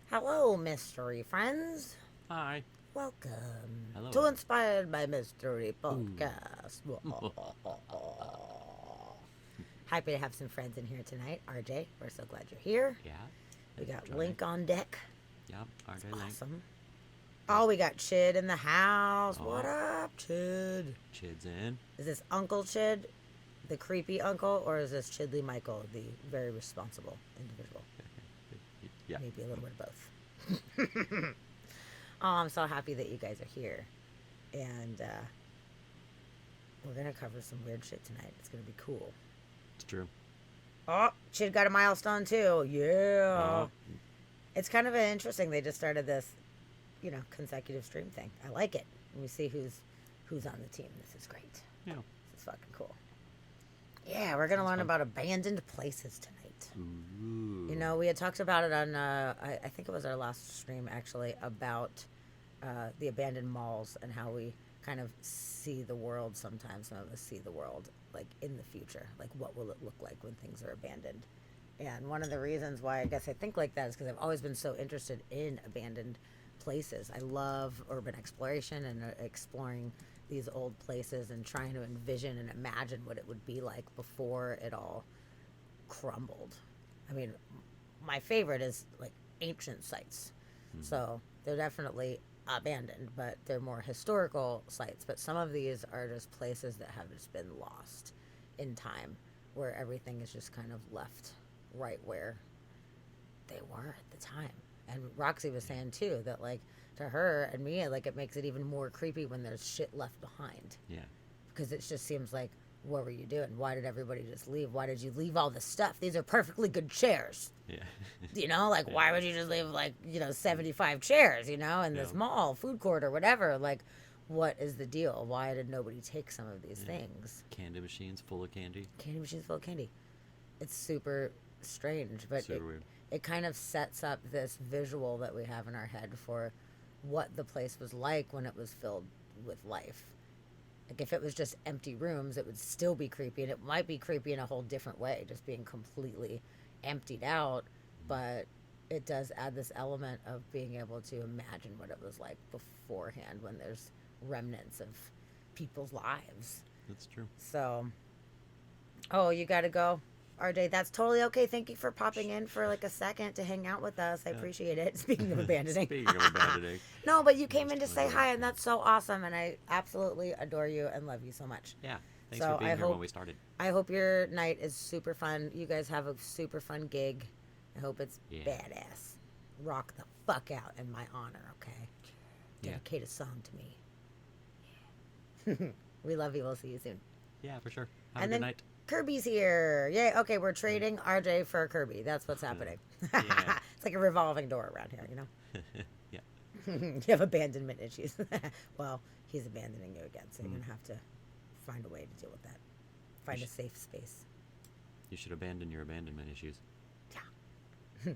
Hello, mystery friends. Hi. Welcome to Hello. Inspired by Mystery Ooh. Podcast. Happy to have some friends in here tonight. RJ, we're so glad you're here. Yeah. We It's got Johnny. Link on deck. Yep. It's RJ Link. awesome. There's Oh, we got Chid in the house. What oh up, Chid? Chid's in. Is this Uncle Chid, the creepy uncle, or is this Chidley Michael, the very responsible individual? Yeah. Maybe a little bit of both. Oh, I'm so happy that you guys are here. And we're going to cover some weird shit tonight. It's going to be cool. It's true. Oh, Chid got a milestone too. Yeah. Oh. It's kind of interesting. They just started this, consecutive stream thing. I like it. And we see who's on the team. This is great. Yeah. This is fucking cool. Yeah, we're going to Sounds learn fun. about abandoned places tonight. Ooh. We had talked about it on, I think it was our last stream actually, about the abandoned malls and how we kind of see the world sometimes. Some of us see the world like in the future. Like, what will it look like when things are abandoned? And one of the reasons why I guess I think like that is because I've always been so interested in abandoned places. I love urban exploration and exploring these old places and trying to envision and imagine what it would be like before it all crumbled. I mean, my favorite is like ancient sites. So they're definitely abandoned, but they're more historical sites. But some of these are just places that have just been lost in time, where everything is just kind of left right where they were at the time. And Roxy was saying too that like to her and me, like it makes it even more creepy when there's shit left behind Yeah. because it just seems like, what were you doing? Why did everybody just leave? Why did you leave all this stuff? These are perfectly good chairs. Yeah. Like, why would you just leave, 75 chairs, in Yeah. this mall, food court, or whatever? Like, what is the deal? Why did nobody take some of these Yeah. things? Candy machines full of candy. Candy machines full of candy. It's super strange, but Super weird. it kind of sets up this visual that we have in our head for what the place was like when it was filled with life. Like if it was just empty rooms, it would still be creepy, and it might be creepy in a whole different way, just being completely emptied out. But it does add this element of being able to imagine what it was like beforehand when there's remnants of people's lives. That's true. So, oh, you got to go. RJ, that's totally okay. Thank you for popping in for like a second to hang out with us. I Yeah. appreciate it. Speaking of abandoning. Speaking of abandoning. No, but you came Just in to totally say good. hi, and that's so awesome. And I absolutely adore you and love you so much. Yeah. Thanks So for being I here when hope we started. I hope your night is super fun. You guys have a super fun gig. I hope it's Yeah. badass. Rock the fuck out in my honor, okay? Yeah. Dedicate a song to me. We love you. We'll see you soon. Yeah, for sure. Have And a good then night. Kirby's here. Yay. Okay, we're trading RJ for Kirby. That's what's happening. Yeah. It's like a revolving door around here, Yeah. You have abandonment issues. Well, he's abandoning you again, so you're going to have to find a way to deal with that. Find a safe space. You should abandon your abandonment issues. Yeah.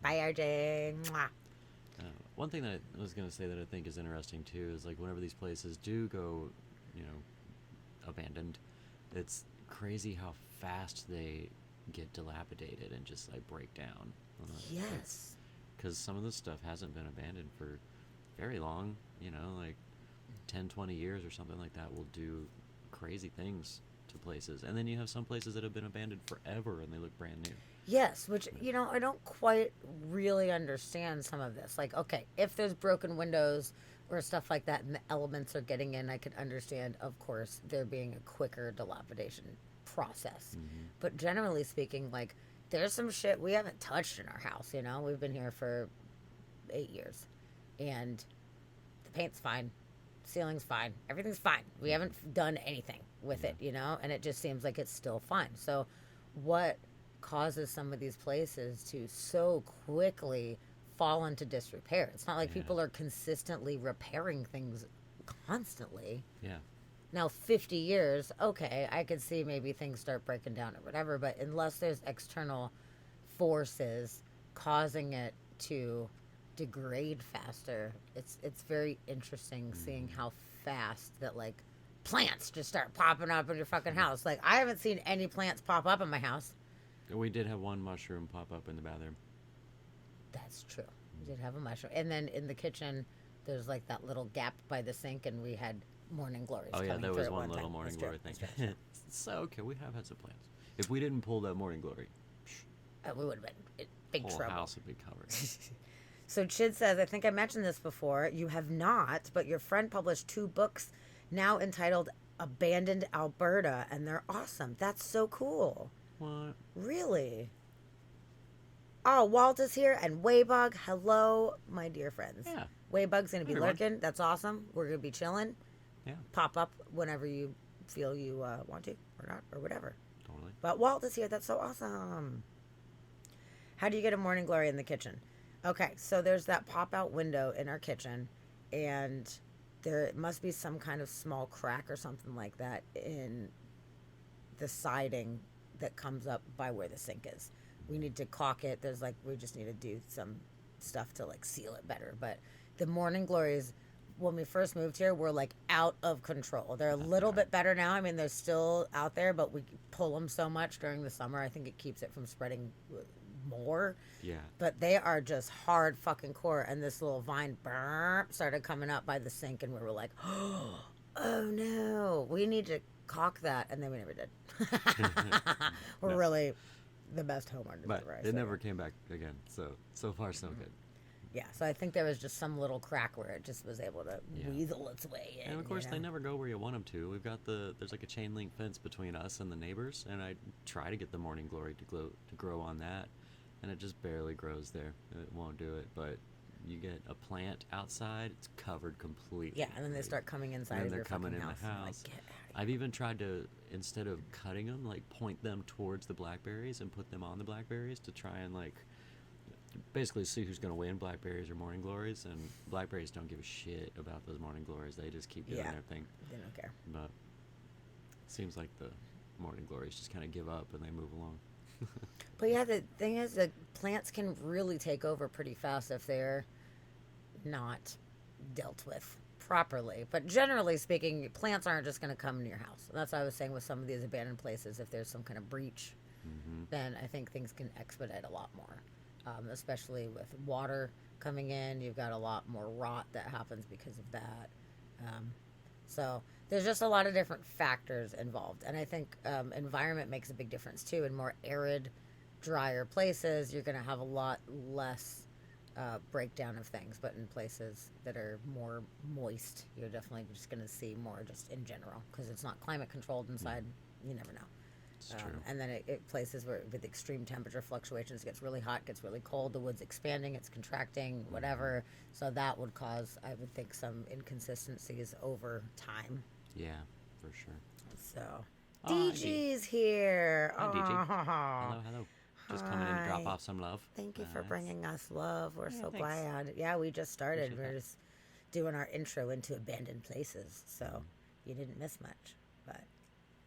Bye, RJ. Mwah. One thing that I was going to say that I think is interesting too is like whenever these places do go, abandoned, it's crazy how fast they get dilapidated and just like break down. Yes. Because some of this stuff hasn't been abandoned for very long, like 10, 20 years or something like that will do crazy things to places. And then you have some places that have been abandoned forever and they look brand new. Yes, which, I don't quite really understand some of this. Like, okay, if there's broken windows or stuff like that and the elements are getting in, I could understand, of course, there being a quicker dilapidation process. But generally speaking, like, there's some shit we haven't touched in our house, We've been here for 8 years. And the paint's fine. Ceiling's fine. Everything's fine. We haven't done anything with it, And it just seems like it's still fine. So what causes some of these places to so quickly fall into disrepair? It's not like people are consistently repairing things constantly. Yeah. Now, 50 years, okay, I could see maybe things start breaking down or whatever, but unless there's external forces causing it to degrade faster, it's very interesting seeing how fast that, like, plants just start popping up in your fucking house. Like, I haven't seen any plants pop up in my house. We did have one mushroom pop up in the bathroom. That's true. We did have a mushroom. And then in the kitchen, there's like that little gap by the sink, and we had morning glories. Oh yeah, coming there through was at one little time. morning That's true. glory thing. That's true. So okay, we have had some plans. If we didn't pull that morning glory, We would have been in big whole trouble. house would be covered. So Chid says, I think I mentioned this before. You have not, but your friend published 2 books now entitled Abandoned Alberta, and they're awesome. That's so cool. What? Really? Oh, Walt is here and Waybug. Hello, my dear friends. Yeah. Waybug's going to be Everyone. lurking. That's awesome. We're going to be chilling. Yeah. Pop up whenever you feel you want to or not or whatever. Totally. But Walt is here. That's so awesome. How do you get a morning glory in the kitchen? Okay, so there's that pop-out window in our kitchen, and there must be some kind of small crack or something like that in the siding that comes up by where the sink is. We need to caulk it. We just need to do some stuff to like seal it better. But the morning glories, when we first moved here, were like out of control. They're a little bit better now. I mean, they're still out there, but we pull them so much during the summer. I think it keeps it from spreading more. Yeah. But they are just hard fucking core. And this little vine started coming up by the sink, and we were like, oh no, we need to caulk that. And then we never did. We're No. really the best homeowners. But ever, I it swear. never came back again. So far so good. Yeah, so I think there was just some little crack where it just was able to Yeah. weasel its way in. And of course, you they know? never go where you want them to. We've got there's like a chain link fence between us and the neighbors, and I try to get the morning glory to grow on that, and it just barely grows there. It won't do it. But you get a plant outside, it's covered completely. Yeah, and then they start coming inside And then of they're your coming fucking in house. the and I'm house. like, get out of I've even tried to, instead of cutting them, like point them towards the blackberries and put them on the blackberries to try and like basically see who's going to win, blackberries or morning glories. And blackberries don't give a shit about those morning glories. They just keep doing Yeah. their thing. They don't care. But it seems like the morning glories just kind of give up and they move along. But yeah, the thing is that plants can really take over pretty fast if they're not dealt with properly. But generally speaking, plants aren't just going to come in your house. And that's what I was saying with some of these abandoned places. If there's some kind of breach, then I think things can expedite a lot more. Especially with water coming in, you've got a lot more rot that happens because of that. So there's just a lot of different factors involved. And I think environment makes a big difference too. In more arid, drier places, you're going to have a lot less breakdown of things. But in places that are more moist, you're definitely just going to see more just in general. Because it's not climate controlled inside. You never know. It's true. And then it places where with extreme temperature fluctuations, it gets really hot, gets really cold, the wood's expanding, it's contracting, whatever. So that would cause, I would think, some inconsistencies over time. Yeah, for sure. So, Oh, hi, DG's here. Hi, DG. Aw. Hello. Just coming in to drop Hi. off some love. Thank you for Nice. bringing us love. We're Yeah, so thanks. glad. Yeah, we just started. Appreciate We're that. just doing our intro into abandoned places. So you didn't miss much. But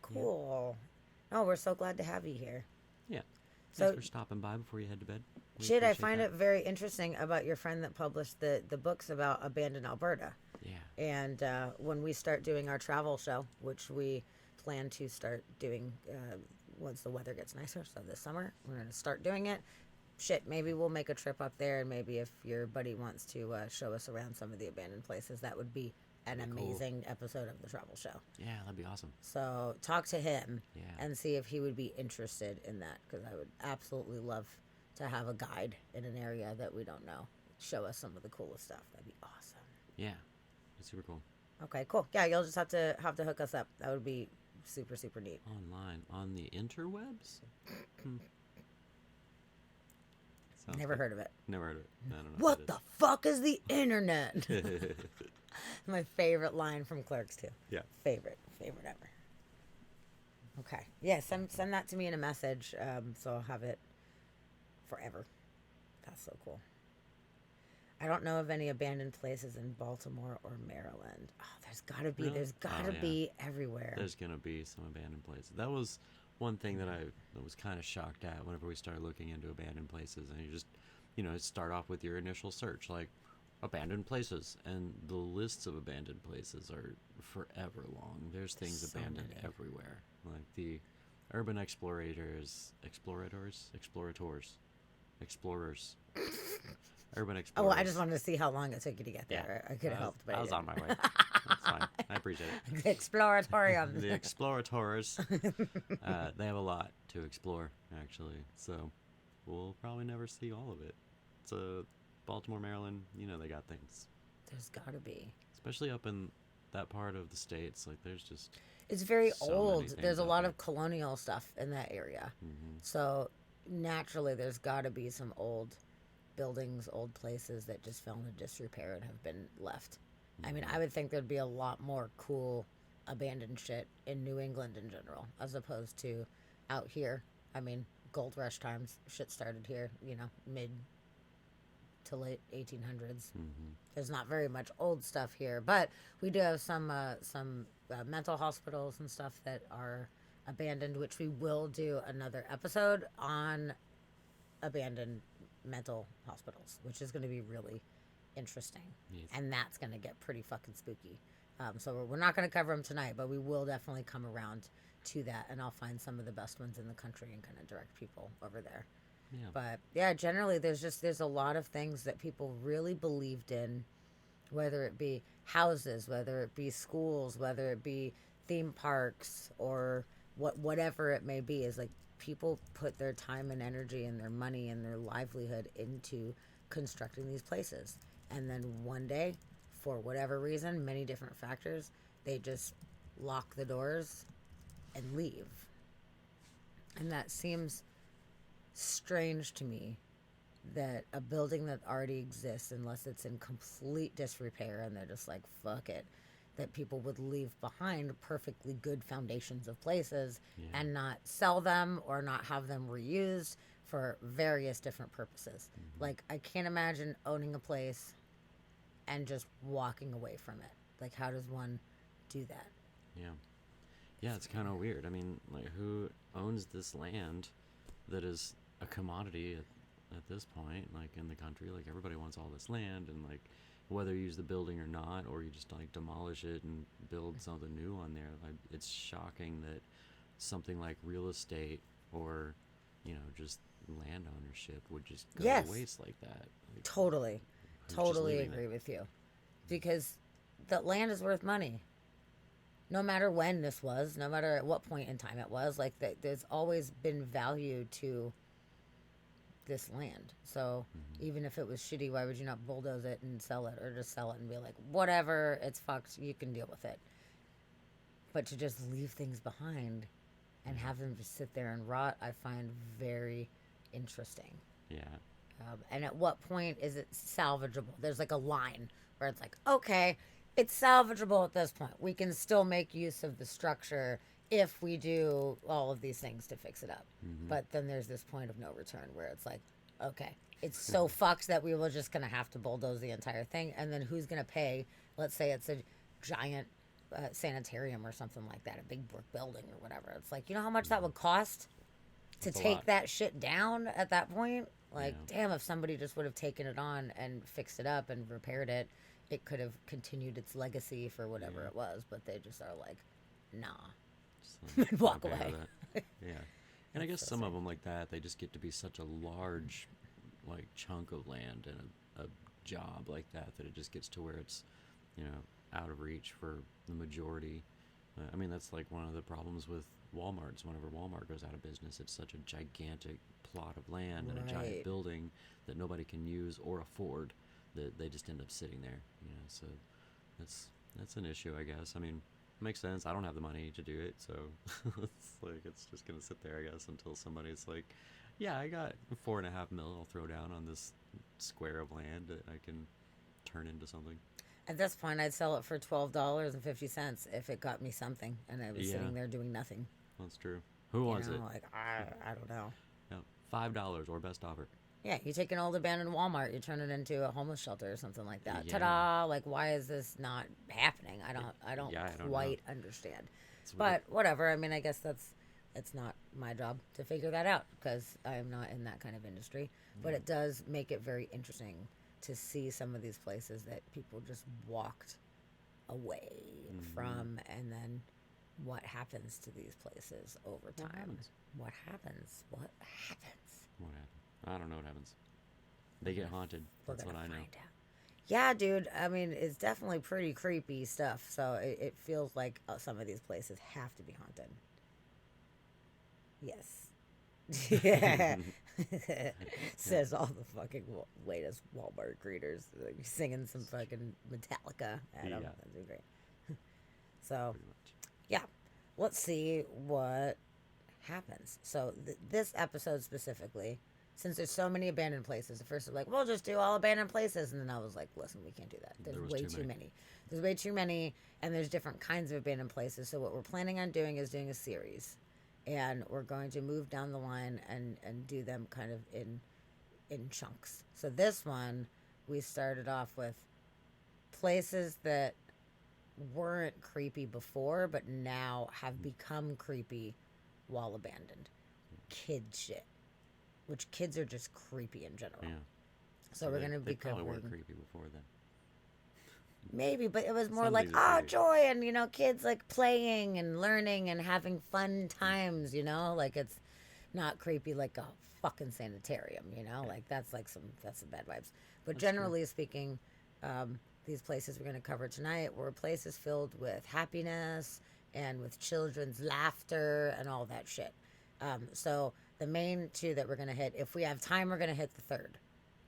cool. Oh, we're so glad to have you here. Yeah. So- Thanks for stopping by before you head to bed. We Chid, I appreciate find that. it very interesting about your friend that published the books about abandoned Alberta. Yeah. And when we start doing our travel show, which we plan to start doing once the weather gets nicer, so this summer, we're going to start doing it. Shit, maybe we'll make a trip up there, and maybe if your buddy wants to show us around some of the abandoned places, that would be an That'd be cool. amazing episode of the travel show. Yeah, that'd be awesome. So talk to him Yeah. and see if he would be interested in that, because I would absolutely love to have a guide in an area that we don't know. Show us some of the coolest stuff. That'd be awesome. Yeah. It's super cool. Okay, cool. Yeah, you'll just have to hook us up. That would be super, super neat. Online. On the interwebs? Sounds Never good. heard of it. Never heard of it. I don't know What the fuck is the internet? My favorite line from Clerks too. Yeah. Favorite ever. Okay. Yeah, send that to me in a message, so I'll have it forever. That's so cool. I don't know of any abandoned places in Baltimore or Maryland. Oh, there's gotta be. Really? There's gotta Oh, yeah. be everywhere. There's going to be some abandoned places. That was one thing that I was kind of shocked at whenever we started looking into abandoned places. And you just, start off with your initial search, like abandoned places. And the lists of abandoned places are forever long. There's things So abandoned many. everywhere. Like the urban explorers. Urban Oh, explorers. I just wanted to see how long it took you to get Yeah, there. I could have helped, but I was on my way. That's fine. I appreciate it. The Exploratorium. The explorators, they have a lot to explore, actually. So we'll probably never see all of it. It's Baltimore, Maryland. You know they got things, There's got to be. especially up in that part of the states. Like there's just It's very so many old. things There's a out lot there. of colonial stuff in that area. Hmm. So naturally, there's got to be some old buildings, old places that just fell into disrepair and have been left. I mean, I would think there'd be a lot more cool abandoned shit in New England in general, as opposed to out here. I mean, gold rush times, shit started here, mid to late 1800s. Hmm. There's not very much old stuff here, but we do have some mental hospitals and stuff that are abandoned, which we will do another episode on abandoned mental hospitals, which is going to be really interesting. Yes. And that's going to get pretty fucking spooky. So we're not going to cover them tonight, but we will definitely come around to that, and I'll find some of the best ones in the country and kind of direct people over there. Yeah. But yeah, generally there's a lot of things that people really believed in, whether it be houses, whether it be schools, whether it be theme parks, or whatever it may be, is like people put their time and energy and their money and their livelihood into constructing these places. And then one day, for whatever reason, many different factors, they just lock the doors and leave. And that seems strange to me, that a building that already exists, unless it's in complete disrepair and they're just like, fuck it, that people would leave behind perfectly good foundations of places and not sell them or not have them reused for various different purposes. Like, I can't imagine owning a place and just walking away from it. Like, how does one do that? Yeah. Yeah, it's kind of weird. I mean, like, who owns this land that is a commodity at this point, like, in the country? Like, everybody wants all this land, and, like, whether you use the building or not, or you just, like, demolish it and build something new on there, like, it's shocking that something like real estate or, just land ownership would just go Yes. to waste like that. Like, Totally. who's just Totally leaving agree it? with you. Because the land is worth money. No matter when this was, no matter at what point in time it was, like, there's always been value to this land. So even if it was shitty, why would you not bulldoze it and sell it, or just sell it and be like, whatever, it's fucked, you can deal with it. But to just leave things behind and have them just sit there and rot, I find very interesting. Yeah. And at what point is it salvageable? There's like a line where it's like, okay, it's salvageable at this point. We can still make use of the structure if we do all of these things to fix it up. But then there's this point of no return where it's like, okay, it's so fucked that we were just going to have to bulldoze the entire thing. And then who's going to pay? Let's say it's a giant sanitarium or something like that, a big brick building or whatever. It's like, you know how much that would cost to That's a take lot. that shit down at that point? Like, Yeah. damn, if somebody just would have taken it on and fixed it up and repaired it, it could have continued its legacy for whatever it was. But they just are like, nah. Just, like, Walk okay with away. that. Yeah. And I guess so some sad. of them like that, they just get to be such a large, like, chunk of land and a job like that it just gets to where it's, out of reach for the majority. I mean, that's like one of the problems with Walmart's. Whenever Walmart goes out of business, it's such a gigantic plot of land and a Right. giant building that nobody can use or afford, that they just end up sitting there. So that's an issue, I guess. I mean, it makes sense. I don't have the money to do it, so it's just gonna sit there, I guess, until somebody's like, yeah, I got $4.5 million I'll throw down on this square of land that I can turn into something. At this point, I'd sell it for $12.50 if it got me something, and I was Yeah. sitting there doing nothing. That's true. Who wants it? Like, I don't know. Yeah, $5 or best offer. Yeah, you take an old abandoned Walmart, you turn it into a homeless shelter or something like that. Yeah. Ta-da! Like, why is this not happening? I don't Yeah, I don't know. quite understand. It's weird. But whatever. I mean, I guess it's not my job to figure that out, because I am not in that kind of industry. But it does make it very interesting to see some of these places that people just walked away from, and then what happens to these places over time. happens? What happens? What happens? What happened? I don't know what happens. They get haunted. We're That's gonna what I know. find out. Yeah, dude. I mean, it's definitely pretty creepy stuff. So it feels like some of these places have to be haunted. Yes. Yeah. Says all the fucking latest Walmart greeters like, singing some fucking Metallica at them. Yeah. That'd be great. So, Pretty much. yeah. Let's see what happens. So, this episode specifically, since there's so many abandoned places, the first was like, we'll just do all abandoned places. And then I was like, listen, we can't do that. There's There was way too too many. many. There's way too many, and there's different kinds of abandoned places. So, what we're planning on doing is doing a series. And we're going to move down the line and do them kind of in chunks. So, this one, we started off with places that weren't creepy before, but now have become creepy while abandoned. Kid shit. Which kids are just creepy in general. Yeah. So we're going to They be probably covering... weren't creepy before then. Maybe, but it was more Some like, things are oh, creepy. joy, and, you know, kids, like, playing and learning and having fun times, you know? Like, it's not creepy like a fucking sanitarium, you know? Like, that's some bad vibes. But That's generally speaking, these places we're going to cover tonight were places filled with happiness and with children's laughter and all that shit. So the main two that we're going to hit, if we have time, we're going to hit the third,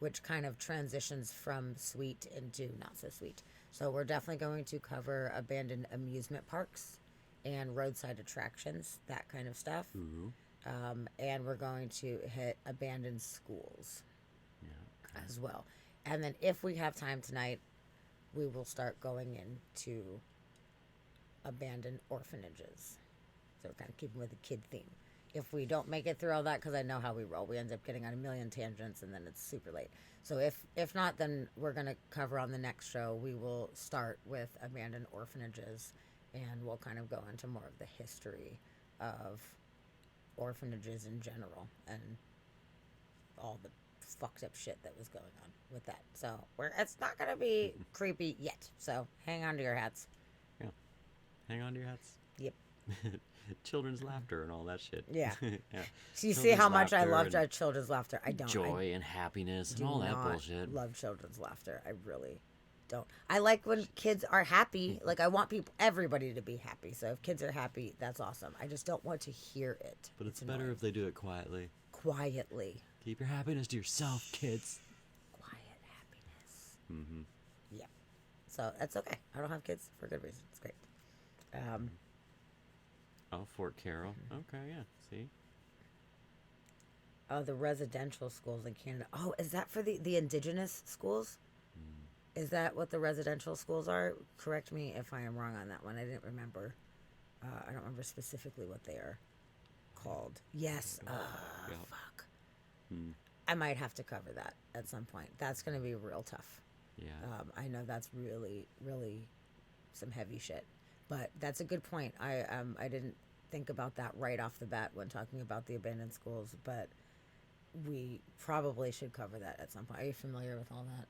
which kind of transitions from sweet into not so sweet. So we're definitely going to cover abandoned amusement parks and roadside attractions, that kind of stuff. Ooh. And we're going to hit abandoned schools Yeah. as well. And then if we have time tonight, we will start going into abandoned orphanages. So we're kind of keeping with the kid theme. If we don't make it through all that, because I know how we roll, we end up getting on a million tangents and then it's super late. So if not, then we're going to cover on the next show. We will start with abandoned orphanages and we'll kind of go into more of the history of orphanages in general and all the fucked up shit that was going on with that. So it's not going to be creepy yet. So hang on to your hats. Yeah. Hang on to your hats. Yep. Children's laughter and all that shit. Yeah. Yeah. So you see Children's how much I laughter loved and children's laughter. I don't. joy and happiness do and all that not bullshit. love children's laughter. I really don't. I like when kids are happy. Like I want everybody to be happy. So if kids are happy, that's awesome. I just don't want to hear it. But it's better if they do it quietly. Quietly. Keep your happiness to yourself, kids. Quiet happiness. Mm-hmm. Yeah. So that's okay. I don't have kids for good reason. It's great. Oh, Fort Carroll. Okay, yeah. See? Oh, the residential schools in Canada. Oh, is that for the indigenous schools? Is that what the residential schools are? Correct me if I am wrong on that one. I didn't remember. I don't remember specifically what they are called. Yes. Yeah. Fuck. Hmm. I might have to cover that at some point. That's going to be real tough. Yeah. I know that's really, really some heavy shit. But that's a good point. I didn't think about that right off the bat when talking about the abandoned schools, but we probably should cover that at some point. Are you familiar with all that?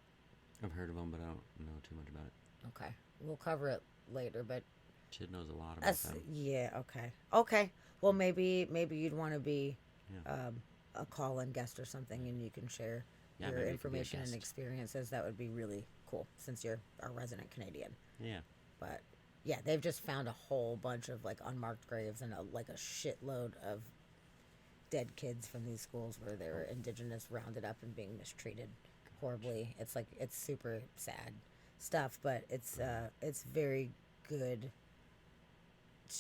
I've heard of them, but I don't know too much about it. Okay. We'll cover it later, but Chid knows a lot about them. yeah, okay. Okay. Well, maybe you'd want to be Yeah. a call-in guest or something, and you can share Yeah, your maybe you could be a information and guest. experiences. That would be really cool since you're a resident Canadian. Yeah. But yeah, they've just found a whole bunch of like unmarked graves and a shitload of dead kids from these schools where they were indigenous, rounded up and being mistreated horribly. It's super sad stuff, but it's very good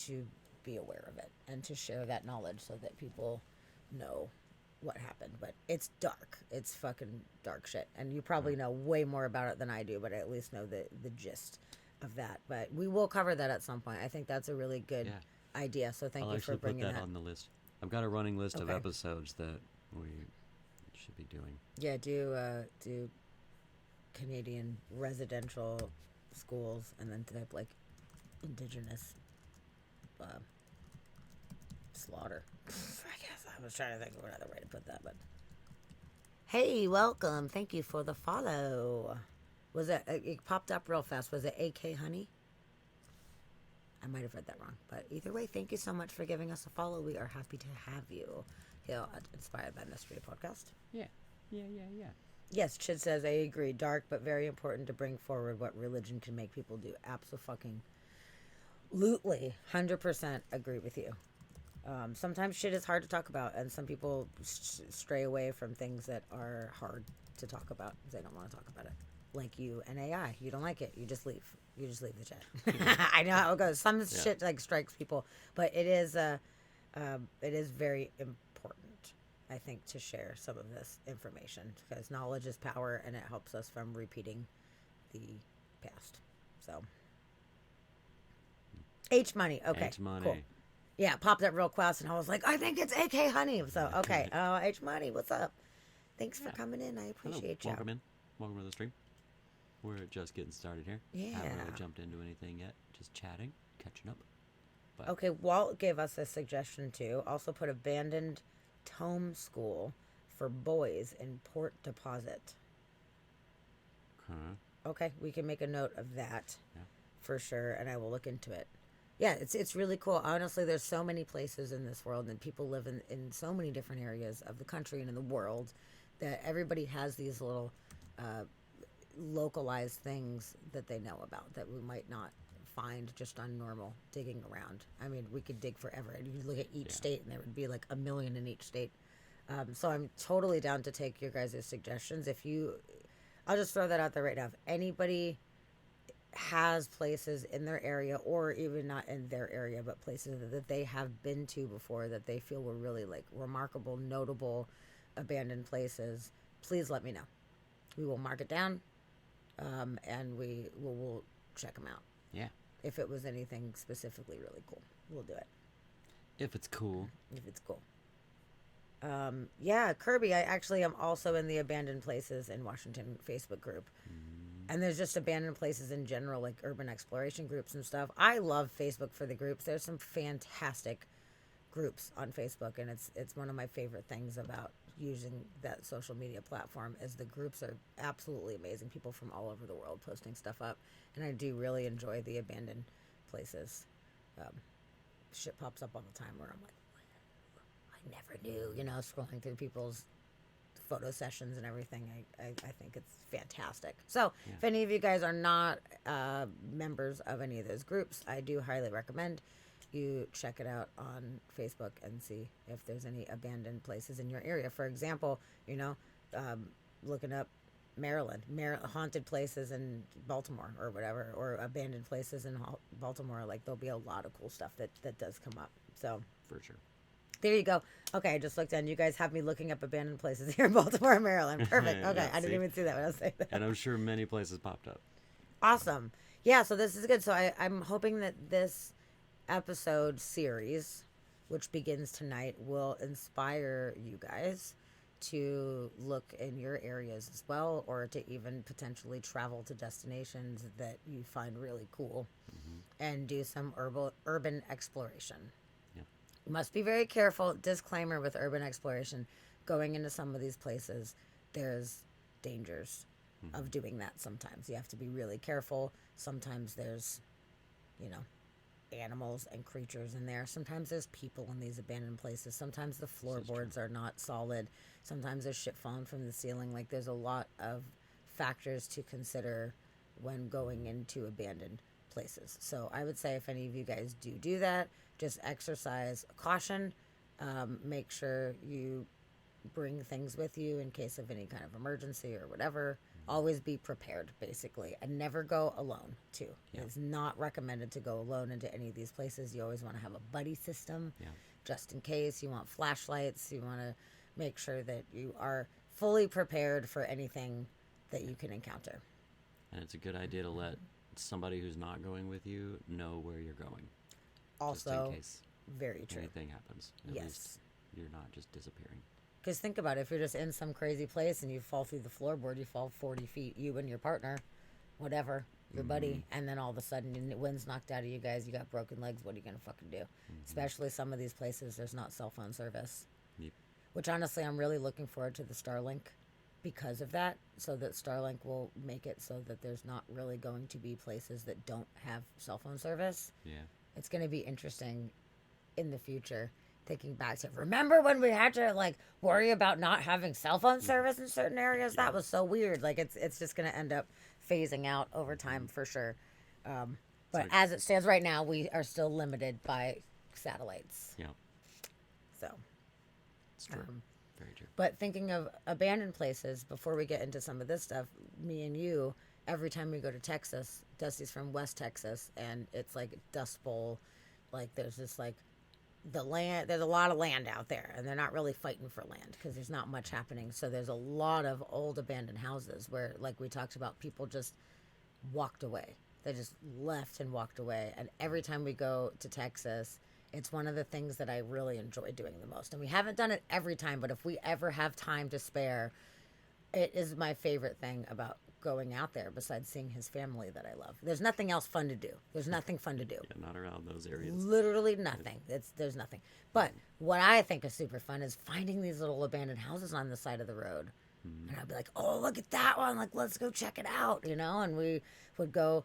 to be aware of it and to share that knowledge so that people know what happened. But it's dark. It's fucking dark shit, and you probably know way more about it than I do, but I at least know the gist of that. But we will cover that at some point. I think that's a really good Yeah. idea. So thank I'll you actually for put bringing that that. on the list. I've got a running list of Okay. episodes that we should be doing. Yeah, do Canadian residential schools, and then type like indigenous slaughter. I guess I was trying to think of another way to put that, but hey, welcome. Thank you for the follow. Was it popped up real fast? Was it AK Honey? I might have read that wrong, but either way, thank you so much for giving us a follow. We are happy to have you here at Inspired by Mystery Podcast. Yeah. Yeah, yeah, yeah. Yes, Chid says, I agree. Dark, but very important to bring forward what religion can make people do. Absolutely. 100% agree with you. Sometimes shit is hard to talk about, and some people stray away from things that are hard to talk about because they don't want to talk about it. Like you and AI, you don't like it, you just leave. You just leave the chat. I know how it goes. Some Yeah. shit like strikes people, but it is very important, I think, to share some of this information because knowledge is power, and it helps us from repeating the past. So, H money. Okay, H money. cool. Yeah, it popped up real fast, and I was like, I think it's AK Honey. So, okay. H Money, what's up? Thanks for Yeah. coming in. I Hello. appreciate you. Welcome in. Welcome to the stream. We're just getting started here. Yeah. Haven't really jumped into anything yet. Just chatting, catching up. But Okay, Walt gave us a suggestion too. Also put abandoned tome school for boys in Port Deposit. huh? Okay, we can make a note of that Yeah. for sure, and I will look into it. Yeah, it's really cool. Honestly, there's so many places in this world, and people live in so many different areas of the country and in the world that everybody has these little localized things that they know about that we might not find just on normal digging around. I mean, we could dig forever, and you could look at each Yeah. state, and there would be like a million in each state. So I'm totally down to take your guys' suggestions. I'll just throw that out there right now. If anybody has places in their area, or even not in their area, but places that they have been to before that they feel were really like remarkable, notable, abandoned places, please let me know. We will mark it down, and we'll check them out. Yeah. If it was anything specifically really cool, we'll do it. If it's cool. If it's cool. Yeah, Kirby, I actually am also in the Abandoned Places in Washington Facebook group. And there's just abandoned places in general, like urban exploration groups and stuff. I love Facebook for the groups. There's some fantastic groups on Facebook, and it's one of my favorite things about using that social media platform is the groups are absolutely amazing. People from all over the world posting stuff up, and I do really enjoy the abandoned places. Shit pops up all the time where I'm like, I never knew, scrolling through people's photo sessions and everything. I think it's fantastic. So Yeah. if any of you guys are not members of any of those groups, I do highly recommend you check it out on Facebook and see if there's any abandoned places in your area. For example, looking up Maryland, haunted places in Baltimore or whatever, or abandoned places in Baltimore. Like, there'll be a lot of cool stuff that does come up. So For sure. there you go. Okay, I just looked in. You guys have me looking up abandoned places here in Baltimore and Maryland. Perfect. Okay, Yeah, I didn't see? even see that when I was saying that. And I'm sure many places popped up. Awesome. Yeah, so this is good. So I'm hoping that this episode series, which begins tonight, will inspire you guys to look in your areas as well, or to even potentially travel to destinations that you find really cool and do some urban exploration. Yeah. You must be very careful. Disclaimer with urban exploration, going into some of these places, there's dangers of doing that sometimes. You have to be really careful. Sometimes there's, animals and creatures in there. Sometimes there's people in these abandoned places. Sometimes the floorboards are not solid. Sometimes there's shit falling from the ceiling. Like, there's a lot of factors to consider when going into abandoned places. So I would say if any of you guys do that, just exercise caution. Make sure you bring things with you in case of any kind of emergency or whatever. Always be prepared, basically, and never go alone too. Yeah. It's not recommended to go alone into any of these places. You always want to have a buddy system, Yeah. just in case. You want flashlights. You want to make sure that you are fully prepared for anything that you can encounter. And it's a good idea to let somebody who's not going with you know where you're going. Just Also, in case very true. anything happens. At Yes. least you're not just disappearing. Because think about it, if you're just in some crazy place and you fall through the floorboard, you fall 40 feet, you and your partner, whatever, your buddy, and then all of a sudden the wind's knocked out of you guys, you got broken legs, what are you going to fucking do? Especially some of these places, there's not cell phone service. Yep. Which honestly, I'm really looking forward to the Starlink because of that, so that Starlink will make it so that there's not really going to be places that don't have cell phone service. Yeah. It's going to be interesting in the future thinking back to, remember when we had to like worry about not having cell phone service in certain areas? Yeah. That was so weird. Like it's just gonna end up phasing out over time for sure. But like- as it stands right now, we are still limited by satellites. Yeah, So, it's true. um, Very true. but thinking of abandoned places, before we get into some of this stuff, me and you, every time we go to Texas, Dusty's from West Texas, and it's like Dust Bowl. Like there's this like the land, there's a lot of land out there, and they're not really fighting for land because there's not much happening. So there's a lot of old abandoned houses where, like we talked about, people just walked away. They just left and walked away. And every time we go to Texas, it's one of the things that I really enjoy doing the most. And we haven't done it every time, but if we ever have time to spare, it is my favorite thing about going out there besides seeing his family that I love. There's nothing else fun to do. There's nothing fun to do. Yeah, not around those areas. Literally nothing. There's nothing. But what I think is super fun is finding these little abandoned houses on the side of the road. And I'd be like, oh, look at that one. Like, let's go check it out, you know? And we would go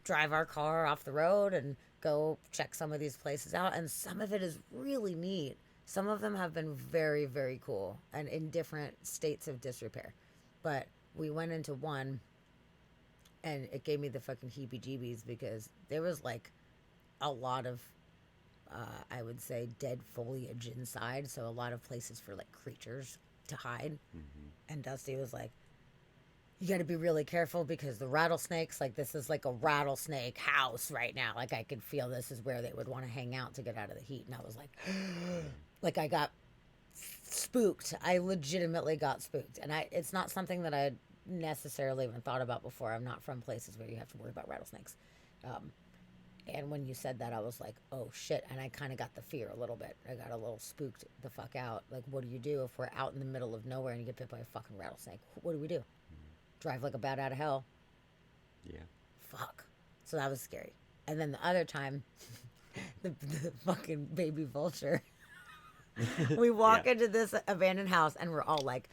drive our car off the road and go check some of these places out. And some of it is really neat. Some of them have been very, very cool and in different states of disrepair. But we went into one and it gave me the fucking heebie jeebies because there was like a lot of, I would say, dead foliage inside. So a lot of places for like creatures to hide. And Dusty was like, you got to be really careful because the rattlesnakes, like this is like a rattlesnake house right now. Like I could feel this is where they would want to hang out to get out of the heat. And I was like, like I got spooked. I legitimately got spooked. And it's not something that I had necessarily even thought about before. I'm not from places where you have to worry about rattlesnakes. And when you said that, I was like, oh shit. And I kind of got the fear a little bit. I got a little spooked the fuck out. Like, what do you do if we're out in the middle of nowhere and you get bit by a fucking rattlesnake? What do we do? Drive like a bat out of hell? Yeah. Fuck. So that was scary. And then the other time, the fucking baby vulture. We walk Yeah. into this abandoned house and we're all like,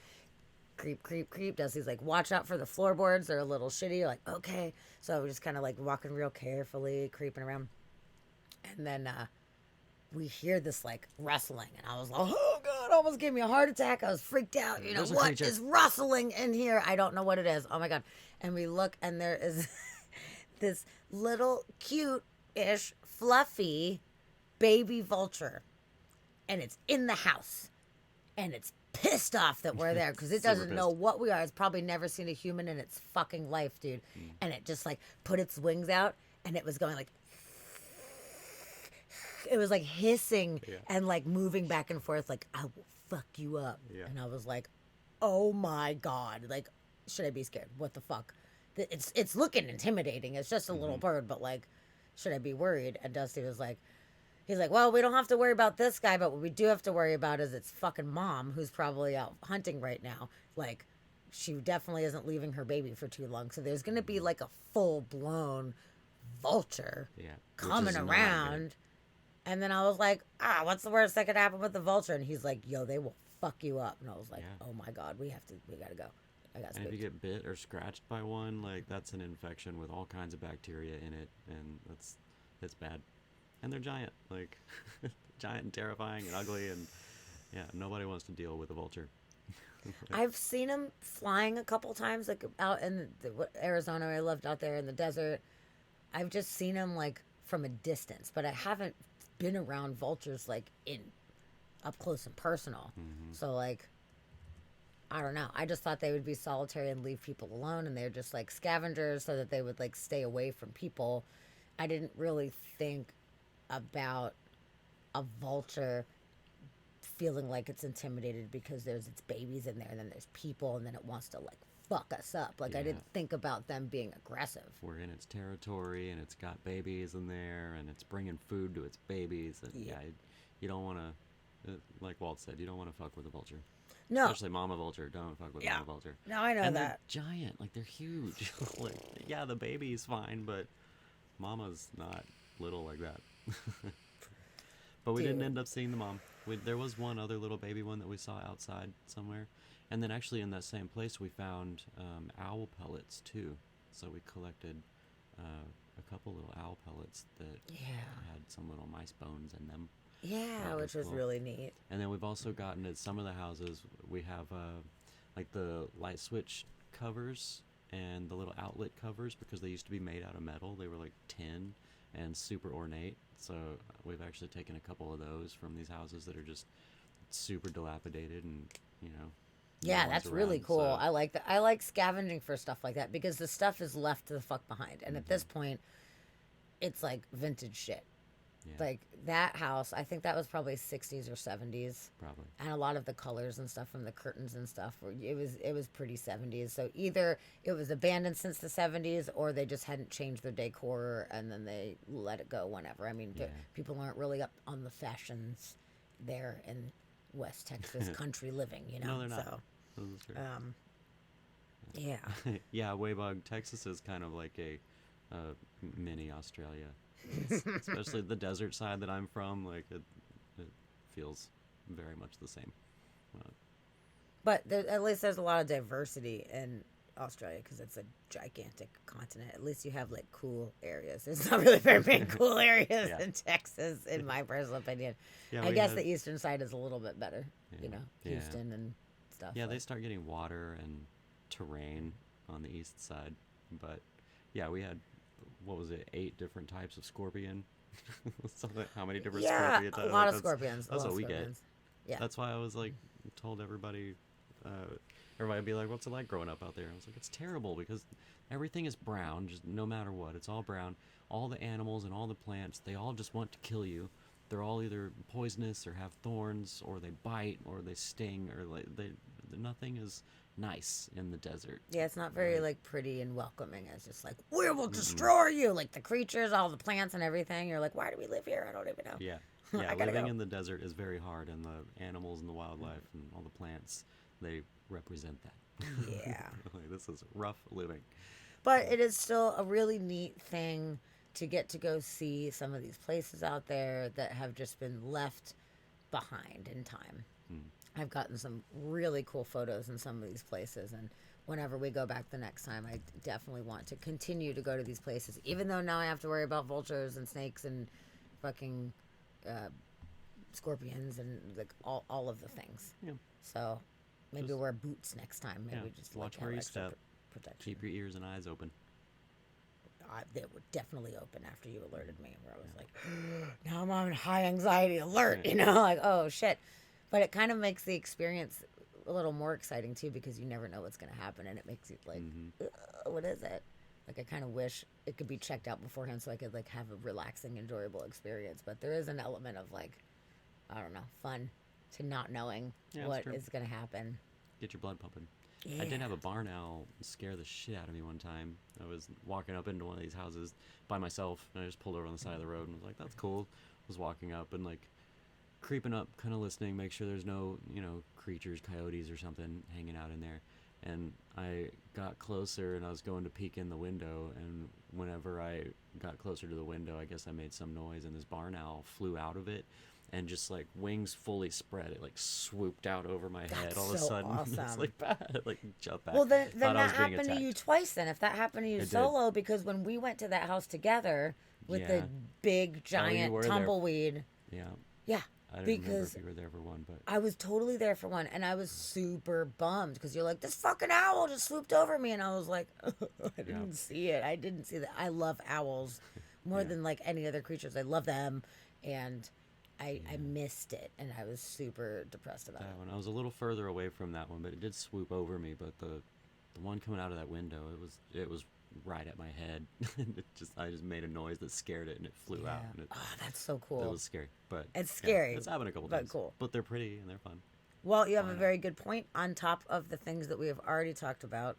creep, creep, creep. Dusty's like, watch out for the floorboards. They're a little shitty. You're like, okay. So we're just kind of like walking real carefully, creeping around. And then we hear this like rustling. And I was like, oh God, almost gave me a heart attack. I was freaked out. You know, There's a what creature. is rustling in here? I don't know what it is. Oh my God. And we look and there is this little cute-ish, fluffy baby vulture. And it's in the house. And it's pissed off that we're there because it Super doesn't know pissed. what we are. It's probably never seen a human in its fucking life, dude. And it just like put its wings out and it was going like, it was like hissing Yeah. and like moving back and forth like, I will fuck you up. Yeah. And I was like, oh my God. Like, should I be scared? What the fuck? It's looking intimidating. It's just a little bird, but like, should I be worried? And Dusty was like, he's like, well, we don't have to worry about this guy, but what we do have to worry about is its fucking mom, who's probably out hunting right now. Like, she definitely isn't leaving her baby for too long. So there's going to be like a full blown vulture Yeah. coming Which is not around. good. And then I was like, what's the worst that could happen with the vulture? And he's like, yo, they will fuck you up. And I was like, Yeah. oh my God, we got to go. I got And if you spooked. get bit or scratched by one, like that's an infection with all kinds of bacteria in it, and it's bad. And they're giant, like giant and terrifying and ugly, and yeah, nobody wants to deal with a vulture. I've seen them flying a couple times, like out in Arizona. I lived out there in the desert. I've just seen them like from a distance, but I haven't been around vultures like in up close and personal. So like, I don't know. I just thought they would be solitary and leave people alone, and they're just like scavengers, so that they would like stay away from people. I didn't really think about a vulture feeling like it's intimidated because there's its babies in there and then there's people and then it wants to like fuck us up. Like I Yeah. didn't think about them being aggressive. We're in its territory, and it's got babies in there, and it's bringing food to its babies. And Yeah. you don't want to, like Walt said, you don't want to fuck with a vulture. No, Especially mama vulture. Don't fuck with Yeah. mama vulture. no, I know And that. they're giant, like they're huge. Like, yeah, the baby's fine, but mama's not little like that. But we didn't Dude. end up seeing the mom. There was one other little baby one that we saw outside somewhere, and then actually in that same place we found owl pellets too. So we collected a couple little owl pellets that Yeah. had some little mice bones in them. Yeah, That which was cool. really neat. And then we've also gotten at some of the houses, we have like the light switch covers and the little outlet covers because they used to be made out of metal. They were like tin and super ornate. So we've actually taken a couple of those from these houses that are just super dilapidated and, you know, no Yeah, one's that's really around. cool. So, I like that. I like scavenging for stuff like that because the stuff is left to the fuck behind. And at this point, it's like vintage shit. yeah, Like that house, I think that was probably 60s or 70s. probably. And a lot of the colors and stuff from the curtains and stuff were it was pretty 70s. So either it was abandoned since the 70s or they just hadn't changed their decor and then they let it go whenever. I mean, Yeah. people aren't really up on the fashions there in West Texas country living, you know. No, they're not. So, This is true. yeah. Yeah, Waybog, Texas is kind of like a mini Australia. Especially the desert side that I'm from, like it feels very much the same. Uh, But at least there's a lot of diversity in Australia because it's a gigantic continent. At least you have like cool areas. There's not really very many cool areas Yeah. in Texas, in my personal opinion. yeah, I we guess had- the eastern side is a little bit better, Yeah. Yeah. Houston and stuff. Yeah, they like- start getting water and terrain on the east side, but yeah, we had what was it, 8 different types of scorpion? Something. How many different yeah, scorpion a types? lot of That's- scorpions. That's a lot what of we get. scorpions. Yeah. That's why I was like, told everybody, everybody would be like, "What's it like growing up out there?" I was like, "It's terrible because everything is brown, just no matter what. It's all brown. All the animals and all the plants, they all just want to kill you. They're all either poisonous or have thorns, or they bite, or they sting, or like nothing is nice in the desert." Yeah, it's not very Right. like pretty and welcoming. It's just like we will destroy you, like the creatures, all the plants and everything. You're like, why do we live here? I don't even know. Yeah, I yeah. gotta Living go. in the desert is very hard, and the animals and the wildlife and all the plants, they represent that. Yeah. Like, this is rough living. But it is still a really neat thing to get to go see some of these places out there that have just been left behind in time. I've gotten some really cool photos in some of these places, and whenever we go back the next time, I definitely want to continue to go to these places, even though now I have to worry about vultures and snakes and fucking scorpions and like all of the things. Yeah. So maybe Just- wear boots next time. Maybe Yeah, just watch like, where have you extra step. protection. Keep your ears and eyes open. They were definitely open after you alerted me, where I was like, now I'm on high anxiety alert, you know, like, oh shit. But it kind of makes the experience a little more exciting too, because you never know what's going to happen, and it makes you like, what is it? Like, I kind of wish it could be checked out beforehand so I could like have a relaxing, enjoyable experience. But there is an element of like, I don't know, fun to not knowing Yeah, that's what true. is going to happen. Get your blood pumping. I did have a barn owl scare the shit out of me one time. I was walking up into one of these houses by myself, and I just pulled over on the side of the road and was like, "That's cool." Was walking up and like creeping up, kind of listening, make sure there's no, creatures, coyotes or something hanging out in there. And I got closer and I was going to peek in the window, and whenever I got closer to the window, I guess I made some noise, and this barn owl flew out of it. And just like wings fully spread, it like swooped out over my head That's all of a so sudden. It's awesome. like bad, like jumped back. Well, then Thought I was that being happened to you attacked. twice. Then, if that happened to you It did. solo, because when we went to that house together with the Yeah. big giant were there. tumbleweed, Yeah, yeah, I don't remember because if you were there for one, but I was totally there for one, and I was super bummed because you're like, this fucking owl just swooped over me, and I was like, I didn't see it. I didn't see that. I love owls more Yeah. than like any other creatures. I love them, and I missed it, and I was super depressed about that it. one I was a little further away from that one, but it did swoop over me. But the one coming out of that window, it was right at my head. I just made a noise that scared it, and it flew out. And Oh, that's so it cool. was scary, but It's yeah, scary, it's happened a couple but times. cool. But they're pretty and they're fun. Well, you have a very good point on top of the things that we have already talked about.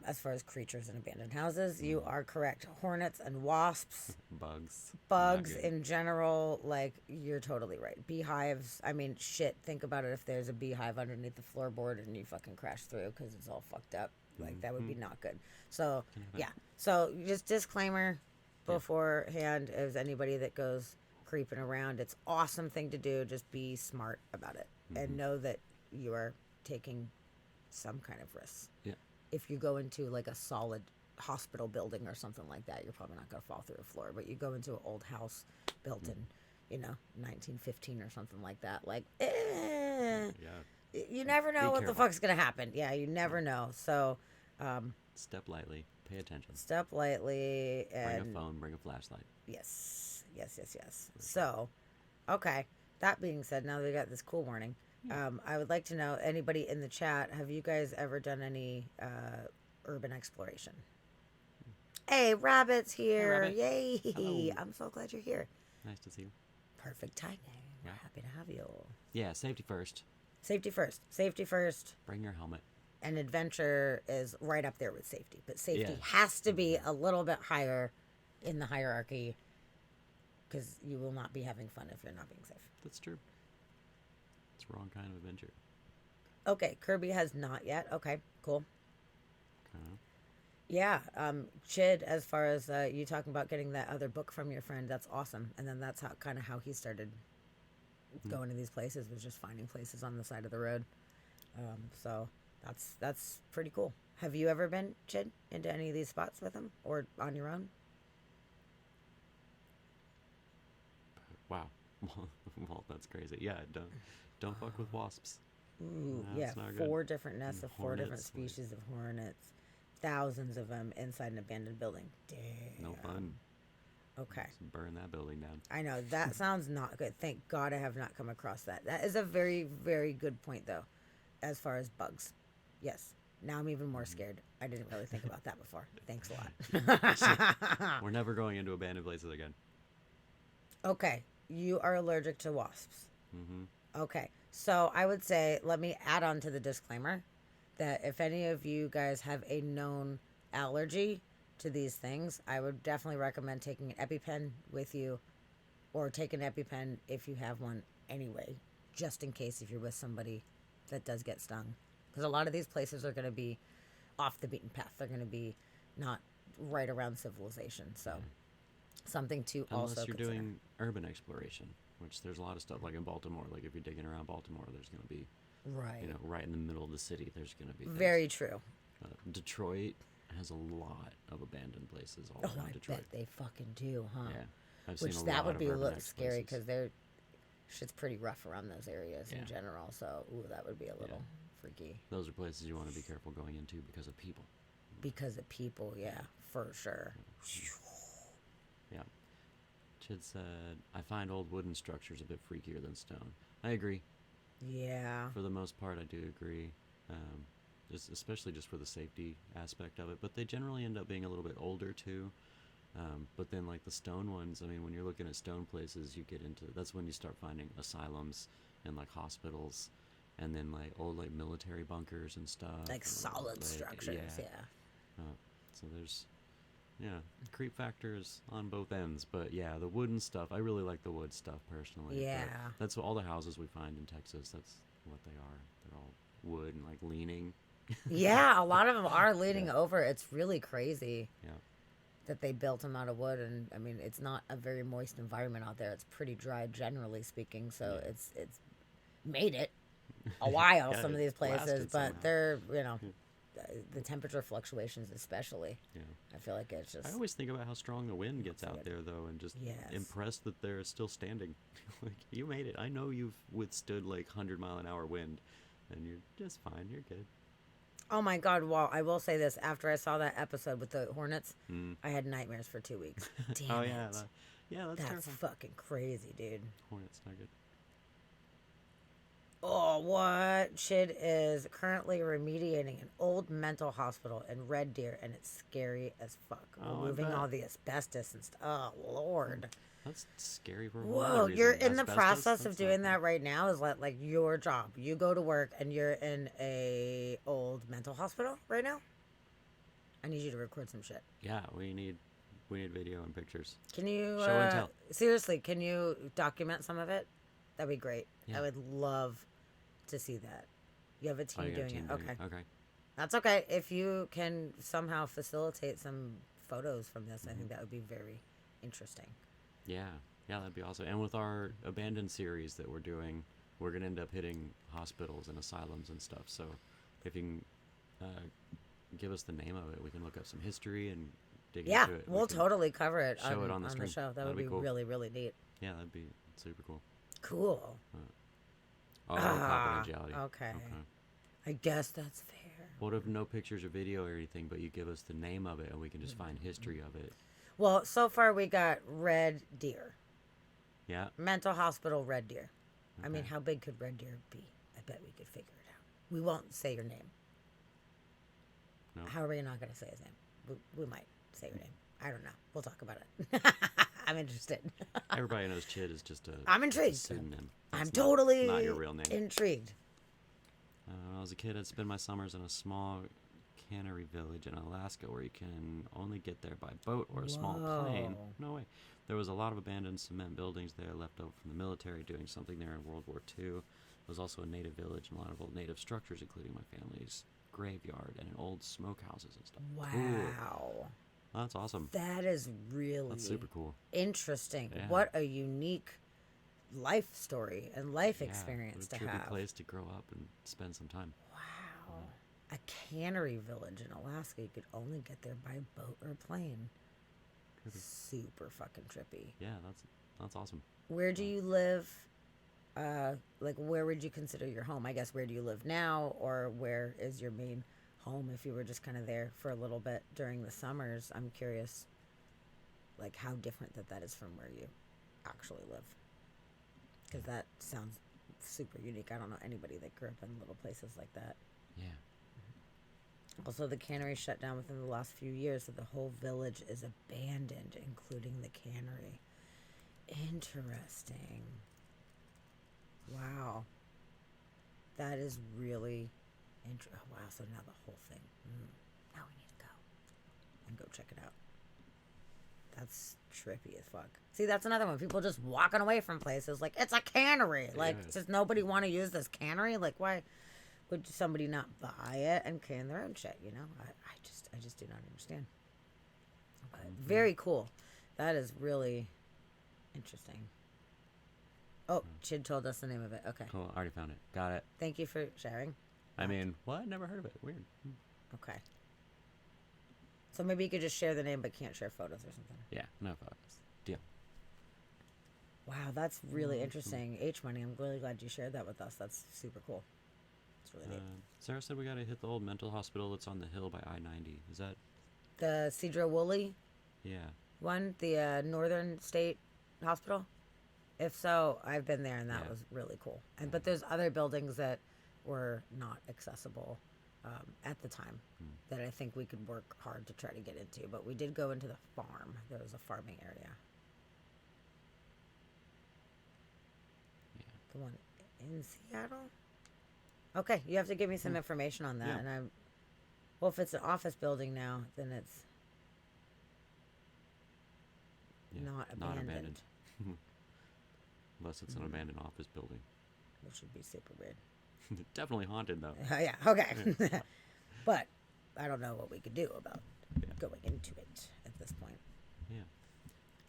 As far as creatures in abandoned houses, you are correct. Hornets and wasps, Bugs. bugs not good. in general, like, you're totally right. Beehives, I mean, shit, think about it if there's a beehive underneath the floorboard and you fucking crash through because it's all fucked up. Like, that would be not good. So, yeah. So, just disclaimer beforehand as anybody that goes creeping around, it's awesome thing to do. Just be smart about it and know that you are taking some kind of risk. Yeah. If you go into like a solid hospital building or something like that, you're probably not going to fall through a floor. But you go into an old house built in you know, 1915 or something like that. Like, Yeah. you never know what the careful. fuck's gonna happen. Yeah, you never know. So, um, Step lightly. Pay attention. step lightly Bring a and phone. Bring a flashlight. yes, yes, yes, yes. So, okay. That being said, now that we got this cool warning, I would like to know, anybody in the chat, have you guys ever done any urban exploration? Hey, Rabbit's here! Rabbit. Yay! Hello. I'm so glad you're here. Nice to see you. Perfect timing. We're Yeah. happy to have you. Yeah, safety first. Safety first. Safety first. Bring your helmet. And adventure is right up there with safety, but safety Yeah. has to be a little bit higher in the hierarchy because you will not be having fun if you're not being safe. That's true. It's the wrong kind of adventure. Okay, Kirby has not yet. Okay, cool. Okay. Yeah, Chid, as far as you talking about getting that other book from your friend, that's awesome. And then that's how he started going to these places, was just finding places on the side of the road. So that's pretty cool. Have you ever been, Chid, into any of these spots with him or on your own? Wow. Well, that's crazy. Yeah, don't fuck with wasps. Ooh, That's yeah, not good. 4 different nests And of 4 different hornets, like- species of hornets, thousands of them inside an abandoned building. Damn. No fun. Okay. Just burn that building down. I know that sounds not good. Thank God I have not come across that. That is a very, very good point, though, as far as bugs. Yes. Now I'm even more scared. I didn't really think about that before. Thanks a lot. We're never going into abandoned places again. Okay. You are allergic to wasps. Mm-hmm. Okay. So I would say, let me add on to the disclaimer that if any of you guys have a known allergy to these things, I would definitely recommend taking an EpiPen with you, or take an EpiPen if you have one anyway, just in case if you're with somebody that does get stung. Because a lot of these places are going to be off the beaten path. They're going to be not right around civilization. So something to Unless also you're consider. doing urban exploration, which there's a lot of stuff like in Baltimore. Like if you're digging around Baltimore, there's going to be, Right. right in the middle of the city. There's going to be things. Very true. Detroit has a lot of abandoned places all Oh, around I Detroit. bet they fucking do, huh? Yeah, I've Which seen a that lot would of be a little urbanized scary places. because they're shit's pretty rough around those areas in Yeah. general. So, ooh, that would be a little freaky Those are places you want to be careful going into because of people. because of people. Yeah, for sure. Yeah. Chid said, I find old wooden structures a bit freakier than stone. I agree. Yeah. For the most part, I do agree. Especially just for the safety aspect of it. But they generally end up being a little bit older too. But then like the stone ones, I mean, when you're looking at stone places, you get into, that's when you start finding asylums and like hospitals, and then like old like military bunkers and stuff. Like and, solid structures. Yeah. So there's, creep factors on both ends. But yeah, the wooden stuff, I really like the wood stuff personally. but Yeah. that's what all the houses we find in Texas, that's what they are. They're all wood and like leaning. Yeah, a lot of them are leaning over. It's really crazy Yeah. that they built them out of wood. And I mean, it's not a very moist environment out there. It's pretty dry, generally speaking. So it's made it a while, Yeah, some of it these places, lasted but somehow. they're, the temperature fluctuations especially. Yeah. I feel like it's just I always think about how strong the wind gets out good. there, though, and just Yes. impressed that they're still standing. Like, you made it. I know you've withstood like 100-mile-an-hour wind, and you're just fine. You're good. Oh my God! Well, I will say this: after I saw that episode with the hornets, I had nightmares for 2 weeks. Damn Oh it! yeah, that's That's terrifying. fucking crazy, dude. Hornets not good. Oh, what? Chid is currently remediating an old mental hospital in Red Deer, and it's scary as fuck. Oh, I Removing bet. all the asbestos and stuff. Oh, Lord. That's scary for a Whoa, lot of reasons. you're in the Asbestos? process That's of not doing good. that right now. Is like your job. You go to work and you're in a old mental hospital right now. I need you to record some shit. Yeah, we need video and pictures. Can you Show and tell. seriously? Can you document some of it? That'd be great. Yeah. I would love to see that. You have a Oh, team you got a doing team it. doing Okay, Okay. that's okay. If you can somehow facilitate some photos from this, I think that would be very interesting. Yeah, that'd be awesome. And with our abandoned series that we're doing, we're gonna end up hitting hospitals and asylums and stuff. So, if you can give us the name of it, we can look up some history and dig Yeah, into it. We we'll can totally cover it show on it on the stream. show. That That'd would be be cool. really, really neat. Yeah, that'd be Super cool. Cool. Oh, Ah, confidentiality. okay. Okay. I guess that's fair. What if no pictures or video or anything, but you give us the name of it and we can just find history of it? Well, so far we got red deer. Yeah. Mental hospital red deer. I mean, Okay. how big could red deer be? I bet we could figure it out. We won't say your name. No. How are we not going to say his name? We might say your name. I don't know. We'll talk about it. I'm interested. Everybody knows Chid is just a, I'm just a intrigued. pseudonym. I'm That's totally not your real name. intrigued. When I was a kid, I'd spend my summers in a small cannery village in Alaska where you can only get there by boat or a small plane. Whoa. No way. There was a lot of abandoned cement buildings there left over from the military doing something there in World War II. There was also a native village and a lot of old native structures, including my family's graveyard and an old smokehouses and stuff. Cool. Wow. That's awesome. That is really That's super cool. interesting. Yeah. What a unique life story and life Yeah, experience what a to trippy have. place to grow up and spend some time. Wow. A cannery village in Alaska. You could only get there by boat or plane. Trippy. Super fucking trippy. Yeah, that's awesome. Where do you live? Like, where would you consider your home? I guess, where do you live now? Or where is your main home if you were just kind of there for a little bit during the summers? I'm curious, like, how different that is from where you actually live. Because that sounds super unique. I don't know anybody that grew up in little places like that. Yeah. Also, the cannery shut down within the last few years, so the whole village is abandoned, including the cannery. Interesting. Wow. That is really interesting. Oh, wow, so now the whole thing. Now we need to go and go check it out. That's trippy as fuck. See, that's another one. People just walking away from places like, it's a cannery. Like, Yeah. does nobody want to use this cannery? Like, why would somebody not buy it and can their own shit, you know? I just do not understand. But very cool. That is really interesting. Oh, Chid told us the name of it. Okay. Cool. I already found it. Got it. Thank you for sharing. I mean, what? Never heard of it. Weird. Okay. So maybe you could just share the name but can't share photos or something. Yeah, no photos. Deal. Wow, that's really interesting. H Money, I'm really glad you shared that with us. That's super cool. It's really neat. Sarah said we got to hit the old mental hospital that's on the hill by I-90. Is that? The Cedro Woolley Yeah. one, the Northern State Hospital. If so, I've been there and that Yeah. was really cool. And but there's other buildings that were not accessible at the time that I think we could work hard to try to get into. But we did go into the farm. There was a farming area. Yeah. The one in Seattle? Okay, you have to give me some information on that. Yeah. And well, if it's an office building now, then it's Yeah. not abandoned. Unless it's an abandoned office building. Which would be super weird. Definitely haunted, though. Yeah, okay. But I don't know what we could do about Yeah. going into it at this point. Yeah.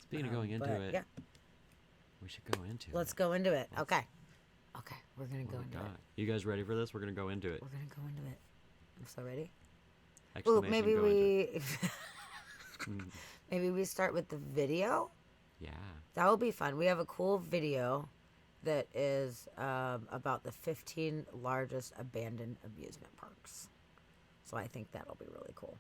Speaking of going into but, it, yeah, we should go into let's it. go into it. Okay. Okay, we're going to go Oh my into God. it. You guys ready for this? We're going to go into it. We're going to go into it. I'm so ready. Ooh, Exclamation, maybe go into it. we maybe we start with the video. Yeah. That will be fun. We have a cool video that is about the 15 largest abandoned amusement parks. So I think that'll be really cool.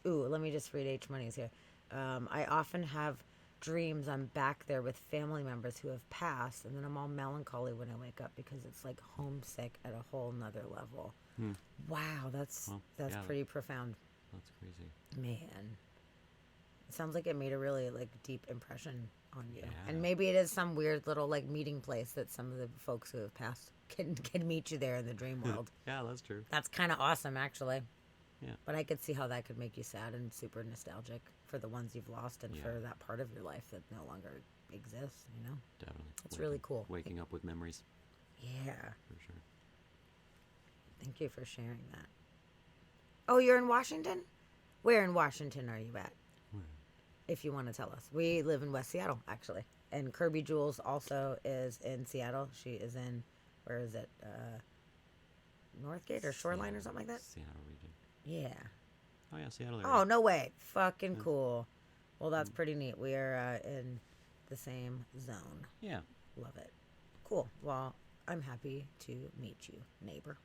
Ooh, let me just read H Money's here. I often have dreams I'm back there with family members who have passed, and then I'm all melancholy when I wake up because it's like homesick at a whole nother level. Wow, that's yeah. pretty profound. That's crazy. Man. It sounds like it made a really like deep impression on you. Yeah. And maybe it is some weird little like meeting place that some of the folks who have passed can meet you there in the dream world. Yeah, that's true. That's kind of awesome actually. Yeah. But I could see how that could make you sad and super nostalgic for the ones you've lost and Yeah. for that part of your life that no longer exists, you know? Definitely. It's really cool. Waking up with memories, Yeah. for sure. Thank you for sharing that. Oh, you're in Washington? Where in Washington are you at? If you want to tell us. We live in West Seattle, actually. And Kirby Jules also is in Seattle. She is in, where is it? Northgate or Shoreline or something like that? Seattle region. Yeah. Oh, yeah, Seattle area. Oh, no way. Fucking cool. Well, that's pretty neat. We are in the same zone. Yeah, Love it. Cool. Well, I'm happy to meet you, neighbor.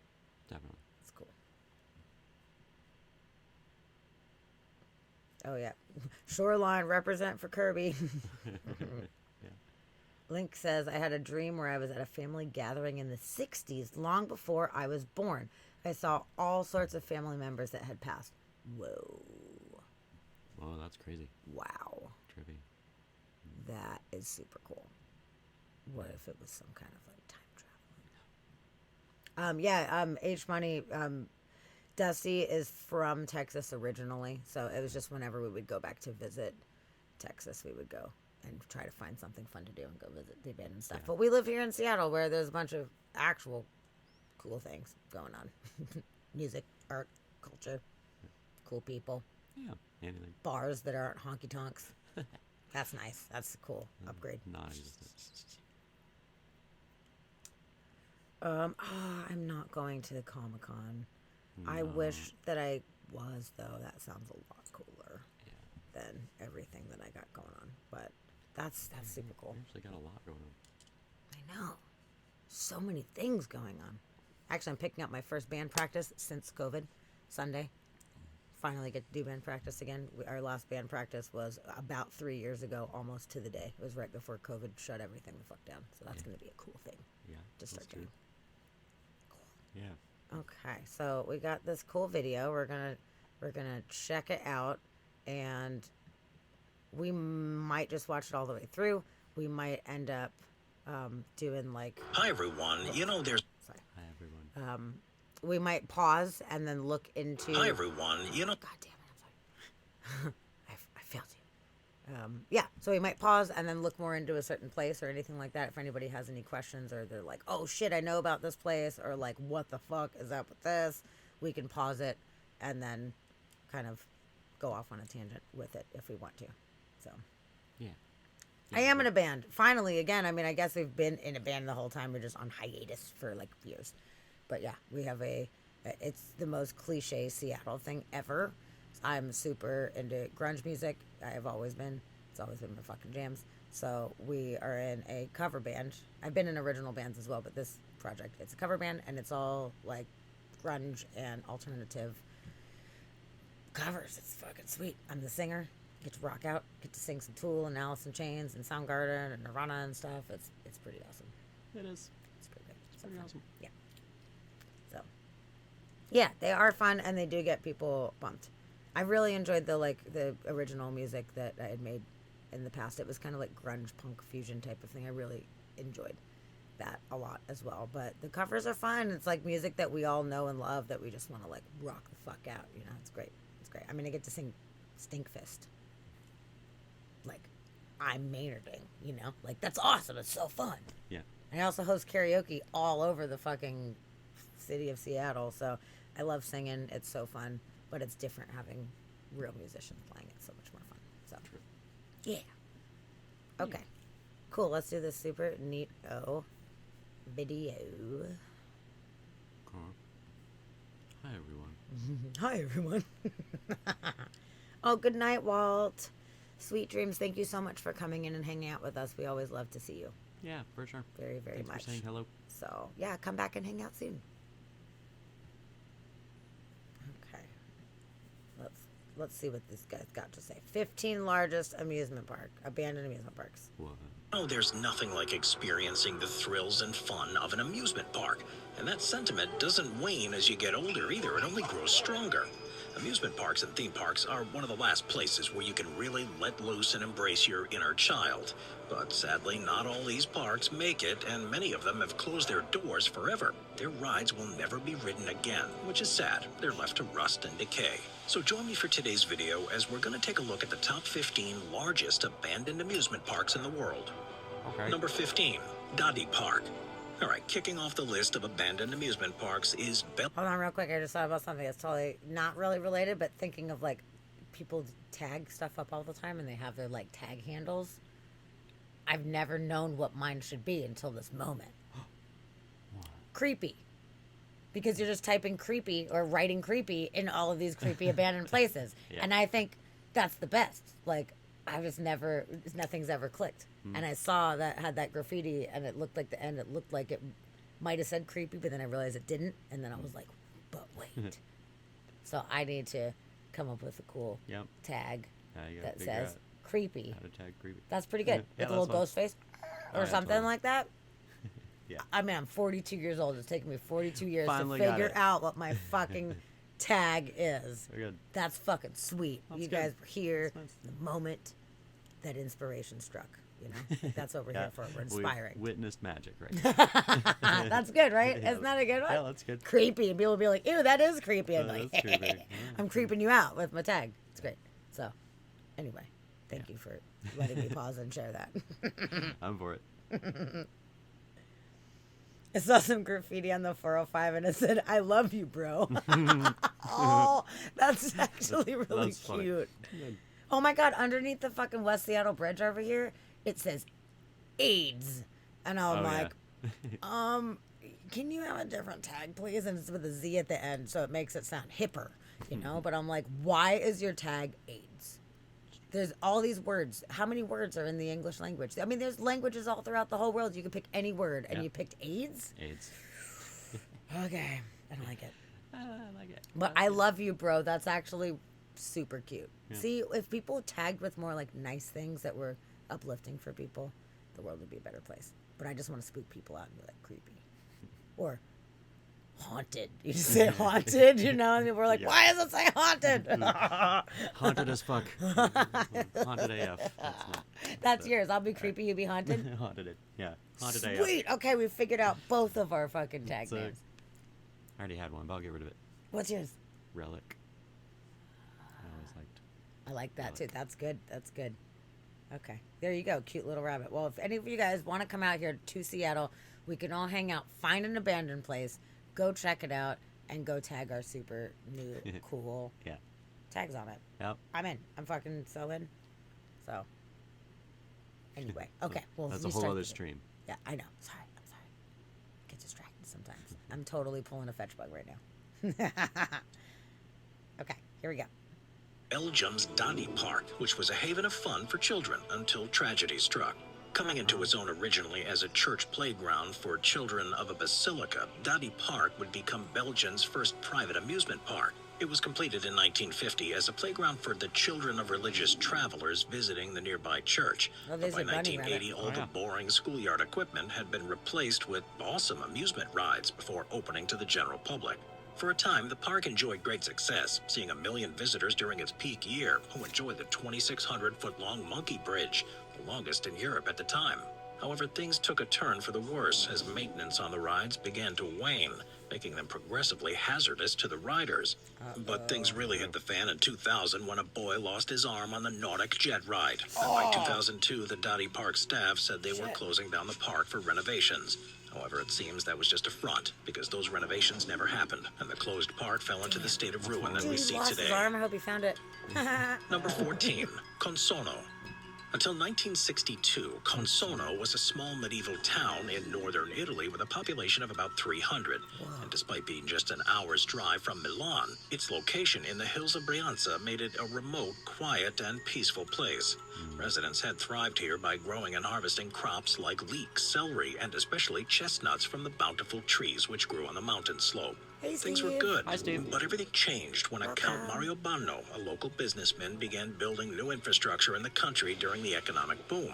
definitely. It's cool. Oh yeah, Shoreline represent for Kirby. Yeah. Link says, I had a dream where I was at a family gathering in the 60s, long before I was born. I saw all sorts of family members that had passed. Whoa. Oh, that's crazy. Wow. Trippy. That is super cool. What if it was some kind of like time traveling? H Money, Dusty is from Texas originally, so it was just whenever we would go back to visit Texas, we would go and try to find something fun to do and go visit the abandoned stuff. Yeah. But we live here in Seattle where there's a bunch of actual cool things going on. Music, art, culture, cool people, Yeah, anything. bars that aren't honky tonks. That's nice. That's a cool upgrade. Non-existent. I'm not going to the Comic-Con. I No. wish that I was, though. That sounds a lot cooler Yeah. than everything that I got going on. But that's super cool. You actually got a lot going on. I know. So many things going on. Actually, I'm picking up my first band practice since COVID, Sunday. Finally get to do band practice again. Our last band practice was about 3 years ago, almost to the day. It was right before COVID shut everything the fuck down. So that's going to be a cool thing Yeah. to start that's doing. good. Yeah. Okay, so we got this cool video. We're gonna check it out, and we might just watch it all the way through. We might end up doing like Hi everyone. You know there's sorry. Hi, everyone. We might pause and then look into. Hi everyone. You know God damn it! I'm sorry. I failed you. Yeah, so we might pause and then look more into a certain place or anything like that. If anybody has any questions or they're like, "Oh shit, I know about this place," or like, "What the fuck is up with this?" We can pause it and then kind of go off on a tangent with it if we want to. So Yeah. I am in a band. Finally, again. I mean, I guess we've been in a band the whole time. We're just on hiatus for like years. But yeah, we have it's the most cliche Seattle thing ever. I'm super into grunge music. I have always been. It's always been my fucking jams. So we are in a cover band. I've been in original bands as well, but this project, it's a cover band, and it's all like grunge and alternative covers. It's fucking sweet. I'm the singer. Get to rock out. Get to sing some Tool and Alice in Chains and Soundgarden and Nirvana and stuff. It's pretty awesome. It is. It's pretty good. It's pretty awesome. Yeah. So, yeah, they are fun and they do get people pumped. I really enjoyed the original music that I had made in the past. It was kind of like grunge punk fusion type of thing. I really enjoyed that a lot as well. But the covers are fun. It's like music that we all know and love that we just want to like rock the fuck out. You know, it's great. It's great. I mean, I get to sing Stinkfist. Like, I'm Maynarding, you know? Like, that's awesome. It's so fun. Yeah. I also host karaoke all over the fucking city of Seattle, so I love singing. It's so fun, but it's different having real musicians playing. It's so much more fun. So, True. yeah. Okay. Cool. Let's do this super neat video. Cool. Hi, everyone. Hi, everyone. Oh, good night, Walt. Sweet dreams. Thank you so much for coming in and hanging out with us. We always love to see you. Yeah, for sure. Very, very Thanks much. for saying hello. So, yeah, come back and hang out soon. Okay. Let's see what this guy's got to say. 15 largest abandoned amusement parks. What? Oh, there's nothing like experiencing the thrills and fun of an amusement park. And that sentiment doesn't wane as you get older either. It only grows stronger. Amusement parks and theme parks are one of the last places where you can really let loose and embrace your inner child. But sadly, not all these parks make it, and many of them have closed their doors forever. Their rides will never be ridden again, which is sad. They're left to rust and decay. So join me for today's video as we're going to take a look at the top 15 largest abandoned amusement parks in the world. Okay. Number 15, Dadi Park. All right, kicking off the list of abandoned amusement parks is Hold on real quick. I just thought about something that's totally not really related, but thinking of like people tag stuff up all the time and they have their like tag handles. I've never known what mine should be until this moment. Creepy. Because you're just typing creepy or writing creepy in all of these creepy abandoned places. Yeah. And I think that's the best. Like, I just never, nothing's ever clicked. And I saw that had that graffiti, and it looked like the end. It looked like it might have said creepy, but then I realized it didn't, and then I was like, but wait. So I need to come up with a cool Yep. tag You gotta that figure says out creepy. how to tag creepy. That's pretty good. Yeah, With a little that's ghost face Oh, or yeah, something totally. like that. Yeah. I mean, I'm 42 years old. It's taken me 42 years Finally to got figure it. out what my fucking tag is. Very good. That's fucking sweet. That's You good. guys were here That's nice. the moment that inspiration struck. You know, that's what we're Yeah. here for. We're We've inspiring. witnessed magic right now. That's good, right? Yeah, Isn't that a good one? Yeah, that's good. Creepy, and people will be like, "Ew, that is creepy." I'm like, That's creepy. Yeah. I'm creeping you out with my tag. It's great. So, anyway, thank you for letting me pause and share that. I'm for it. I saw some graffiti on the 405 and it said, "I love you, bro." Oh, that's actually really That's funny. cute. Good. Oh my God, underneath the fucking West Seattle Bridge over here, it says AIDS. And I'm Oh, like, yeah. can you have a different tag, please? And it's with a Z at the end, so it makes it sound hipper, you know? But I'm like, why is your tag AIDS? There's all these words. How many words are in the English language? I mean, there's languages all throughout the whole world. You can pick any word, and Yeah. you picked AIDS? AIDS. Okay, I don't like it. I like it. But I love you, bro. That's actually super cute. Yeah. See, if people tagged with more like nice things that were uplifting for people, the world would be a better place. But I just want to spook people out and be like creepy or haunted. You just say haunted, you know, and people are like, Yeah. why does it say haunted? Haunted as fuck. Haunted AF. That's yours. I'll be creepy. You be haunted. Haunted it. Yeah. Haunted AF. Sweet. Okay, we figured out both of our fucking tag So- names. I already had one, but I'll get rid of it. What's yours? Relic. I always liked. I like that too. Relic. That's good. That's good. Okay. There you go. Cute little rabbit. Well, if any of you guys want to come out here to Seattle, we can all hang out, find an abandoned place, go check it out, and go tag our super new, cool Yeah. tags on it. Yep. I'm in. I'm fucking so in. So, anyway. Okay. Well, That's we a whole start other with it. stream. Yeah, I know. Sorry. I'm sorry. Get distracted sometimes. I'm totally pulling a fetch bug right now. Okay. Here we go. Belgium's Dadi Park, which was a haven of fun for children until tragedy struck. Coming into its own originally as a church playground for children of a basilica, Dadi Park would become Belgium's first private amusement park. It was completed in 1950 as a playground for the children of religious travelers visiting the nearby church. Oh, But there's by a bunny 1980, rabbit. all Oh, the yeah. boring schoolyard equipment had been replaced with awesome amusement rides before opening to the general public. For a time, the park enjoyed great success, seeing 1 million visitors during its peak year who enjoyed the 2,600-foot-long Monkey Bridge, the longest in Europe at the time. However, things took a turn for the worse as maintenance on the rides began to wane, making them progressively hazardous to the riders. But things really hit the fan in 2000 when a boy lost his arm on the Nordic jet ride. And by 2002, the Dottie Park staff said they were closing down the park for renovations. However, it seems that was just a front, because those renovations never happened, and the closed park fell into the state of ruin that Dude, we he see lost today. his arm. I hope he found it. Number 14, Consono. Until 1962, Consono was a small medieval town in northern Italy with a population of about 300. And despite being just an hour's drive from Milan, its location in the hills of Brianza made it a remote, quiet, and peaceful place. Residents had thrived here by growing and harvesting crops like leek, celery, and especially chestnuts from the bountiful trees which grew on the mountain slope. Hey, Things were Steve. good, Hi, Steve. but everything changed when Count Welcome. Mario Bano, a local businessman, began building new infrastructure in the country during the economic boom.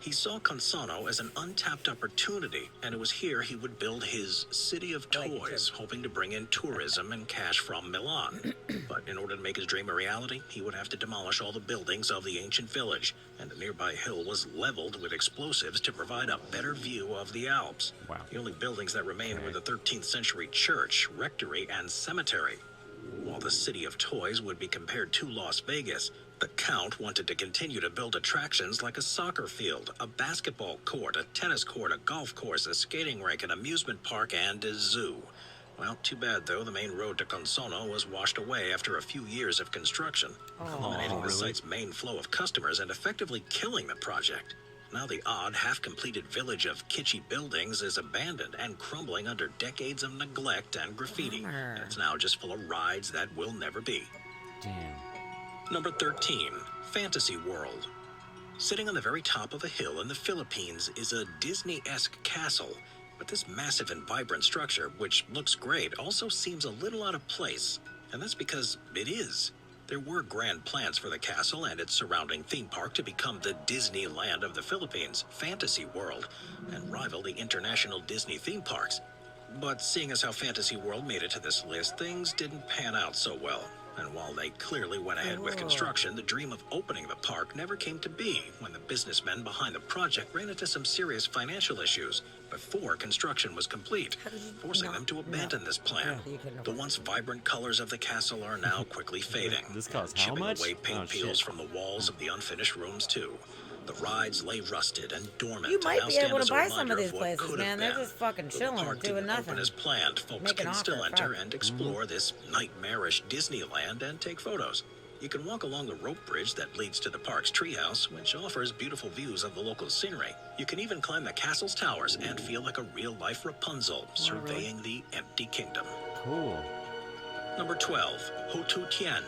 He saw Consano as an untapped opportunity, and it was here he would build his City of I like it, Toys, too. hoping to bring in tourism and cash from Milan. But in order to make his dream a reality, he would have to demolish all the buildings of the ancient village, and a nearby hill was leveled with explosives to provide a better view of the Alps. Wow. The only buildings that remained were the 13th century church, rectory, and cemetery. While the City of Toys would be compared to Las Vegas, the Count wanted to continue to build attractions like a soccer field, a basketball court, a tennis court, a golf course, a skating rink, an amusement park, and a zoo. Well, too bad though, the main road to Consono was washed away after a few years of construction, eliminating the really? site's main flow of customers and effectively killing the project. Now the odd, half-completed village of kitschy buildings is abandoned and crumbling under decades of neglect and graffiti. Bummer. And it's now just full of rides that will never be. Damn. Number 13, Fantasy World. Sitting on the very top of a hill in the Philippines is a Disney-esque castle. But this massive and vibrant structure, which looks great, also seems a little out of place. And that's because it is. There were grand plans for the castle and its surrounding theme park to become the Disneyland of the Philippines, Fantasy World, and rival the international Disney theme parks. But seeing as how Fantasy World made it to this list, things didn't pan out so well. And while they clearly went ahead with construction, the dream of opening the park never came to be when the businessmen behind the project ran into some serious financial issues before construction was complete, forcing them to abandon this plan. The once vibrant colors of the castle are now quickly fading, This costs how chipping much? away paint Oh, peels shit. from the walls of the unfinished rooms too. The rides lay rusted and dormant. You and might now be stand able to as a buy some reminder of these what places, could have man. They're been. just fucking Though the chilling, park doing didn't nothing. open as planned, folks Make an can offer, still enter fuck. and explore this nightmarish Disneyland and take photos. You can walk along the rope bridge that leads to the park's treehouse, which offers beautiful views of the local scenery. You can even climb the castle's towers and feel like a real-life Rapunzel surveying the empty kingdom. Cool. Number 12, Ho Tu Tien.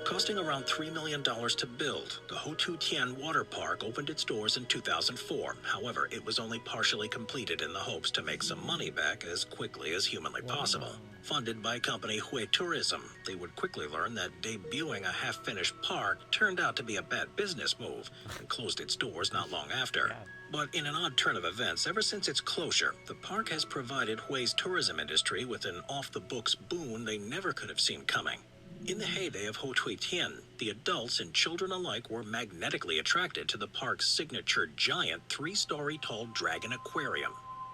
Costing around $3 million to build, the Ho Tu Tien Water Park opened its doors in 2004. However, it was only partially completed in the hopes to make some money back as quickly as humanly possible. Funded by company Hui Tourism, they would quickly learn that debuting a half-finished park turned out to be a bad business move and closed its doors not long after. But in an odd turn of events, ever since its closure, the park has provided Hui's tourism industry with an off-the-books boon they never could have seen coming. In the heyday of Ho Tu Tien, the adults and children alike were magnetically attracted to the park's signature giant 3-story tall dragon aquarium.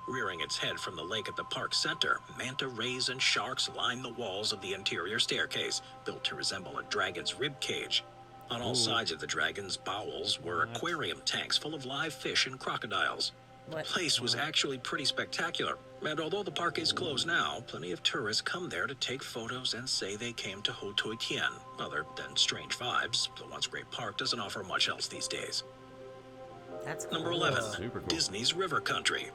Rearing its head from the lake at the park center, manta rays and sharks line the walls of the interior staircase, built to resemble a dragon's rib cage. On all sides of the dragon's bowels were aquarium tanks full of live fish and crocodiles. The place was actually pretty spectacular, and although the park is closed now, plenty of tourists come there to take photos and say they came to Ho Tu Tien. Other than strange vibes, the once great park doesn't offer much else these days. That's cool. Number 11, Super cool. Disney's River Country.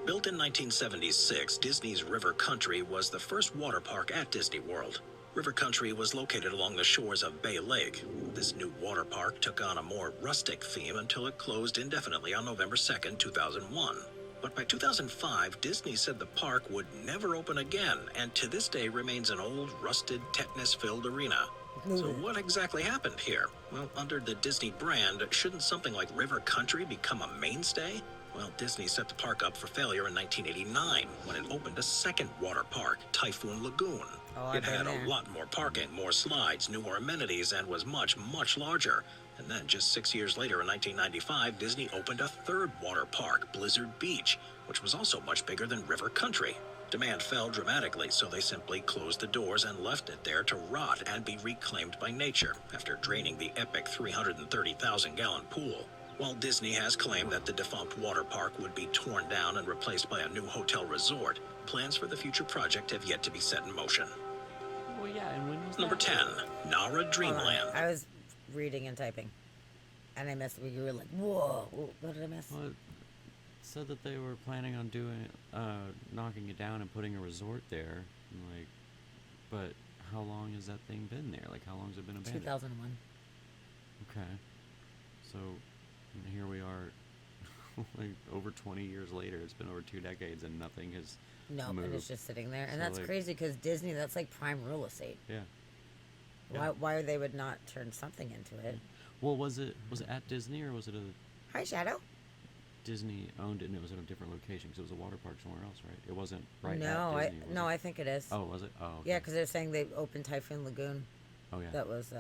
Built in 1976, Disney's River Country was the first water park at Disney World. River Country was located along the shores of Bay Lake. This new water park took on a more rustic theme until it closed indefinitely on November 2nd, 2001. But by 2005, Disney said the park would never open again, and to this day remains an old, rusted, tetanus-filled arena. So what exactly happened here? Well, under the Disney brand, shouldn't something like River Country become a mainstay? Well, Disney set the park up for failure in 1989 when it opened a second water park, Typhoon Lagoon. It had a lot more parking, more slides, newer amenities, and was much, much larger. And then just 6 years later in 1995, Disney opened a third water park, Blizzard Beach, which was also much bigger than River Country. Demand fell dramatically, so they simply closed the doors and left it there to rot and be reclaimed by nature after draining the epic 330,000-gallon pool. While Disney has claimed that the defunct water park would be torn down and replaced by a new hotel resort, plans for the future project have yet to be set in motion. Well, yeah, and when was Number that? 10, Nara Hold on. Dreamland. I was reading and typing, and I missed. You were like, "Whoa, what did I miss?" Well, it said that they were planning on doing, knocking it down and putting a resort there. And like, but how long has that thing been there? Like, how long has it been abandoned? 2001. Okay. So, and here we are, like over 20 years later. It's been over 2 decades, and nothing has No, moved. and it's just sitting there, and So, that's like- crazy because Disney. That's like prime real estate. Yeah. Why they would not turn something into it? Well, was it at Disney, or was it a Hi, Shadow. Disney owned it and it was in a different location? Because it was a water park somewhere else, right? It wasn't right No, at Disney. I think it is. Oh, was it? Oh, okay. Yeah, because they're saying they opened Typhoon Lagoon. Oh, yeah. That was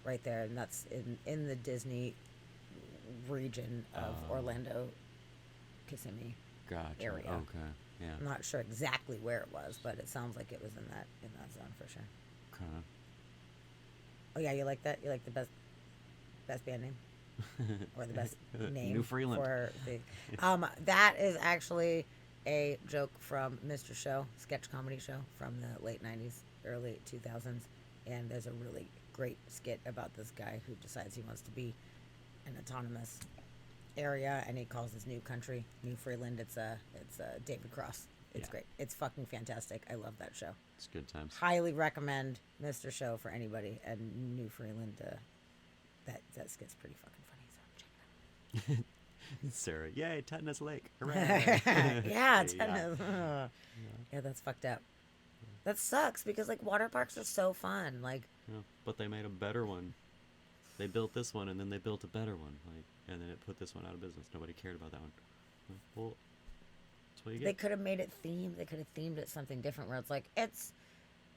right there, and that's in the Disney region of Orlando, Kissimmee. Gotcha. area. Okay. Yeah. I'm not sure exactly where it was, but it sounds like it was in that zone for sure. Okay. Oh yeah, you like that? You like the best band name? Or the best name New Freeland. for the that is actually a joke from Mr. Show, sketch comedy show from the late 90s, early 2000s, and there's a really great skit about this guy who decides he wants to be an autonomous area, and he calls his new country New Freeland. It's David Cross. It's Yeah. great. It's fucking fantastic. I love that show. It's good times. Highly recommend Mr. Show for anybody, and New Freeland. That skit's pretty fucking funny. So check Sarah, yay, Tetanus Lake. Hooray. Yeah, tennis. Yeah, that's fucked up. That sucks because like water parks are so fun. Like, Yeah, but they made a better one. They built this one and then they built a better one. Like, and then it put this one out of business. Nobody cared about that one. Well, that's what you they get. could have made it themed. They could have themed it something different where it's like it's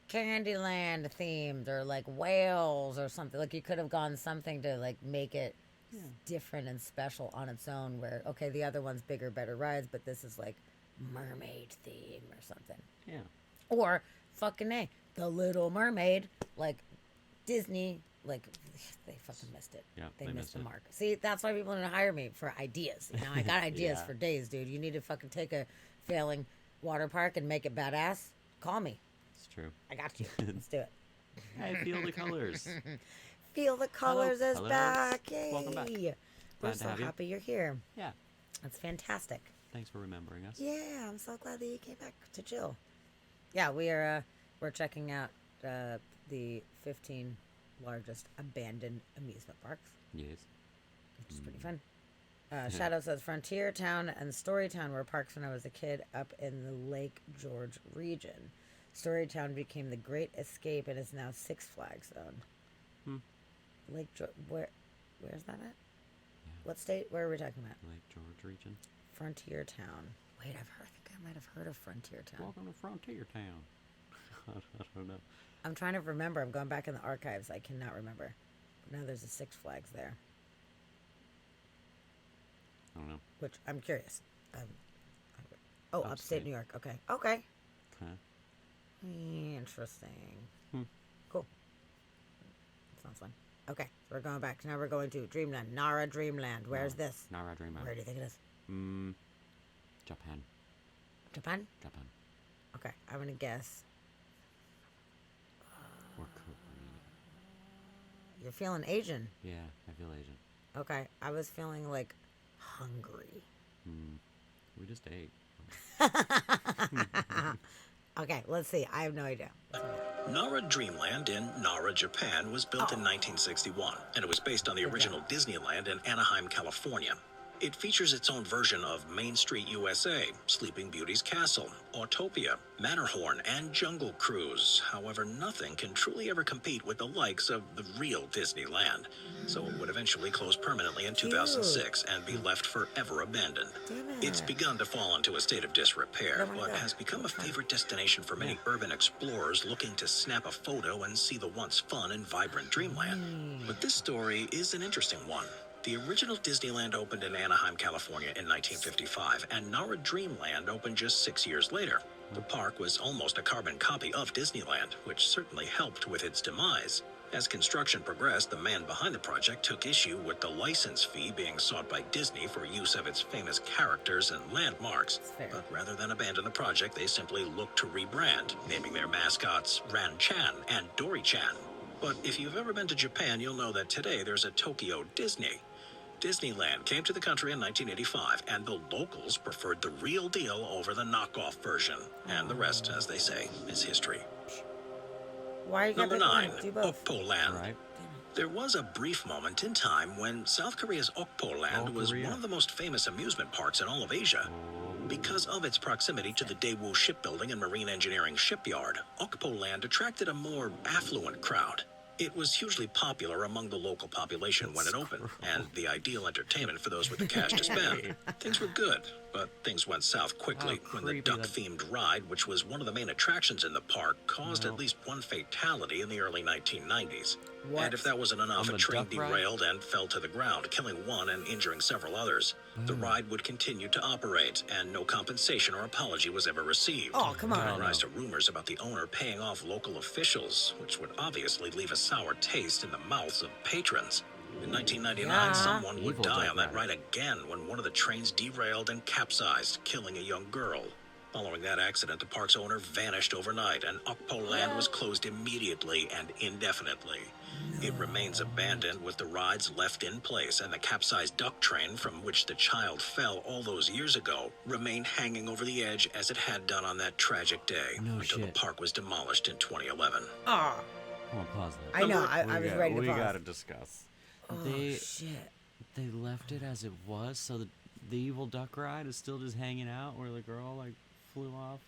Candyland themed or like whales or something. Like you could have gone something to like make it different and special on its own. Where okay, the other one's bigger, better rides, but this is like mermaid theme or something. Yeah. Or fucking A, The Little Mermaid, like Disney, like they fucking missed it. Yeah, they they missed missed the it. mark. See, that's why people need to hire me for ideas. You know, I got ideas Yeah. for days, dude. You need to fucking take a failing water park and make it badass. Call me. It's true. I got you. Let's do it. I feel the colors. Feel the Colors is Hello. back. Yay. Welcome back. We're Glad to so have you. happy you're here. Yeah. That's fantastic. Thanks for remembering us. Yeah, I'm so glad that you came back to chill. Yeah, we're checking out the 15 largest abandoned amusement parks, Yes. which is pretty fun. Shadow says Frontier Town and Storytown were parks when I was a kid up in the Lake George region. Storytown became the Great Escape and is now Six Flags owned. Lake George, where's that at? What state? Where are we talking about? Lake George region. Frontier Town. Wait, I think I might have heard of Frontier Town. Welcome to Frontier Town. I don't know. I'm trying to remember. I'm going back in the archives. I cannot remember. But now there's a Six Flags there, I don't know. which I'm curious. Oh, upstate Upstate. New York. Okay. Okay. Okay. Interesting. Hmm. Cool. Sounds fun. Okay, so we're going back. Now we're going to Dreamland. Nara Dreamland. Where's this? Nara Dreamland. Where do you think it is? Japan. Japan? Japan. Okay, I'm going to guess. Or Korea. You're feeling Asian. Yeah, I feel Asian. Okay, I was feeling like hungry. We just ate. Okay, let's see. I have no idea. Nara Dreamland in Nara, Japan was built in 1961, and it was based on the original Disneyland in Anaheim, California. It features its own version of Main Street USA, Sleeping Beauty's Castle, Autopia, Matterhorn, and Jungle Cruise. However, nothing can truly ever compete with the likes of the real Disneyland. So it would eventually close permanently in 2006 and be left forever abandoned. Damn it. It's begun to fall into a state of disrepair, but has become a favorite destination for many urban explorers looking to snap a photo and see the once fun and vibrant Dreamland. But this story is an interesting one. The original Disneyland opened in Anaheim, California in 1955, and Nara Dreamland opened just 6 years later. The park was almost a carbon copy of Disneyland, which certainly helped with its demise. As construction progressed, the man behind the project took issue with the license fee being sought by Disney for use of its famous characters and landmarks. Fair. But rather than abandon the project, they simply looked to rebrand, naming their mascots Ran-chan and Dory-chan. But if you've ever been to Japan, you'll know that today there's a Tokyo Disney. Disneyland came to the country in 1985, and the locals preferred the real deal over the knockoff version. And the rest, as they say, is history. Why are you Number gonna 9, do both? Okpo Land. Right? There was a brief moment in time when South Korea's Okpo Land Oh, was Korea. one of the most famous amusement parks in all of Asia. Because of its proximity to the Daewoo Shipbuilding and Marine Engineering Shipyard, Okpo Land attracted a more affluent crowd. It was hugely popular among the local population when it opened, and the ideal entertainment for those with the cash to spend. Things were good, but things went south quickly when the creepy. duck-themed ride, which was one of the main attractions in the park, caused at least one fatality in the early 1990s. What? And if that wasn't enough, On a the train duck ride? derailed and fell to the ground, killing one and injuring several others. The ride would continue to operate, and no compensation or apology was ever received. Oh, come on. Giving rise to rumors about the owner paying off local officials, which would obviously leave a sour taste in the mouths of patrons. In 1999, Yeah. someone would Evil die duck on that ride. ride again when one of the trains derailed and capsized, killing a young girl. Following that accident, the park's owner vanished overnight, and Okpo Land was closed immediately and indefinitely. It remains abandoned with the rides left in place, and the capsized duck train from which the child fell all those years ago remained hanging over the edge as it had done on that tragic day No until the shit. park was demolished in 2011. Oh, Come on, pause that. I know. I was ready to We pause. gotta discuss. Oh, They shit. They left it as it was, so the evil duck ride is still just hanging out where the girl like flew off.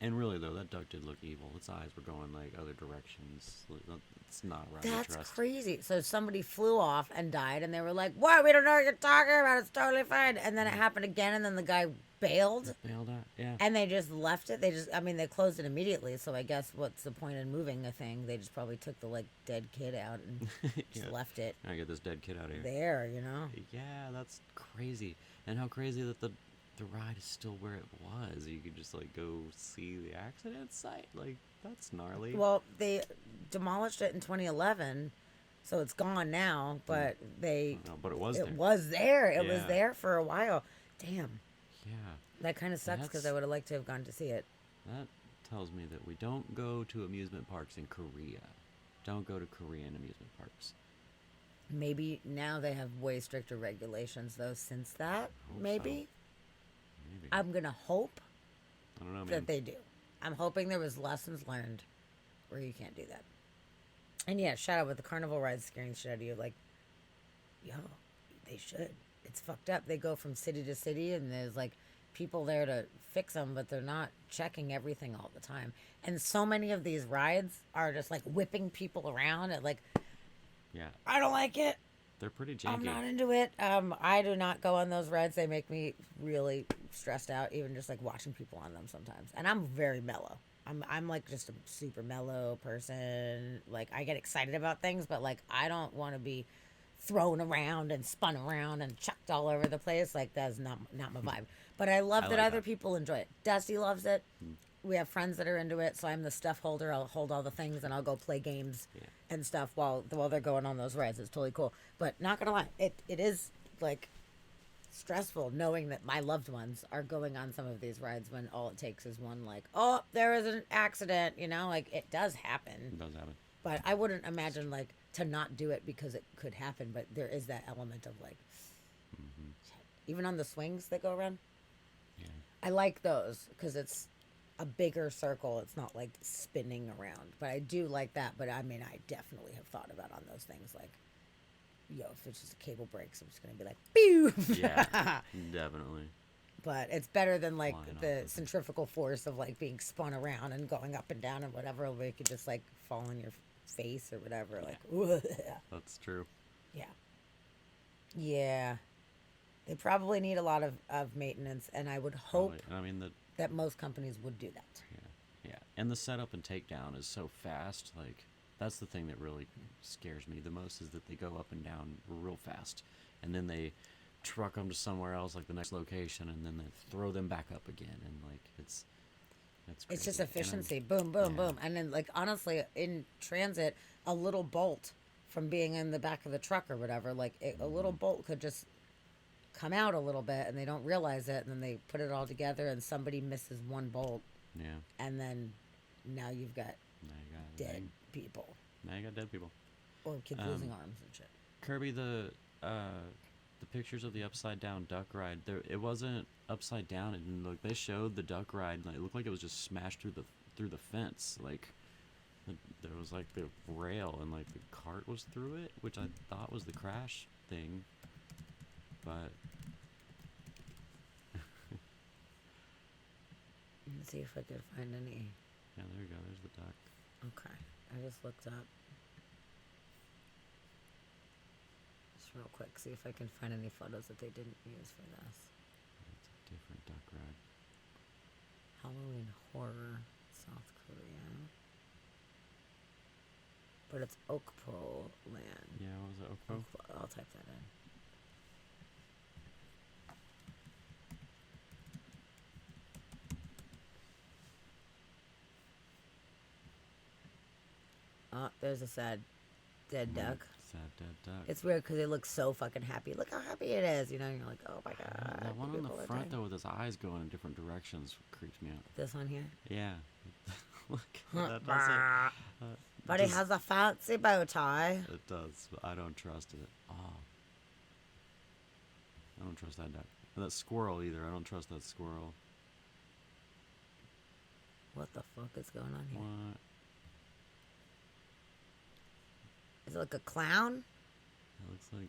And really though, that duck did look evil. Its eyes were going like other directions. It's not a ride I That's trust. crazy. So somebody flew off and died, and they were like, "What? We don't know what you're talking about. It's totally fine." And then it happened again, and then the guy bailed, Bailed out, yeah. and they just left it. I mean, they closed it immediately. So I guess what's the point in moving a thing? They just probably took the like dead kid out and just Yeah. left it I get this dead kid out of here. there. You know? Yeah, that's crazy. And how crazy that the ride is still where it was. You could just like go see the accident site. Like that's gnarly. Well, they demolished it in 2011, so it's gone now. But No, but it was there. was there. It was Yeah. there for a while. Damn, Yeah. that kind of sucks because I That's- would have liked to have gone to see it. That tells me that we don't go to amusement parks in Korea. Don't go to Korean amusement parks. Maybe now they have way stricter regulations though. Since that, Hope maybe Maybe. I'm gonna hope I don't know, man. that they do. I'm hoping there was lessons learned where you can't do that. And yeah, shout out with the carnival rides scaring the shit out of you. Like, yo, they should. It's fucked up. They go from city to city, and there's like people there to fix them, but they're not checking everything all the time. And so many of these rides are just like whipping people around and like, Yeah, I don't like it. they're pretty janky. I'm not into it. I do not go on those rides. They make me really stressed out, even just like watching people on them sometimes. And I'm very mellow. I'm like just a super mellow person. Like I get excited about things, but like I don't want to be thrown around and spun around and chucked all over the place. Like that's not my vibe. But I love I that like other that. people enjoy it. Dusty loves it. We have friends that are into it, so I'm the stuff holder. I'll hold all the things and I'll go play games Yeah. and stuff while they're going on those rides. It's totally cool. But not gonna lie, it is like stressful knowing that my loved ones are going on some of these rides when all it takes is one like, oh, there was an accident, you know, like it does happen. It does happen. But I wouldn't imagine like to not do it because it could happen, but there is that element of like shit. Even on the swings that go around. Yeah. I like those because it's a bigger circle. It's not like spinning around. But I do like that. But I mean, I definitely have thought about on those things like, yo, if it's just a cable breaks, I'm just gonna be like, pew. Yeah, definitely. But it's better than like Flying off the of it. centrifugal force of like being spun around and going up and down and whatever. Where you could just like fall on your face or whatever. Like, That's true. yeah, yeah. They probably need a lot of maintenance, and I would hope Probably. And I mean that most companies would do that. yeah, and the setup and takedown is so fast. Like that's the thing that really scares me the most is that they go up and down real fast, and then they truck them to somewhere else, like the next location, and then they throw them back up again, and like it's It's just crazy. And I'm- efficiency. Boom, boom, Yeah. boom. And then, like, honestly, in transit, a little bolt from being in the back of the truck or whatever, like, a little bolt could just come out a little bit and they don't realize it. And then they put it all together and somebody misses one bolt. Yeah. And then now you've got Now you got dead people Now you got dead people. or kids losing arms and shit. Kirby, the pictures of the upside down duck ride, it wasn't upside down. It didn't look. They showed the duck ride, like it looked like it was just smashed through the fence. Like there was like the rail and like the cart was through it, which I thought was the crash thing, but Let's see if I could find any. yeah, there you go. There's the duck. Okay. I just looked up. Just real quick, see if I can find any photos that they didn't use for this. It's a different duck ride. Halloween Horror, South Korea. But it's Okpo land. Yeah, what was it? Okpo? I'll type that in. There's a sad dead duck. Sad dead duck. It's weird because it looks so fucking happy. Look how happy it is. You know, you're like, oh my god. That one on people the are front dying. though, with his eyes going in different directions, creeps me out. This one here. Yeah. Look, that doesn't. But he just- has a fancy bow tie. It does, but I don't trust it. Oh. I don't trust that duck. Or that squirrel either. I don't trust that squirrel. What the fuck is going on here? What? Is it like a clown? It looks like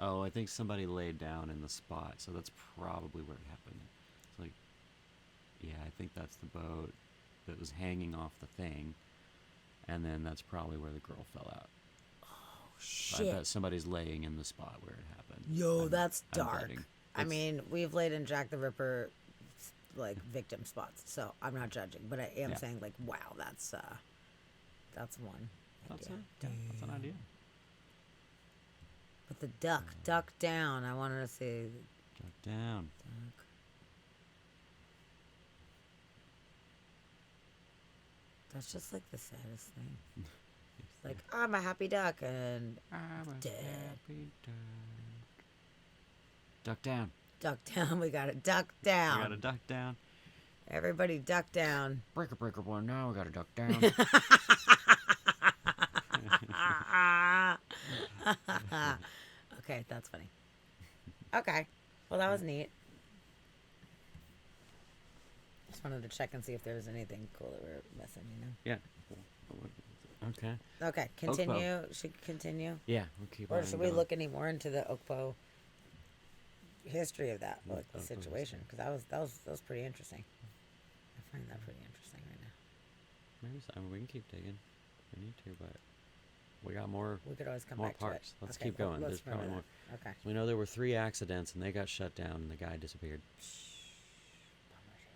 Oh, I think somebody laid down in the spot, so that's probably where it happened. It's like, yeah, I think that's the boat that was hanging off the thing, and then that's probably where the girl fell out. So I Shit. bet somebody's laying in the spot where it happened. Yo, I'm- that's I'm dark. betting. I It's- mean, we've laid in Jack the Ripper like victim spots, so I'm not judging, but I am Yeah. saying like, wow, that's one that's, idea. that's an idea. But the duck down. I wanted to see Duck down. duck. That's just like the saddest thing. Like, I'm a happy duck, and I'm a dead. happy duck. Duck down. duck down. We got to duck down. We got a duck down. Everybody duck down. Breaker, breaker, boy. Now we got a duck down. Okay, that's funny. Okay. Well, that was neat. Just wanted to check and see if there was anything cool that we're missing, you know? Yeah. Okay. Okay, continue. Should continue? Yeah, we'll keep Or on should we going. look any more into the Okpo history of that, like the Okpo situation? Because that was pretty interesting. I find that pretty interesting right now. Maybe so. I mean, we can keep digging. We need to, but we got more. We could always come More back parks. to it. Let's Okay, keep well, going. let's There's probably remember more. that. Okay. We know there were 3 accidents, and they got shut down, and the guy disappeared.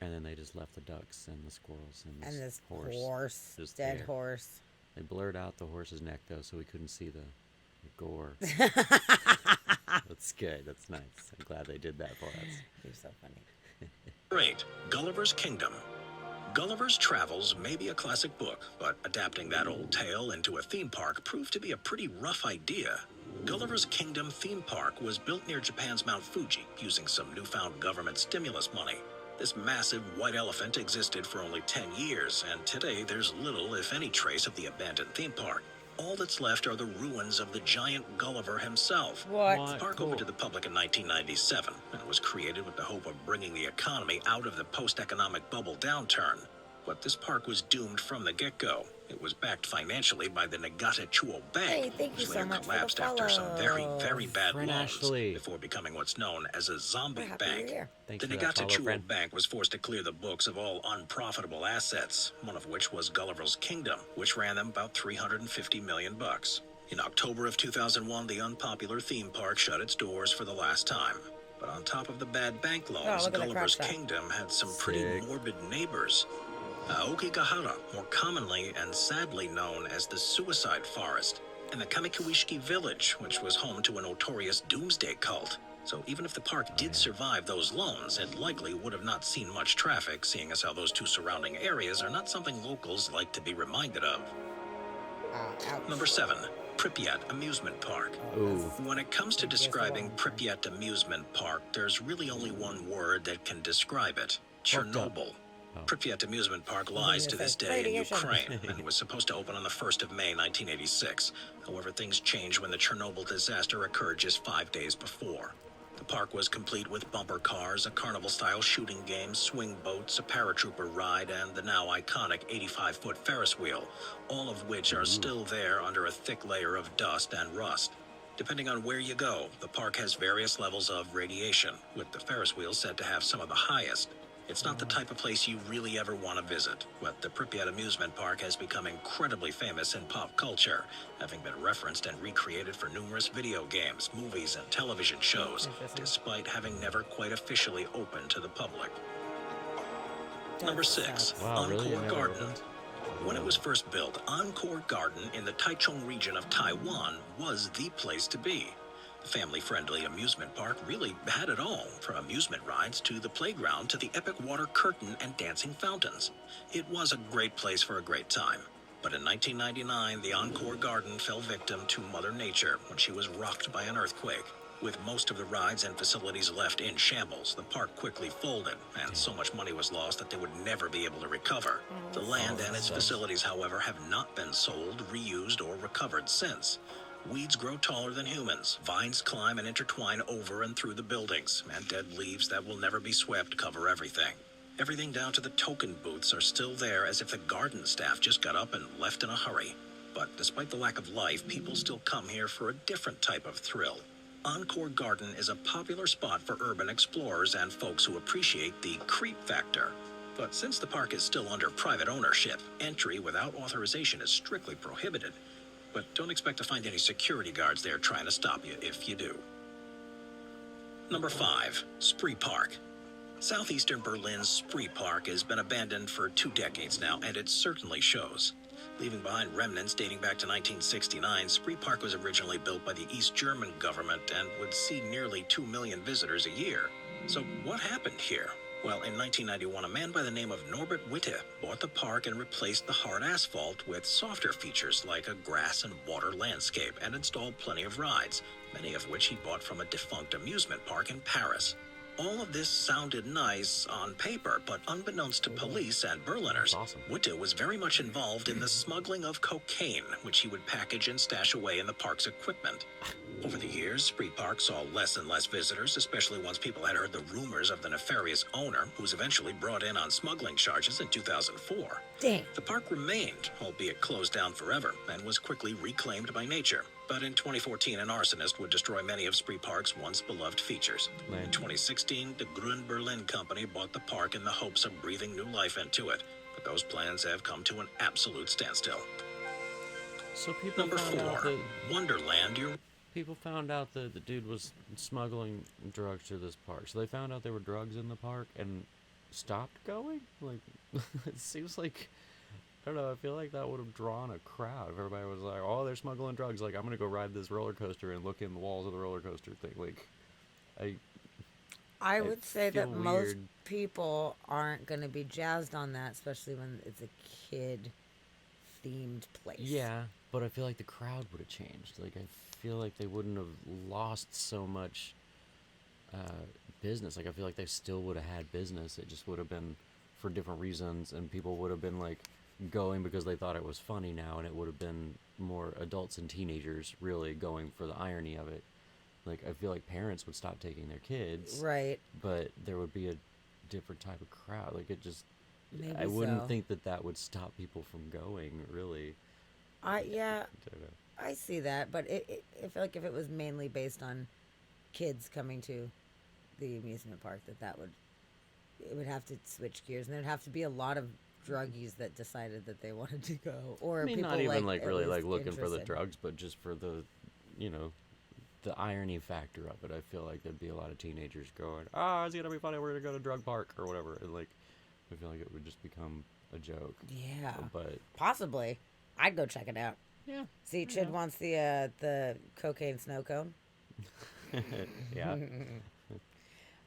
And then they just left the ducks and the squirrels and And this horse. just dead there. horse. They blurred out the horse's neck, though, so we couldn't see the gore. That's good. That's nice. I'm glad they did that for us. You're so funny. 8. Gulliver's Kingdom. Gulliver's Travels may be a classic book, but adapting that old tale into a theme park proved to be a pretty rough idea. Gulliver's Kingdom theme park was built near Japan's Mount Fuji using some newfound government stimulus money. This massive white elephant existed for only 10 years, and today there's little, if any, trace of the abandoned theme park. All that's left are the ruins of the giant Gulliver himself. What? The park opened to the public in 1997 and was created with the hope of bringing the economy out of the post-economic bubble downturn. But this park was doomed from the get-go. It was backed financially by the Nagata Chuo Bank, Hey, thank you which so later much for the collapsed after some very, follow. very bad Friend loans Ashley. before becoming what's known as a zombie We're happy you're bank. here. Thanks The for that Nagata follow, Chuo friend. Bank was forced to clear the books of all unprofitable assets, one of which was Gulliver's Kingdom, which ran them about $350 million. In October of 2001, the unpopular theme park shut its doors for the last time. But on top of the bad bank loans, look at the Gulliver's crash site. Kingdom had some pretty Sick. morbid neighbors. Aokigahara, more commonly and sadly known as the Suicide Forest, and the Kamikuishiki Village, which was home to a notorious doomsday cult. So even if the park did survive those loans, it likely would have not seen much traffic, seeing as how those two surrounding areas are not something locals like to be reminded of. Ouch. Number 7. Pripyat Amusement Park. Ooh. When it comes to Yes, the describing one. Pripyat Amusement Park, there's really only one word that can describe it: Fucked up. Chernobyl. Oh. Pripyat Amusement Park lies it to this says day in radiation. Ukraine and was supposed to open on the 1st of May 1986. However, things changed when the Chernobyl disaster occurred just 5 days before. The park was complete with bumper cars, a carnival-style shooting game, swing boats, a paratrooper ride, and the now iconic 85-foot Ferris wheel, all of which are still there under a thick layer of dust and rust. Depending on where you go, the park has various levels of radiation, with the Ferris wheel said to have some of the highest. It's not the type of place you really ever want to visit, but the Pripyat Amusement Park has become incredibly famous in pop culture, having been referenced and recreated for numerous video games, movies, and television shows, Interesting. despite having never quite officially opened to the public. Number That 6. sucks. Wow, really? It Encore never Garden. opened? When it was first built, Encore Garden in the Taichung region of Taiwan was the place to be. The family-friendly amusement park really had it all, from amusement rides to the playground to the epic water curtain and dancing fountains. It was a great place for a great time. But in 1999, the Encore Garden fell victim to Mother Nature when she was rocked by an earthquake. With most of the rides and facilities left in shambles, the park quickly folded, and so much money was lost that they would never be able to recover. The land and its facilities, however, have not been sold, reused, or recovered since. Weeds grow taller than humans, vines climb and intertwine over and through the buildings, and dead leaves that will never be swept cover everything. Everything down to the token booths are still there, as if the garden staff just got up and left in a hurry. But despite the lack of life, people still come here for a different type of thrill. Encore Garden is a popular spot for urban explorers and folks who appreciate the creep factor. But since the park is still under private ownership, entry without authorization is strictly prohibited. But don't expect to find any security guards there trying to stop you if you do. Number 5. Spree Park. Southeastern Berlin's Spree Park has been abandoned for 2 decades now, and it certainly shows. Leaving behind remnants dating back to 1969, Spree Park was originally built by the East German government and would see nearly 2 million visitors a year. So what happened here? Well, in 1991, a man by the name of Norbert Witte bought the park and replaced the hard asphalt with softer features like a grass and water landscape and installed plenty of rides, many of which he bought from a defunct amusement park in Paris. All of this sounded nice on paper, but unbeknownst to police and Berliners, Awesome. Witte was very much involved in the smuggling of cocaine, which he would package and stash away in the park's equipment. Over the years, Spree Park saw less and less visitors, especially once people had heard the rumors of the nefarious owner, who was eventually brought in on smuggling charges in 2004. Dang. The park remained, albeit closed down forever, and was quickly reclaimed by nature. But in 2014, an arsonist would destroy many of Spree Park's once beloved features. In 2016, the Grün Berlin Company bought the park in the hopes of breathing new life into it. But those plans have come to an absolute standstill. So people Number found out 4. that Wonderland. people found out that the dude was smuggling drugs to this park. So they found out there were drugs in the park and stopped going. Like, it seems like, I don't know. I feel like that would have drawn a crowd if everybody was like, "Oh, they're smuggling drugs." Like, I'm gonna go ride this roller coaster and look in the walls of the roller coaster thing. Like, I would say that feel most weird. people aren't going to be jazzed on that, especially when it's a kid themed place. Yeah, but I feel like the crowd would have changed. Like, I feel like they wouldn't have lost so much business. Like, I feel like they still would have had business. It just would have been for different reasons, and people would have been like going because they thought it was funny now, and it would have been more adults and teenagers really going for the irony of it. Like, I feel like parents would stop taking their kids, Right. but there would be a different type of crowd. Like, it just, Maybe I wouldn't so. think that would stop people from going, really. Yeah, I don't know. I see that, but I feel like if it was mainly based on kids coming to the amusement park, it would have to switch gears, and there'd have to be a lot of druggies that decided that they wanted to go, or I mean, people not even like at really least like looking for the interested. drugs, but just for the, you know, the irony factor of it. I feel like there'd be a lot of teenagers going, "Ah, it's gonna be funny. We're gonna go to drug park or whatever." And like, I feel like it would just become a joke. Yeah, But possibly. I'd go check it out. yeah, See, Chid wants the cocaine snow cone. yeah,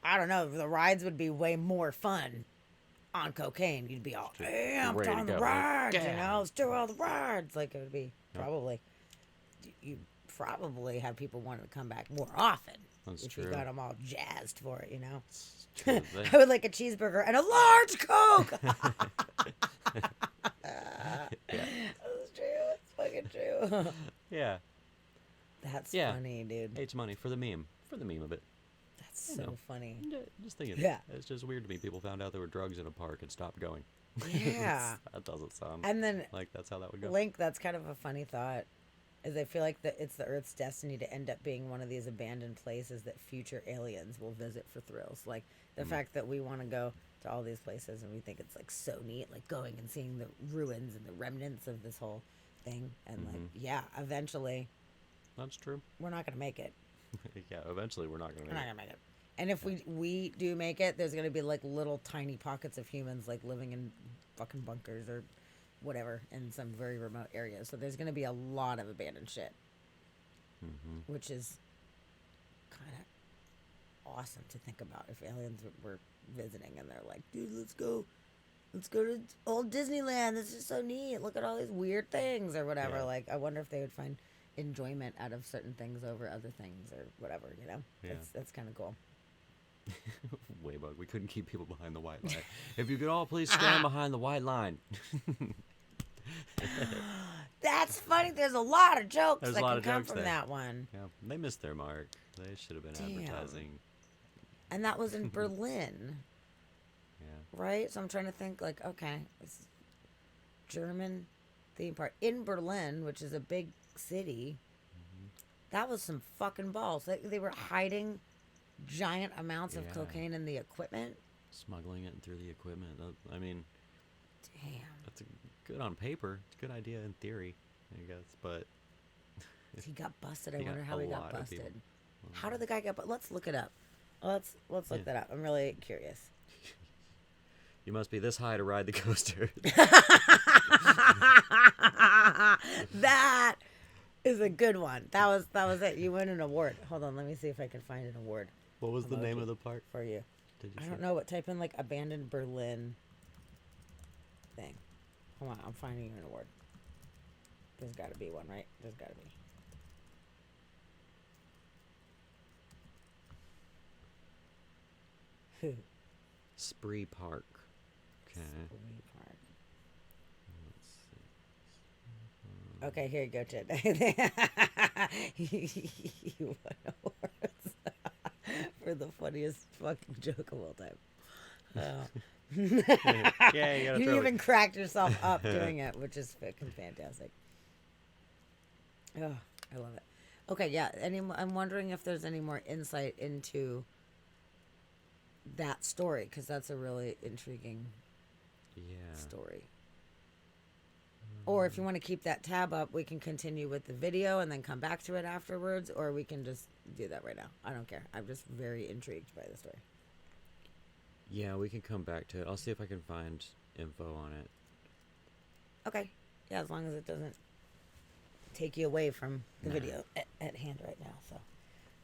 I don't know. The rides would be way more fun on cocaine. You'd be all amped ready to on the go, like, rides, you yeah. know. Let's do all the rides. Like, it would be Yeah. probably. You probably have people wanting to come back more often That's if you true. got them all jazzed for it, you know. It's true. I would like a cheeseburger and a large Coke. Yeah, That's true. It's fucking true. yeah. That's Yeah. funny, dude. It's money for the meme of it. That's I so know. funny. Yeah, just thinking. Yeah. It's just weird to me. People found out there were drugs in a park and stopped going. Yeah. That doesn't sound And then like that's how that would go. Link, that's kind of a funny thought. Is I feel like that it's the Earth's destiny to end up being one of these abandoned places that future aliens will visit for thrills. Like the fact that we want to go to all these places and we think it's like so neat, like going and seeing the ruins and the remnants of this whole thing. And like, yeah, eventually That's true. we're not gonna make it. Yeah, eventually we're not gonna We're make not it. gonna make it. And if we do make it, there's gonna be like little tiny pockets of humans like living in fucking bunkers or whatever in some very remote areas. So there's gonna be a lot of abandoned shit, which is kind of awesome to think about. If aliens were visiting and they're like, dude, let's go to old Disneyland. This is so neat. Look at all these weird things or whatever. Yeah. Like, I wonder if they would find enjoyment out of certain things over other things or whatever. You know, Yeah. that's kind of cool. Waybug, we couldn't keep people behind the white line. If you could all please stand behind the white line. That's funny. There's a lot of jokes There's that a lot can of come jokes from there. that one. Yeah, they missed their mark. They should have been Damn. advertising. And that was in Berlin, Yeah. right? So I'm trying to think, like, okay, it's German theme park in Berlin, which is a big city. That was some fucking balls. They were hiding giant amounts of Yeah. cocaine in the equipment. Smuggling it through the equipment. I mean, Damn. that's good on paper. It's a good idea in theory, I guess. But He got busted. I He got wonder how a he got lot of people. busted. How did the guy get? But let's look it up. Let's look Yeah. that up. I'm really curious. you must be this high to ride the coaster. That is a good one. That was it. You win an award. Hold on, let me see if I can find an award What was the name Emoji. of the park? for you. Did you I say? don't know, but type in like abandoned Berlin thing. Hold on, I'm finding you an award. There's got to be one, right? There's got to be. Spree Park. Okay. Spree Park. Let's see. Okay, here you go, Ted. You won awards for the funniest fucking joke of all time. Yeah, you gotta You throw even it. cracked yourself up doing it, which is fucking fantastic. Oh, I love it. Okay, yeah. I'm wondering if there's any more insight into that story, because that's a really intriguing Yeah. story. Or if you want to keep that tab up, we can continue with the video and then come back to it afterwards, or we can just do that right now. I don't care. I'm just very intrigued by the story. Yeah, we can come back to it. I'll see if I can find info on it. Okay. Yeah, as long as it doesn't take you away from the Nah. video at hand right now. So,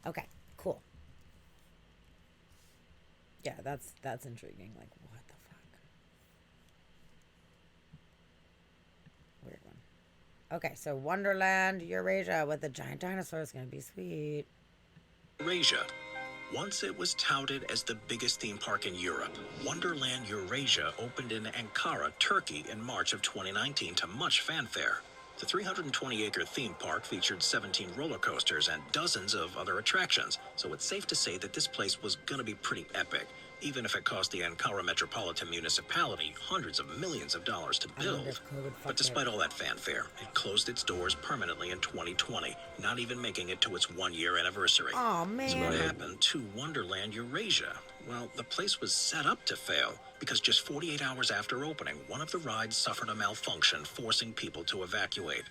okay, cool. Yeah, that's intriguing. Like, what the fuck? Weird one. Okay, so Wonderland Eurasia with the giant dinosaur is gonna be sweet. Eurasia. Once it was touted as the biggest theme park in Europe, Wonderland Eurasia opened in Ankara, Turkey in March of 2019 to much fanfare. The 320-acre theme park featured 17 roller coasters and dozens of other attractions, so it's safe to say that this place was going to be pretty epic, even if it cost the Ankara Metropolitan Municipality hundreds of millions of dollars to I wonder build. if COVID But fucked despite it. all that fanfare, it closed its doors permanently in 2020, not even making it to its one-year anniversary. Aw, So man. what happened to Wonderland Eurasia? Well, the place was set up to fail because just 48 hours after opening, one of the rides suffered a malfunction, forcing people to evacuate.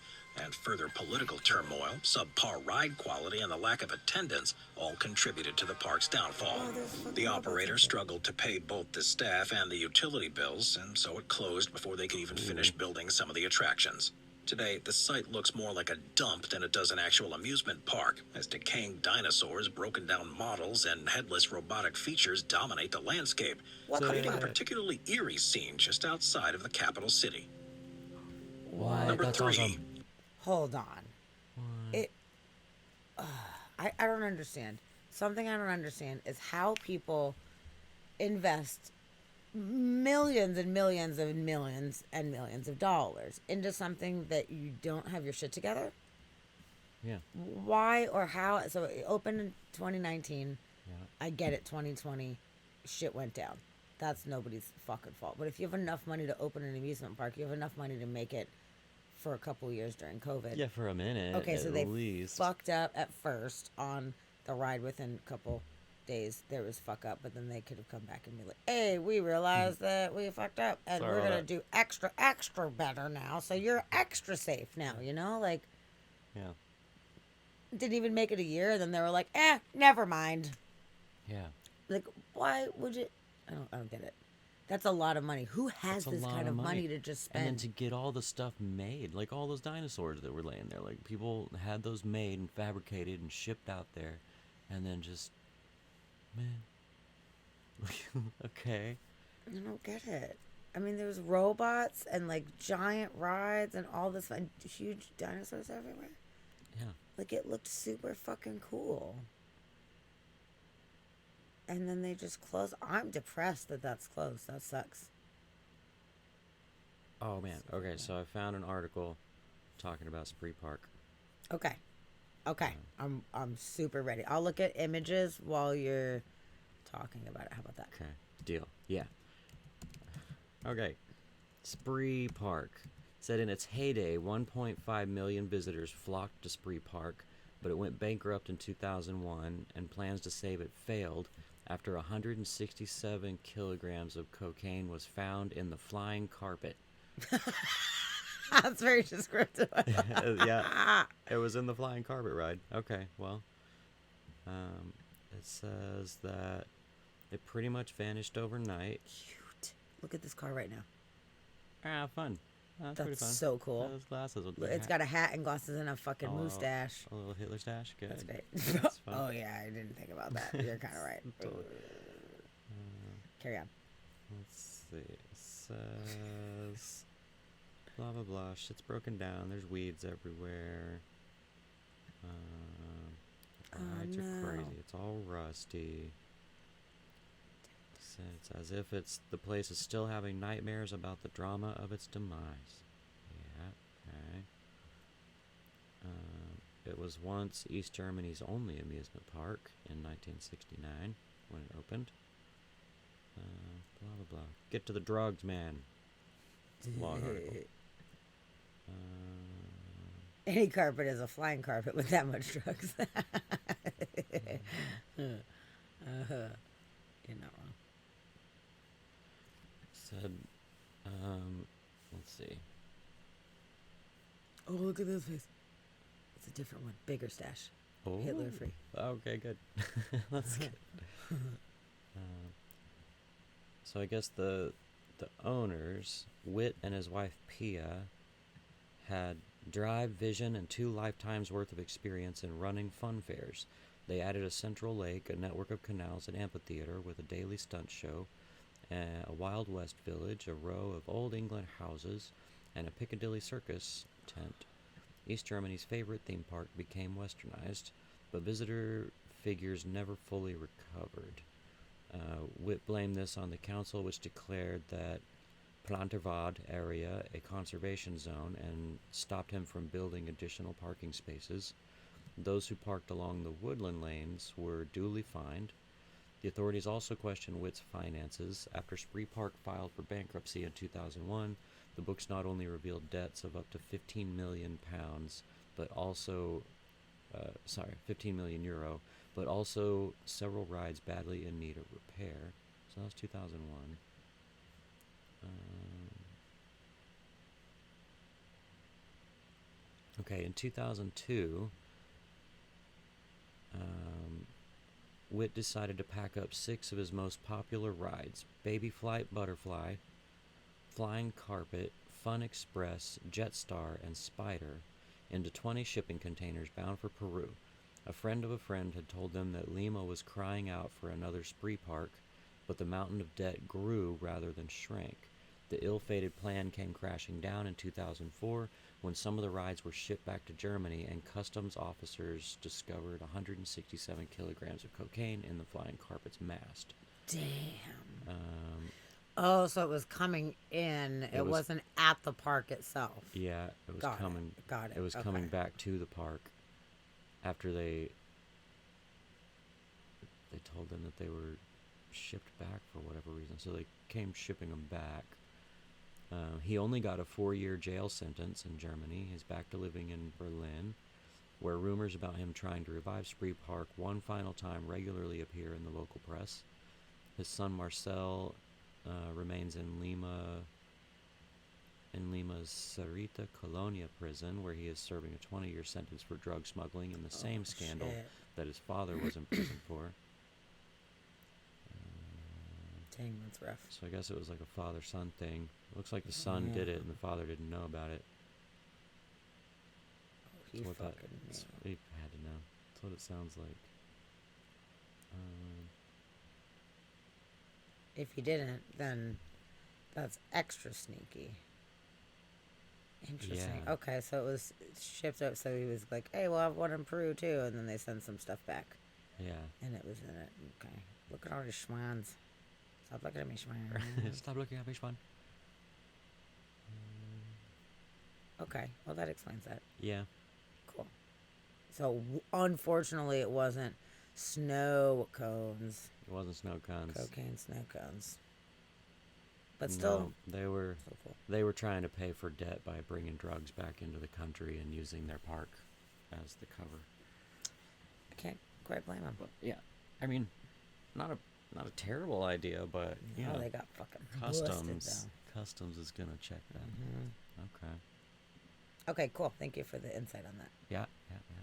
And further political turmoil, subpar ride quality, and the lack of attendance all contributed to the park's downfall. Oh, there's fucking The robots operator in there. struggled to pay both the staff and the utility bills, and so it closed before they could even finish building some of the attractions. Today, the site looks more like a dump than it does an actual amusement park, as decaying dinosaurs, broken down models, and headless robotic features dominate the landscape, What the creating a fuck? particularly eerie scene just outside of the capital city. What? Number That's 3. awesome. Hold on. It. I don't understand. Something I don't understand is how people invest millions and millions and millions and millions of dollars into something that you don't have your shit together. Yeah. Why or how? So it opened in 2019. Yeah. I get it. 2020, shit went down. That's nobody's fucking fault. But if you have enough money to open an amusement park, you have enough money to make it for a couple years during COVID. Yeah, for a minute. Okay, so at they least. fucked up at first on the ride. Within a couple days, there was fuck up, but then they could have come back and be like, "Hey, we realized that we fucked up, and Sorry we're about gonna that." do extra better now. So you're extra safe now." You know, like Yeah. didn't even make it a year, and then they were like, never mind." Yeah. Like, why would you? I don't get it. That's a lot of money. Who has That's a this lot kind of of money money. to just And then spend? to get all the stuff made, like all those dinosaurs that were laying there, like people had those made and fabricated and shipped out there, and then just, man, okay, I don't get it. I mean, there was robots and like giant rides and all this fun, huge dinosaurs everywhere. yeah, Like, it looked super fucking cool. And then they just closed. I'm depressed that that's closed. That sucks. oh man, okay. So I found an article talking about Spree Park. Okay. Okay. I'm super ready. I'll look at images while you're talking about it. How about that? Okay, deal. Yeah. Okay, Spree Park said in its heyday, 1.5 million visitors flocked to Spree Park but it went bankrupt in 2001, and plans to save it failed after 167 kilograms of cocaine was found in the flying carpet. That's very descriptive. Yeah, it was in the flying carpet ride. Okay, well, it says that it pretty much vanished overnight. Cute. Look at this car right now. Ah, fun. That's pretty That's fun. so cool. Those glasses. With the It's hat. got a hat and glasses and a fucking Oh, mustache. A little Hitler stash. Good. That's great. That's fun. Oh yeah, I didn't think about that. You're kind of right. Totally. Carry on. Let's see. It says blah blah blah. Shit's broken down. There's weeds everywhere. Rides are no. crazy. It's all rusty. It's as if the place is still having nightmares about the drama of its demise. Yeah. Okay. It was once East Germany's only amusement park in 1969 when it opened. Blah blah blah. Get to the drugs, man. Long article. Any carpet is a flying carpet with that much drugs. You're not wrong. Said, let's see. Oh, look at this face. It's a different one. Bigger stash. Oh, Hitler free. Okay, good. That's good. So I guess the owners, Witt and his wife Pia, had drive, vision, and 2 lifetimes worth of experience in running fun fairs. They added a central lake, a network of canals, an amphitheater with a daily stunt show, a Wild West village, a row of Old England houses, and a Piccadilly Circus tent. East Germany's favorite theme park became westernized, but visitor figures never fully recovered. Witt blamed this on the council, which declared that Planterwad area a conservation zone and stopped him from building additional parking spaces. Those who parked along the woodland lanes were duly fined. The authorities also questioned Witt's finances. After Spree Park filed for bankruptcy in 2001, the books not only revealed debts of up to £15 million, but also, 15 million euro, but also several rides badly in need of repair. So that was 2001. Okay, in 2002, Witt decided to pack up 6 of his most popular rides: Baby Flight Butterfly, Flying Carpet, Fun Express, Jetstar, and Spider into 20 shipping containers bound for Peru. A friend of a friend had told them that Lima was crying out for another spree park, but the mountain of debt grew rather than shrank. The ill-fated plan came crashing down in 2004 when some of the rides were shipped back to Germany and customs officers discovered 167 kilograms of cocaine in the flying carpet's mast. Damn. Oh, so it was coming in. It wasn't at the park itself. Yeah, it was Got coming. It. Got it. It was Okay. coming back to the park after they told them that they were shipped back for whatever reason. So they came shipping them back. He only got a 4-year jail sentence in Germany. He's back to living in Berlin, where rumors about him trying to revive Spree Park one final time regularly appear in the local press. His son Marcel remains in Lima's Sarita Colonia prison, where he is serving a 20-year sentence for drug smuggling in the same scandal shit. that his father was in prison for. Dang, that's rough. So I guess it was like a father-son thing. Looks like the son did it and the father didn't know about it. He That's what fucking that's knew. what he had to know. That's what it sounds like. If he didn't, then that's extra sneaky. Interesting. Yeah. Okay, so it was shipped up. So he was like, "Hey, well, I have one in Peru too," and then they sent some stuff back, Yeah. and it was in it. Okay, look at all these schwans. Stop looking at me, schwan. Stop looking at me, Sean. Okay, well that explains that. Yeah. Cool. So unfortunately, it wasn't snow cones, It wasn't snow cones. cocaine snow cones, but still, No, they were so cool. they were trying to pay for debt by bringing drugs back into the country and using their park as the cover. Can't quite blame them. But yeah, I mean, not a not a terrible idea, but you Oh, know, they got fucking busted, customs is gonna check that. Okay. though. Okay, cool. Thank you for the insight on that. Yeah, yeah, yeah.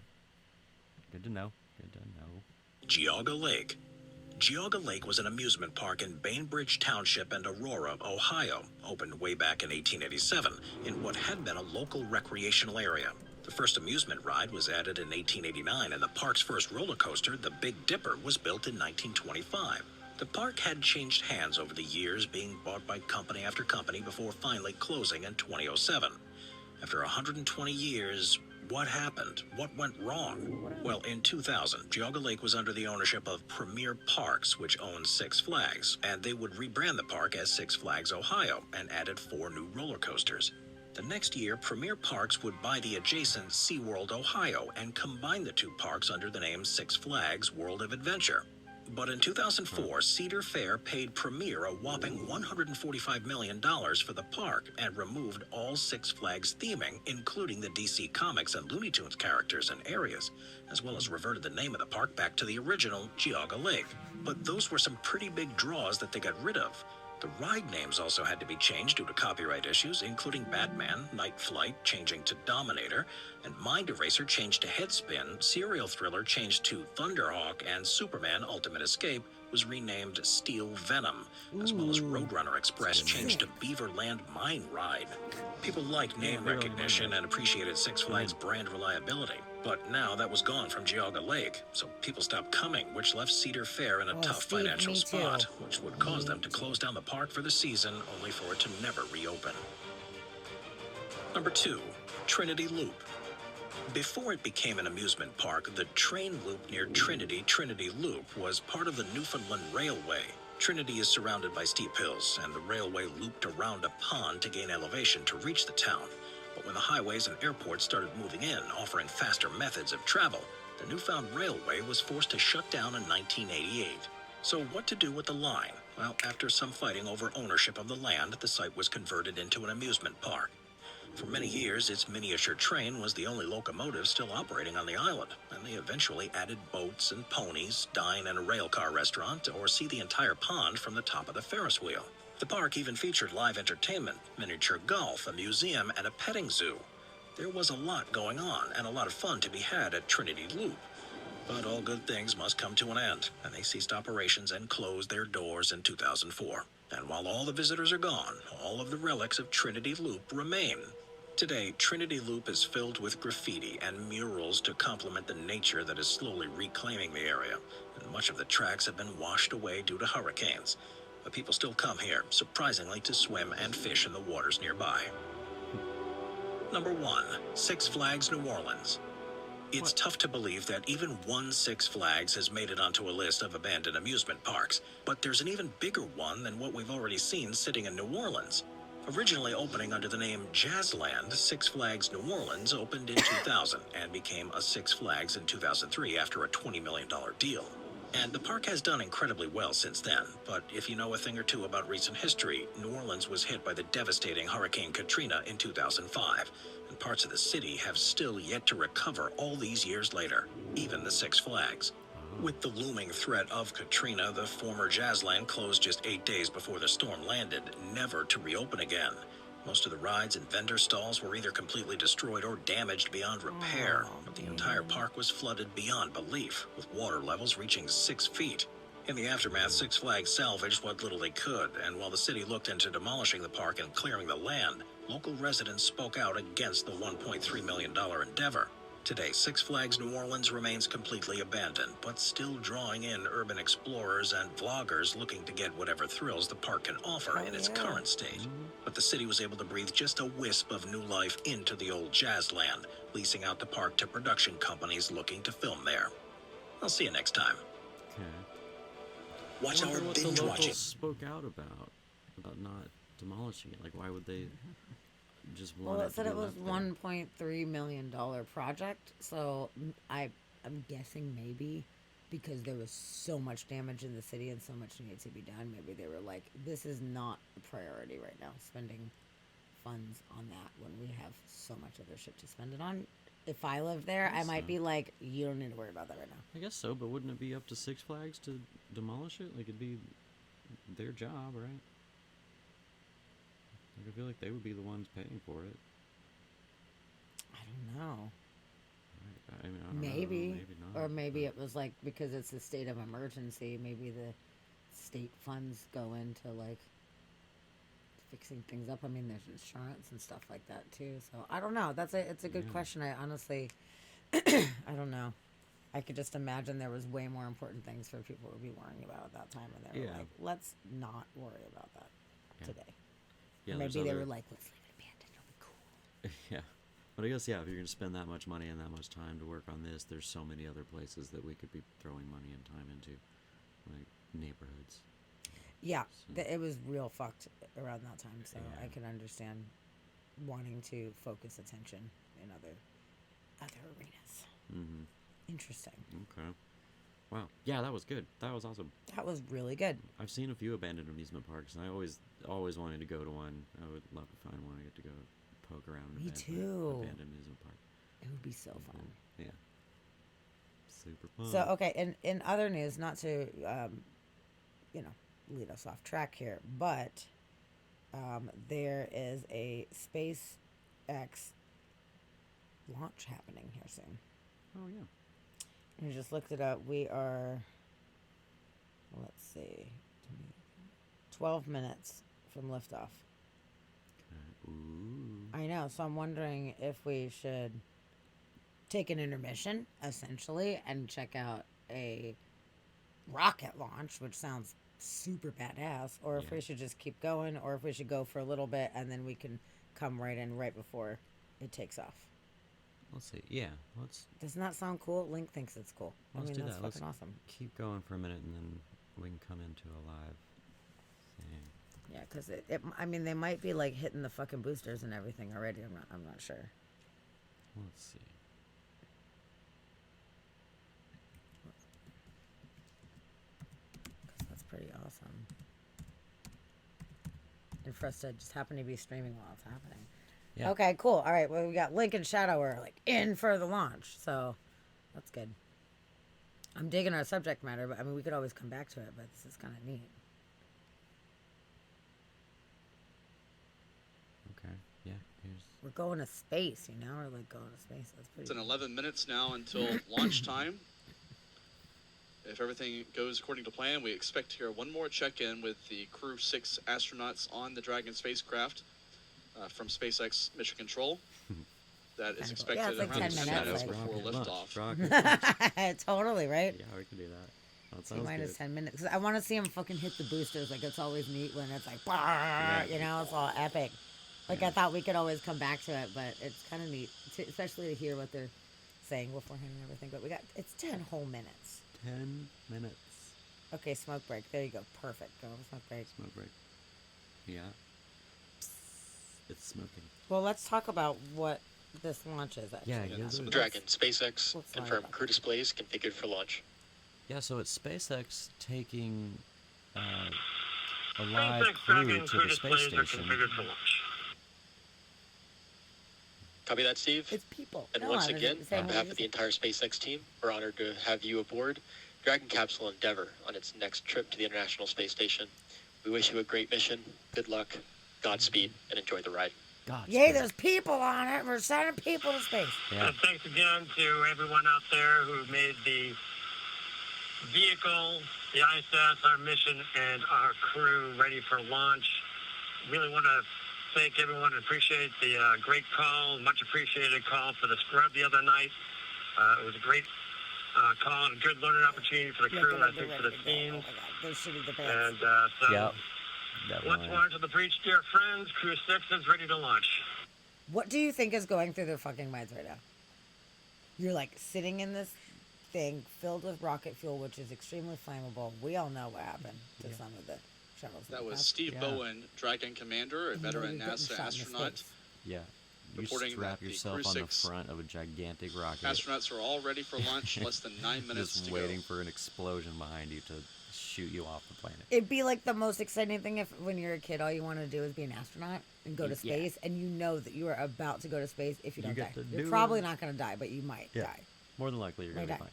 Good to know. Good to know. Geauga Lake. Geauga Lake was an amusement park in Bainbridge Township and Aurora, Ohio, opened way back in 1887 in what had been a local recreational area. The first amusement ride was added in 1889, and the park's first roller coaster, the Big Dipper, was built in 1925. The park had changed hands over the years, being bought by company after company before finally closing in 2007. After 120 years, what happened? What went wrong? Well, in 2000, Geauga Lake was under the ownership of Premier Parks, which owns Six Flags, and they would rebrand the park as Six Flags Ohio and added 4 new roller coasters. The next year, Premier Parks would buy the adjacent SeaWorld Ohio and combine the 2 parks under the name Six Flags World of Adventure. But in 2004, Cedar Fair paid Premier a whopping $145 million for the park and removed all Six Flags theming, including the DC Comics and Looney Tunes characters and areas, as well as reverted the name of the park back to the original Geauga Lake. But those were some pretty big draws that they got rid of. The ride names also had to be changed due to copyright issues, including Batman, Night Flight changing to Dominator, and Mind Eraser changed to Headspin, Serial Thriller changed to Thunderhawk, and Superman Ultimate Escape was renamed Steel Venom, as well as Roadrunner Express changed to Beaverland Mine Ride. People liked name recognition and appreciated Six Flags brand reliability. But now that was gone from Geauga Lake, so people stopped coming, which left Cedar Fair in a tough Steve, financial me spot, too. which would cause them to close down the park for the season, only for it to never reopen. Number 2, Trinity Loop. Before it became an amusement park, the train loop near Trinity Loop, was part of the Newfoundland Railway. Trinity is surrounded by steep hills, and the railway looped around a pond to gain elevation to reach the town. But when the highways and airports started moving in, offering faster methods of travel, the Newfound Railway was forced to shut down in 1988. So what to do with the line? Well, after some fighting over ownership of the land, the site was converted into an amusement park. For many years, its miniature train was the only locomotive still operating on the island, and they eventually added boats and ponies, dine in a railcar restaurant, or see the entire pond from the top of the Ferris wheel. The park even featured live entertainment, miniature golf, a museum, and a petting zoo. There was a lot going on and a lot of fun to be had at Trinity Loop. But all good things must come to an end, and they ceased operations and closed their doors in 2004. And while all the visitors are gone, all of the relics of Trinity Loop remain. Today, Trinity Loop is filled with graffiti and murals to complement the nature that is slowly reclaiming the area, and much of the tracks have been washed away due to hurricanes. But people still come here, surprisingly, to swim and fish in the waters nearby. Number 1, Six Flags New Orleans. It's tough to believe that even one Six Flags has made it onto a list of abandoned amusement parks, but there's an even bigger one than what we've already seen sitting in New Orleans. Originally opening under the name Jazzland, Six Flags New Orleans opened in 2000 and became a Six Flags in 2003 after a $20 million deal. And the park has done incredibly well since then, but if you know a thing or two about recent history, New Orleans was hit by the devastating Hurricane Katrina in 2005, and parts of the city have still yet to recover all these years later, even the Six Flags. With the looming threat of Katrina, the former Jazzland closed just 8 days before the storm landed, never to reopen again. Most of the rides and vendor stalls were either completely destroyed or damaged beyond repair, but the entire park was flooded beyond belief, with water levels reaching 6 feet. In the aftermath, Six Flags salvaged what little they could, and while the city looked into demolishing the park and clearing the land, local residents spoke out against the $1.3 million endeavor. Today, Six Flags New Orleans remains completely abandoned, but still drawing in urban explorers and vloggers looking to get whatever thrills the park can offer in its current state. But the city was able to breathe just a wisp of new life into the old Jazzland, leasing out the park to production companies looking to film there. I'll see you next time. Okay. Watch I wonder our what the binge locals watching. spoke out about not demolishing it. Like, why would they just want Well, it it to said be it was left there? $1.3 million project, so I'm guessing maybe because there was so much damage in the city and so much needed to be done, maybe they were like, this is not a priority right now, spending funds on that when we have so much other shit to spend it on. if I lived there, I guess might so. be like, you don't need to worry about that right now. I guess so, but wouldn't it be up to Six Flags to demolish it? Like, it'd be their job, right? Like, I feel like they would be the ones paying for it. I don't know. I mean, I don't know. Maybe. Maybe not. Or maybe but- it was like, because it's a state of emergency, maybe the state funds go into like fixing things up. I mean, there's insurance and stuff like that too. So I don't know. It's a good Yeah. question. I honestly, I don't know. I could just imagine there was way more important things for people to be worrying about at that time, and they were Yeah. like, let's not worry about that Yeah. today. Yeah, Or there's maybe they other- were like, let's leave it abandoned. It'll be cool. Yeah. But I guess, yeah, if you're going to spend that much money and that much time to work on this, there's so many other places that we could be throwing money and time into, like neighborhoods. Yeah, So- it was real fucked around that time, so I Yeah. can understand wanting to focus attention in other arenas. Mm-hmm. Interesting. Okay. Wow. Yeah, that was good. That was awesome. That was really good. I've seen a few abandoned amusement parks, and I always wanted to go to one. I would love to find one. I get to go poke around in Me an too. abandoned amusement park. It would be so fun. Yeah. Super fun. So okay, in other news, not to lead us off track here, but there is a SpaceX launch happening here soon. Oh yeah. And I just looked it up. We are, let's see, 12 minutes from liftoff. Okay. Ooh. I know, so I'm wondering if we should take an intermission, essentially, and check out a rocket launch, which sounds super badass, or if Yeah. we should just keep going, or if we should go for a little bit and then we can come right in right before it takes off. Let's see. Yeah. Let's Doesn't that sound cool? Link thinks it's cool. Let's I mean, do that's that. Let's fucking awesome. keep going for a minute, and then we can come into a live thing. Yeah, because I mean, they might be like hitting the fucking boosters and everything already. I'm not sure. Let's see. 'Cause that's pretty awesome. And for us to just happen to be streaming while it's happening. Yeah. Okay, cool. All right, well, we got Link and Shadow are like in for the launch, so that's good. I'm digging our subject matter, but I mean, we could always come back to it, but this is kind of neat. Okay. Yeah. Here's. We're going to space, you know? We're like going to space. That's pretty It's in cool. 11 minutes now until launch time. If everything goes according to plan, we expect to hear one more check-in with the crew 6 astronauts on the Dragon spacecraft from SpaceX Mission Control. That is Kinda cool. expected Yeah, it's like around 10 10 minutes, minutes like- before Rocket liftoff. launch, rocket. Totally, right? Yeah, we can do that. That T sounds minus good. 10 minutes. 'Cause I want to see him fucking hit the boosters. Like, it's always neat when it's like, bah, you know, it's all epic. Like, I thought we could always come back to it, but it's kind of neat, especially to hear what they're saying beforehand and everything. But it's 10 whole minutes. 10 minutes. Okay, smoke break. There you go. Perfect. Go smoke break. Smoke break. Yeah. It's smoking. Well, let's talk about what this launch is, actually. Yeah, Yeah, give some it- Dragon SpaceX Let's learn confirmed about crew that. displays configured for launch. Yeah, so it's SpaceX taking a live SpaceX crew Dragon to crew the space displays are station. configured for launch. Copy that, Steve? It's people. And No, once I was again, saying on what behalf you of the said. entire SpaceX team, we're honored to have you aboard Dragon Capsule Endeavour on its next trip to the International Space Station. We wish you a great mission, good luck, Godspeed, and enjoy the ride. God. Yay, there's people on it. We're sending people to space. Yeah. And thanks again to everyone out there who made the vehicle, the ISS, our mission, and our crew ready for launch. Really want to thank everyone and appreciate the great call, much appreciated call for the scrub the other night. It was a great call and a good learning opportunity for the Yeah, crew they're and I ready think for the to go. teams. Oh my God, they're shooting the And best. so Yep. let's Definitely. launch to the breach, dear friends. Crew 6 is ready to launch. What do you think is going through their fucking minds right now? You're like sitting in this thing filled with rocket fuel, which is extremely flammable. We all know what happened to some of the shuttles. in That the was past. Steve Yeah. Bowen, Dragon Commander, a And veteran they're getting NASA shot in the astronaut. face. Yeah. You Reporting strap that the yourself Crew on the 6 front of a gigantic rocket. Astronauts are all ready for launch. Less than 9 minutes Just to waiting go. for an explosion behind you to shoot you off the planet. It'd be like the most exciting thing if, when you're a kid, all you want to do is be an astronaut and go to Yeah. space, and you know that you are about to go to space if you You don't get die. to You're do probably it. not going to die, but you might Yeah. die. More than likely, you're gonna Might be die.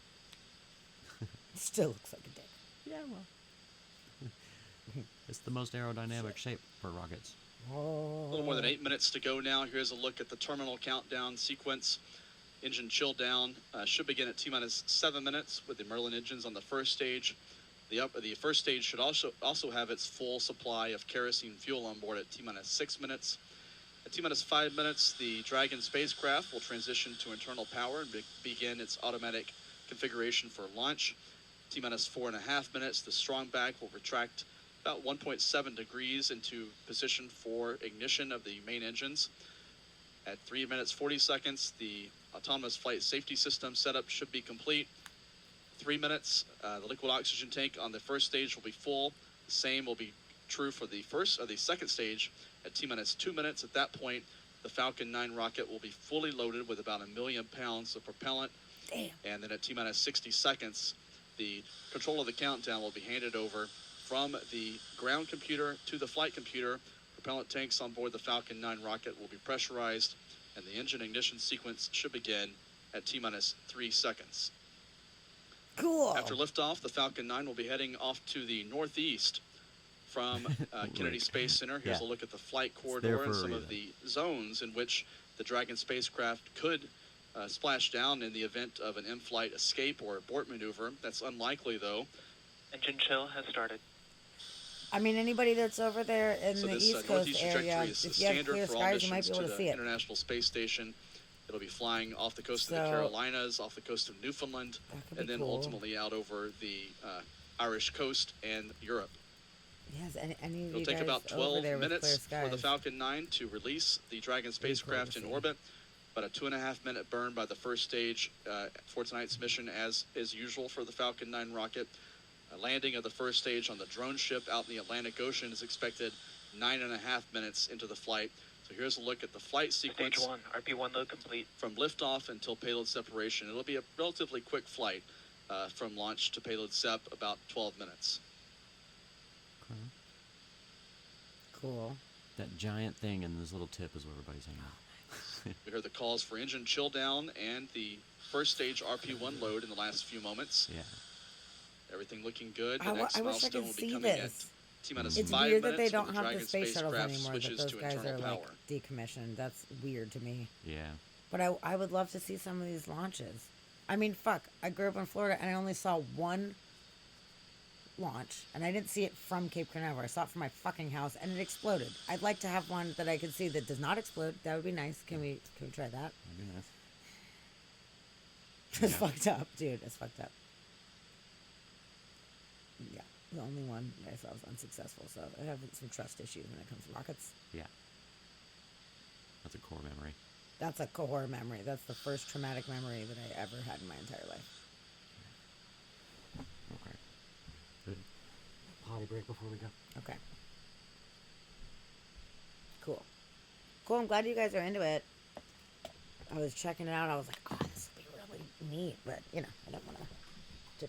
fine. Still looks like a dick. Yeah, well. It's the most aerodynamic shape for rockets. A little more than 8 minutes to go now. Here's a look at the terminal countdown sequence. Engine chill down should begin at T-minus 7 minutes with the Merlin engines on the first stage. The first stage should also have its full supply of kerosene fuel on board at T-minus 6 minutes. At T-minus 5 minutes, the Dragon spacecraft will transition to internal power and begin its automatic configuration for launch. T-minus 4.5 minutes, the Strongback will retract about 1.7 degrees into position for ignition of the main engines. At 3 minutes 40 seconds, the autonomous flight safety system setup should be complete. 3 minutes, the liquid oxygen tank on the first stage will be full. The same will be true for the second stage at T-minus 2 minutes. At that point, the Falcon 9 rocket will be fully loaded with about 1 million pounds of propellant. Damn. And then at T-minus 60 seconds, the control of the countdown will be handed over from the ground computer to the flight computer. Propellant tanks on board the Falcon 9 rocket will be pressurized, and the engine ignition sequence should begin at T-minus 3 seconds. Cool. After liftoff, the Falcon 9 will be heading off to the northeast from Kennedy Right. Space Center. Here's Yeah. a look at the flight there corridor for and a some of reason. the zones in which the Dragon spacecraft could splash down in the event of an in-flight escape or abort maneuver. That's unlikely, though. Engine chill has started. I mean, anybody that's over there in So the this East Coast northeast area, trajectory is if you have standard clear for all skies, you might missions be able to to the see it. International Space Station. It'll be flying off the coast of the So- Carolinas, off the coast of Newfoundland, That could be and then cool. ultimately out over the Irish coast and Europe. Yes, any of It'll you take guys about over 12 there with clear minutes for the skies. Falcon 9 to release the Dragon spacecraft in see. orbit. About a 2.5-minute burn by the first stage for tonight's mission, as is usual for the Falcon 9 rocket. A landing of the first stage on the drone ship out in the Atlantic Ocean is expected 9.5 minutes into the flight. So here's a look at the flight sequence. Stage 1, RP1 load complete. From liftoff until payload separation. It'll be a relatively quick flight from launch to payload sep, about 12 minutes. Cool. That giant thing in this little tip is where everybody's hanging out. We heard the calls for engine chill down and the first stage RP1 load in the last few moments. Yeah. Everything looking good. The I wish next I milestone will could be see coming this. at T-minus It's 5 weird minutes that they when don't the have Dragon the space shuttles spacecraft anymore, that switches those to guys internal are power. like decommissioned. That's weird to me. Yeah. But I would love to see some of these launches. I mean, fuck, I grew up in Florida and I only saw one launch, and I didn't see it from Cape Canaveral. I saw it from my fucking house, and it exploded. I'd like to have one that I could see that does not explode. That would be nice. Can we try that? That'd be nice. It's fucked up, dude. It's fucked up. Yeah, the only one that I saw was unsuccessful, so I have some trust issues when it comes to rockets. Yeah. That's a core memory. That's a core memory. That's the first traumatic memory that I ever had in my entire life. Okay. Good. Potty break before we go. Okay. Cool. Cool. I'm glad you guys are into it. I was checking it out. I was like, oh, this would be really neat, but I don't want to.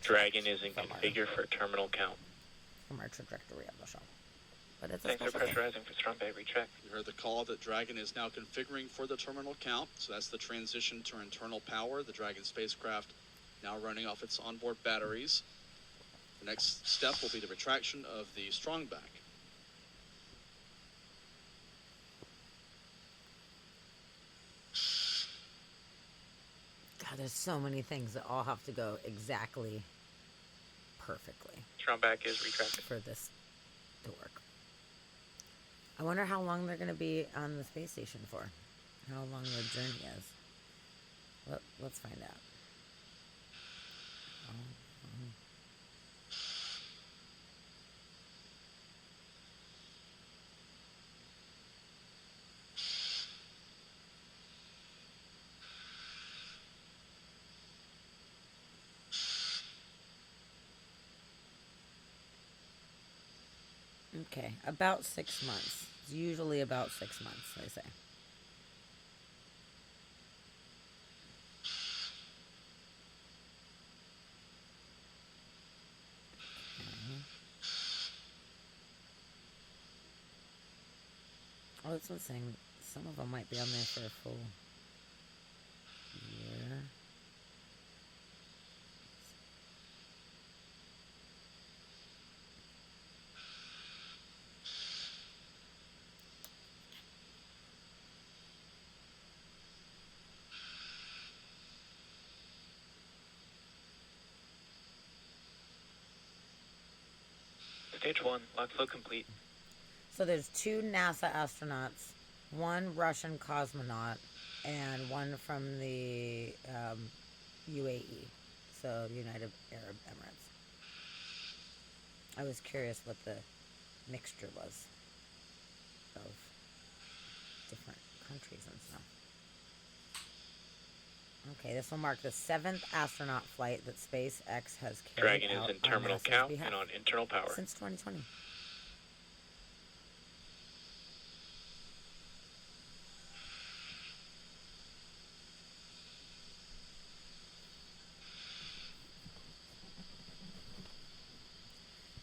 Dragon is in configure for terminal count. From our trajectory of the show. But it's a Thanks for special thing. pressurizing for Stromberg recheck. You heard the call that Dragon is now configuring for the terminal count. So that's the transition to internal power. The Dragon spacecraft now running off its onboard batteries. The next step will be the retraction of the Strongback. God, there's so many things that all have to go exactly perfectly Stromberg is retracted. for this to work. I wonder how long they're going to be on the space station for. How long their journey is. Let's find out. Okay, about 6 months. It's usually about 6 months, they say. Okay. Well, that's what's saying. Some of them might be on there for a full year. Stage 1, lock flow complete. So there's 2 NASA astronauts, 1 Russian cosmonaut, and 1 from the UAE, so United Arab Emirates. I was curious what the mixture was of different countries and stuff. Okay, this will mark the 7th astronaut flight that SpaceX has carried Dragon out is in on terminal NASA's count behalf and on internal power. since 2020.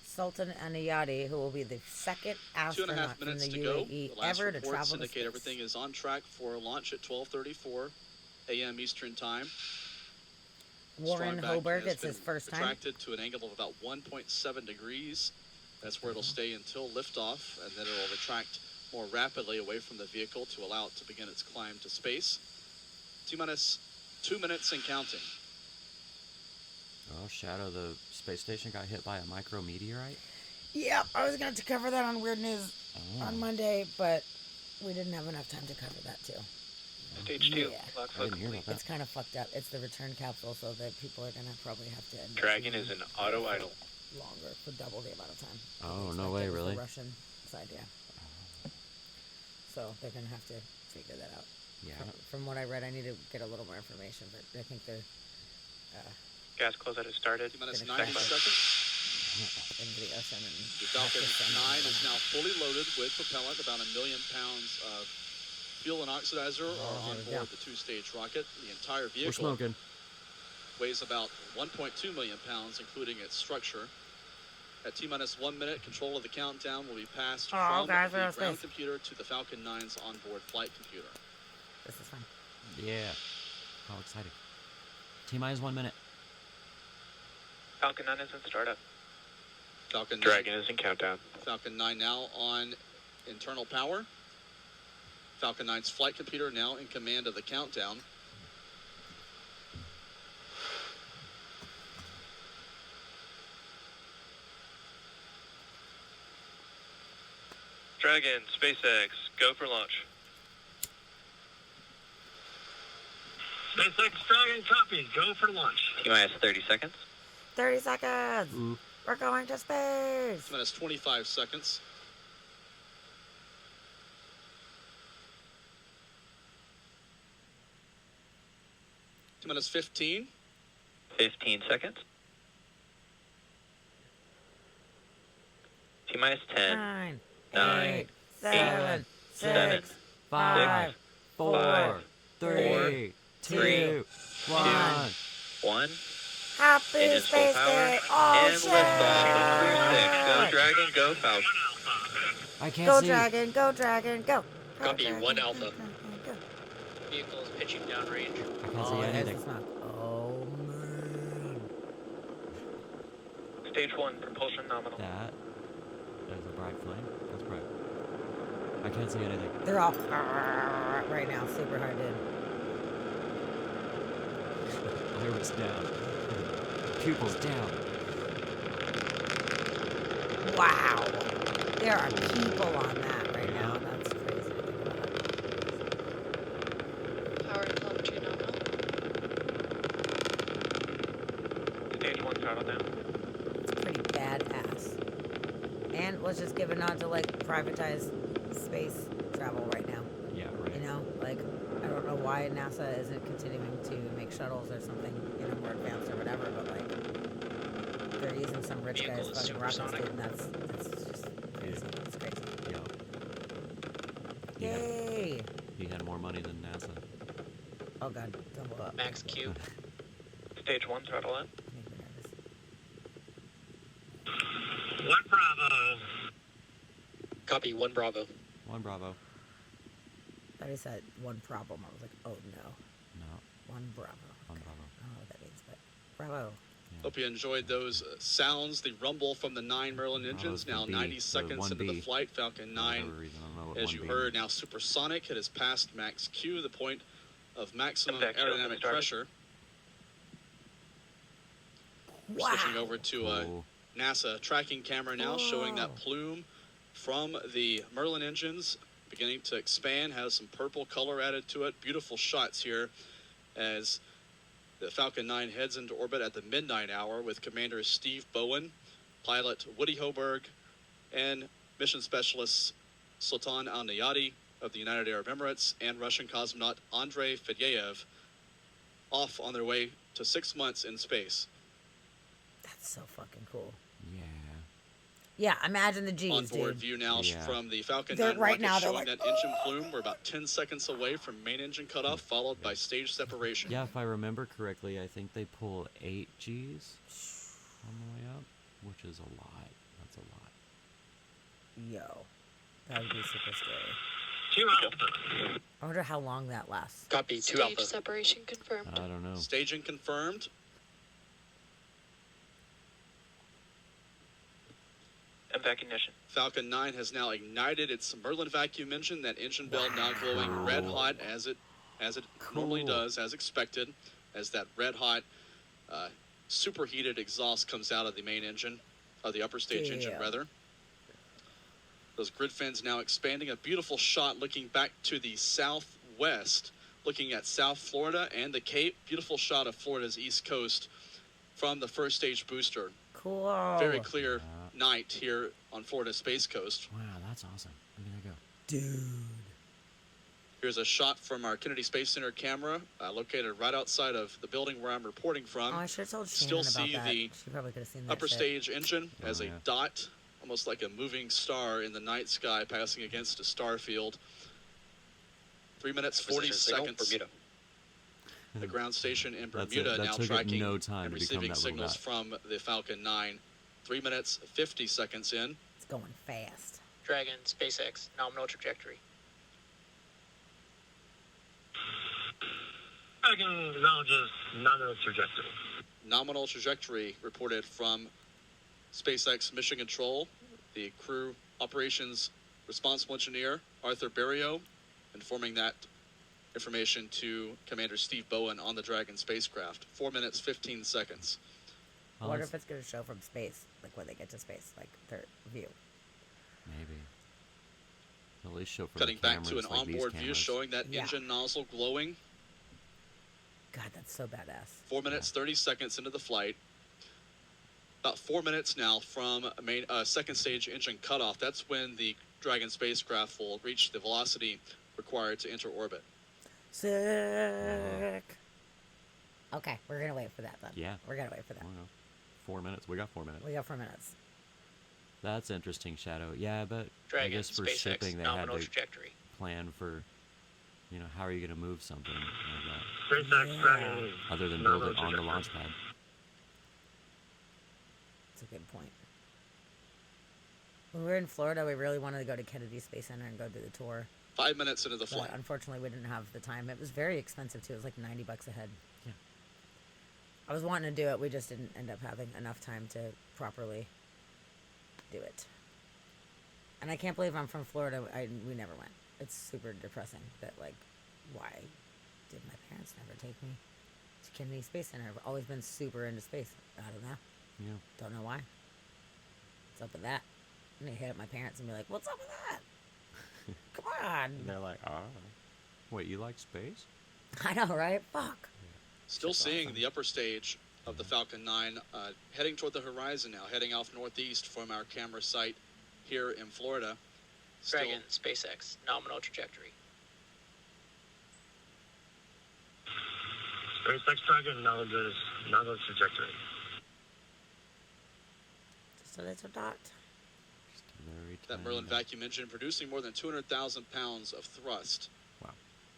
Sultan Anayati, who will be the 2nd 2.5 astronaut from minutes the to go. UAE The last ever to reports travel to indicate space. everything is on track for launch at 12:34 a.m. Eastern Time. Warren Strong back Hoberg, has it's his been first time. retracted to an angle of about 1.7 degrees. That's where it'll stay until liftoff, and then it'll retract more rapidly away from the vehicle to allow it to begin its climb to space. T-minus 2 minutes and counting. Oh, Shadow, the space station got hit by a micrometeorite? Yeah, I was going to cover that on Weird News Oh. on Monday, but we didn't have enough time to cover that too. Stage 2, Yeah. lock I flow didn't hear complete. about It's kind of fucked up. It's the return capsule, so that people are going to probably have to end up Dragon using is in auto it idle. longer for double the amount of time. Oh, They no expect way, it was really? The Russian side, yeah. So they're going to have to figure that out. Yeah. From what I read, I need to get a little more information, but I think they're Gas closeout has started. T-minus Gonna 90 crash it. seconds. into the ocean. And The Falcon have to send 9 them is now fully loaded with propellant. About 1 million pounds of fuel and oxidizer are here on we board go. the 2-stage rocket. The entire We're vehicle smoking. weighs about 1.2 million pounds, including its structure. At T-minus 1 minute, control of the countdown will be passed from guys, we're the out of ground space. computer to the Falcon 9's onboard flight computer. This is fun. Yeah. How exciting. T-minus 1 minute. Falcon 9 is in startup. Falcon 9, Dragon is in countdown. Falcon 9 now on internal power. Falcon 9's flight computer now in command of the countdown. Dragon, SpaceX, go for launch. SpaceX Dragon copies. Go for launch. T-minus 30 seconds. 30 seconds. Ooh. We're going to space. T-minus 25 seconds. T-minus 15. 15 seconds. T-minus 10. 9, 9, 8, 7, 7, 6, 5, 5, 4, 4, 3, 2, 1. 1. Happy Engines full Space power. Day. And Oh, liftoff. Crew 6. Go shit. Dragon, go Falcon. I can't Go see. Dragon, go Dragon, go. Go, Copy, Dragon, 1 go, Alpha. go, go. Vehicle is pitching downrange. I can't Oh, see there's anything. the smoke. Oh, man. Stage 1, propulsion nominal. That is a bright flame. That's bright. I can't see anything. They're all right now, super hard, dude. Iris down. Pupils down. Wow. There are people on that right now. That's crazy. to think about. Power and telemetry nominal. Stage 1, throttle down. It's pretty badass. And let's just give a nod to like privatized space travel right now. Yeah, right. You know, like I don't know why NASA isn't continuing to make shuttles or something, you know, more advanced or whatever, but like they're using some rich Vehicle guy's is fucking rockets, supersonic. dude, and that's just crazy. It's crazy. Yeah. Yay! He had more money than NASA. Oh god, don't blow up. Max Q. Stage 1, throttle in. Make me nervous. 1 Bravo. Copy, 1 Bravo. 1 Bravo. thought he said one problem. I was like, oh no, No. one Bravo. One Okay. Bravo. I don't know what that means, but Bravo. Hope you enjoyed those sounds, the rumble from the 9 Merlin engines. the Now B, 90 the seconds into the 1B. flight, Falcon For 9, whatever reason, I don't know what as you 1B heard, means. now supersonic. It has passed max Q, the point of maximum Impact shield aerodynamic started. pressure. We're Wow. switching over to a Cool. NASA tracking camera now, showing that Whoa. plume from the Merlin engines beginning to expand, has some purple color added to it. Beautiful shots here as the Falcon 9 heads into orbit at the midnight hour with Commander Steve Bowen, pilot Woody Hoberg, and mission specialists Sultan Al-Nayati of the United Arab Emirates and Russian cosmonaut Andrei Fedyaev off on their way to 6 months in space. That's so fucking cool. Yeah. Yeah, imagine the G's, Onboard dude. view now Yeah. from the Falcon They're 9 right rocket now, they're showing like, that engine plume. We're about 10 seconds away from main engine cutoff, followed by stage separation. Yeah, if I remember correctly, I think they pull 8 Gs on the way up, which is a lot. That's a lot. Yo, that would be super scary. 2 Alpha. I wonder how long that lasts. Copy, 2 Stage Alpha. separation confirmed. I don't know. Staging confirmed. Impact ignition. Falcon 9 has now ignited its Merlin vacuum engine. That engine bell now glowing red hot as it normally Cool. does, as expected, as that red hot superheated exhaust comes out of the main engine, of the upper stage engine Yeah. rather. Those grid fins now expanding. A beautiful shot looking back to the southwest, looking at South Florida and the Cape. Beautiful shot of Florida's east coast from the first stage booster. Cool. Very clear night here on Florida Space Coast. Wow, that's awesome. Look at that go. Dude. Here's a shot from our Kennedy Space Center camera, located right outside of the building where I'm reporting from. Oh, I should have told Still Shannon about see that. the She probably could have seen that upper shit. stage engine Oh, as a yeah. dot, almost like a moving star in the night sky passing against a star field. 3 minutes, 40 Precision signal, seconds. Bermuda. The ground station in That's it. Bermuda That now took it tracking no time and to become receiving that little signals dot. from the Falcon 9. 3 minutes, 50 seconds in. It's going fast. Dragon, SpaceX, nominal trajectory. Falcon acknowledges nominal trajectory. Nominal trajectory reported from SpaceX Mission Control, the crew operations responsible engineer, Arthur Berrio, informing that information to Commander Steve Bowen on the Dragon spacecraft. 4 minutes, 15 seconds. I Oh, wonder that's- if it's going to show from space, like when they get to space, like their view. Maybe. At least show from Cutting the back cameras, to an like these onboard view cameras. showing that Yeah. engine nozzle glowing. God, that's so badass. 4 minutes, 30 seconds into the flight. About 4 minutes now from main second stage engine cutoff. That's when the Dragon spacecraft will reach the velocity required to enter orbit. Sick. Okay, we're going to wait for that then. Yeah. We're going to wait for that. Oh, no. 4 minutes. We got 4 minutes. We got 4 minutes. That's interesting, Shadow. Yeah, but I Dragon, guess for SpaceX, shipping they had nominal to trajectory. plan for, you know, how are you going to move something like that, SpaceX Yeah. Dragon. other than build nominal it on the trajectory. launch pad. That's a good point. When we were in Florida, we really wanted to go to Kennedy Space Center and go do the tour. 5 minutes into the But flight. unfortunately, we didn't have the time. It was very expensive, too. It was like $90 a head. Yeah. I was wanting to do it. We just didn't end up having enough time to properly do it. And I can't believe I'm from Florida. We never went. It's super depressing that, like, why did my parents never take me to Kennedy Space Center? I've always been super into space. I don't know. Yeah. Don't know why. What's up with that? I'm gonna hit up my parents and be like, what's up with that? Come on. And they're like, oh. Wait, you like space? I know, right? Fuck. Still That's seeing awesome. the upper stage of the Falcon 9 heading toward the horizon now, heading off northeast from our camera site here in Florida. Still Dragon, SpaceX, nominal trajectory. SpaceX Dragon acknowledges nominal trajectory. Just a little dot. Just a very that tiny Merlin dot. vacuum engine producing more than 200,000 pounds of thrust. Wow.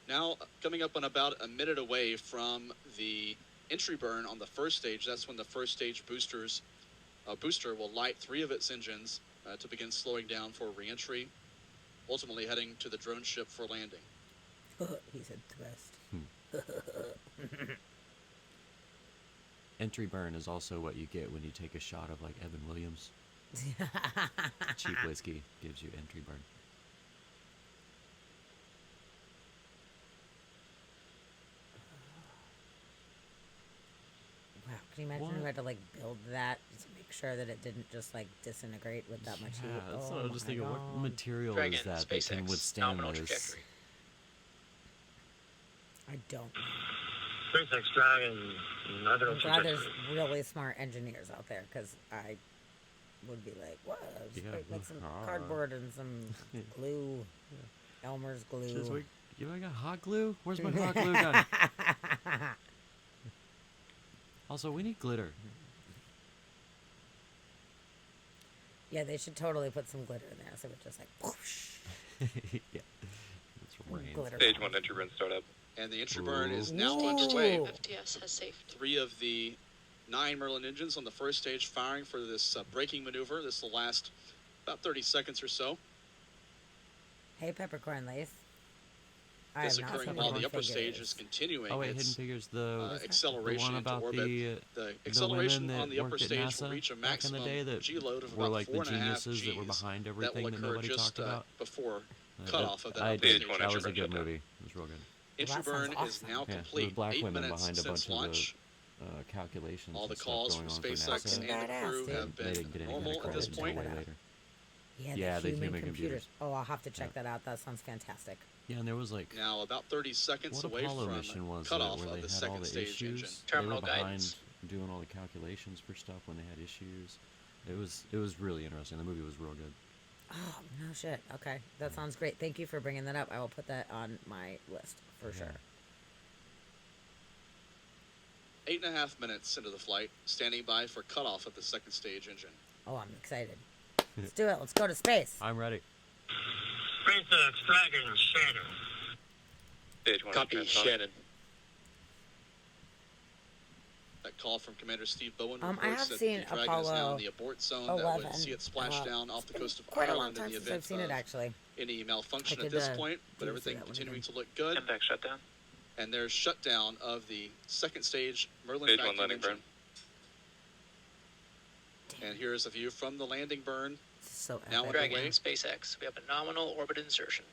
Now coming up on about a minute away from the entry burn on the first stage. That's when the first stage booster will light 3 of its engines to begin slowing down for re-entry, ultimately heading to the drone ship for landing. He said thrust. Entry burn is also what you get when you take a shot of like Evan Williams. Cheap whiskey gives you entry burn. Wow, can you imagine What? who had to like build that to make sure that it didn't just like disintegrate with that much heat? Yeah, that's what I Oh was just my thinking. What God. material Dragon, is that that can SpaceX, withstand nominal this? trajectory. I don't know. SpaceX Dragon, another I'm glad there's trajectory. really smart engineers out there because I would be like, what? Just Yeah, like, make some ah. cardboard and some glue. Elmer's glue. Just like, you know, I got hot glue. Where's my hot glue gun? Also, we need glitter. Yeah, they should totally put some glitter in there so it just like whoosh. Yeah, it's rain. Glitter. Stage 1 entry burn startup. And the entry burn is Ooh. now Ooh. underway. FTS has saved. 3 of the 9 Merlin engines on the first stage firing for this braking maneuver. This will last about 30 seconds or so. Hey, Peppercorn Lace. I This have not occurring seen while Hidden the upper stage Figures. is continuing Oh wait, its Hidden Figures, the acceleration one into about orbit. the acceleration women on that the upper worked at stage will NASA reach a back in the maximum day that G load of were about like the 4.5 geniuses that were Gs. behind That everything will that occur nobody just talked about. before Uh, cutoff of that I upper did. stage. One That entry was a burn good startup. movie. It was real good. Entry Well, that burn sounds is awesome. now Yeah, there complete. was black 8 women minutes behind a since bunch launch. of the calculations. All the and stuff calls going from on for SpaceX NASA. and the Badass, crew dude. have They been didn't get any normal at this credit until point. way later. Yeah, the human human computers. computers. Oh, I'll have to check Yeah. that out. That sounds fantastic. Yeah, and there was like Now about 30 seconds what away Apollo from mission was it, cutoff where of they the had all second the stage issues. engine. Terminal they were behind guidance. doing all the calculations for stuff when they had issues. It was really interesting. The movie was real good. Oh, no shit. Okay. That sounds great. Thank you for bringing that up. I will put that on my list for sure. 8.5 minutes into the flight, standing by for cutoff of the second stage engine. Oh, I'm excited. Let's do it. Let's go to space. I'm ready. SpaceX Dragon Shadow. Stage 1 Copy, transonic. Shannon. That call from Commander Steve Bowen I reports have that seen the Dragon is now Apollo in the abort zone 11. that would see it splash down off the coast of Quite a long Ireland in time the since I've event seen it, of actually. any malfunction I at could, this point, but do everything that one continuing again. to look good. Impact shutdown. And there's shutdown of the second stage Merlin Stage 1 vacuum landing engine. burn. And here is a view from the landing burn. So Now epic. Dragon, Away. SpaceX. We have a nominal orbit insertion.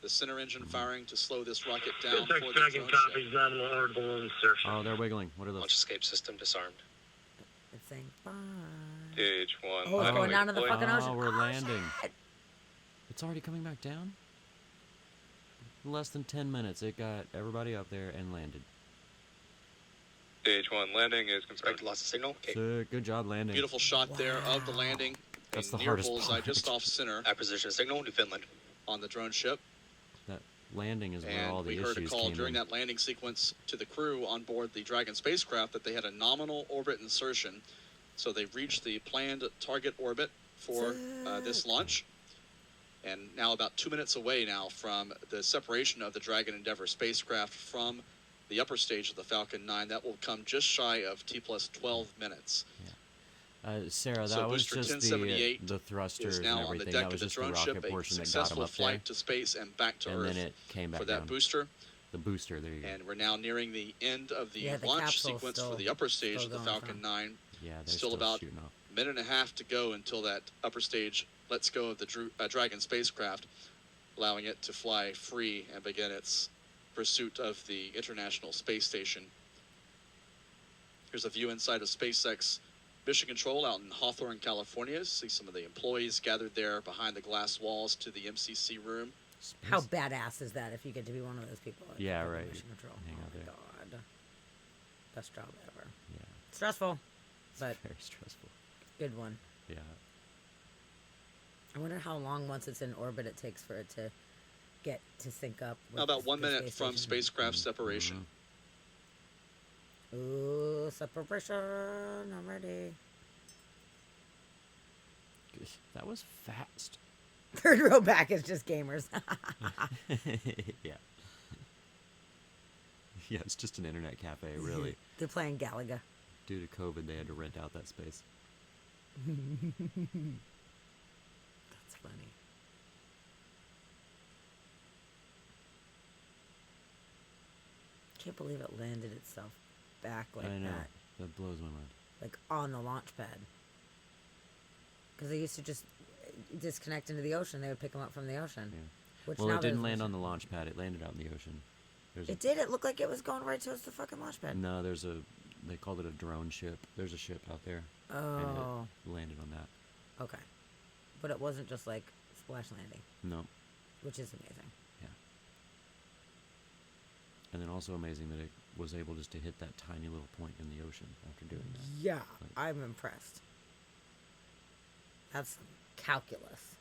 The center engine firing to slow this rocket down SpaceX for the Dragon drone copies ship. nominal orbital insertion. Oh, they're wiggling. What are Launch those? escape system disarmed. It's saying bye. Stage 1 Oh, it's landing going down in the deploy. fucking ocean. we're Oh, landing. shit. It's already coming back down? In less than 10 minutes, it got everybody up there and landed. Stage 1 landing is confirmed. Expect loss of signal. Okay. Sick. Good job landing. Beautiful shot there of the landing. That's A the near hardest bullseye part. just off center Acquisition signal, Newfoundland. on the drone ship. That landing is where all And the we heard a issues call came during in. that landing sequence to the crew on board the Dragon spacecraft that they had a nominal orbit insertion. So they've reached the planned target orbit for this launch. And now about 2 minutes away now from the separation of the Dragon Endeavour spacecraft from the upper stage of the Falcon 9. That will come just shy of T plus 12 minutes. Sarah, that So was booster just 1078 the thrusters is and now on the everything. deck That of was the just the drone rocket ship, a portion that got them successful up there. flight to space and back to And Earth then it came back for that down. booster. The booster, there you go. And we're now nearing the end of the Yeah, the launch capsule's sequence still- for the upper stage still of the going Falcon from- 9. Yeah, they're still still about shooting off. a minute and a half to go until that upper stage lets go of the Dragon spacecraft, allowing it to fly free and begin its pursuit of the International Space Station. Here's a view inside of SpaceX Mission Control out in Hawthorne, California. See some of the employees gathered there behind the glass walls to the MCC room. How badass is that if you get to be one of those people? at Yeah, fucking right. Mission Control. Hang Oh out my there. god. Best job ever. Yeah, Stressful, but very stressful. good one. Yeah. I wonder how long once it's in orbit it takes for it to get to sync up. With About 1 the minute space from station. spacecraft separation. Ooh, separation. I'm ready. That was fast. Third row back is just gamers. Yeah. Yeah, it's just an internet cafe, really. They're playing Galaga. Due to COVID, they had to rent out that space. That's funny. can't believe it landed itself back like I know. that, That blows my mind. like on the launch pad. Because they used to just disconnect into the ocean. They would pick them up from the ocean. Yeah. Which Well, now it didn't there's- land on the launch pad. It landed out in the ocean. There's It did. It looked like it was going right towards the fucking launch pad. No, there's a. They called it a drone ship. There's a ship out there. Oh, And it landed on that. okay. But it wasn't just like splash landing, No. which is amazing. Yeah. And then also amazing that it was able just to hit that tiny little point in the ocean after doing that. Yeah, I'm impressed. That's calculus.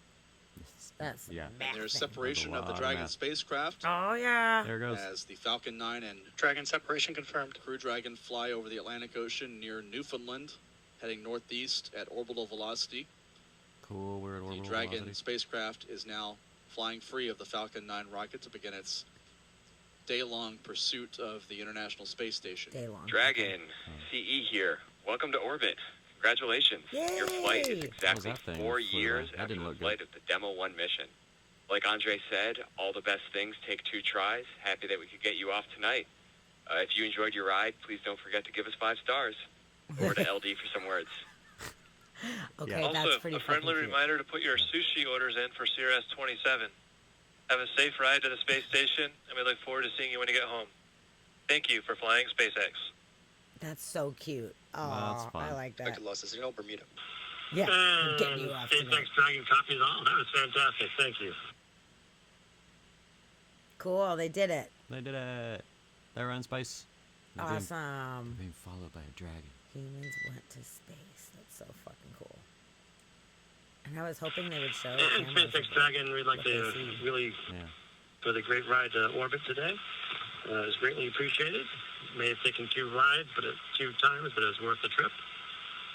That's Yeah. math. And there's thing. separation That's a of the lot of Dragon math. spacecraft Oh yeah. There it goes. as the Falcon 9 and Dragon separation confirmed. Crew Dragon fly over the Atlantic Ocean near Newfoundland, heading northeast at orbital velocity. Cool. We're at The orbital Dragon velocity. spacecraft is now flying free of the Falcon 9 rocket to begin its day-long pursuit of the International Space Station. Day long. Dragon, CE here. Welcome to orbit. Congratulations. Your flight is Yay! exactly How's that thing 4 flew years by? That after didn't the look flight good. of the Demo 1 mission. Like Andre said, all the best things take 2 tries. Happy that we could get you off tonight. If you enjoyed your ride, please don't forget to give us 5 stars. Over to LD for some words. Okay, Yeah. that's pretty a friendly fucking cute. reminder to put your sushi orders in for CRS 27. Have a safe ride to the space station, and we look forward to seeing you when you get home. Thank you for flying SpaceX. That's so cute. Oh, That's fun. I like that. Expected losses in Bermuda. Yeah, I'm getting you off tonight. SpaceX Dragon copies all. That was fantastic. Thank you. Cool, they did it. They did it. They're in space. They're being- Awesome. being followed by a dragon. Humans went to space. That's so fucking cool. And I was hoping they would show And cameras of SpaceX it. Dragon, we'd like what they to see. really, Yeah. for the great ride to orbit today. It's greatly appreciated. May have taken 2 rides, but 2 times, but it was worth the trip.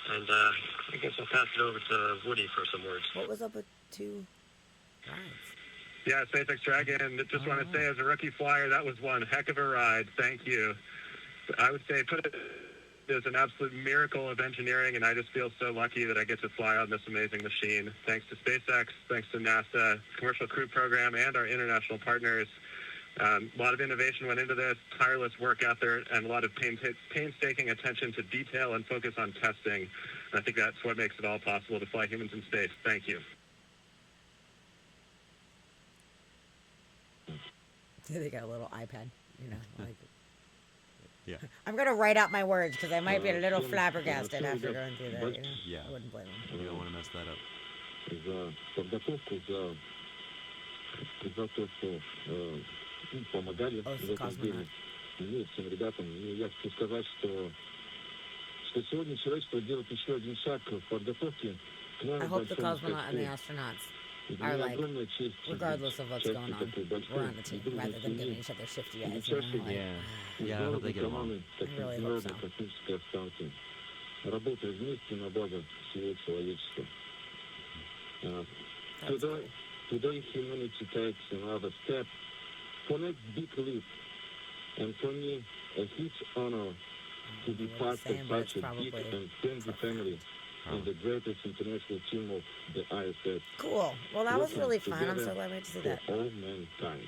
And I guess I'll pass it over to Woody for some words. What was up with 2 rides? Yeah, SpaceX Dragon, just want to say as a rookie flyer, that was one heck of a ride. Thank you. I would say put it as an absolute miracle of engineering, and I just feel so lucky that I get to fly on this amazing machine. Thanks to SpaceX, thanks to NASA, Commercial Crew Program, and our international partners. A lot of innovation went into this, tireless work out there, and a lot of painstaking attention to detail and focus on testing. And I think that's what makes it all possible to fly humans in space. Thank you. They got a little iPad, you know, like. Yeah. I'm gonna write out my words because I might be a little flabbergasted after going through that. You know? Yeah. I wouldn't blame them. You don't want to mess that up. за подготовку, за то, что помогали Oh, в этом деле. И всем ребятам. И я хочу сказать, что сегодня человечество делает еще один шаг в подготовке к I новому hope the большому cosmonaut and the костру. astronauts И для are меня like, огромная честь regardless of what's частью going on, такой большой we're on the team дружной rather than giving семьи. each other shifty И eyes. You know? участие Like, Yeah. Yeah, I hope they get along. команды, как I really hope Международной so. космической станции. Работая вместе на благо всего человечества. that's cool. Today humanity takes another step for next big leap. And for me, a huge honor to be What part he's saying, of but such it's a probably big and friendly family Oh. and the greatest international team of the ISS Cool. Well, that was Working really fun. I'm together so glad we had to see for that. all mankind.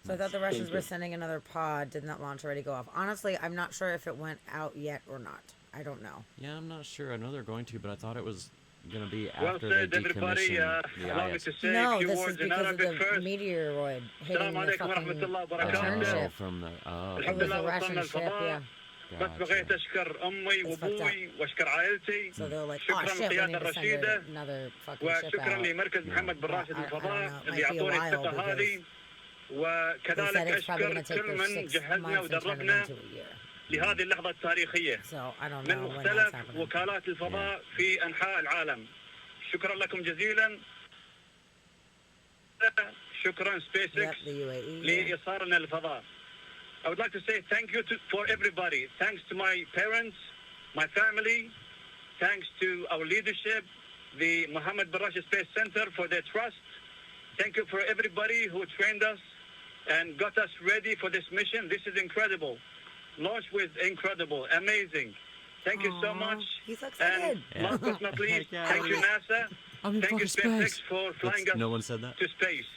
So I thought the Russians Thank were you. sending another pod. Didn't that launch already go off? Honestly, I'm not sure if it went out yet or not. I don't know. Yeah, I'm not sure. I know they're going to, but I thought it was going to be Well after they said, everybody. decommission the Allow me IS. to say No, a few this is words in because of Arabic the first. meteoroid hitting Assalamu the alaikum wa fucking rahmatullah wa return barakatuh. ship. From the It الحمد was لله a Russian وصلنا ship, yeah. الفضاء. بس بغيت اشكر امي It's fucked وابوي واشكر عائلتي. So they were like, oh شكرا shit, we للقياده need to send الرشيده another fucking ship وشكرا out. لمركز محمد بن راشد I don't للفضاء know. It اللي might be a اعطوني while الثقه because هذه. they said وكذلك it's probably going اشكر to take كل their من 6 جهزنا months and turn it ودربنا into a year. لهذه اللحظه التاريخيه So I don't من know when that's مختلف happening. وكالات الفضاء في انحاء العالم. شكرا لكم جزيلا. شكرا سبيس Yep, اكس the UAE. yeah. لإيصالنا للفضاء. I would like to say thank you for everybody. Thanks to my parents, my family, thanks to our leadership, the Mohammed bin Rashid Space Center for their trust. Thank you for everybody who trained us and got us ready for this mission. This is incredible. Launch was incredible, amazing. Thank you so Aw, much. he's so And excited. last but not least, Heck yeah. thank you NASA. I'm in Thank you fucking SpaceX space. for flying That's- us no one said that? to space.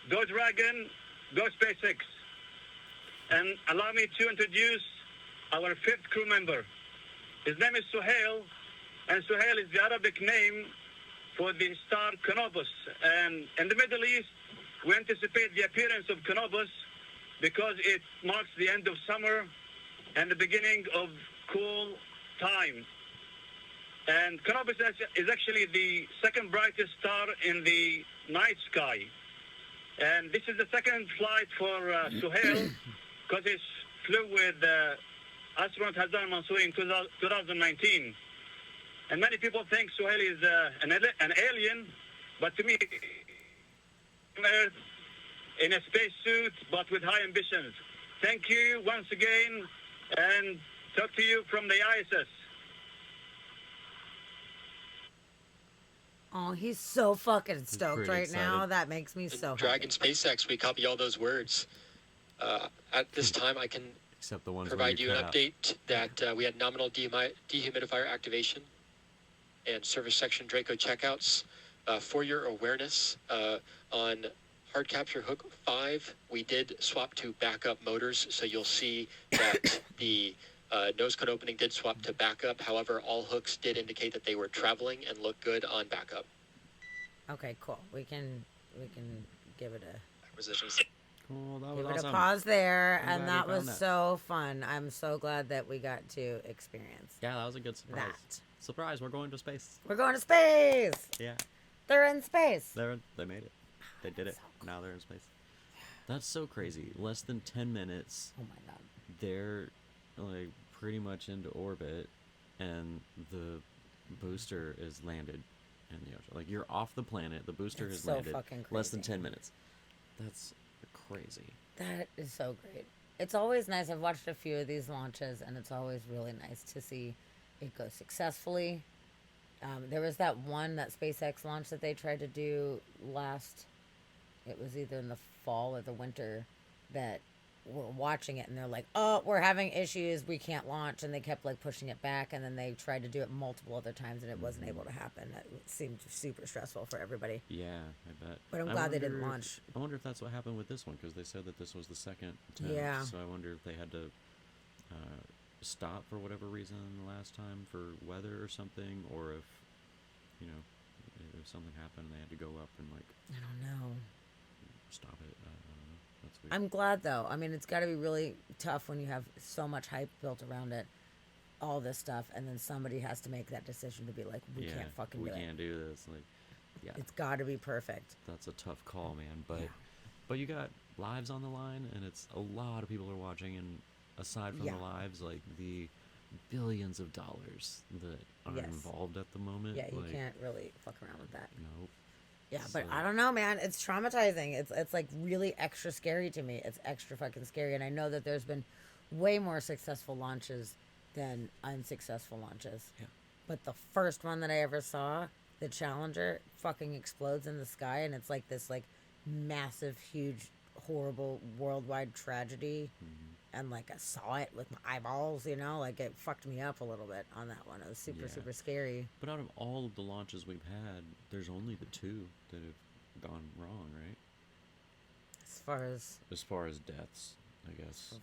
Go Dragon, go SpaceX. And allow me to introduce our fifth crew member. His name is Suhail, and Suhail is the Arabic name for the star Canopus. And in the Middle East, we anticipate the appearance of Canopus because it marks the end of summer and the beginning of cool time. And Canopus is actually the second brightest star in the night sky. And this is the second flight for Suhail because he flew with astronaut Hazan Mansour in 2019. And many people think Suhail is an alien, but to me, Earth in a spacesuit, but with high ambitions. Thank you once again, and talk to you from the ISS. Oh, he's so fucking stoked pretty right now. excited. That makes me so Dragon happy. SpaceX, we copy all those words. At this time, I can Except the ones where provide you an cut out. update that we had nominal dehumidifier activation and service section Draco checkouts. For your awareness, on hard capture hook 5, we did swap to backup motors, so you'll see that the nose cone opening did swap to backup. However, all hooks did indicate that they were traveling and look good on backup. Okay, cool. We can give it Acquisitions. Cool, that give was it awesome. a pause there, I'm and glad that we was found that. so fun. I'm so glad that we got to experience Yeah, that was a good surprise. that. Surprise, we're going to space. We're going to space. Yeah, They're in space. they made it. They did it. So cool. Now they're in space. That's so crazy. Less than 10 minutes, Oh my god. they're like pretty much into orbit, and the booster is landed in the ocean. Like, you're off the planet, the booster It's has so landed. fucking Less than crazy. 10 minutes. That's crazy. That is so great. It's always nice. I've watched a few of these launches, and it's always really nice to see it go successfully. There was that SpaceX launch that they tried to do last. It was either in the fall or the winter that we're watching it, and they're like, "Oh, we're having issues. We can't launch," and they kept like pushing it back, and then they tried to do it multiple other times, and it wasn't able to happen. It seemed super stressful for everybody. Yeah, I bet. But I'm I glad they didn't wonder launch. I wonder if that's what happened with this one, because they said that this was the second attempt. Yeah. So I wonder if they had to stop for whatever reason last time for weather or something, or if, if something happened and they had to go up and like I don't know. stop it. I don't know. That's weird. I'm glad though. I mean, it's got to be really tough when you have so much hype built around it, all this stuff, and then somebody has to make that decision to be like, we yeah, can't fucking we do can't it. do this. Like, yeah, It's got to be perfect. that's a tough call, man. But Yeah. but you got lives on the line, and it's a lot of people are watching, and aside from Yeah. the lives, like the billions of dollars that are Yes. involved at the moment. Yeah, you like, can't really fuck around with that. Nope. Yeah, but So- I don't know, man. It's traumatizing. It's like really extra scary to me. It's extra fucking scary, and I know that there's been way more successful launches than unsuccessful launches. Yeah. But the first one that I ever saw, the Challenger, fucking explodes in the sky, and it's like this like massive, huge, horrible worldwide tragedy. And like I saw it with my eyeballs, like it fucked me up a little bit on that one. It was super, Yeah. super scary. But out of all of the launches we've had, there's only the two that have gone wrong, right? As far as deaths, I guess.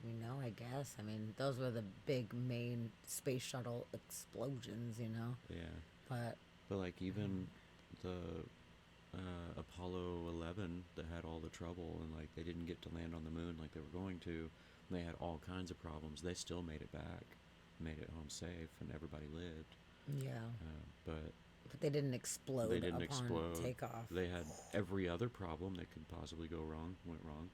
we know, I guess. I mean, those were the big main space shuttle explosions, Yeah. But But like even the Apollo 11 that had all the trouble, and like they didn't get to land on the moon like they were going to, and they had all kinds of problems. They still made it back, made it home safe, and everybody lived. yeah, But they didn't explode they didn't upon explode. takeoff. They had every other problem that could possibly go wrong went wrong.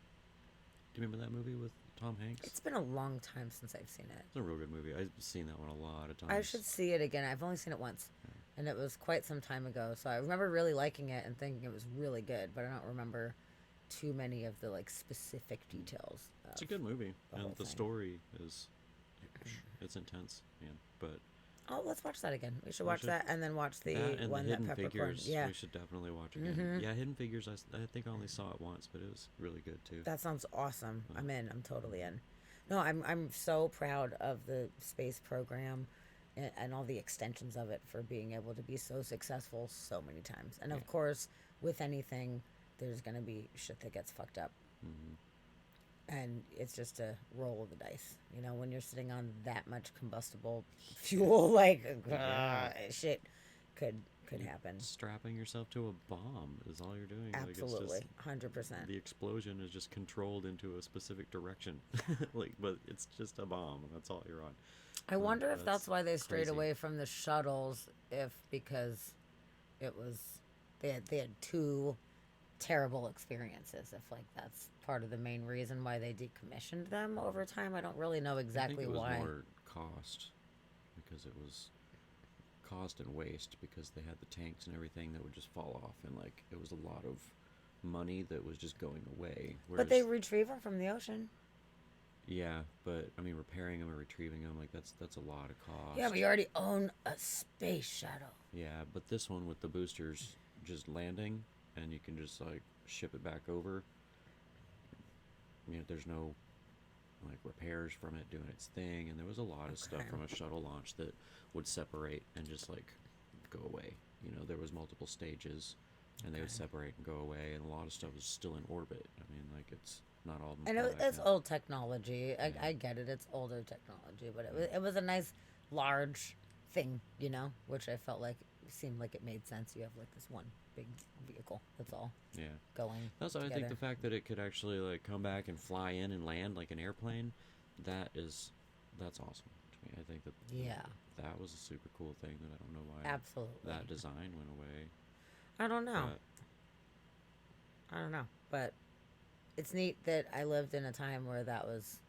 Do you remember that movie with Tom Hanks? It's been a long time since I've seen it. It's a real good movie. I've seen that one a lot of times. I should see it again. I've only seen it once, and it was quite some time ago. So I remember really liking it and thinking it was really good, but I don't remember too many of the like specific details. It's a good movie, the and whole the thing. story is it's intense, man. But Oh, let's watch that again. We should We watch should- that and then watch the that and one the that Hidden Peppercorn. Figures, Yeah, we should definitely watch again. Mhm. Yeah, Hidden Figures. I think I only saw it once, but it was really good too. that sounds awesome. I'm in. I'm totally in. No, I'm so proud of the space program and all the extensions of it for being able to be so successful so many times. And of Yeah. course, with anything, there's gonna be shit that gets fucked up. Mhm. And it's just a roll of the dice. You know, when you're sitting on that much combustible fuel, like shit could happen. Strapping yourself to a bomb is all you're doing. Absolutely, Like, it's 100%. the explosion is just controlled into a specific direction. Like, but it's just a bomb, and that's all you're on. I wonder if that's why they strayed crazy. away from the shuttles, if because it was they had two terrible experiences. If like that's part of the main reason why they decommissioned them over time. I don't really know exactly I think it was why. more cost, because it was cost and waste, because they had the tanks and everything that would just fall off, and like it was a lot of money that was just going away. But they retrieve them from the ocean. Yeah, but I mean, repairing them or retrieving them, like that's a lot of cost. Yeah, but you already own a space shuttle. Yeah, but this one with the boosters just landing, and you can just like ship it back over. You know, there's no like repairs from it doing its thing, and there was a lot of stuff from a shuttle launch that would separate and just like go away. You know, there was multiple stages, and they would separate and go away, and a lot of stuff was still in orbit. I mean, like it's not all. I know it's old technology. I get it. It's older technology, but it was a nice large thing, you know, which I felt like seemed like it made sense. You have like this one big vehicle. That's all. Yeah. Going. Also, I think together. the fact that it could actually like come back and fly in and land like an airplane, that's awesome to me. I think that that was a super cool thing that I don't know why Absolutely that design went away. I don't know. But it's neat that I lived in a time where that was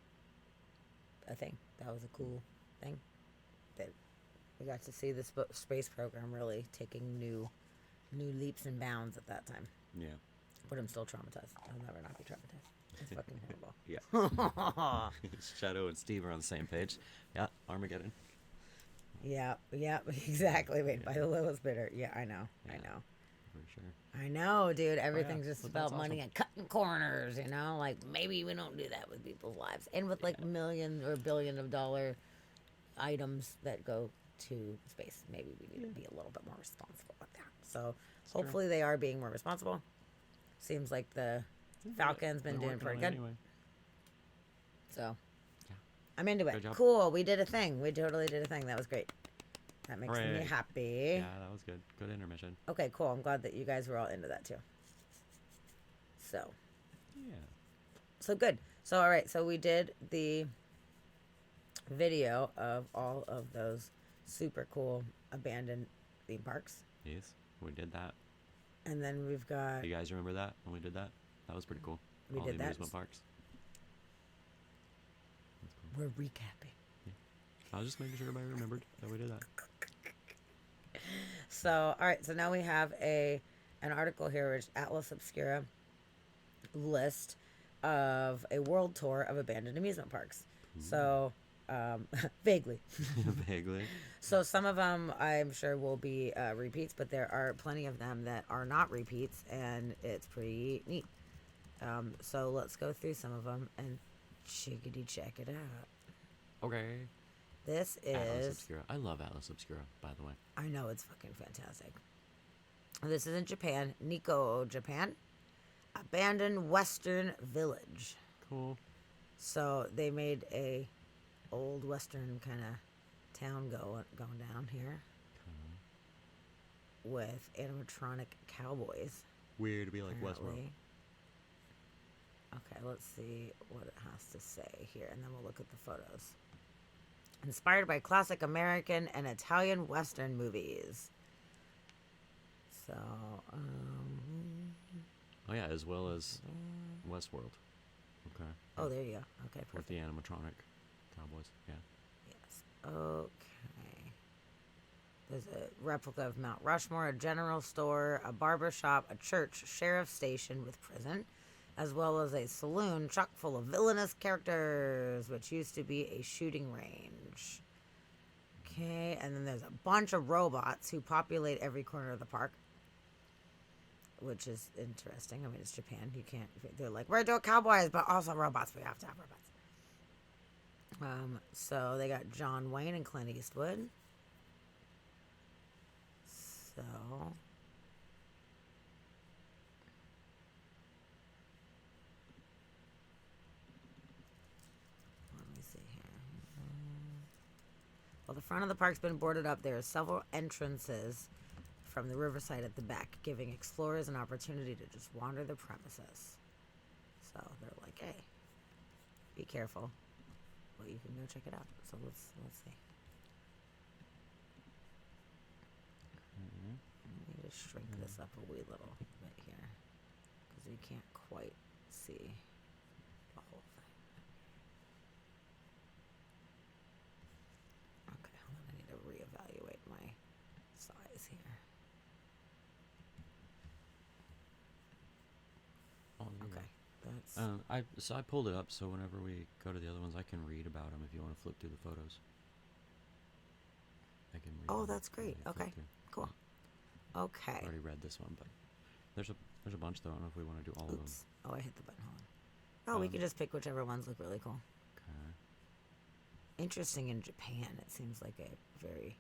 a thing. That was a cool thing. That we got to see this space program really taking new leaps and bounds at that time. Yeah. But I'm still traumatized. I'll never not be traumatized. It's fucking horrible. Yeah. Shadow and Steve are on the same page. Yeah, Armageddon. Yeah, exactly. Made by the lowest bidder. Yeah, I know. For sure. I know, dude. Everything's just But about that's money awesome. and cutting corners, you know? Like, maybe we don't do that with people's lives. And with, like, million or billion of dollar items that go to space, maybe we need to be a little bit more responsible with that. So, hopefully they are being more responsible. Seems like the Falcon's been doing pretty good. Anyway. So, I'm into Good it. job. Cool. We did a thing. We totally did a thing. That was great. That makes me Hooray. happy. Yeah, that was good. Good intermission. Okay, cool. I'm glad that you guys were all into that too. So. Yeah. So good. So, all right. So we did the video of all of those super cool abandoned theme parks. Yes, we did that. And then we've got... You guys remember that when we did that? That was pretty cool. We all did the that. amusement parks. That's cool. We're recapping. I was just making sure everybody remembered that we did that. So, all right. So now we have an article here, which Atlas Obscura list of a world tour of abandoned amusement parks. So, vaguely. Vaguely. So some of them I'm sure will be repeats, but there are plenty of them that are not repeats, and it's pretty neat. So let's go through some of them and chickadee check it out. Okay. This Atlas is... Obscura. I love Atlas Obscura, by the way. I know, it's fucking fantastic. This is in Japan, Nikko, Japan. Abandoned Western Village. Cool. So they made a old Western kind of town going down here with animatronic cowboys. Weird to be like Westworld. apparently. Okay, let's see what it has to say here, and then we'll look at the photos. Inspired by classic American and Italian Western movies. So, Oh yeah, as well as Westworld. Okay. oh, there you go. Okay, With perfect. the animatronic cowboys. Yeah. Yes. Okay. There's a replica of Mount Rushmore, a general store, a barber shop, a church, sheriff's station with prison, as well as a saloon chock full of villainous characters, which used to be a shooting range. Okay, and then there's a bunch of robots who populate every corner of the park, which is interesting. I mean, it's Japan. You can't... They're like, we're doing cowboys, but also robots. We have to have robots. So they got John Wayne and Clint Eastwood. So... While the front of the park's been boarded up, there are several entrances from the riverside at the back, giving explorers an opportunity to just wander the premises. So they're like, hey, be careful. Well, you can go check it out. So let's see. Let me just shrink this up a wee little bit here, because we can't quite see the whole thing. Okay, hold on. I need to reevaluate my size here. Oh, you Okay, that's I pulled it up, so whenever we go to the other ones, I can read about them if you want to flip through the photos. I can read. oh, them that's while great. you flip Okay, through. cool. Okay. I've already read this one, but there's a bunch though. I don't know if we want to do all of them. Oops. Oh, I hit the button. Hold on. Oh, we could just pick whichever ones look really cool. Okay. Interesting in Japan. It seems like a very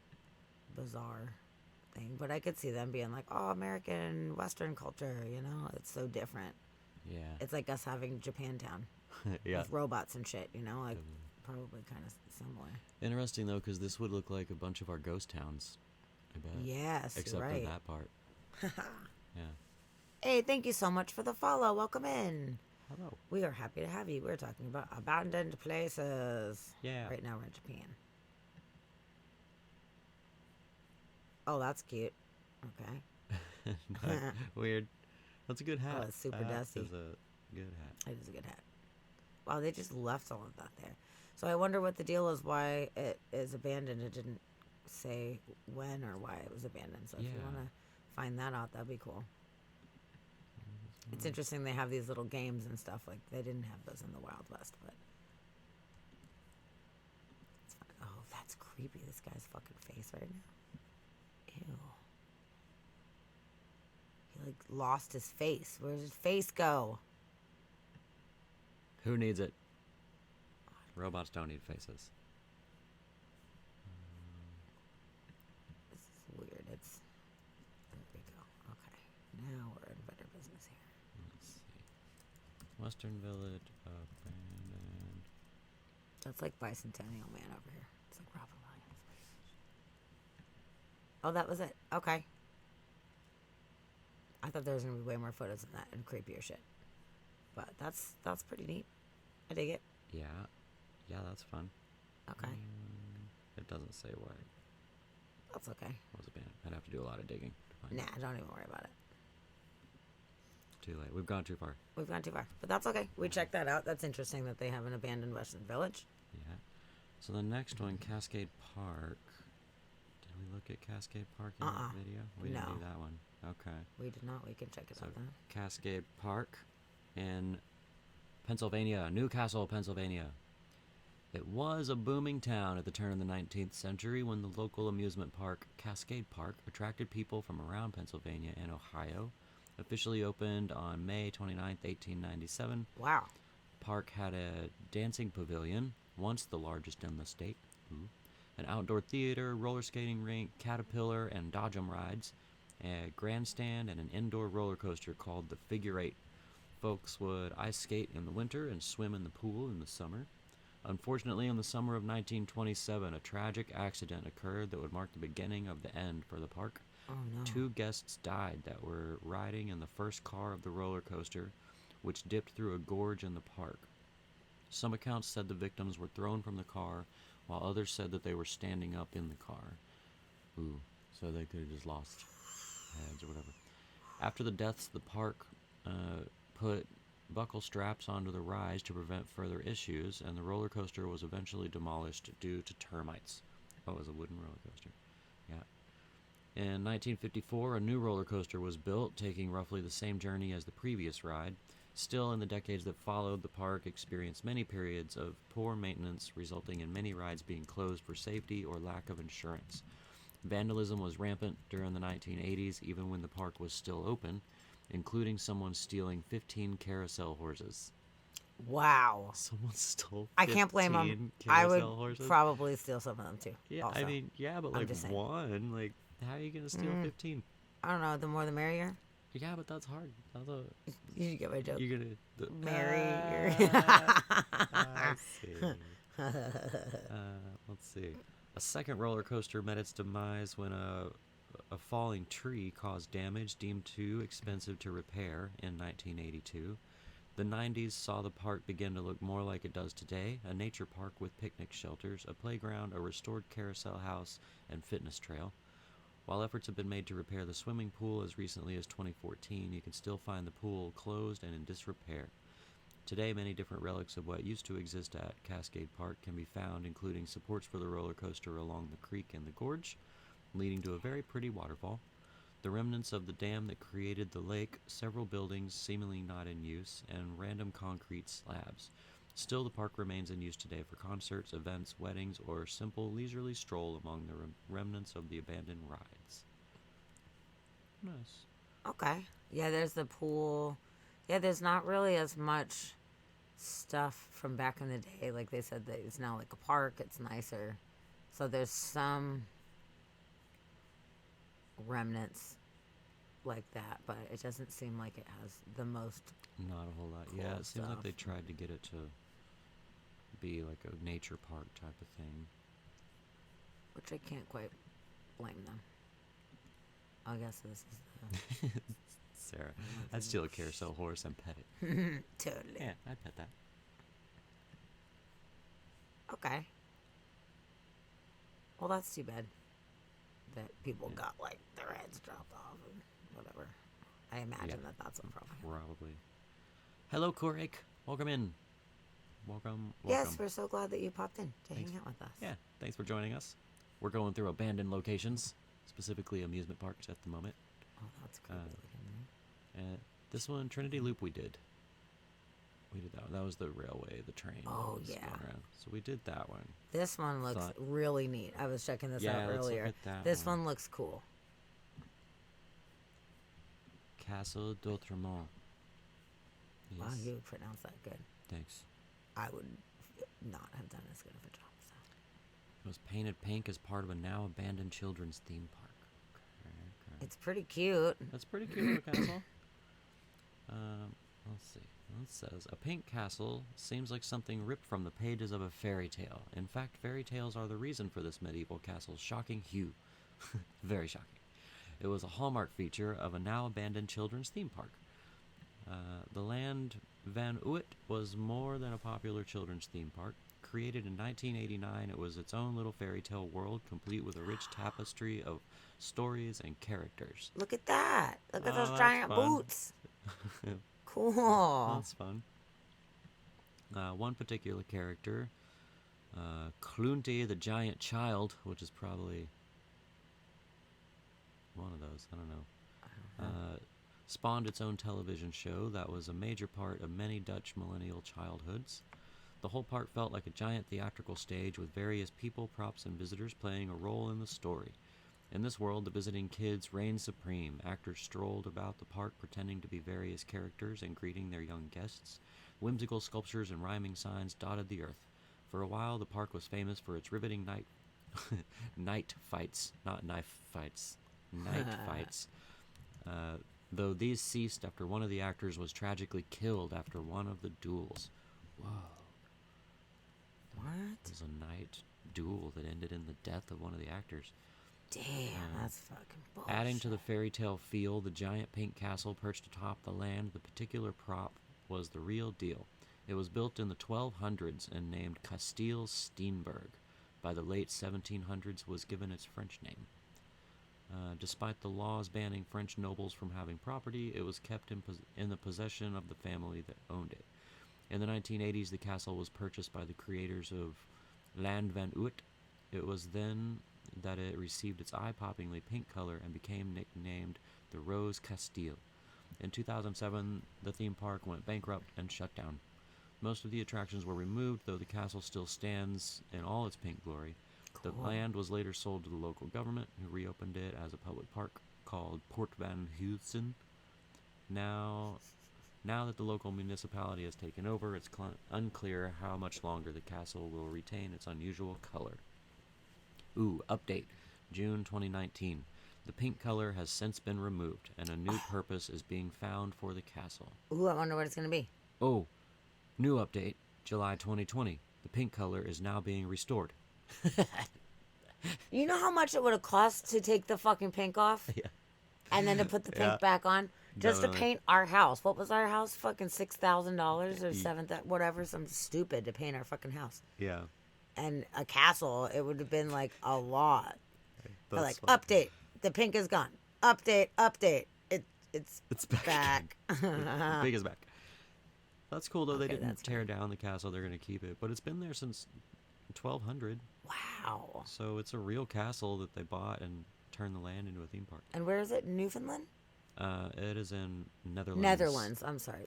bizarre thing, but I could see them being like, "Oh, American Western culture," you know? It's so different. Yeah. It's like us having Japantown Yeah. with robots and shit, you know? Like, probably kind of similar. Interesting though, because this would look like a bunch of our ghost towns. I bet. Yes, Except you're right. for that part. Yeah. Hey, thank you so much for the follow. Welcome in. Hello. We are happy to have you. We're talking about abandoned places. Yeah. Right now we're in Japan. Oh, that's cute. Okay. Weird. That's a good hat. Oh, it's super That dusty. is a good hat. It is a good hat. Wow, they just left all of that there. So I wonder what the deal is, why it is abandoned. It didn't say when or why it was abandoned. So if you Yeah. want to find that out, that'd be cool. It's interesting they have these little games and stuff. Like, they didn't have those in the Wild West, but it's fun. Oh, that's creepy. This guy's fucking face right now. Ew. He, like, lost his face. Where's his face go? Who needs it? Robots don't need faces. This is weird. It's... There we go. Okay. Now we're in better business here. Let's see. Western Village abandoned. That's like Bicentennial Man over here. It's like Robin Williams. Oh, that was it. Okay. I thought there was gonna be way more photos than that and creepier shit. But that's pretty neat. I dig it. Yeah. Yeah, that's fun. Okay. It doesn't say why it That's okay. was abandoned. I'd have to do a lot of digging to find it. Nah, don't even worry about it. Too late. We've gone too far. We've gone too far. But that's okay. We checked that out. That's interesting that they have an abandoned Western village. Yeah. So the next one, Cascade Park. Did we look at Cascade Park in that video? We didn't No. do that one. Okay. We did not. We can check it So out then. Cascade Park in Pennsylvania, Newcastle, Pennsylvania. It was a booming town at the turn of the 19th century when the local amusement park, Cascade Park, attracted people from around Pennsylvania and Ohio. Officially opened on May 29th, 1897. Wow. Park had a dancing pavilion, once the largest in the state. An outdoor theater, roller skating rink, caterpillar and dodgem rides, a grandstand, and an indoor roller coaster called the Figure 8. Folks would ice skate in the winter and swim in the pool in the summer. Unfortunately, in the summer of 1927, a tragic accident occurred that would mark the beginning of the end for the park. Oh, no. 2 guests died that were riding in the first car of the roller coaster, which dipped through a gorge in the park. Some accounts said the victims were thrown from the car, while others said that they were standing up in the car. Ooh, so they could have just lost heads or whatever. After the deaths, the park put buckle straps onto the rides to prevent further issues, and the roller coaster was eventually demolished due to termites. Oh, it was a wooden roller coaster. Yeah. In 1954, a new roller coaster was built, taking roughly the same journey as the previous ride. Still, in the decades that followed, the park experienced many periods of poor maintenance, resulting in many rides being closed for safety or lack of insurance. Vandalism was rampant during the 1980s, even when the park was still open, including someone stealing 15 carousel horses. Wow. Someone stole 15 I can't blame them. I would probably steal some of them too. Yeah, also. I mean, yeah, but I'm like just saying. one, like, how are you gonna steal 15? I don't know. The more the merrier. Yeah, but that's hard. That's a, You get my joke. you're gonna Merrier. I see. Let's see. A second roller coaster met its demise when a falling tree caused damage deemed too expensive to repair in 1982. The 90s saw the park begin to look more like it does today, a nature park with picnic shelters, a playground, a restored carousel house, and fitness trail. While efforts have been made to repair the swimming pool as recently as 2014, you can still find the pool closed and in disrepair. Today, many different relics of what used to exist at Cascade Park can be found, including supports for the roller coaster along the creek and the gorge, leading to a very pretty waterfall, the remnants of the dam that created the lake, several buildings seemingly not in use, and random concrete slabs. Still, the park remains in use today for concerts, events, weddings, or simple leisurely stroll among the remnants of the abandoned rides. Nice. Okay. Yeah, there's the pool. Yeah, there's not really as much stuff from back in the day. Like they said, that it's now like a park. It's nicer. So there's some remnants like that, but it doesn't seem like it has the most. Not a whole lot. Cool Yeah, it seems like stuff. they tried to get it to be like a nature park type of thing. Which I can't quite blame them. I guess this is the. Sarah, I'd steal a carousel horse and pet it. Totally. Yeah, I'd pet that. Okay. Well, that's too bad that people got like their heads dropped off and whatever. I imagine that that's a problem. Probably. Hello, Korik. Welcome in. Welcome. Yes, we're so glad that you popped in to Thanks. hang out with us. Yeah, thanks for joining us. We're going through abandoned locations, specifically amusement parks at the moment. Oh, that's creepy looking. And this one, Trinity Loop, we did. We did that one. That was the railway, the train. Oh, that was yeah. going around. So we did that one. This one looks Thought- really neat. I was checking this Yeah, out let's look earlier. at that This one. one looks cool. Castle d'Outremont. Yes. Wow, you pronounced that good. Thanks. I would not have done as good of a job as that. It was painted pink as part of a now abandoned children's theme park. Okay. It's pretty cute. That's pretty cute, little castle. Let's see. It says, a pink castle seems like something ripped from the pages of a fairy tale. In fact, fairy tales are the reason for this medieval castle's shocking hue. Very shocking. It was a hallmark feature of a now abandoned children's theme park. The Land Van Uit was more than a popular children's theme park. Created in 1989, it was its own little fairy tale world, complete with a rich tapestry of stories and characters. Look at that. Look at Oh, those that's giant fun. boots. Cool. That's fun. One particular character, Clunty the Giant Child, which is probably one of those, I don't know, spawned its own television show that was a major part of many Dutch millennial childhoods. The whole park felt like a giant theatrical stage with various people, props, and visitors playing a role in the story. In this world, the visiting kids reigned supreme. Actors strolled about the park pretending to be various characters and greeting their young guests. Whimsical sculptures and rhyming signs dotted the earth. For a while, the park was famous for its riveting night fights, not knife fights, night fights. Though these ceased after one of the actors was tragically killed after one of the duels. Whoa. What? It was a night duel that ended in the death of one of the actors. Damn, that's fucking bullshit. Adding to the fairy tale feel, the giant pink castle perched atop the land, the particular prop was the real deal. It was built in the 1200s and named Castile Steenberg. By the late 1700s was given its French name. Despite the laws banning French nobles from having property, it was kept in the possession of the family that owned it. In the 1980s, the castle was purchased by the creators of Land Van Uit. It was then that it received its eye-poppingly pink color and became nicknamed the Rose Castile. In 2007, the theme park went bankrupt and shut down. Most of the attractions were removed, though the castle still stands in all its pink glory. The land was later sold to the local government, who reopened it as a public park called Port van Heusen. Now that the local municipality has taken over, it's unclear how much longer the castle will retain its unusual color. Ooh, update. June 2019. The pink color has since been removed, and a new purpose is being found for the castle. Ooh, I wonder what it's going to be. Oh, new update. July 2020. The pink color is now being restored. You know how much it would have cost to take the fucking pink off? Yeah. And then to put the pink Yeah. back on? Just to Definitely. paint our house. What was our house? Fucking $6,000 or whatever. Something stupid to paint our fucking house. Yeah. And a castle, it would have been like a lot. But That's like, update. The pink is gone. Update. It's back. back. The pig is back. That's cool though. They Okay, didn't that's tear down the castle. They're gonna keep it, but it's been there since 1200. Wow. So it's a real castle that they bought and turned the land into a theme park. And where is it? Newfoundland? It is in Netherlands. Netherlands. I'm sorry.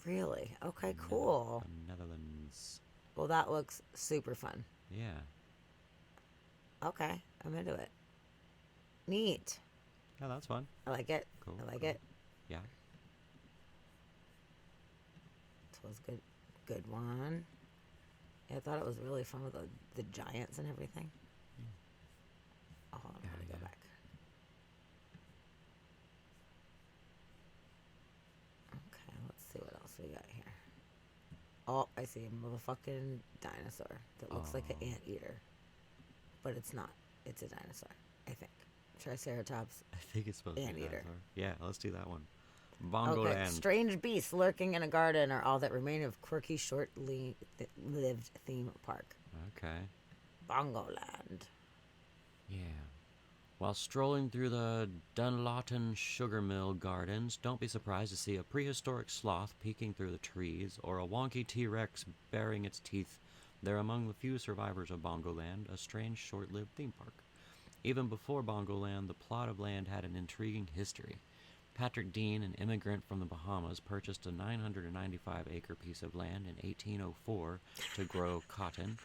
Really? Okay, cool. Netherlands. Well, that looks super fun. Yeah. Okay, I'm into it. Neat. Yeah, that's fun. I like it. Cool, I like cool. it. Yeah. This was good. Good one. Yeah, I thought it was really fun with the giants and everything. Oh, hold on, I'm gonna go back. Okay, let's see what else we got here. Oh, I see a motherfucking dinosaur that looks like an anteater. But it's not. It's a dinosaur, I think. Triceratops. I think it's supposed to be a Anteater. dinosaur. Yeah, let's do that one. Bongo Okay, Land. strange beasts lurking in a garden are all that remain of quirky, short-lived theme park. Okay. Bongo Land. Yeah. While strolling through the Dunlawton Sugar Mill Gardens, don't be surprised to see a prehistoric sloth peeking through the trees or a wonky T-Rex baring its teeth. They're among the few survivors of Bongoland, a strange short-lived theme park. Even before Bongoland, the plot of land had an intriguing history. Patrick Dean, an immigrant from the Bahamas, purchased a 995-acre piece of land in 1804 to grow cotton.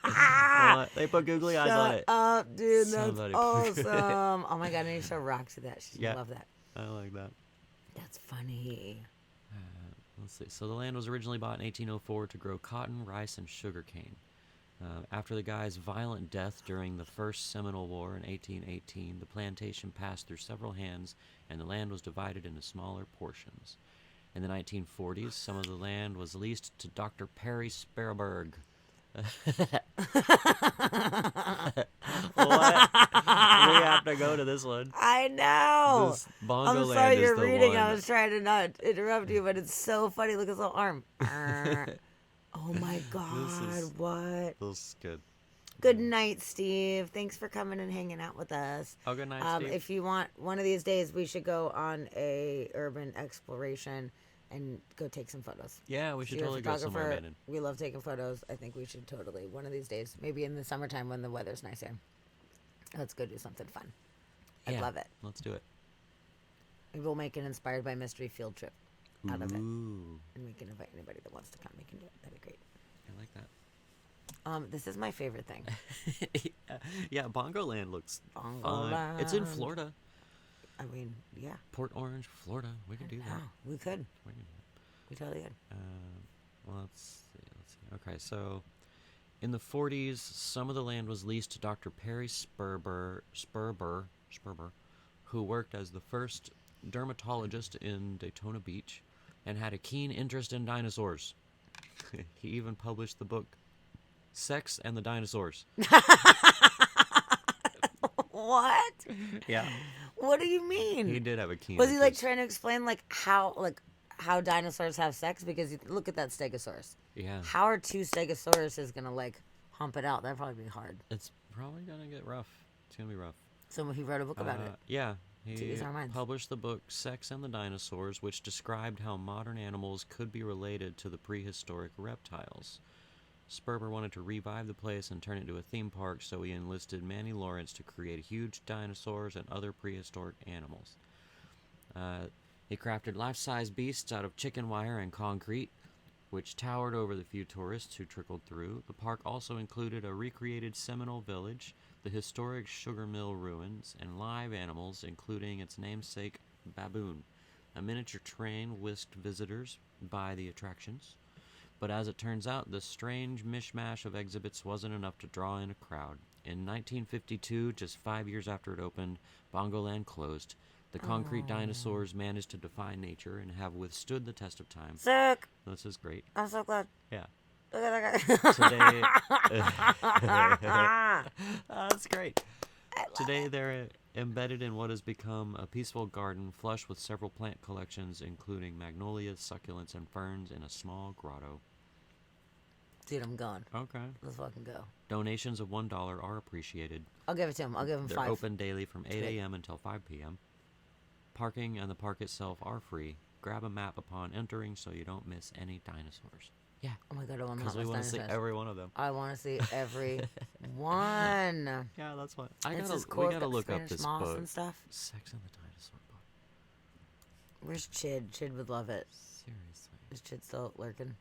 What? They put googly eyes on it. Up, dude, that's Somebody put- awesome. Oh my god, I need to show Roxy that. She's Yeah. gonna love that. I like that. That's funny. Let's see. So the land was originally bought in 1804 to grow cotton, rice, and sugar cane. After the guy's violent death during the First Seminole War in 1818, the plantation passed through several hands, and the land was divided into smaller portions. In the 1940s, some of the land was leased to Dr. Perry Sparberg. What? We have to go to this one. I know. This Bongo I'm Land sorry is you're the reading. one. I was trying to not interrupt you, but it's so funny. Look at his little arm. Oh my god, what? This is good. Good night, Steve. Thanks for coming and hanging out with us. Oh, good night, Steve. If you want, one of these days we should go on a urban exploration and go take some photos. Yeah, we should You're a totally go somewhere photographer. abandoned. We love taking photos. I think we should totally, one of these days, maybe in the summertime when the weather's nicer. Let's go do something fun. I'd Yeah, love it. Let's do it. Maybe we'll make an inspired by mystery field trip out of it. Ooh, And we can invite anybody that wants to come. We can do it. That'd be great. I like that. This is my favorite thing. Yeah, Bongoland looks fun. Bongoland. It's in Florida. I mean, yeah. Port Orange, Florida. We could do that. Yeah, we could. We could do We totally could. that. Well, let's see. Okay, so in the 40s, some of the land was leased to Dr. Perry Sparber, who worked as the first dermatologist in Daytona Beach and had a keen interest in dinosaurs. He even published the book Sex and the Dinosaurs. What? Yeah. What do you mean? He did have a keen Was he like interest. trying to explain how dinosaurs have sex? Because you look at that stegosaurus. Yeah. How are two stegosauruses gonna like hump it out? That'd probably be hard. It's probably going to get rough. It's going to be rough. So he wrote a book about it. Yeah. To He ease our minds. published the book Sex and the Dinosaurs, which described how modern animals could be related to the prehistoric reptiles. Sperber wanted to revive the place and turn it into a theme park, so he enlisted Manny Lawrence to create huge dinosaurs and other prehistoric animals. He crafted life-size beasts out of chicken wire and concrete, which towered over the few tourists who trickled through. The park also included a recreated Seminole village, the historic sugar mill ruins, and live animals, including its namesake baboon. A miniature train whisked visitors by the attractions. But as it turns out, this strange mishmash of exhibits wasn't enough to draw in a crowd. In 1952, just 5 years after it opened, Bongoland closed. The concrete dinosaurs managed to defy nature and have withstood the test of time. Sick. This is great. I'm so glad. Yeah. Look at that guy. Today, that's great. Today they're embedded in what has become a peaceful garden flush with several plant collections, including magnolias, succulents, and ferns in a small grotto. Dude, I'm going. Okay. Let's fucking go. Donations of $1 are appreciated. I'll give it to him. I'll give him They're 5. open daily from 8 a.m. until 5 p.m. Parking and the park itself are free. Grab a map upon entering so you don't miss any dinosaurs. Yeah. Oh my god, I want Because we want to see every one of them. I want to see every one. Yeah, that's what. We gotta look up Spanish this moss book. and stuff. Sex and the Dinosaur book. Where's Chid? Chid would love it. Seriously. Is Chid still lurking?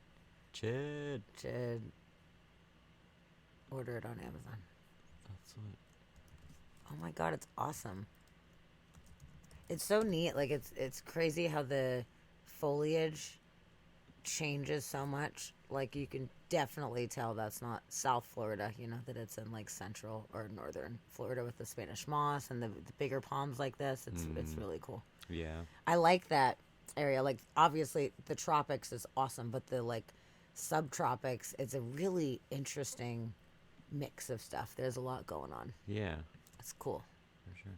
Chid. Chid. Order it on Amazon. That's what. Oh my god, it's awesome. It's so neat. Like it's crazy how the foliage changes so much. Like you can definitely tell that's not South Florida, you know, that it's in like central or northern Florida with the Spanish moss and the bigger palms like this. It's really cool. Yeah. I like that area. Like obviously the tropics is awesome, but the like subtropics, it's a really interesting mix of stuff. There's a lot going on. Yeah. It's cool. For sure.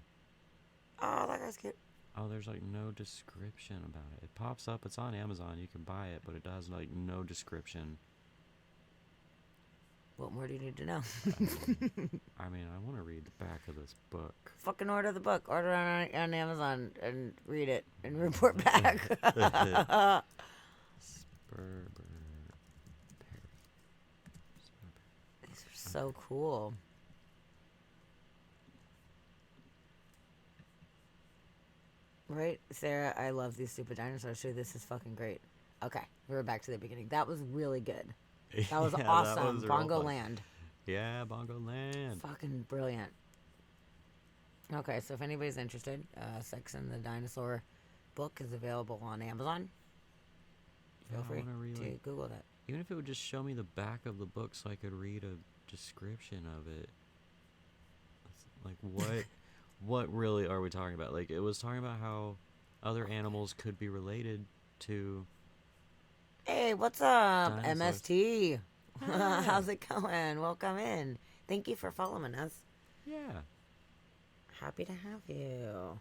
Oh, that guy's cute. Oh, there's like no description about it. It pops up. It's on Amazon. You can buy it, but it does like no description. What more do you need to know? I mean, I want to read the back of this book. Fucking order the book. Order it on Amazon and read it and report back. These are so cool. Right, Sarah? I love these stupid dinosaurs too. This is fucking great. Okay, we're back to the beginning. That was really good. That was Yeah, awesome. that was real Bongo fun. Land. Yeah, Bongo Land. Fucking brilliant. Okay, so if anybody's interested, Sex and the Dinosaur book is available on Amazon. Feel Yeah, I free wanna read, to like, Google that. Even if it would just show me the back of the book so I could read a description of it. Like what really are we talking about? Like it was talking about how other animals could be related to. Hey, what's up, Dinosaurs. MST? How's it going? Welcome in. Thank you for following us. Yeah. Happy to have you.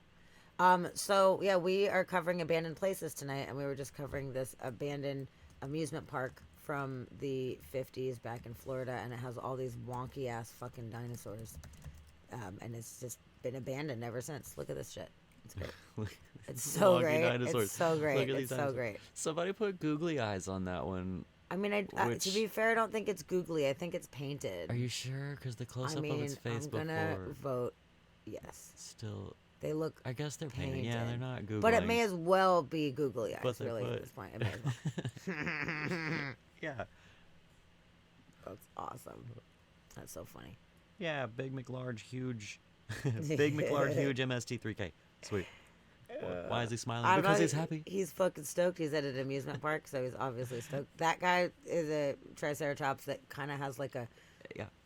So yeah, we are covering abandoned places tonight, and we were just covering this abandoned amusement park from the 50s back in Florida, and it has all these wonky ass fucking dinosaurs. And it's just been abandoned ever since. Look at this shit. It's great. It's so Wonky great. dinosaurs. It's so great. Look at these It's so dinosaurs. great. Somebody put googly eyes on that one. I mean, to be fair, I don't think it's googly. I think it's painted. Are you sure? Because the close up of its face I'm gonna before vote yes. still. They look. I guess they're painted. Yeah, they're not googly. But it may as well be googly eyes. But they Really, put- at this point, it may as well. Yeah. That's awesome. That's so funny. Yeah, big McLarge, huge. Big McLarge, huge MST3K. Sweet. Why is he smiling? I don't Because know, he's happy. He's fucking stoked. He's at an amusement park, so he's obviously stoked. That guy is a Triceratops that kind of has like a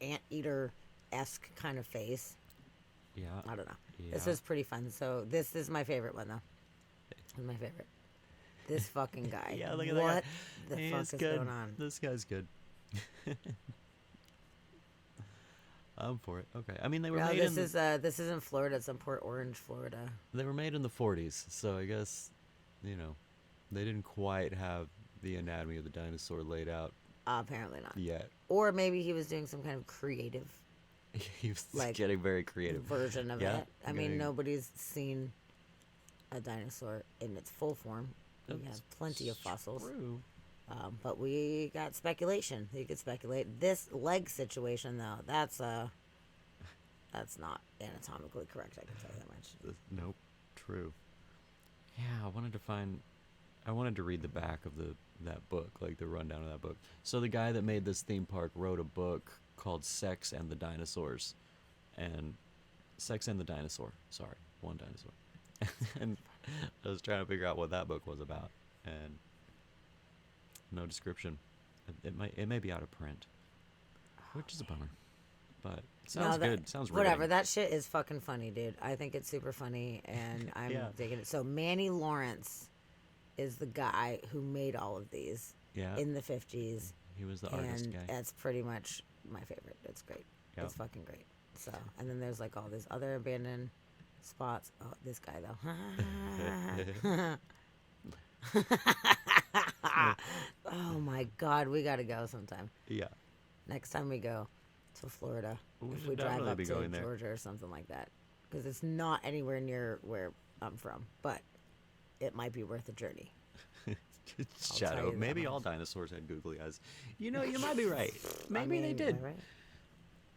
anteater-esque kind of face. Yeah. I don't know. Yeah. This is pretty fun. So this is my favorite one, though. This is my favorite. This fucking guy. Yeah, look at what that guy. the He fuck is is good. going on? This guy's good. I'm for it. Okay. I mean, they were No, made this is in Florida. It's in Port Orange, Florida. They were made in the 40s, so I guess, you know, they didn't quite have the anatomy of the dinosaur laid out Apparently not. yet. Or maybe he was doing some kind of creative He was like, getting very creative. version of Yeah, it. I mean, nobody's seen a dinosaur in its full form. We That's have plenty of fossils. True. But we got speculation. You could speculate. This leg situation, though, that's not anatomically correct. I can tell you that much. Nope. True. Yeah, I wanted to read the back of that book, like the rundown of that book. So the guy that made this theme park wrote a book called Sex and the Dinosaurs. And Sex and the Dinosaur. Sorry, one dinosaur. And I was trying to figure out what that book was about. And no description. It may be out of print. Which is a bummer. But it sounds good. Sounds whatever. riveting. That shit is fucking funny, dude. I think it's super funny, and I'm Yeah. digging it. So Manny Lawrence is the guy who made all of these Yeah. in the 50s. He was the artist and guy. that's pretty much my favorite. It's great. Yep. It's fucking great. So, and then there's like all these other abandoned spots. Oh, this guy though. Oh my God, we gotta go sometime. Yeah. Next time we go to Florida, We if should we drive definitely up be to going there. Georgia or something like that, because it's not anywhere near where I'm from, but it might be worth a journey. I'll tell Shadow. you that Maybe much. all dinosaurs had googly eyes. You know, you might be right. Maybe they mean, did. am I right?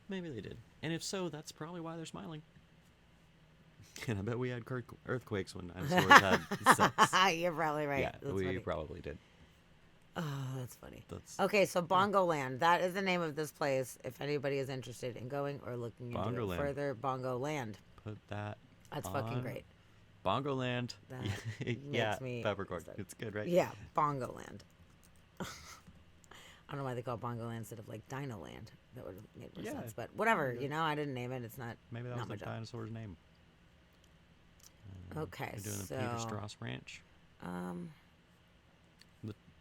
Maybe they did. And if so, that's probably why they're smiling. And I bet we had earthquakes when dinosaurs had sex. You're probably right. Yeah, That's we funny. probably did. Oh, that's funny. That's Okay, so Bongo Land. That is the name of this place. If anybody is interested in going or looking into Bongo it Land. further, Bongo Land. Put that. That's fucking on great. Bongoland. That Yeah, makes me peppercorn. excited. It's good, right? Yeah, Bongo Land. I don't know why they call it Bongo Land instead of like Dino Land. That would have made more Yeah. sense. But whatever, you know, I didn't name it. It's not. Maybe that not was the my job. dinosaur's name. Okay, We're doing the Peter so, Strauss Ranch. The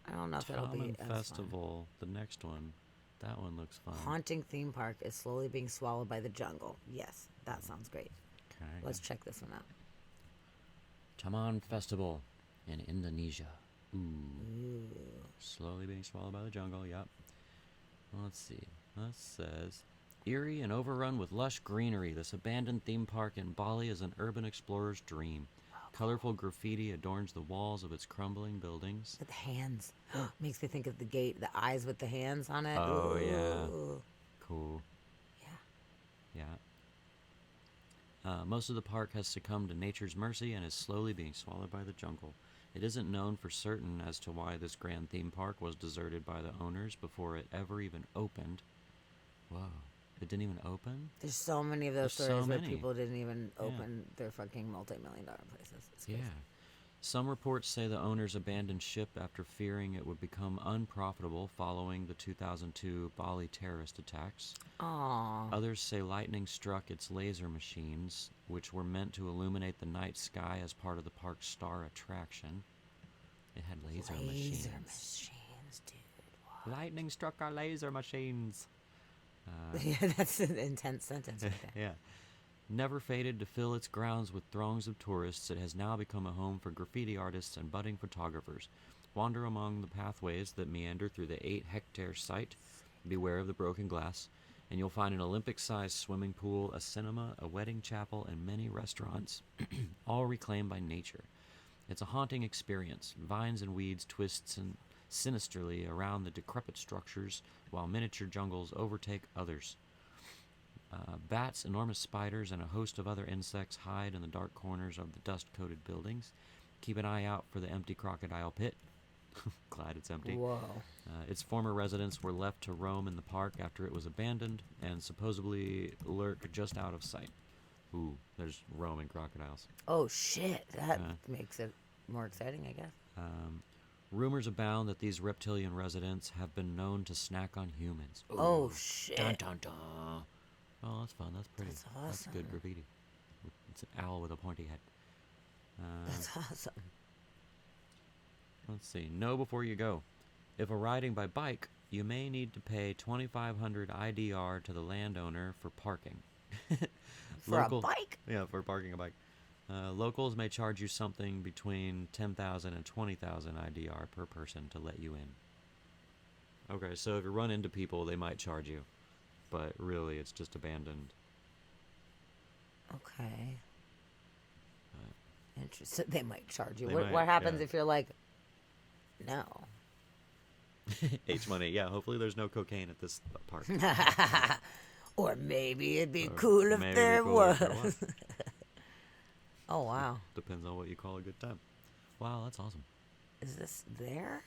I don't know if that'll be Tommen as fun. Festival, the next one. That one looks fun. Haunting theme park is slowly being swallowed by the jungle. Yes, that sounds great. Okay. Let's check this one out. Tommen Festival in Indonesia. Ooh. Slowly being swallowed by the jungle, yep. Let's see. That says, eerie and overrun with lush greenery, this abandoned theme park in Bali is an urban explorer's dream. Colorful graffiti adorns the walls of its crumbling buildings. The hands. Makes me think of the gate, the eyes with the hands on it. Oh, yeah. Ooh. Cool. Yeah. Yeah. Most of the park has succumbed to nature's mercy and is slowly being swallowed by the jungle. It isn't known for certain as to why this grand theme park was deserted by the owners before it ever even opened. Whoa. It didn't even open? There's so many of those There's stories so where many. people didn't even Yeah. open their fucking multi-million-dollar places. It's crazy. Yeah. Some reports say the owners abandoned ship after fearing it would become unprofitable following the 2002 Bali terrorist attacks. Aww. Others say lightning struck its laser machines, which were meant to illuminate the night sky as part of the park's star attraction. It had laser machines. Laser machines, dude. Lightning struck our laser machines. Yeah, that's an intense sentence right there. Yeah. Never fated to fill its grounds with throngs of tourists, it has now become a home for graffiti artists and budding photographers. Wander among the pathways that meander through the 8-hectare site. Beware of the broken glass, and you'll find an Olympic-sized swimming pool, a cinema, a wedding chapel, and many restaurants, all reclaimed by nature. It's a haunting experience. Vines and weeds twist sinisterly around the decrepit structures, while miniature jungles overtake others. Bats, enormous spiders, and a host of other insects hide in the dark corners of the dust-coated buildings. Keep an eye out for the empty crocodile pit. Glad it's empty. Whoa. Its former residents were left to roam in the park after it was abandoned and supposedly lurk just out of sight. Ooh, there's roaming crocodiles. Oh, shit. That makes it more exciting, I guess. Rumors abound that these reptilian residents have been known to snack on humans. Ooh. Oh, shit. Dun, dun, dun. Oh, that's fun. That's pretty. That's That's awesome. good graffiti. It's an owl with a pointy head. That's awesome. Let's see. Know before you go. If riding by bike, you may need to pay 2,500 IDR to the landowner for parking. For a bike? Yeah, for parking a bike. Locals may charge you something between 10,000 and 20,000 IDR per person to let you in. Okay, so if you run into people, they might charge you. But really, it's just abandoned. Okay. Interesting. They might charge you. They What might, happens yeah. if you're like, no? H-money, yeah, hopefully there's no cocaine at this park. Or maybe it'd be Or cool if maybe there it'd be cool was. if there was. Oh, wow. Depends on what you call a good time. Wow, that's awesome. Is this there?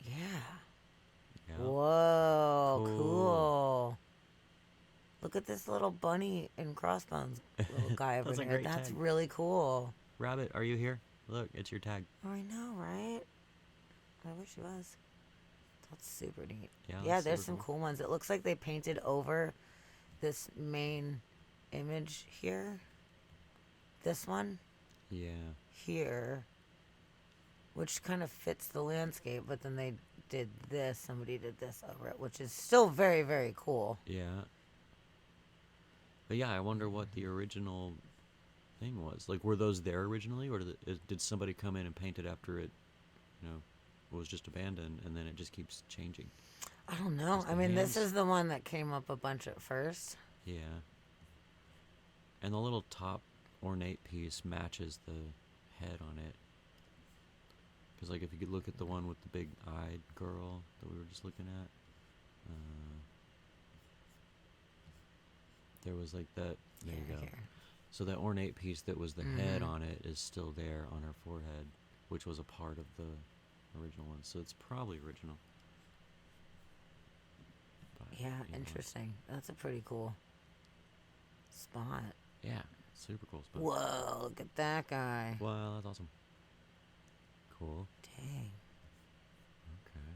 Yeah. Yeah. Whoa, Cool. cool. Look at this little bunny and crossbones little guy over That's a there. great That's tag. really cool. Rabbit, are you here? Look, it's your tag. Oh, I know, right? I wish it was. That's super neat. Yeah, Yeah, that's there's super some cool. cool ones. It looks like they painted over this main image here. This one Yeah. here, which kind of fits the landscape, but then they did this. Somebody did this over it, which is still very, very cool. Yeah. But yeah, I wonder what the original thing was. Like, were those there originally, or did somebody come in and paint it after it, was just abandoned, and then it just keeps changing? I don't know. I mean, this is the one that came up a bunch at first. Yeah. And the little top ornate piece matches the head on it. Because, like, if you could look at the one with the big-eyed girl that we were just looking at, there was, like, that. There you go. Here. So that ornate piece that was the head on it is still there on her forehead, which was a part of the original one. So it's probably original. But, Yeah, interesting. That's a pretty cool spot. Yeah, super cool spot. Whoa, look at that guy. Wow, that's awesome. Cool. Dang. Okay.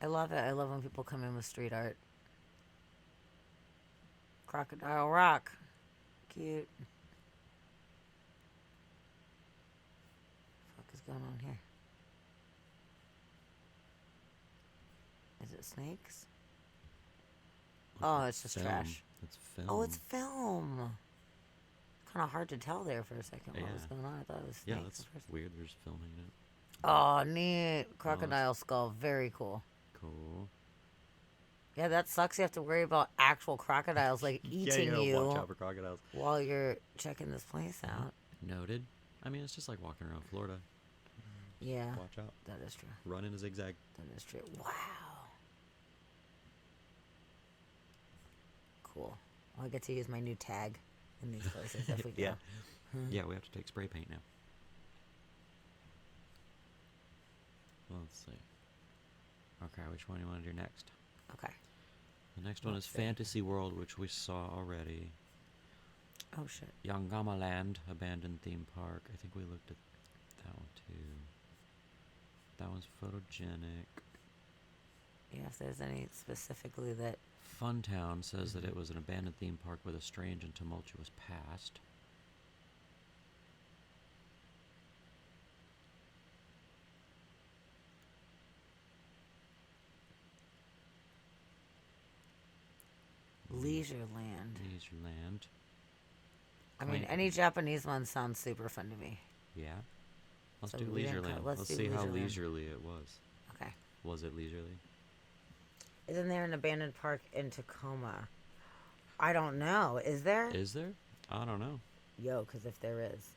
I love it. I love when people come in with street art. Crocodile Rock. Cute. What the fuck is going on here? Is it snakes? Oh, it's just film. trash. It's film. Oh, it's film. Kind of hard to tell there for a second what was going on. I thought it was snakes. Yeah, that's weird. There's filming it. Oh, neat. Crocodile skull. Very cool. Cool. Yeah, that sucks. You have to worry about actual crocodiles like eating you. you Watch out for crocodiles while you're checking this place out. Noted. I mean, it's just like walking around Florida. Yeah. Watch out. That is true. Run in a zigzag. That is true. Wow. Cool. Well, I get to use my new tag in these places if we go. Yeah. Yeah, we have to take spray paint now. Well, let's see. Okay, which one do you want to do next? Okay. The next one is Fantasy World, which we saw already. Oh, shit. Yangama Land, abandoned theme park. I think we looked at that one too. That one's photogenic. Yeah, if there's any specifically that... Funtown says that it was an abandoned theme park with a strange and tumultuous past. Leisureland. Leisureland. I mean, any Japanese one sounds super fun to me. Yeah. Let's So do we didn't Leisureland. let's Let's do see how Leisureland. leisurely it was. Okay. Was it leisurely? Isn't there an abandoned park in Tacoma? I don't know. Is there? Is there? I don't know. Yo, because if there is.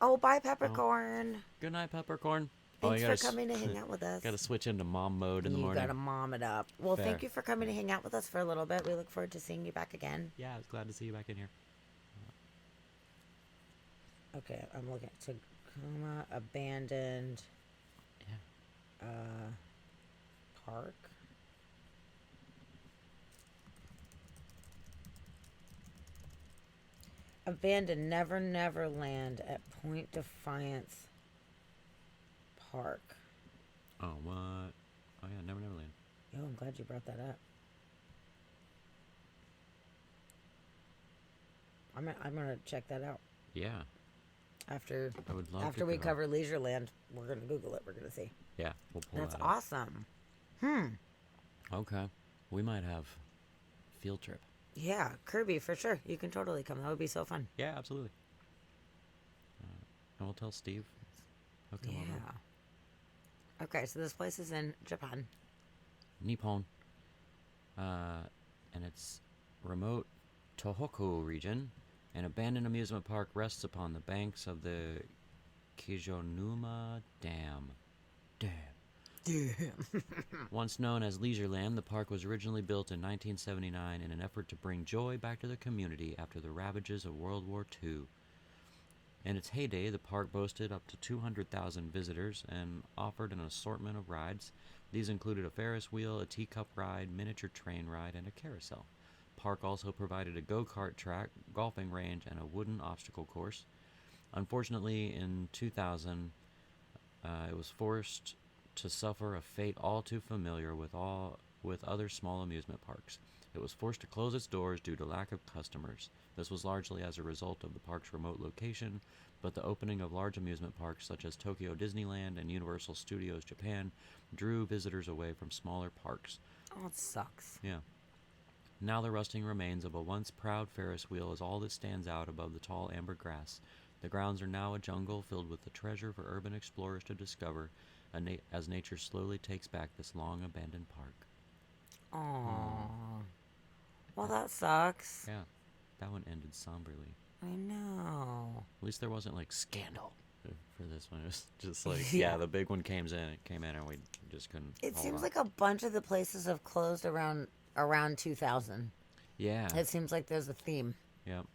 Oh, bye, Peppercorn. Good night, Peppercorn. Thanks for coming to hang out with us. Gotta switch into mom mode in the morning. You gotta mom it up. Well, Fair. thank you for coming to hang out with us for a little bit. We look forward to seeing you back again. Yeah, I was glad to see you back in here. Okay, I'm looking at Tacoma abandoned park. Abandoned Never Land at Point Defiance Park. Oh, what? Oh, yeah, Never Land. Yo, I'm glad you brought that up. I'm gonna check that out. Yeah. After I would love after to we go. cover Leisureland, we're gonna Google it. We're gonna see. Yeah, we'll pull That's that up. awesome. Okay. We might have field trip. Yeah, Kirby for sure. You can totally come. That would be so fun. Yeah, absolutely. And we'll tell Steve. Hook him Yeah. over. Okay, so this place is in Japan. Nippon. And it's remote Tohoku region. An abandoned amusement park rests upon the banks of the Kijonuma Dam. Once known as Leisureland, the park was originally built in 1979 in an effort to bring joy back to the community after the ravages of World War II. In its heyday, the park boasted up to 200,000 visitors and offered an assortment of rides. These included a Ferris wheel, a teacup ride, miniature train ride, and a carousel. Park also provided a go-kart track, golfing range, and a wooden obstacle course. Unfortunately, in 2000, it was forced to suffer a fate all too familiar with other small amusement parks. It was forced to close its doors due to lack of customers. This was largely as a result of the park's remote location, but the opening of large amusement parks such as Tokyo Disneyland and Universal Studios Japan drew visitors away from smaller parks. Oh, it sucks. Yeah. Now the rusting remains of a once proud Ferris wheel is all that stands out above the tall amber grass. The grounds are now a jungle filled with the treasure for urban explorers to discover as nature slowly takes back this long abandoned park. Aww. Well, that sucks. Yeah, that one ended somberly. I know. At least there wasn't like scandal for this one. It was just like, yeah, the big one came in, and we just couldn't. It hold seems on. like a bunch of the places have closed around 2000. Yeah. It seems like there's a theme. Yep.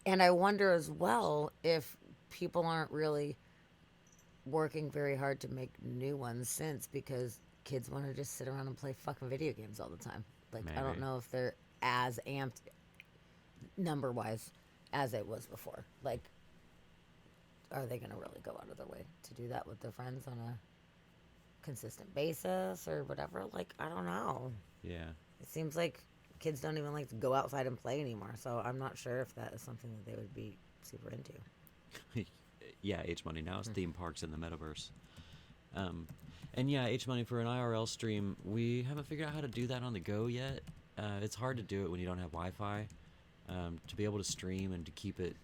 And I wonder as well if people aren't really working very hard to make new ones since, because kids want to just sit around and play fucking video games all the time. Like, I don't Maybe. know if they're as amped number-wise as it was before. Like, are they going to really go out of their way to do that with their friends on a consistent basis or whatever? Like, I don't know. Yeah. It seems like kids don't even like to go outside and play anymore, so I'm not sure if that is something that they would be super into. Yeah, H Money now is theme parks in the metaverse. And yeah, H Money, for an IRL stream, we haven't figured out how to do that on the go yet. It's hard to do it when you don't have Wi-Fi. To be able to stream and to keep it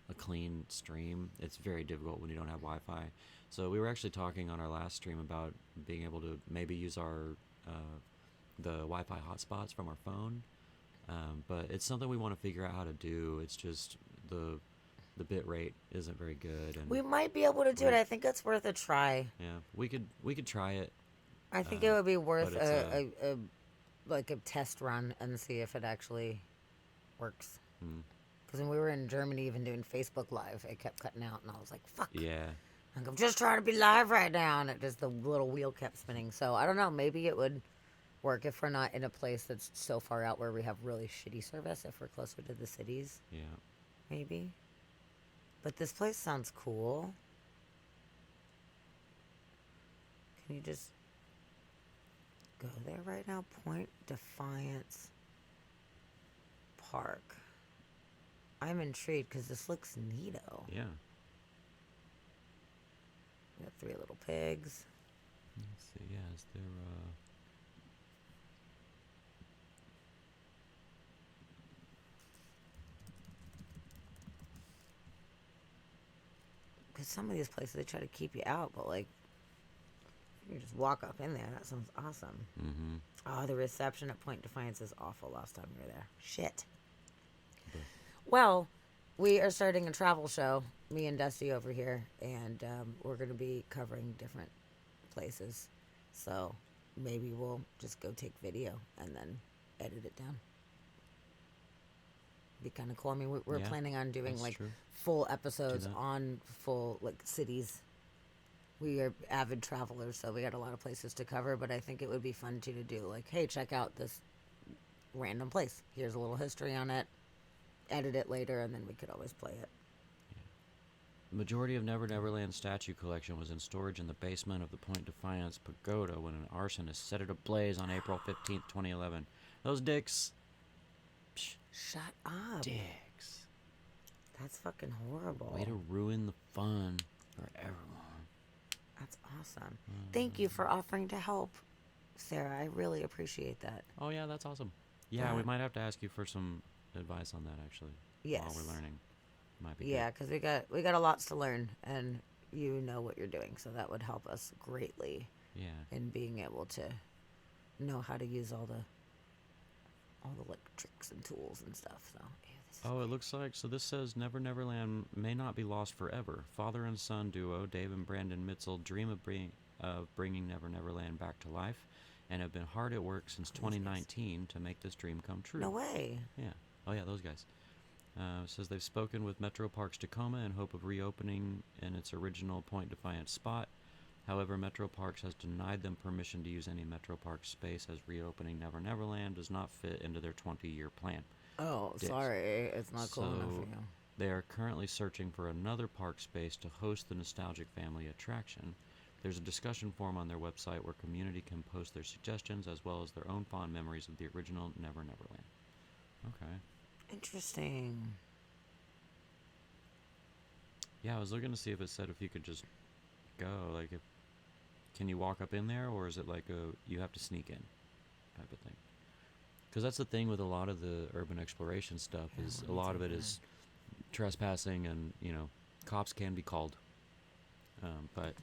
a clean stream, it's very difficult when you don't have Wi-Fi. So we were actually talking on our last stream about being able to maybe use our the Wi-Fi hotspots from our phone. But it's something we want to figure out how to do. It's just the bit rate isn't very good, and We might be able to do it. I think it's worth a try. yeah, we could try it. I think it would be worth but it's a test run and see if it actually works. Mm. Because when we were in Germany, even doing Facebook Live, it kept cutting out, and I was like, "Fuck!" Yeah, Like, I'm just trying to be live right now, and it just the little wheel kept spinning. So I don't know. Maybe it would work if we're not in a place that's so far out where we have really shitty service. If we're closer to the cities, yeah. maybe. But this place sounds cool. Can you just go there right now? Point Defiance Park. I'm intrigued because this looks neato. Yeah. We got 3 little pigs. Let's see. Yeah, is there Because some of these places, they try to keep you out, but like, you just walk up in there. That sounds awesome. Mm-hmm. Oh, the reception at Point Defiance is awful last time we were there. Shit. Well, we are starting a travel show, me and Dusty over here, and we're going to be covering different places. So maybe we'll just go take video and then edit it down. Be kind of cool. I mean, we're Yeah, planning on doing that's like true. full episodes that. on full like cities. We are avid travelers, so we got a lot of places to cover, but I think it would be fun too to do like, hey, check out this random place. Here's a little history on it. Edit it later, and then we could always play it. The majority of Never Never Land statue collection was in storage in the basement of the Point Defiance Pagoda when an arsonist set it ablaze on April 15th, 2011. Those dicks. Psh, Shut up. dicks. That's fucking horrible. Way to ruin the fun for everyone. That's awesome. Thank you for offering to help, Sarah. I really appreciate that. Oh yeah, that's awesome. Yeah, we might have to ask you for some advice on that actually. Yes. While we're learning. Might be Yeah, good. because we got a lot to learn, and you know what you're doing, so that would help us greatly Yeah. in being able to know how to use all the like tricks and tools and stuff. So yeah, this is Oh, it looks like, so this says Never Never Land may not be lost forever. Father and son duo Dave and Brandon Mitchell dream of bringing Never Never Land back to life and have been hard at work since 2019 to make this dream come true. no way. Yeah. Oh, yeah, those guys. It says they've spoken with Metro Parks Tacoma in hope of reopening in its original Point Defiance spot. However, Metro Parks has denied them permission to use any Metro Parks space as reopening Never Never Land does not fit into their 20-year plan. Oh, Dicks. sorry, it's not cool enough for So, you. They are currently searching for another park space to host the nostalgic family attraction. There's a discussion forum on their website where community can post their suggestions as well as their own fond memories of the original Never Never Land. Okay. Interesting. Yeah, I was looking to see if it said if you could just go. Like, can you walk up in there, or is it like you have to sneak in type of thing? Because that's the thing with a lot of the urban exploration stuff is a lot of it is trespassing, and cops can be called. But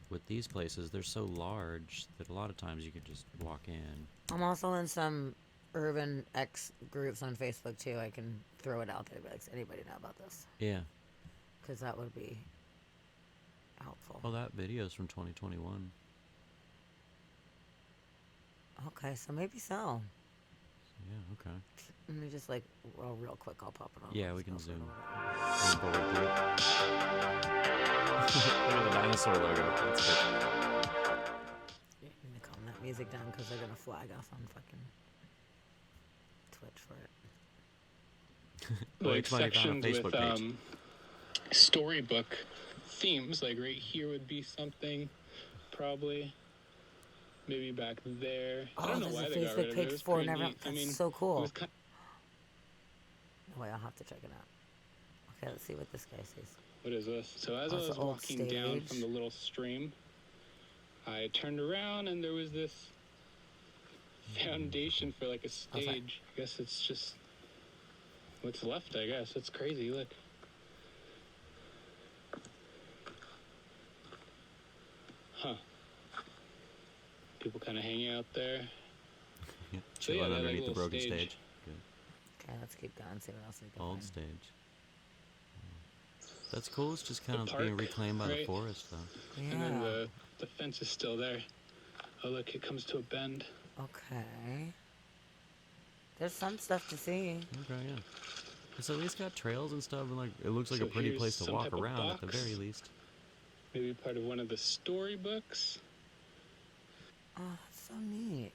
with these places, they're so large that a lot of times you can just walk in. I'm also in some urban X groups on Facebook too. I can throw it out there. Be like, does anybody know about this? Yeah. Because that would be helpful. Well, that video's from 2021. Okay, so maybe so. Yeah, okay. Let me just real quick, I'll pop it on. Yeah, we can zoom. Zoom forward through it. Look at the dinosaur logo. That's good. Yeah, I'm gonna calm that music down because they're gonna flag us on fucking Twitch for it. Like sections with storybook themes, like right here would be something, probably. Maybe back there. I don't know why they got rid of it. It was pretty neat. That's so cool. Wait, I'll have to check it out. Okay, let's see what this guy says. What is this? So as I was walking down from the little stream, I turned around and there was this foundation for like a stage. I guess it's just what's left, I guess. It's crazy, look. Huh. People kind of hanging out there. Yeah, chilling underneath the broken stage. Good. Okay, let's keep going. See what else we can Old find. stage. That's cool. It's just kind of being reclaimed by the forest, though. Yeah. And then the fence is still there. Oh, look, it comes to a bend. Okay. There's some stuff to see. Okay, yeah. It's at least got trails and stuff, and like it looks like a pretty place to walk around at the very least. Maybe part of one of the storybooks. Oh, that's so neat.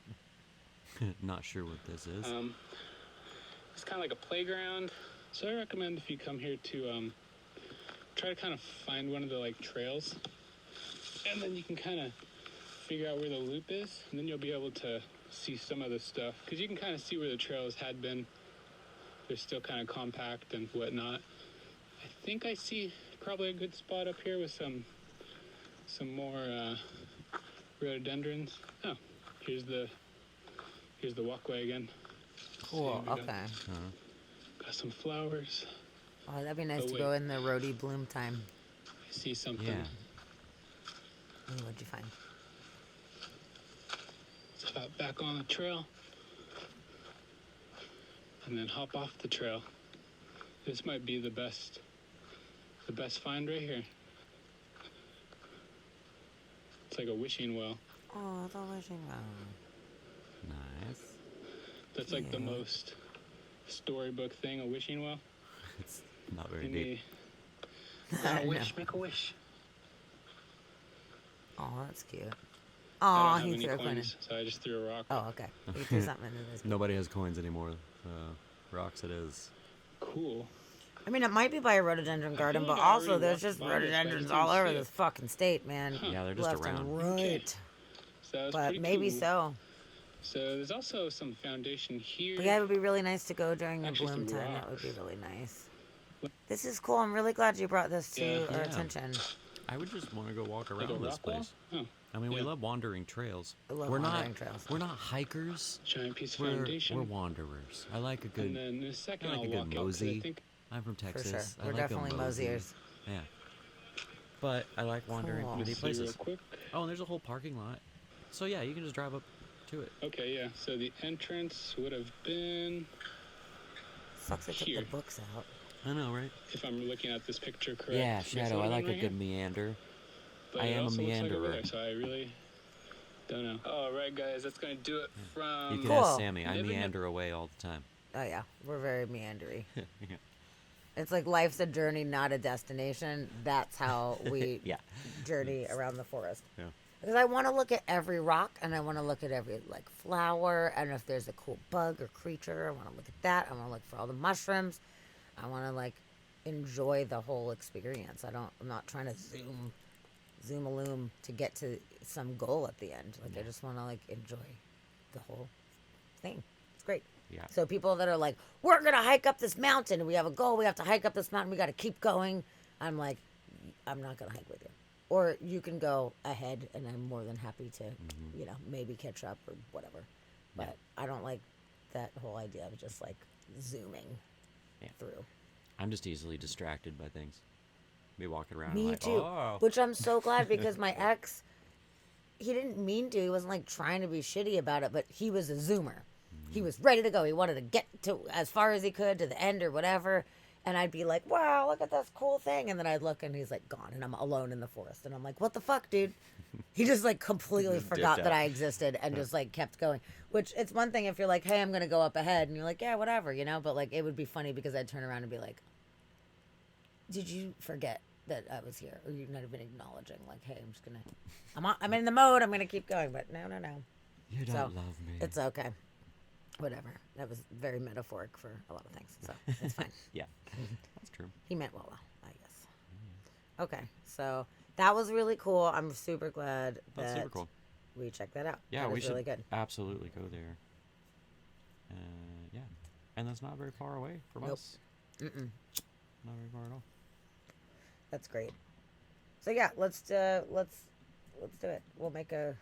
Not sure what this is. It's kind of like a playground. So I recommend if you come here to try to kind of find one of the like trails, and then you can kind of figure out where the loop is, and then you'll be able to see some of the stuff because you can kind of see where the trails had been. They're still kind of compact and whatnot. I think I see probably a good spot up here with some more rhododendrons. Oh, here's the walkway again. Cool. Okay. Got some flowers. Oh, that'd be nice to go in the rhodey bloom time. I see something. Yeah. What'd you find? So hop back on the trail. And then hop off the trail. This might be the best find right here. It's like a wishing well. Oh, the wishing well. Nice. That's like the most storybook thing, a wishing well. It's not very deep. Make a wish. Oh, that's cute. I Oh, don't have he any threw a coin. coins, so I just threw a rock. Oh, okay. He threw something into this. Nobody has coins anymore. Rocks it is. Cool. I mean, it might be by a rhododendron garden, but also there's just rhododendrons all over this fucking state, man. Yeah, they're just Left around. and right. Okay. So that's But pretty maybe cool. so. So there's also some foundation here. But yeah, it would be really nice to go during the Actually, bloom some time. That would rocks. be really nice. This is cool. I'm really glad you brought this to our attention. I would just want to go walk Like around a this rock wall? place. Oh. I mean, we Yeah. love wandering trails. I love we're wandering not trails. We're not hikers. Giant piece of We're foundation. wanderers. I like a good. And then in a second, I like I'll a good walk out 'cause I mosey. think I'm from For Texas. sure. I We're like a definitely mosey. mosiers. Yeah. But I like wandering Cool. through these see real places. quick. Oh, and there's a whole parking lot. So yeah, you can just drive up to it. Okay, yeah. So the entrance would have been, Sucks I took Here. the books out. I know, right? if I'm looking at this picture correct. Yeah, guess Shadow. it I would've like been a right good here. meander. But I it am a also looks like over meanderer. there, so I really don't know. All right, guys, that's gonna do it from. You can Cool. ask Sammy. I Living it- meander away all the time. Oh yeah, we're very meandery. Yeah. It's like life's a journey, not a destination. That's how we Yeah. journey around the forest. Yeah. Because I want to look at every rock, and I want to look at every like flower, and if there's a cool bug or creature, I want to look at that. I want to look for all the mushrooms. I want to like enjoy the whole experience. I'm not trying to zoom a loom to get to some goal at the end. Like I just want to like enjoy the whole thing. It's great. Yeah. So people that are like, we're gonna hike up this mountain, we have a goal, we have to hike up this mountain, we got to keep going. I'm like, I'm not gonna hike with you. Or you can go ahead, and I'm more than happy to, you know, maybe catch up or whatever. But I don't like that whole idea of just like zooming through. I'm just easily distracted by things. Be walking around. Me and like, too. Oh. Which I'm so glad because my ex, he didn't mean to. He wasn't like trying to be shitty about it, but he was a zoomer. He was ready to go. He wanted to get to as far as he could to the end or whatever. And I'd be like, wow, look at this cool thing. And then I'd look and he's like gone. And I'm alone in the forest. And I'm like, what the fuck, dude? He just like completely Just forgot dipped that out. I existed and just like kept going. Which it's one thing if you're like, hey, I'm going to go up ahead. And you're like, yeah, whatever, you know? But like it would be funny because I'd turn around and be like, did you forget that I was here? Or you're not even acknowledging like, hey, I'm just going to, I'm in the mode. I'm going to keep going. But no. You don't love me. It's okay. Whatever. That was very metaphoric for a lot of things. So it's fine. Yeah, that's true. He meant well, I guess. Okay. So that was really cool. I'm super glad That's that super cool. we checked that out. Yeah, that we is should really good. absolutely go there. Yeah, and that's not very far away from Nope. us. Not very far at all. That's great. So yeah, let's do it. We'll make a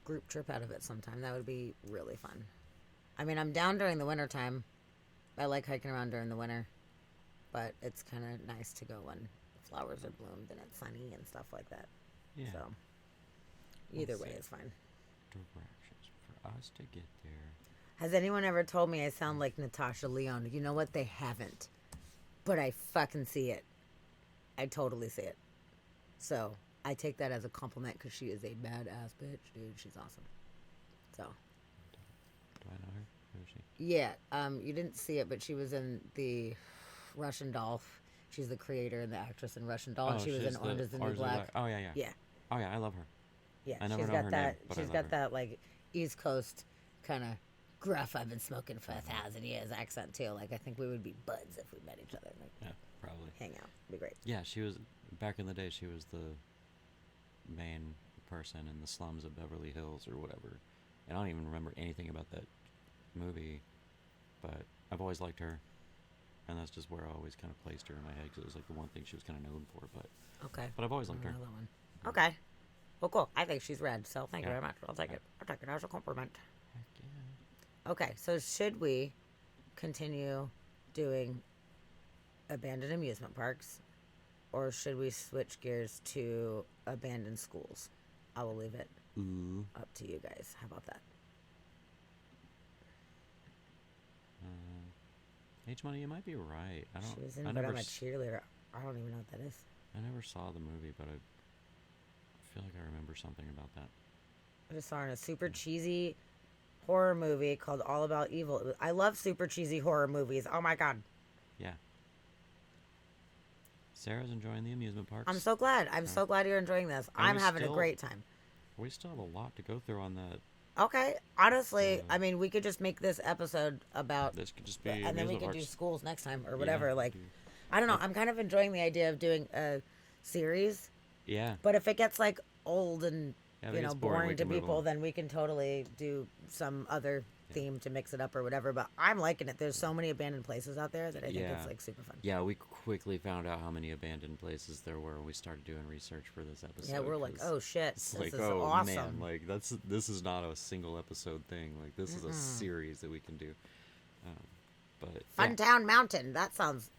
group trip out of it sometime. That would be really fun. I mean, I'm down during the winter time. I like hiking around during the winter, but it's kind of nice to go when the flowers are bloomed and it's sunny and stuff like that. Yeah. So either Let's way see. is fine. Directions for us to get there. Has anyone ever told me I sound like Natasha Lyonne? You know what? They haven't. But I fucking see it. I totally see it. So I take that as a compliment because she is a badass bitch, dude. She's awesome. So. Do I know her? Who is she? Yeah, you didn't see it, but she was in the Russian Doll. She's the creator and the actress in Russian Doll. And she was in she's Orange is the New Black. Oh yeah. Yeah. Oh yeah, I love her. Yeah, I never she's know got her that. name, but I She's love got her. that like East Coast kind of gruff. I've been smoking for 1,000 years accent too. Like I think we would be buds if we met each other. Like, Yeah, probably. hang out, be great. Yeah, she was back in the day. She was the main person in the slums of Beverly Hills or whatever. And I don't even remember anything about that movie, but I've always liked her, and that's just where I always kind of placed her in my head because it was like the one thing she was kind of known for. But Okay. But I've always liked her. Another one. Okay. Well, cool. I think she's rad. So thank you Yeah. very much. I'll take it. I'll take it as a compliment. Heck yeah. Okay, so should we continue doing abandoned amusement parks, or should we switch gears to abandoned schools? I will leave it Ooh. up to you guys. How about that? H-Money, you might be right. I don't. She was in I But never. I'm a Cheerleader. I don't even know what that is. I never saw the movie, but I feel like I remember something about that. I just saw her in a super cheesy horror movie called All About Evil. I love super cheesy horror movies. Oh my god. Yeah. Sarah's enjoying the amusement parks. I'm so glad. I'm so glad you're enjoying this. And I'm we having a still- great time. We still have a lot to go through on that. Okay. Honestly, I mean, we could just make this episode about, This could just be and then we amusement could do parks. schools next time or whatever. Yeah, like, do- I don't know. I'm kind of enjoying the idea of doing a series, Yeah. but if it gets like old and Yeah, if you it know gets boring, we boring to can move people, on. then we can totally do some other theme to mix it up or whatever. But I'm liking it. There's so many abandoned places out there that I think Yeah. it's like super fun. Yeah, we quickly found out how many abandoned places there were when we started doing research for this episode. Yeah, we're like, 'cause oh shit, it's this like, is oh awesome. man, like this is not a single episode thing. Like this is a series that we can do. But yeah. Funtown Mountain. That sounds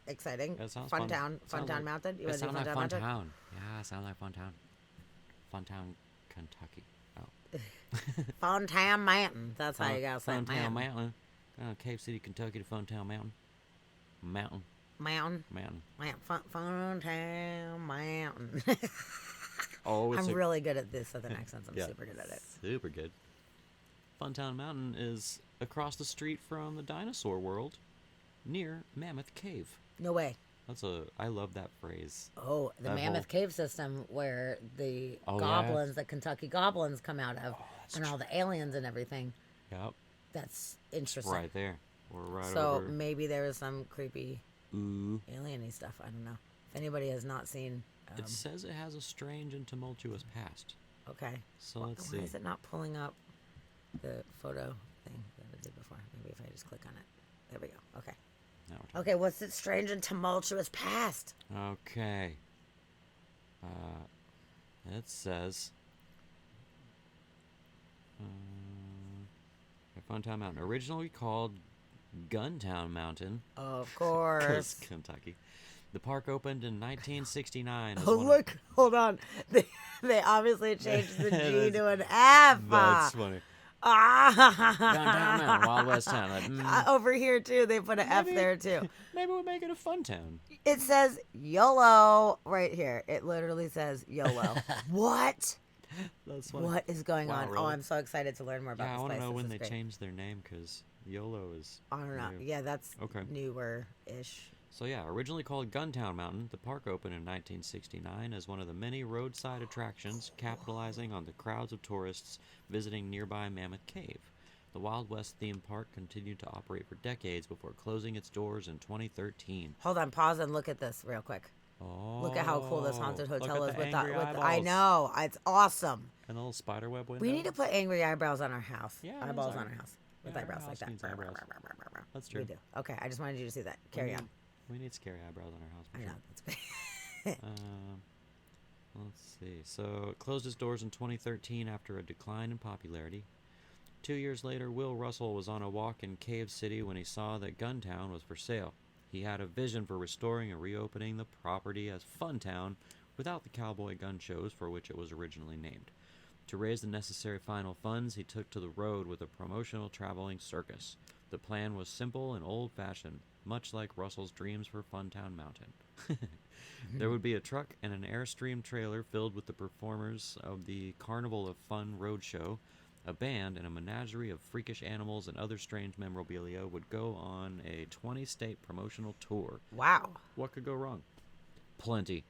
exciting. That sounds fun. Funtown, Sounds Funtown like- Mountain. You It want to do sounds like Funtown Mountain? Funtown. Yeah, it sounds like Funtown. Funtown, Kentucky. Oh. Funtown Mountain. That's how you gotta say it. Funtown Mountain. Cave City, Kentucky to Funtown Mountain. Mountain. Mountain. Mountain. Funtown Mountain. Oh, it's I'm a- really good at this southern accents. I'm super good at it. Super good. Funtown Mountain is across the street from the dinosaur world, near Mammoth Cave. No way. I love that phrase. Oh, the That Mammoth whole- Cave system where the Oh, yeah. goblins, the Kentucky goblins come out of, and all the aliens and everything. Yep. That's interesting. Right there. We're right So over. maybe there is some creepy Ooh. alien-y stuff. I don't know. If anybody has not seen... It says it has a strange and tumultuous past. Okay. So let's Why see. is it not pulling up the photo thing that I did before? Maybe if I just click on it. There we go. Okay. Now we're talking. Okay, what's its strange and tumultuous past? Okay. It says Funtown Mountain, originally called Guntown Mountain. Of 'Cause course. Kentucky. The park opened in 1969. Oh, look. Hold on. They obviously changed the G to an F. That's funny. Ah. Guntown Mountain, Wild West town. Like, Over here, too, they put an F there, too. Maybe we'll make it a fun town. It says YOLO right here. It literally says YOLO. What? That's funny. What is going Wow, on? really? Oh, I'm so excited to learn more about Yeah, I this want to place. know This when is they great. changed their name, because YOLO is I don't know. new. Yeah, that's Okay. newer-ish. So yeah, originally called Guntown Mountain, the park opened in 1969 as one of the many roadside attractions, capitalizing on the crowds of tourists visiting nearby Mammoth Cave. The Wild West theme park continued to operate for decades before closing its doors in 2013. Hold on, pause and look at this real quick. Oh, Look at how cool this haunted look hotel at is the with angry I eyeballs. know, it's awesome. And the little spiderweb window. We need to put angry eyebrows on our house. Yeah, Eyeballs that's on our house. With yeah, our eyebrows house like that. needs eyebrows. That's true. We do. Okay, I just wanted you to see that. Carry on. We need scary eyebrows on our house. For I sure. know, that's great. Let's see. So it closed its doors in 2013 after a decline in popularity. 2 years later, Will Russell was on a walk in Cave City when he saw that Guntown was for sale. He had a vision for restoring and reopening the property as Funtown without the cowboy gun shows for which it was originally named. To raise the necessary final funds, he took to the road with a promotional traveling circus. The plan was simple and old-fashioned, much like Russell's dreams for Funtown Mountain. There would be a truck and an Airstream trailer filled with the performers of the Carnival of Fun Roadshow. A band and a menagerie of freakish animals and other strange memorabilia would go on a 20-state promotional tour. Wow. What could go wrong? Plenty.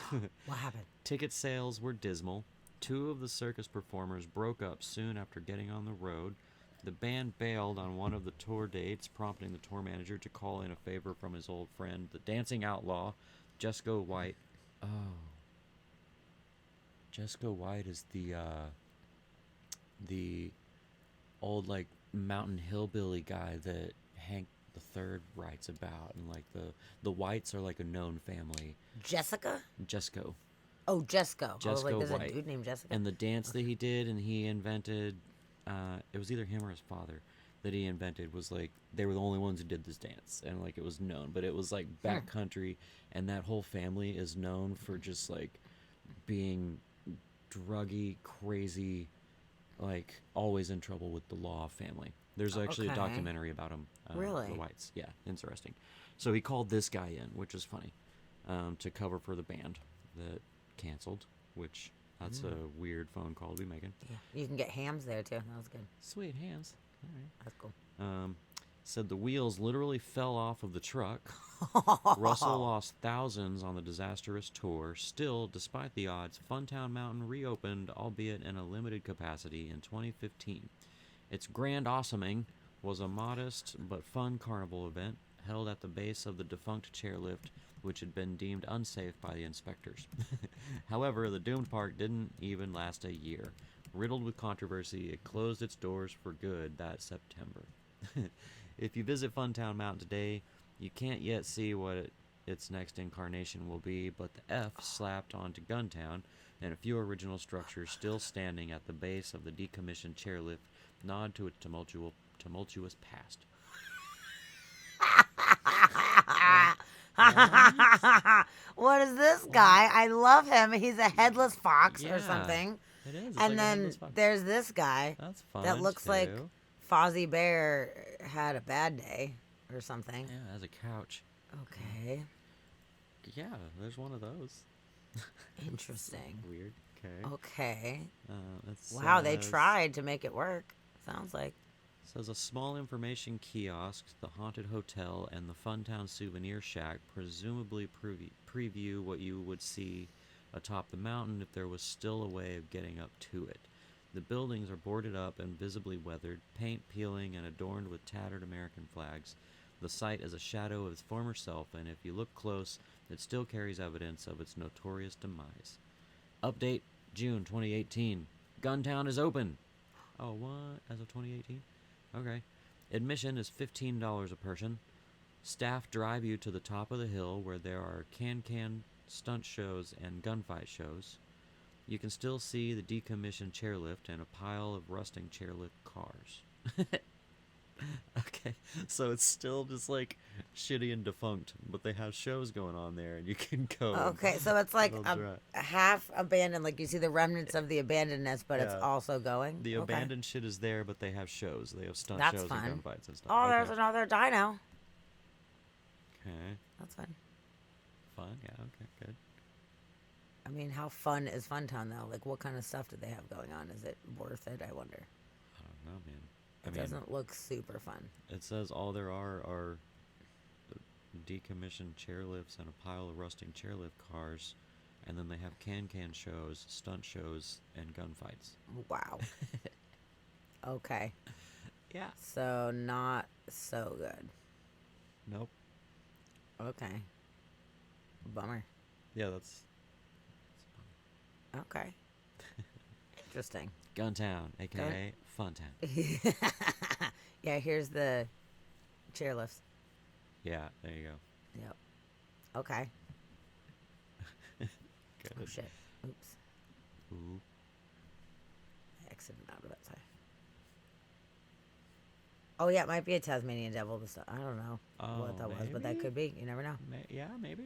What happened? Ticket sales were dismal. 2 of the circus performers broke up soon after getting on the road. The band bailed on one of the tour dates, prompting the tour manager to call in a favor from his old friend, the dancing outlaw, Jessica White. Oh. Jessica White is the old, like, mountain hillbilly guy that Hank the Third writes about, and like the Whites are like a known family. Jessica? Jesco. Oh, Jesco. Jessica like, there's White. a dude named Jessica. And the dance that he did, and he invented, it was either him or his father that he invented, was like, they were the only ones who did this dance, and like it was known, but it was like backcountry, and that whole family is known for just like being druggy, crazy, like always in trouble with the law family. There's actually a documentary about him. Really? The Whites. Yeah, interesting. So he called this guy in, which is funny, to cover for the band that canceled, which that's a weird phone call to be making. Yeah. You can get hams there, too. That was good. Sweet hams. All right. That's cool. Said the wheels literally fell off of the truck. Russell lost thousands on the disastrous tour. Still, despite the odds, Funtown Mountain reopened, albeit in a limited capacity, in 2015. Its grand awesoming was a modest but fun carnival event held at the base of the defunct chairlift, which had been deemed unsafe by the inspectors. However, the doomed park didn't even last a year. Riddled with controversy, it closed its doors for good that September. If you visit Funtown Mountain today, you can't yet see what its next incarnation will be, but the F slapped onto Guntown and a few original structures still standing at the base of the decommissioned chairlift nod to its tumultuous past. What is this guy? I love him. He's a headless fox Yeah, or something. It is. It's And like a then headless fox. there's this guy That's fun. that looks like too. Fozzie Bear had a bad day or something. Yeah, as a couch. Okay. Yeah, there's one of those. Interesting. Weird. Okay. Okay. It Wow, they says- tried to make it work. Sounds like. Says a small information kiosk, the haunted hotel, and the Funtown souvenir shack presumably preview what you would see atop the mountain if there was still a way of getting up to it. The buildings are boarded up and visibly weathered, paint peeling and adorned with tattered American flags. The site is a shadow of its former self, and if you look close, it still carries evidence of its notorious demise. Update, June 2018. Guntown is open. Oh, what? As of 2018? Okay. Admission is $15 a person. Staff drive you to the top of the hill where there are can-can stunt shows and gunfight shows. You can still see the decommissioned chairlift and a pile of rusting chairlift cars. Okay, so it's still just like shitty and defunct, but they have shows going on there, and you can go. Okay, so it's like they'll a drive. half abandoned, like you see the remnants of the abandonedness, but it's Yeah. also going. The Okay. abandoned shit is there, but they have shows. They have stunt That's shows fun. and gunfights and stuff. Oh, Okay. there's another dino. Okay. That's fun. Fun. Yeah. Okay. Good. I mean, how fun is Funtown though? Like, what kind of stuff do they have going on? Is it worth it? I wonder. I don't know, man. It doesn't look super fun. It says all there are decommissioned chairlifts and a pile of rusting chairlift cars, and then they have can-can shows, stunt shows, and gunfights. Wow. Okay. Yeah. So not so good. Nope. Okay. Bummer. Yeah, that's Okay. Interesting. Guntown, aka Funtown. Yeah, here's the chairlifts. Yeah, there you go. Yep. Okay. Good. Oh shit. Oops. Ooh. I exited out of that side. Oh yeah, it might be a Tasmanian devil. This I don't know what that was, but that maybe? could be. You never know. Yeah, maybe.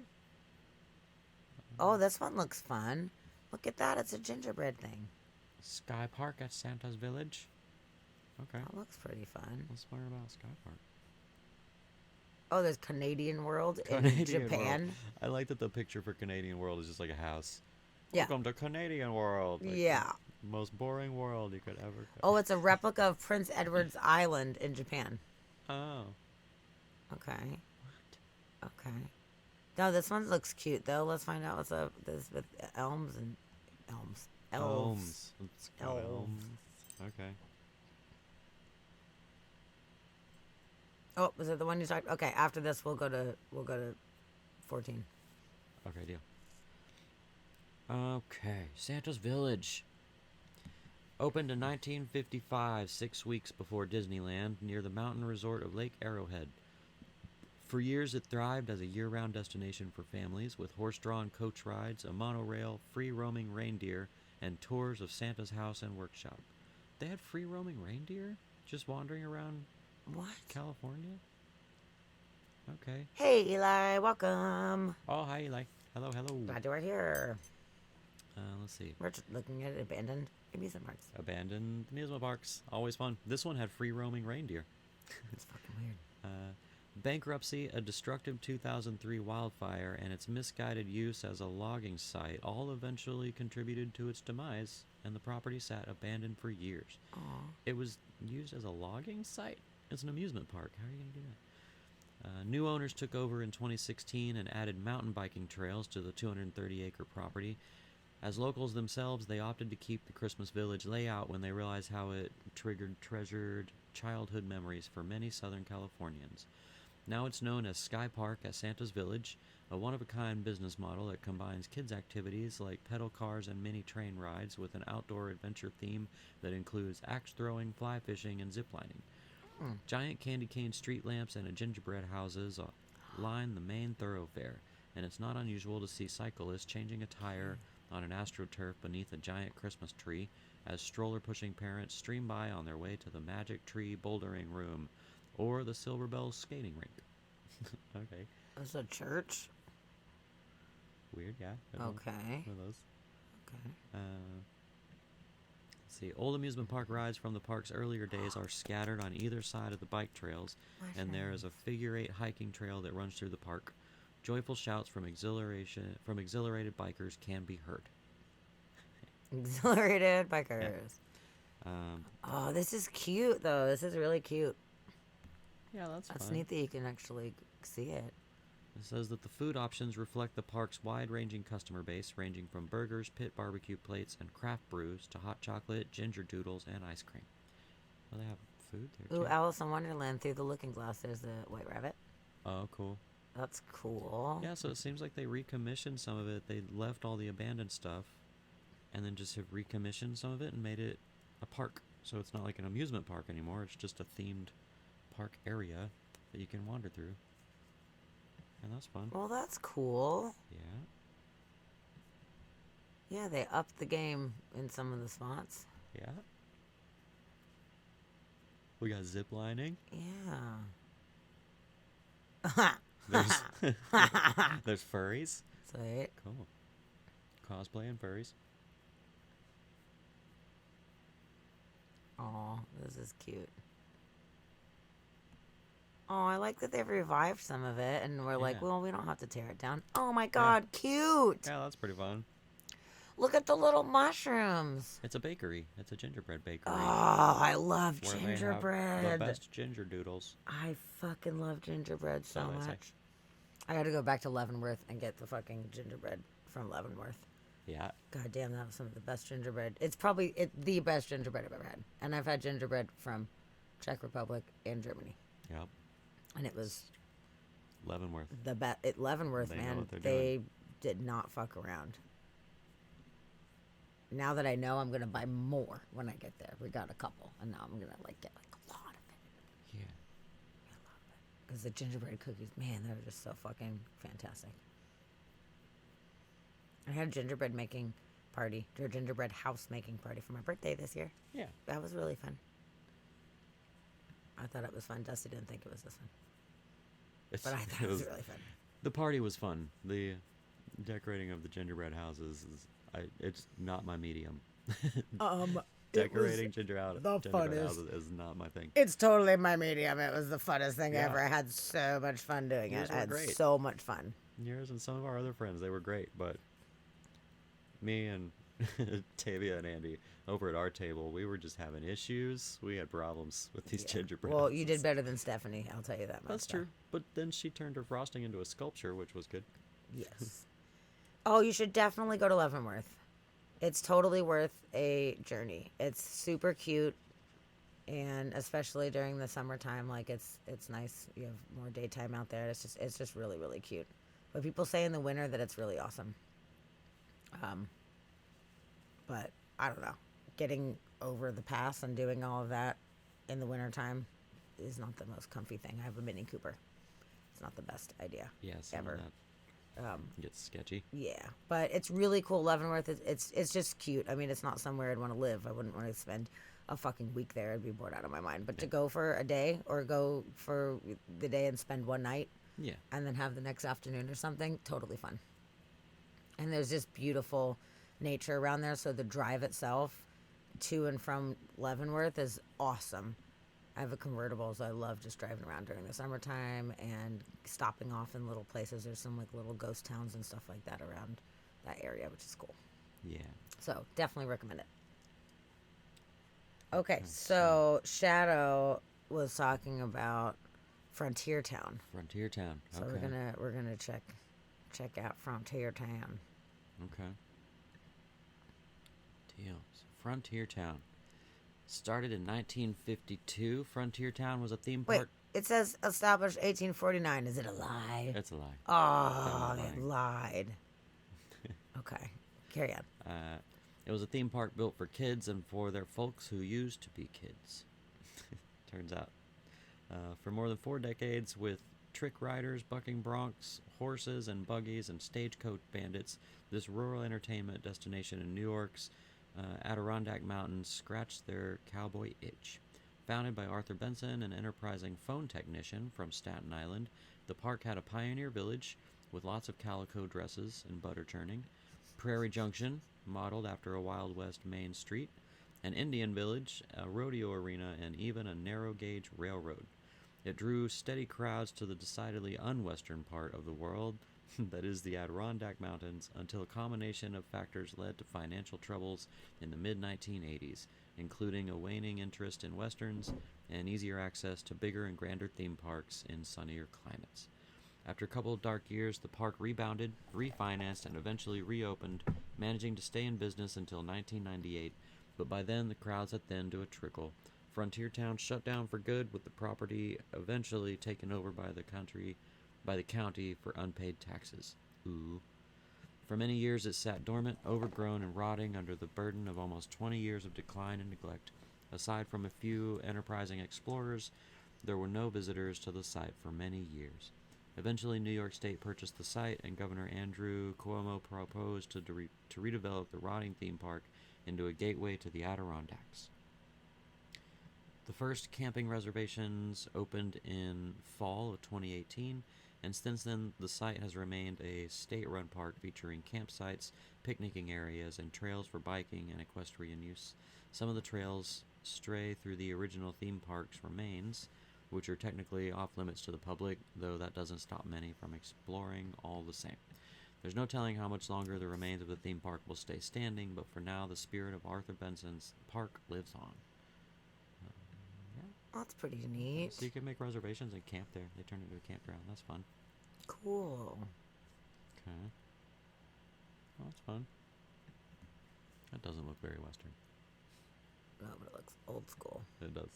Oh, this one looks fun. Look at that. It's a gingerbread thing. Sky Park at Santa's Village. Okay. That looks pretty fun. Let's learn about Sky Park. Oh, there's Canadian World in Canadian Japan. World. I like that the picture for Canadian World is just like a house. Yeah. Welcome to Canadian World. Like, Yeah. the most boring world you could ever go. Oh, it's a replica of Prince Edward's Island in Japan. Oh. Okay. Okay. No, this one looks cute though. Let's find out what's up this with elves and elves. Elves. It's got elms. Okay. Oh, was it the one you talked? Okay, after this we'll go to 14. Okay, deal. Okay, Santa's Village. Opened in 1955, 6 weeks before Disneyland, near the mountain resort of Lake Arrowhead. For years, it thrived as a year-round destination for families, with horse-drawn coach rides, a monorail, free-roaming reindeer, and tours of Santa's house and workshop. They had free-roaming reindeer just wandering around What? California? Okay. Hey, Eli, welcome. Oh, hi, Eli. Hello, hello. Glad you are here. Let's see. We're just looking at abandoned amusement parks. Abandoned amusement parks. Always fun. This one had free-roaming reindeer. It's fucking weird. Bankruptcy, a destructive 2003 wildfire, and its misguided use as a logging site all eventually contributed to its demise, and the property sat abandoned for years. Aw. It was used as a logging site? It's an amusement park. How are you going to do that? New owners took over in 2016 and added mountain biking trails to the 230-acre property. As locals themselves, they opted to keep the Christmas Village layout when they realized how it triggered treasured childhood memories for many Southern Californians. Now it's known as Sky Park at Santa's Village, a one-of-a-kind business model that combines kids' activities like pedal cars and mini train rides with an outdoor adventure theme that includes axe throwing, fly fishing, and ziplining. Giant candy cane street lamps and gingerbread houses line the main thoroughfare, and it's not unusual to see cyclists changing a tire on an AstroTurf beneath a giant Christmas tree as stroller-pushing parents stream by on their way to the Magic Tree Bouldering Room or the Silver Bells skating rink. Okay. It's a church? Weird, yeah. Okay. One of those. Okay. Let's see. Old amusement park rides from the park's earlier days are scattered on either side of the bike trails, and there is a figure-8 hiking trail that runs through the park. Joyful shouts from exhilarated bikers can be heard. Exhilarated bikers. Yeah. Oh, this is cute though. This is really cute. Yeah, that's fun. neat that you can actually see it. It says that the food options reflect the park's wide-ranging customer base, ranging from burgers, pit barbecue plates, and craft brews to hot chocolate, ginger doodles, and ice cream. Well, they have food there, Ooh, too. Alice in Wonderland, through the looking glass, there's the white rabbit. Oh, cool. That's cool. Yeah, so it seems like they recommissioned some of it. They left all the abandoned stuff and then just have recommissioned some of it and made it a park. So it's not like an amusement park anymore. It's just a themed park area that you can wander through. And that's fun. Well, that's cool. Yeah. Yeah, they upped the game in some of the spots. Yeah. We got zip lining. Yeah. There's there's furries. Sweet. Cool. Cosplay and furries. Oh, this is cute. Oh, I like that they've revived some of it, and we're like, Yeah. well, we don't have to tear it down. Oh my god, cute! Yeah, that's pretty fun. Look at the little mushrooms. It's a bakery. It's a gingerbread bakery. Oh, I love where they have gingerbread. the best ginger doodles. I fucking love gingerbread so they say. much. I gotta go back to Leavenworth and get the fucking gingerbread from Leavenworth. Yeah. God damn, that was some of the best gingerbread. It's probably the best gingerbread I've ever had. And I've had gingerbread from Czech Republic and Germany. Yep. And it was Leavenworth. the best. At Leavenworth, They know man, what they're they doing. did not fuck around. Now that I know, I'm gonna buy more when I get there. We got a couple, and now I'm gonna get a lot of it. Yeah. Because the gingerbread cookies, man, they were just so fucking fantastic. I had a gingerbread making party, or gingerbread house making party for my birthday this year. Yeah. That was really fun. I thought it was fun. Dusty didn't think it was this fun. But I thought it was really fun. The party was fun. The decorating of the gingerbread houses it's not my medium. Decorating gingerbread houses is not my thing. It's totally my medium. It was the funnest thing Yeah. ever. I had so much fun doing Yours it. were I had great. so much fun. Yours and some of our other friends, they were great, but me and Tavia and Andy over at our table, we were just having issues. We had problems with these gingerbread Well, houses. you did better than Stephanie. I'll tell you that much. That's true. But then she turned her frosting into a sculpture, which was good. Yes. Oh, you should definitely go to Leavenworth. It's totally worth a journey. It's super cute, and especially during the summertime, it's nice. You have more daytime out there. It's just really, really cute. But people say in the winter that it's really awesome. But I don't know. Getting over the pass and doing all of that in the wintertime is not the most comfy thing. I have a Mini Cooper. It's not the best idea. Yeah, some of ever. that gets sketchy. Yeah, but it's really cool. Leavenworth, it's just cute. I mean, it's not somewhere I'd want to live. I wouldn't want to spend a fucking week there. I'd be bored out of my mind. But to go for a day or go for the day and spend one night, Yeah. and then have the next afternoon or something, totally fun. And there's just beautiful nature around there, so the drive itself to and from Leavenworth is awesome. I have a convertible, so I love just driving around during the summertime and stopping off in little places. There's some little ghost towns and stuff like that around that area, which is cool. Yeah. So definitely recommend it. Okay, so Shadow was talking about Frontier Town. Frontier Town. So Okay. we're gonna check out Frontier Town. Okay. Deal. So Frontier Town. Started in 1952. Frontier Town was a theme Wait, park. it says established 1849. Is it a lie? It's a lie. Oh, Definitely they lied. Okay, carry on. It was a theme park built for kids and for their folks who used to be kids. Turns out. For more than 4 decades, with trick riders, bucking broncs, horses and buggies, and stagecoach bandits, this rural entertainment destination in New York's Adirondack Mountains scratched their cowboy itch. Founded by Arthur Benson, an enterprising phone technician from Staten Island, the park had a pioneer village with lots of calico dresses and butter churning, Prairie Junction, modeled after a Wild West Main Street, an Indian village, a rodeo arena, and even a narrow-gauge railroad. It drew steady crowds to the decidedly unwestern part of the world, that is the Adirondack Mountains, until a combination of factors led to financial troubles in the mid-1980s, including a waning interest in westerns and easier access to bigger and grander theme parks in sunnier climates. After a couple of dark years, the park rebounded, refinanced, and eventually reopened, managing to stay in business until 1998, but by then the crowds had thinned to a trickle. Frontier Town shut down for good, with the property eventually taken over by the county for unpaid taxes. Ooh. For many years it sat dormant, overgrown, and rotting under the burden of almost 20 years of decline and neglect. Aside from a few enterprising explorers, there were no visitors to the site for many years. Eventually, New York State purchased the site, and Governor Andrew Cuomo proposed to redevelop the rotting theme park into a gateway to the Adirondacks. The first camping reservations opened in fall of 2018, and since then the site has remained a state-run park featuring campsites, picnicking areas, and trails for biking and equestrian use. Some of the trails stray through the original theme park's remains, which are technically off-limits to the public, though that doesn't stop many from exploring all the same. There's no telling how much longer the remains of the theme park will stay standing, but for now the spirit of Arthur Benson's park lives on. That's pretty neat. So you can make reservations and camp there. They turn it into a campground. That's fun. Cool. Okay. Well, that's fun. That doesn't look very Western. No, but it looks old school. It does.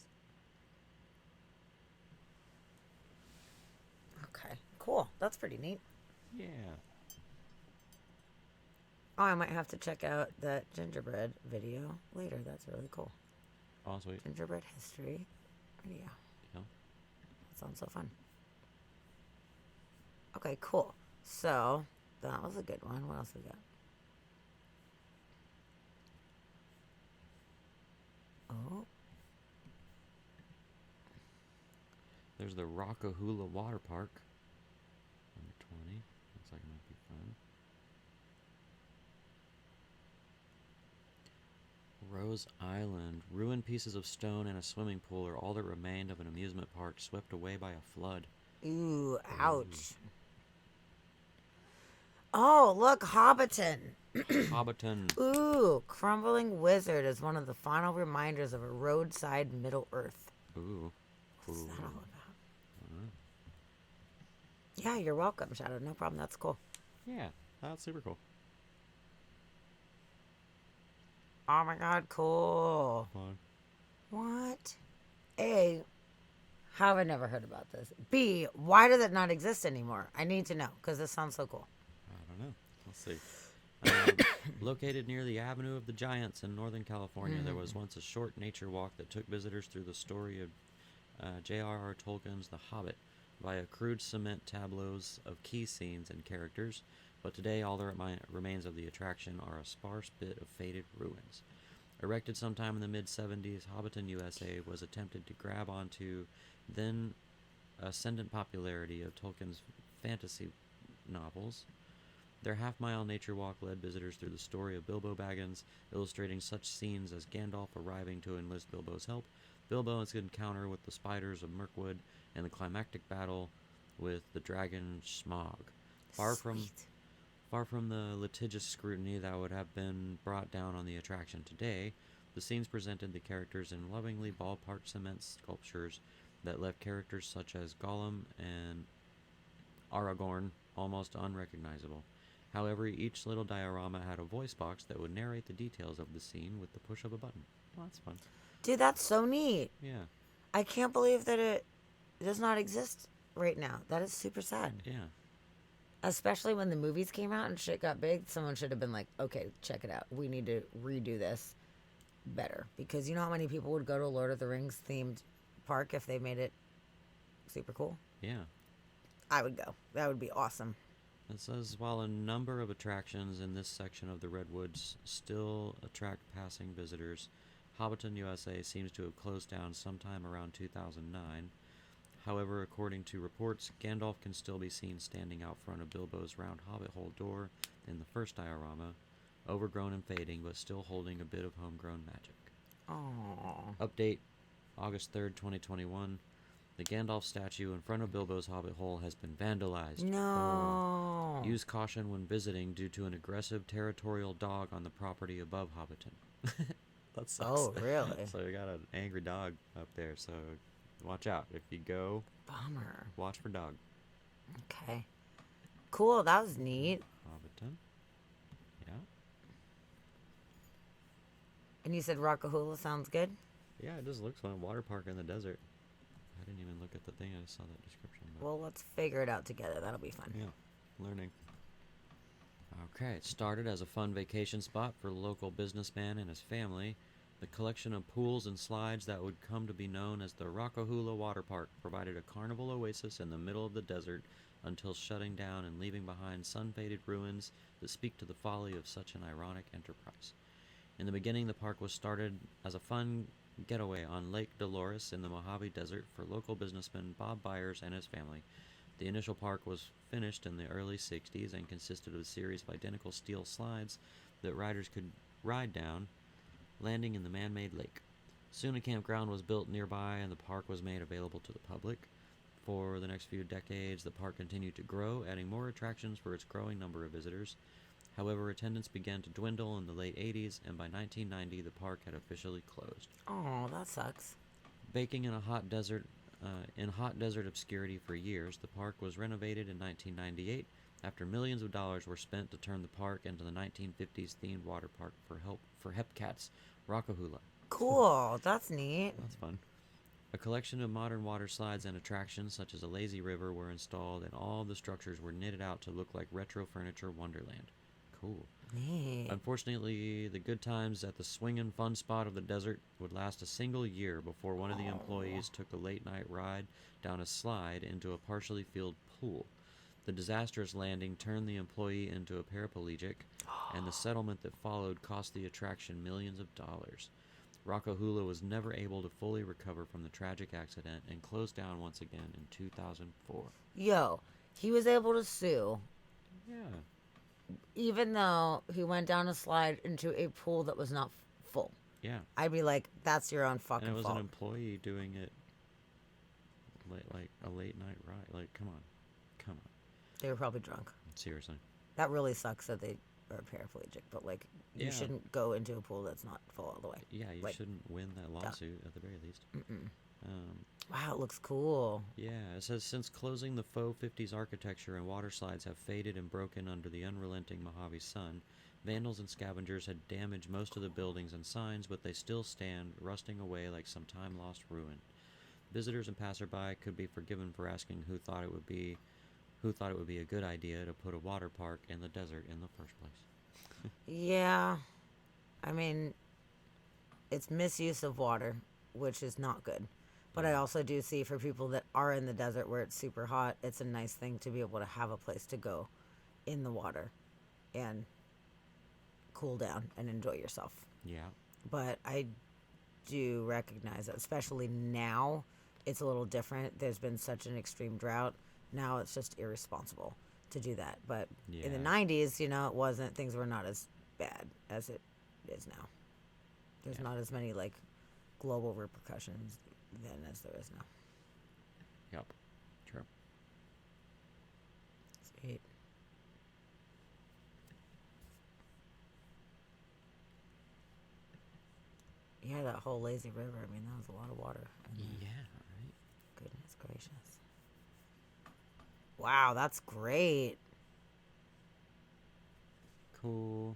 Okay, cool. That's pretty neat. Yeah. Oh, I might have to check out that gingerbread video later. That's really cool. Oh, sweet. Gingerbread history video. Yeah. That sounds so fun. Okay, cool. So, that was a good one. What else we got? Oh. There's the Rockahula Water Park. Number 20. Looks like it might be fun. Rose Island. Ruined pieces of stone and a swimming pool are all that remained of an amusement park swept away by a flood. Ooh, ouch. Oh, look, Hobbiton. Hobbiton. Ooh, Crumbling Wizard is one of the final reminders of a roadside Middle Earth. Ooh. What's Cool. that all about? Yeah, you're welcome, Shadow. No problem. That's cool. Yeah, that's super cool. Oh my god, cool. Fun. What? A, how have I never heard about this? B, why does it not exist anymore? I need to know, because this sounds so cool. I don't know. Let's see. Located near the Avenue of the Giants in Northern California, there was once a short nature walk that took visitors through the story of J.R.R. Tolkien's The Hobbit via crude cement tableaus of key scenes and characters, but today all that remains of the attraction are a sparse bit of faded ruins. Erected sometime in the mid-70s, Hobbiton, USA was attempted to grab onto then ascendant popularity of Tolkien's fantasy novels. Their half-mile nature walk led visitors through the story of Bilbo Baggins, illustrating such scenes as Gandalf arriving to enlist Bilbo's help, Bilbo's encounter with the spiders of Mirkwood, and the climactic battle with the dragon Smaug. Far from the litigious scrutiny that would have been brought down on the attraction today, the scenes presented the characters in lovingly ballpark cement sculptures that left characters such as Gollum and Aragorn almost unrecognizable. However, each little diorama had a voice box that would narrate the details of the scene with the push of a button. Well, that's fun. Dude, that's so neat. Yeah. I can't believe that it does not exist right now. That is super sad. Yeah. Especially when the movies came out and shit got big, someone should have been like, okay, check it out. We need to redo this better. Because you know how many people would go to a Lord of the Rings themed park if they made it super cool? Yeah. I would go. That would be awesome. It says, while a number of attractions in this section of the Redwoods still attract passing visitors, Hobbiton, USA seems to have closed down sometime around 2009. However, according to reports, Gandalf can still be seen standing out front of Bilbo's round hobbit hole door in the first diorama, overgrown and fading, but still holding a bit of homegrown magic. Aww. Update, August 3rd, 2021. The Gandalf statue in front of Bilbo's hobbit hole has been vandalized. No. Use caution when visiting due to an aggressive territorial dog on the property above Hobbiton. That sucks. Oh, really? So we got an angry dog up there, so watch out. If you go, Bummer. watch for dog. Okay. Cool. That was neat. Hobbiton. Yeah. And you said Rockahula sounds good? Yeah, it just looks fun. Water park in the desert. I didn't even look at the thing. I just saw that description. But Well, let's figure it out together. That'll be fun. yeah, learning. Okay, it started as a fun vacation spot for a local businessman and his family. The collection of pools and slides that would come to be known as the Rockahula Water Park provided a carnival oasis in the middle of the desert until shutting down and leaving behind sun-faded ruins that speak to the folly of such an ironic enterprise. In the beginning, the park was started as a fun getaway on Lake Dolores in the Mojave Desert for local businessman Bob Byers and his family. The initial park was finished in the early 60s and consisted of a series of identical steel slides that riders could ride down, landing in the man-made lake. Soon a campground was built nearby and the park was made available to the public. For the next few decades, the park continued to grow, adding more attractions for its growing number of visitors. However, attendance began to dwindle in the late 80s, and by 1990, the park had officially closed. Oh, that sucks. Baking in hot desert obscurity for years, the park was renovated in 1998 after millions of dollars were spent to turn the park into the 1950s themed water park for Hepcat's Rockahula. Cool. That's neat. That's fun. A collection of modern water slides and attractions such as a lazy river were installed, and all the structures were knitted out to look like retro furniture wonderland. Cool. Neat. Unfortunately, the good times at the swingin' fun spot of the desert would last a single year before one of the employees took a late-night ride down a slide into a partially filled pool. The disastrous landing turned the employee into a paraplegic, and the settlement that followed cost the attraction millions of dollars. Rockahula was never able to fully recover from the tragic accident and closed down once again in 2004. Yo, he was able to sue. Yeah. Even though he went down a slide into a pool that was not full. Yeah. I'd be like, that's your own fucking And it was fault. an employee doing it like a late night ride. Like, come on. Come on. They were probably drunk. Seriously. That really sucks that they are paraplegic, but like, you Yeah. shouldn't go into a pool that's not full all the way. Yeah, you Like, shouldn't win that lawsuit at the very least. Wow, it looks cool. Yeah, it says since closing, the faux 50s architecture and water slides have faded and broken under the unrelenting Mojave sun. Vandals and scavengers had damaged most of the buildings and signs, but they still stand, rusting away like some time-lost ruin. Visitors and passerby could be forgiven for asking who thought it would be a good idea to put a water park in the desert in the first place. Yeah. I mean, it's misuse of water, which is not good. But I also do see for people that are in the desert where it's super hot, it's a nice thing to be able to have a place to go in the water and cool down and enjoy yourself. Yeah. But I do recognize that, especially now, it's a little different. There's been such an extreme drought. Now it's just irresponsible to do that. But in the 90s, it wasn't, things were not as bad as it is now. There's not as many, like, global repercussions then as there is now. Yep. True. Sweet. Yeah, that whole lazy river, I mean, that was a lot of water. Yeah, right? Goodness gracious. Wow, that's great. Cool.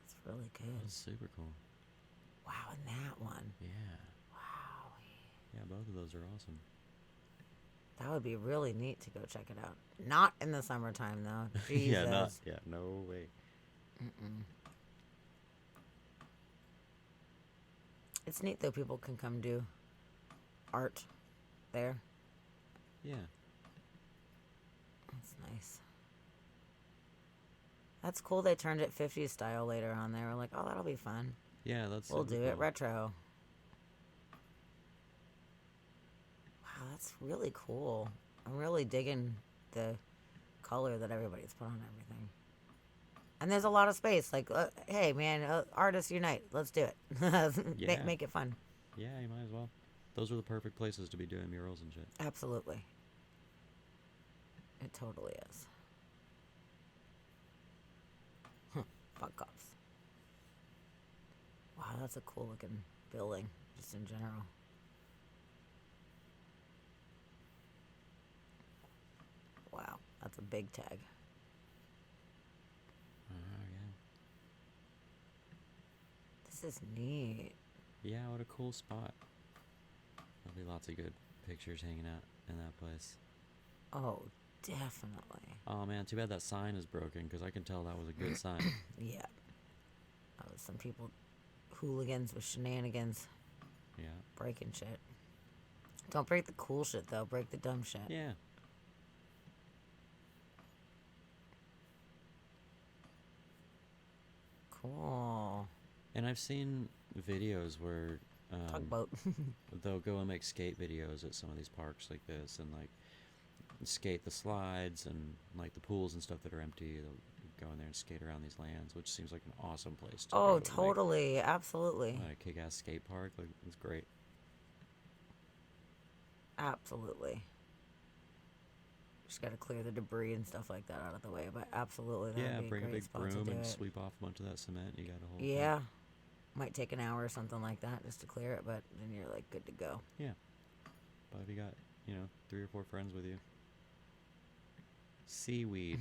That's really good. That's super cool. Wow, and that one. Yeah. Wow. Yeah, both of those are awesome. That would be really neat to go check it out. Not in the summertime, though. Jesus. No way. Mm-mm. It's neat, though, people can come do art there. Yeah. That's nice. That's cool they turned it 50s style later on. They were like, oh, that'll be fun. Yeah, that's We'll super do it cool. retro. Wow, that's really cool. I'm really digging the color that everybody's put on everything. And there's a lot of space. Like, hey, man, artists unite. Let's do it. Yeah. Make it fun. Yeah, you might as well. Those are the perfect places to be doing murals and shit. Absolutely. It totally is. Fuck ups. Wow, that's a cool looking building, just in general. Wow, that's a big tag. Yeah. This is neat. Yeah, what a cool spot. There'll be lots of good pictures hanging out in that place. Oh, definitely. Oh man, too bad that sign is broken because I can tell that was a good sign. Yeah. Some people, hooligans with shenanigans. Yeah. Breaking shit. Don't break the cool shit, though. Break the dumb shit. Yeah. Oh, And I've seen videos where tugboat. they'll go and make skate videos at some of these parks like this, and like skate the slides and like the pools and stuff that are empty. They'll go in there and skate around these lands, which seems like an awesome place to Oh, go and make, totally. Absolutely. a kick-ass skate park. Like, it's great. Absolutely. Just got to clear the debris and stuff like that out of the way, but absolutely, that Yeah, would be bring a a great big spot to broom do and it. sweep off a bunch of that cement. You got a whole Yeah. Might take an hour or something like that just to clear it, but then you're like good to go. Yeah. But if you got, 3 or 4 friends with you. Seaweed.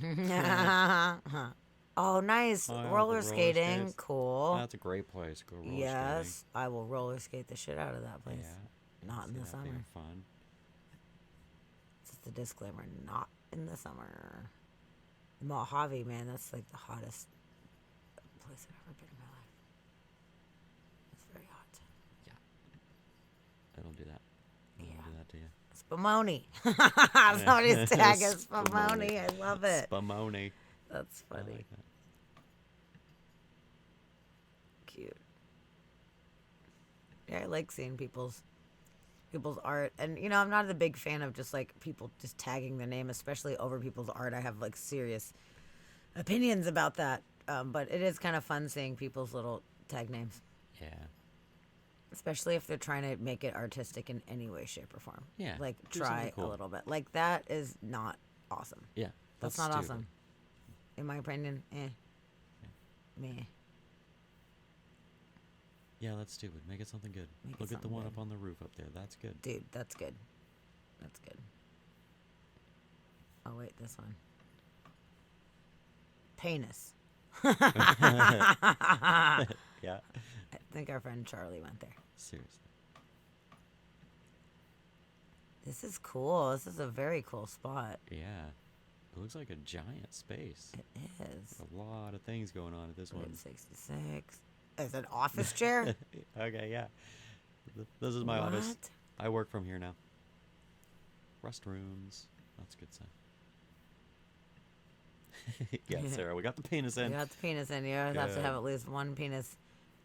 Oh, nice. Oh, yeah, roller the roller skating. skates. Cool. That's a great place to go roller Yes, I will roller skate the shit out of that place. skating. Yeah. Not in see the that summer. being fun. Just a disclaimer, not in the summer. Mojave, man, that's like the hottest place I've ever been in my life. It's very hot. It'll do that. It'll do that to you. Spumoni. Somebody's tag is Spumoni. I love it. Spumoni. That's I funny. like that. Cute. Yeah, I like seeing people's art, and I'm not a big fan of just like people just tagging their name, especially over people's art. I have like serious opinions about that, but it is kind of fun seeing people's little tag names, Yeah. especially if they're trying to make it artistic in any way, shape, or form. Yeah, Like do something try a cool. little bit. Like that is not awesome. Yeah. That's not stupid. awesome. In my opinion, meh. Yeah, that's stupid. Make it something good. Make it Look at the something one good. up on the roof up there. That's good. Dude, that's good. That's good. Oh, wait, this one. Penis. Yeah. I think our friend Charlie went there. Seriously. This is cool. This is a very cool spot. Yeah. It looks like a giant space. It is. A lot of things going on at this one. 66. Is it an office chair? Okay, yeah. This is my office. What? I work from here now. Restrooms. That's a good sign. Yeah, Sarah, we got the penis in. You got the penis in. You always have to Good. have at least one penis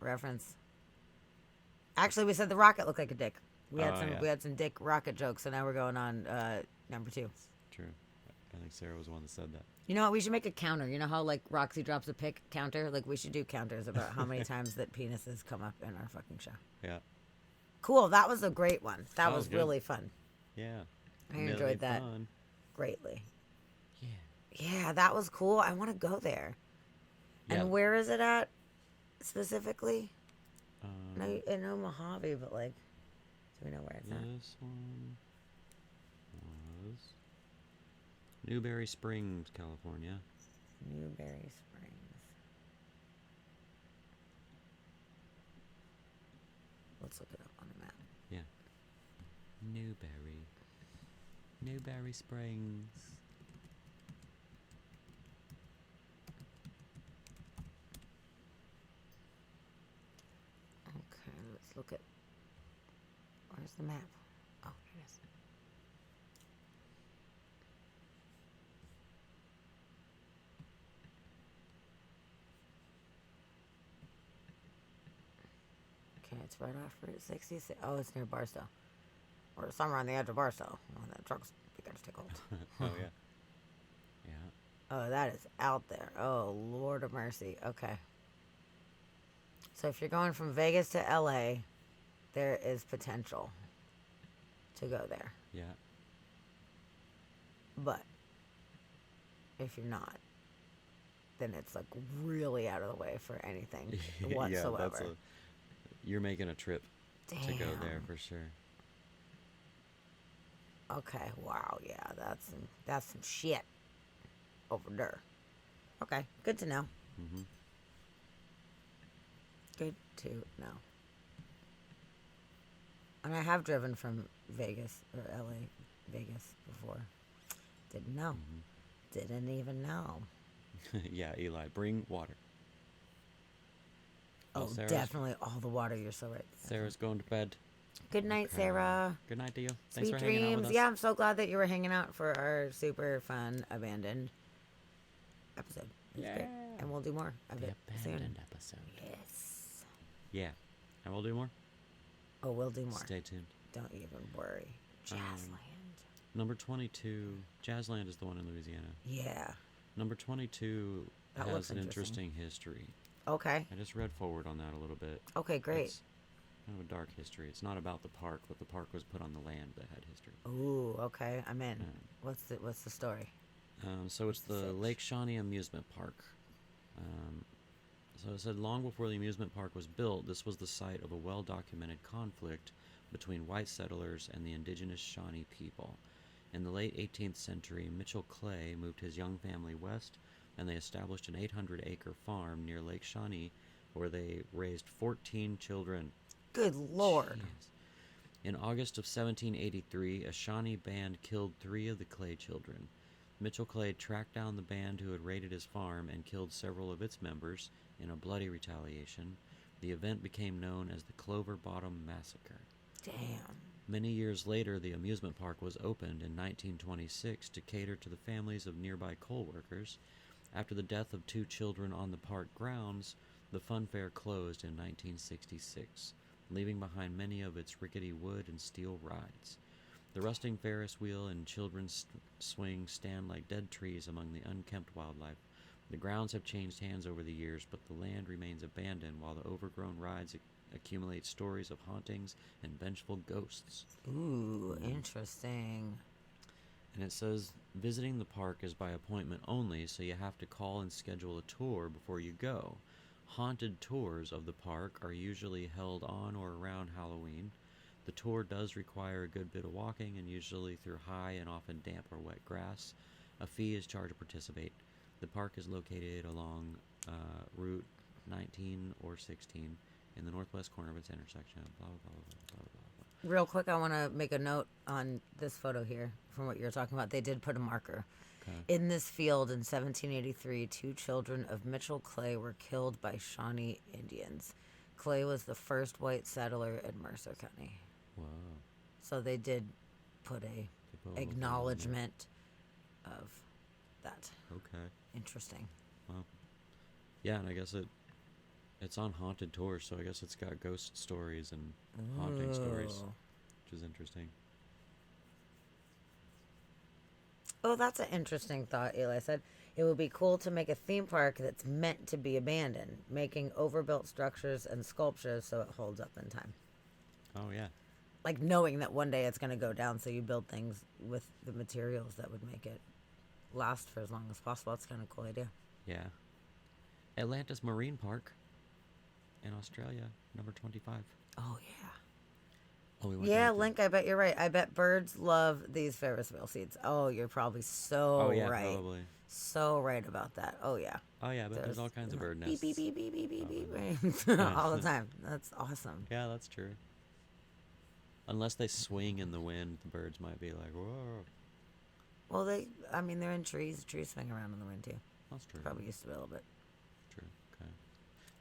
reference. Actually, we said the rocket looked like a dick. We had Oh, some. yeah. We had some dick rocket jokes, so now we're going on number 2. True. I think Sarah was the one that said that. You know what? We should make a counter. You know how like Roxy drops a pic counter? Like we should do counters about how many times that penises come up in our fucking show. Yeah. Cool. That was a great one. That That was was good. really fun. Yeah. I Really enjoyed that fun. greatly. Yeah. Yeah, that was cool. I want to go there. Yeah. And where is it at specifically? Um, I know Mojave, but like, do we know where it's at? This one was Newberry Springs, California. Newberry Springs. Let's look it up on the map. Yeah. Newberry Springs. Okay, let's look at. Where's the map? Oh, here it is. Okay, it's right off Route 66. Oh, it's near Barstow. Or somewhere on the edge of Barstow. When the trucks begin to take hold. Oh yeah. Yeah. Oh, that is out there. Oh, Lord of mercy. Okay. So if you're going from Vegas to LA, there is potential to go there. Yeah. But if you're not, then it's like really out of the way for anything whatsoever. You're making a trip to go there Damn. for sure. Okay, wow, yeah, that's some shit over there. Okay, good to know. Mm-hmm. Good to know. And I have driven from Vegas or LA, Vegas before. Didn't know. Didn't even know. Yeah, Eli, bring water. Oh, Sarah's- definitely all the water. You're so right. Sarah's going to bed. Good night, Okay. Sarah. Good night to you. Thanks Sweet for hanging out with dreams. us. Yeah, I'm so glad that you were hanging out for our super fun abandoned episode. It was great. and we'll do more of The it soon. abandoned episode. Yes. Yeah. And we'll do more. Oh, we'll do more. Stay tuned. Don't even worry. Jazzland. Number 22. Jazzland is the one in Louisiana. Yeah. Number 22 That has looks an interesting. interesting history. Okay. I just read forward on that a little bit. Okay, great. It's kind of a dark history. It's not about the park, but the park was put on the land that had history. Ooh, okay. I'm in. What's the story? So it's the Lake Shawnee Amusement Park. So it said long before the amusement park was built, this was the site of a well-documented conflict between white settlers and the indigenous Shawnee people. In the late 18th century, Mitchell Clay moved his young family west, and they established an 800-acre farm near Lake Shawnee, where they raised 14 children. Good Lord. Jeez. In August of 1783, a Shawnee band killed 3 of the Clay children. Mitchell Clay tracked down the band who had raided his farm and killed several of its members in a bloody retaliation. The event became known as the Clover Bottom Massacre. Damn. Many years later, the amusement park was opened in 1926 to cater to the families of nearby coal workers. After the death of 2 children on the park grounds, the fun fair closed in 1966, leaving behind many of its rickety wood and steel rides. The rusting Ferris wheel and children's swing stand like dead trees among the unkempt wildlife. The grounds have changed hands over the years, but the land remains abandoned while the overgrown rides accumulate stories of hauntings and vengeful ghosts. Ooh, interesting. And it says visiting the park is by appointment only, so you have to call and schedule a tour before you go. Haunted tours of the park are usually held on or around Halloween. The tour does require a good bit of walking, and usually through high and often damp or wet grass. A fee is charged to participate. The park is located along Route 19 or 16 in the northwest corner of its intersection. Blah, blah, blah, blah, blah, blah. Real quick, I want to make a note on this photo here from what you're talking about. They did put a marker. Okay. In this field in 1783, 2 children of Mitchell Clay were killed by Shawnee Indians. Clay was the first white settler in Mercer County. Wow. So they did put a put a little acknowledgement of that. Okay. Interesting. Well, yeah, and I guess it's on haunted tours, so I guess it's got ghost stories and haunting stories, Ooh. which is interesting. Oh, that's an interesting thought, Eli said. It would be cool to make a theme park that's meant to be abandoned, making overbuilt structures and sculptures so it holds up in time. Oh, yeah. Like knowing that one day it's going to go down, so you build things with the materials that would make it last for as long as possible. That's kind of a cool idea. Yeah. Atlantis Marine Park in Australia, number 25. Oh, yeah. Oh, we went Yeah, there. Link, I bet you're right. I bet birds love these Ferris wheel seats. Oh, you're probably so yeah, right. probably. So right about that. Oh, yeah. Oh, yeah, but there's all kinds of bird nests. Beep, beep, beep, beep, beep, beep, beep. All the time. That's awesome. Yeah, that's true. Unless they swing in the wind, the birds might be like, whoa. Well, they're in trees. Trees swing around in the wind, too. That's true. Probably used to be a little bit. True. Okay.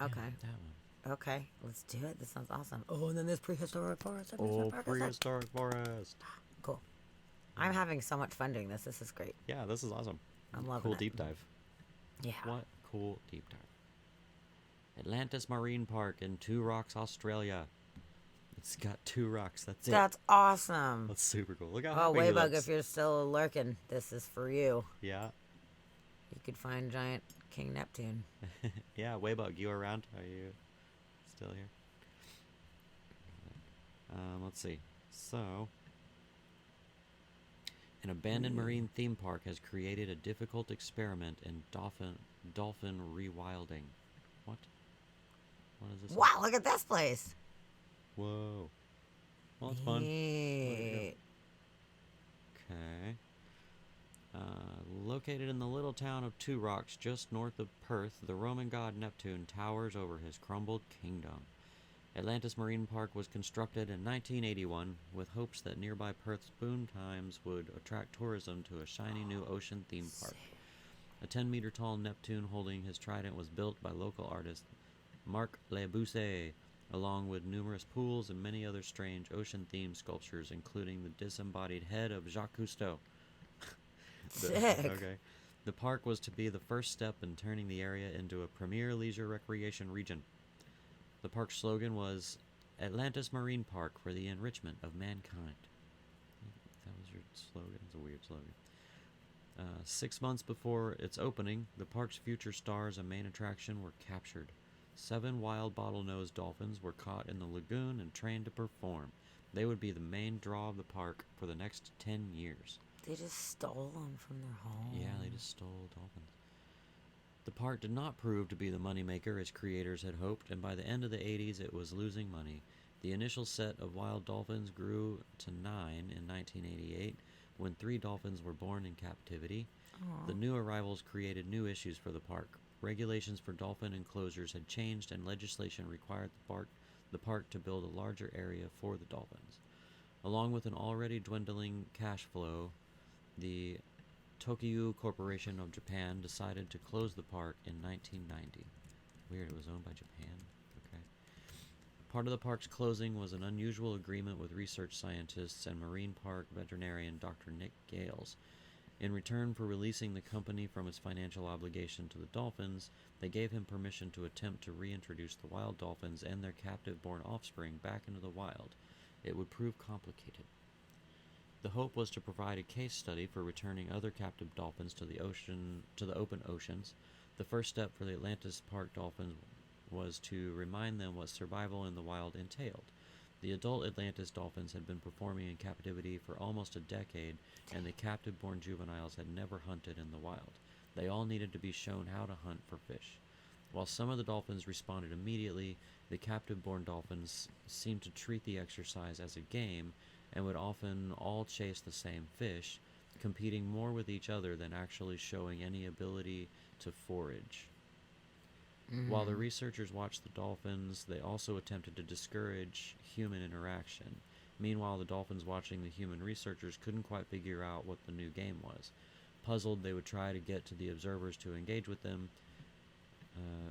Okay. Yeah, that one. Okay, let's do it. This sounds awesome. Oh, and then there's prehistoric forest. Oh, prehistoric forest. Cool. I'm having so much fun doing this. This is great. Yeah, this is awesome. I'm loving Cool it. deep dive. Yeah. What cool deep dive. Atlantis Marine Park in Two Rocks, Australia. It's got 2 rocks. That's it. That's awesome. That's super cool. Look how Oh, happy he Waybug, looks. if you're still lurking, this is for you. Yeah. You could find giant King Neptune. Yeah, Waybug, you around? Are you still here? Let's see. So, an abandoned marine theme park has created a difficult experiment in dolphin rewilding. What? What is this? Wow, look at this place. Whoa. Well, it's fun. Neat. Okay. Located in the little town of Two Rocks, just north of Perth, the Roman god Neptune towers over his crumbled kingdom. Atlantis Marine Park was constructed in 1981 with hopes that nearby Perth's boom times would attract tourism to a shiny new ocean theme park. A 10-meter tall Neptune holding his trident was built by local artist Marc Le Bousset, along with numerous pools and many other strange ocean-themed sculptures, including the disembodied head of Jacques Cousteau. Sick. Okay. The park was to be the first step in turning the area into a premier leisure recreation region. The park's slogan was Atlantis Marine Park for the enrichment of mankind. That was your slogan? It's a weird slogan. 6 months before its opening, the park's future stars and main attraction were captured. 7 wild bottlenose dolphins were caught in the lagoon and trained to perform. They would be the main draw of the park for the next 10 years. They just stole them from their home. Yeah, they just stole dolphins. The park did not prove to be the moneymaker its creators had hoped, and by the end of the 80s it was losing money. The initial set of wild dolphins grew to 9 in 1988, when 3 dolphins were born in captivity. Aww. The new arrivals created new issues for the park. Regulations for dolphin enclosures had changed, and legislation required the park to build a larger area for the dolphins. Along with an already dwindling cash flow, the Tokyu Corporation of Japan decided to close the park in 1990. Weird, it was owned by Japan. Okay. Part of the park's closing was an unusual agreement with research scientists and marine park veterinarian Dr. Nick Gales. In return for releasing the company from its financial obligation to the dolphins, they gave him permission to attempt to reintroduce the wild dolphins and their captive-born offspring back into the wild. It would prove complicated. The hope was to provide a case study for returning other captive dolphins to the open oceans. The first step for the Atlantis Park dolphins was to remind them what survival in the wild entailed. The adult Atlantis dolphins had been performing in captivity for almost a decade, and the captive-born juveniles had never hunted in the wild. They all needed to be shown how to hunt for fish. While some of the dolphins responded immediately, the captive-born dolphins seemed to treat the exercise as a game and would often all chase the same fish, competing more with each other than actually showing any ability to forage. While the researchers watched the dolphins, they also attempted to discourage human interaction. Meanwhile, the dolphins watching the human researchers couldn't quite figure out what the new game was. Puzzled, they would try to get to the observers to engage with them,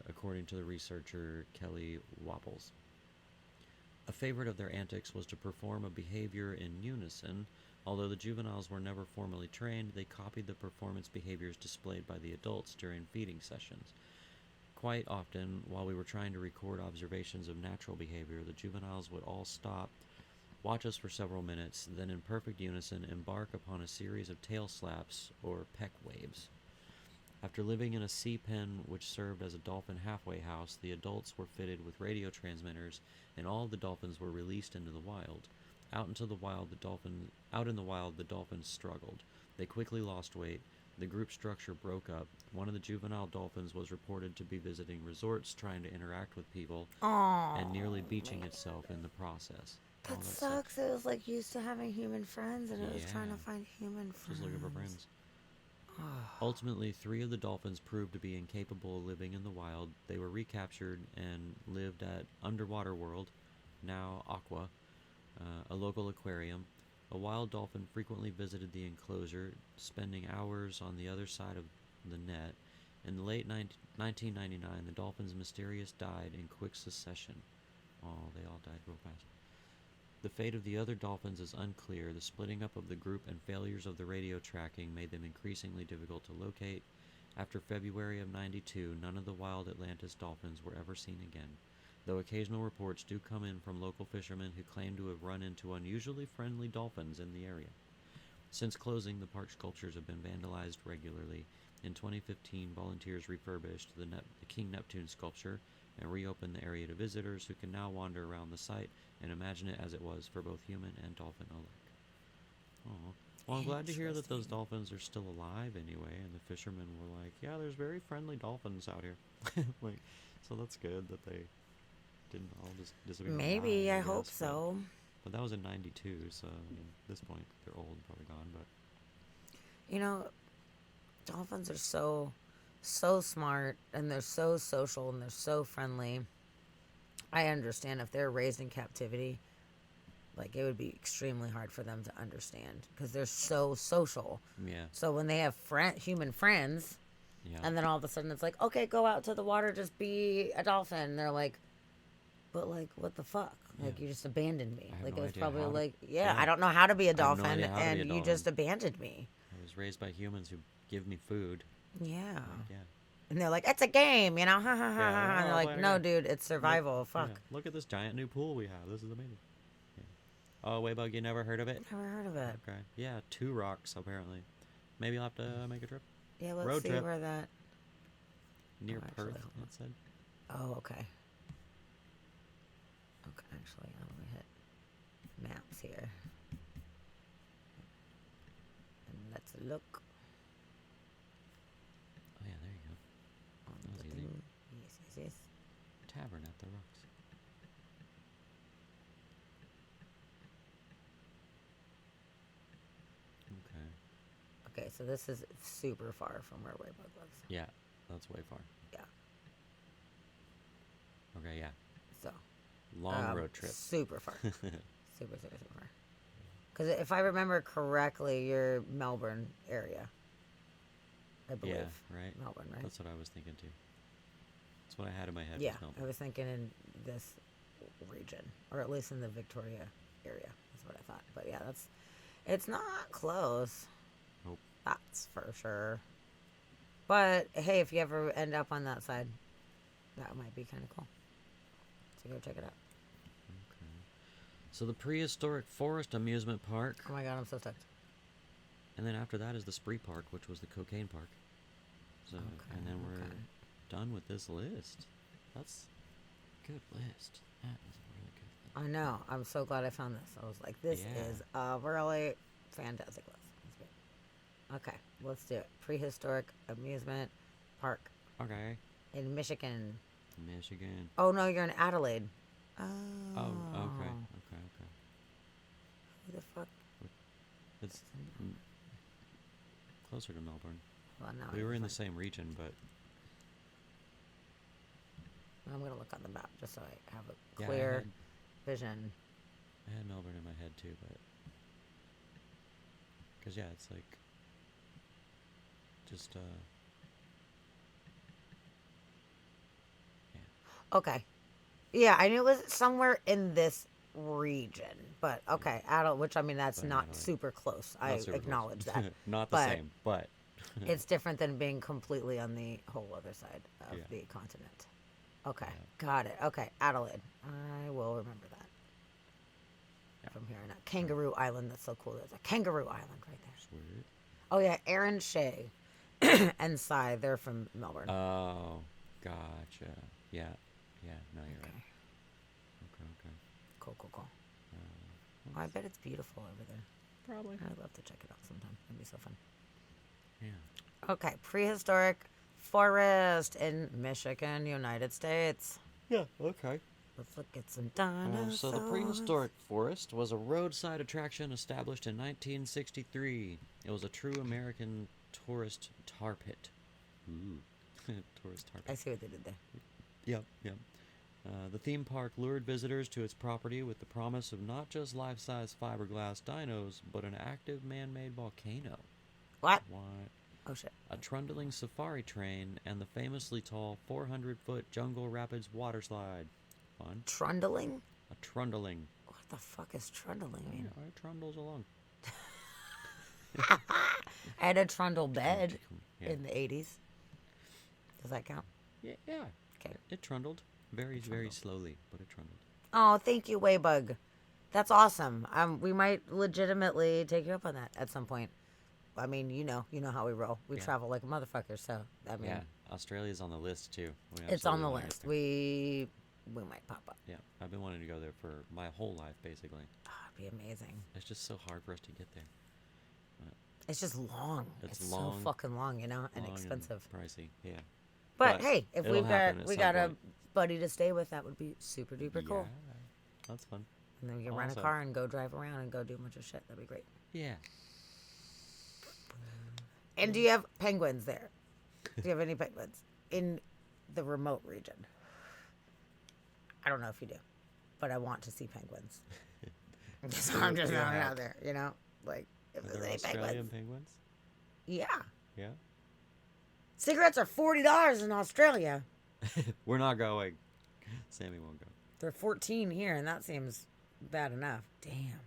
according to the researcher Kelly Wapples. A favorite of their antics was to perform a behavior in unison. Although the juveniles were never formally trained, they copied the performance behaviors displayed by the adults during feeding sessions. Quite often, while we were trying to record observations of natural behavior, the juveniles would all stop, watch us for several minutes, then in perfect unison embark upon a series of tail slaps or peck waves. After living in a sea pen which served as a dolphin halfway house, the adults were fitted with radio transmitters, and all of the dolphins were released into the wild. Out in the wild, the dolphins struggled. They quickly lost weight. The group structure broke up. One of the juvenile dolphins was reported to be visiting resorts, trying to interact with people, and nearly beaching itself in the process. That sucks. It was like used to having human friends, and it was trying to find human friends. Just looking for friends. Ultimately, 3 of the dolphins proved to be incapable of living in the wild. They were recaptured and lived at Underwater World, now Aqua, a local aquarium. A wild dolphin frequently visited the enclosure, spending hours on the other side of the net. In the late 1999, the dolphins mysterious died in quick succession. Oh, they all died real fast. The fate of the other dolphins is unclear. The splitting up of the group and failures of the radio tracking made them increasingly difficult to locate. After February of '92, none of the wild Atlantis dolphins were ever seen again, though occasional reports do come in from local fishermen who claim to have run into unusually friendly dolphins in the area. Since closing, the park sculptures have been vandalized regularly. In 2015, volunteers refurbished the King Neptune sculpture and reopened the area to visitors who can now wander around the site and imagine it as it was for both human and dolphin alike. Oh, well, I'm glad to hear that those dolphins are still alive anyway, and the fishermen were like, yeah, there's very friendly dolphins out here. So that's good that they didn't all just disappear. Maybe, I hope so. But that was in '92, so I mean, at this point they're old and probably gone. But you know, dolphins are so smart, and they're so social, and they're so friendly. I understand if they're raised in captivity, like it would be extremely hard for them to understand because they're so social. Yeah. So when they have human friends, and then all of a sudden it's like, okay, go out to the water, just be a dolphin. And they're like, but like, what the fuck? Like, you just abandoned me. Like, it was probably like, I don't know how to be a dolphin, and you just abandoned me. I was raised by humans who give me food, Yeah. Yeah. And they're like, it's a game, you know? Ha ha ha Yeah, ha. And oh, they're like, play no, again. dude, it's survival. Fuck. Yeah. Look at this giant new pool we have. This is amazing. Yeah. Oh, Waybug, you never heard of it? Never heard of it. Okay. Yeah, 2 rocks apparently. Maybe you'll have to make a trip. Yeah, let's Road see trip. where that. Near Oh, actually, Perth, hold on. it said. Oh, okay. Okay, actually, I'm gonna hit maps here. And let's look. Oh, yeah, there you go. On That was the easy. thing. Yes. Tavern at the Rocks. Okay. Okay, so this is super far from where Waybug was. Yeah, that's way far. Yeah. Okay, yeah. So. Long road trip. Super far. super far. Because if I remember correctly, you're Melbourne area. I believe. Yeah, right. Melbourne, right? That's what I was thinking too. That's what I had in my head. Yeah, was Melbourne. I was thinking in this region, or at least in the Victoria area. That's what I thought. But yeah, it's not close. Nope. That's for sure. But hey, if you ever end up on that side, that might be kind of cool. So go check it out. Okay. So the prehistoric forest amusement park, Oh my god, I'm so stoked. and then after that is the Spree Park, which was the cocaine park. So, and then we're done with this list. That's a good list. That is a really good list. I know. I'm so glad I found this. I was like, this Yeah. is a really fantastic list. That's good. Okay, let's do it. Prehistoric amusement park Okay. in Michigan. Michigan. Oh no, you're in Adelaide. Oh. Oh, okay. Who the fuck? It's closer to Melbourne. Well, now We I'm were in the fine. same region, but I'm gonna look on the map just so I have a yeah, clear vision. I had Melbourne in my head too, but because yeah, it's like just Okay. Yeah, I knew it was somewhere in this region, but okay, which I mean that's But not Adelaide. super close. Not I super close. acknowledge that. Not the but same, but it's different than being completely on the whole other side of Yeah. the continent. Okay, got it. Okay, Adelaide. I will remember that. From here on out. Kangaroo Island, that's so cool. There's a Kangaroo Island right there. Sweet. Oh yeah, Aaron Shea and Cy, they're from Melbourne. Oh, gotcha. Yeah. No, you're right. Okay. Cool. I bet it's beautiful over there. Probably. I'd love to check it out sometime. It'd be so fun. Yeah. Okay, prehistoric forest in Michigan, United States. Yeah. Okay. Let's look at some dinosaurs. So the prehistoric forest was a roadside attraction established in 1963. It was a true American tourist tar pit. Ooh. Tourist tar pit. I see what they did there. Yep. The theme park lured visitors to its property with the promise of not just life-size fiberglass dinos, but an active man-made volcano. What? What? Oh shit. A trundling safari train and the famously tall 400-foot Jungle Rapids water slide. Fun. Trundling? A trundling. What the fuck is trundling mean? Yeah, it trundles along. I had a trundle bed Yeah. in the 80s. Does that count? Yeah. Okay. It trundled. Very slowly, but it trundled. Oh, thank you, Waybug. That's awesome. We might legitimately take you up on that at some point. I mean, you know how we roll. We Yeah. travel like a motherfucker, so I mean, Yeah, Australia's on the list too. We it's on the absolutely wanna list. get We might pop up. there. Yeah, I've been wanting to go there for my whole life, basically. Oh, it'd be amazing. It's just so hard for us to get there. It's just long. It's so long, fucking long, and Long expensive. and pricey, yeah. But hey, if it'll happen at we some got a point. buddy to stay with, that would be super duper cool. Yeah, that's fun. And then we can rent a Awesome. car and go drive around and go do a bunch of shit. That'd be great. Yeah. And do you have penguins there? Do you have any penguins in the remote region? I don't know if you do, but I want to see penguins. So I'm just throwing it out there, like if Are there's there any Australian penguins. penguins? Yeah, Yeah. cigarettes are $40 in Australia. We're not going. Sammy won't go. They're 14 here, and that seems bad enough. Damn.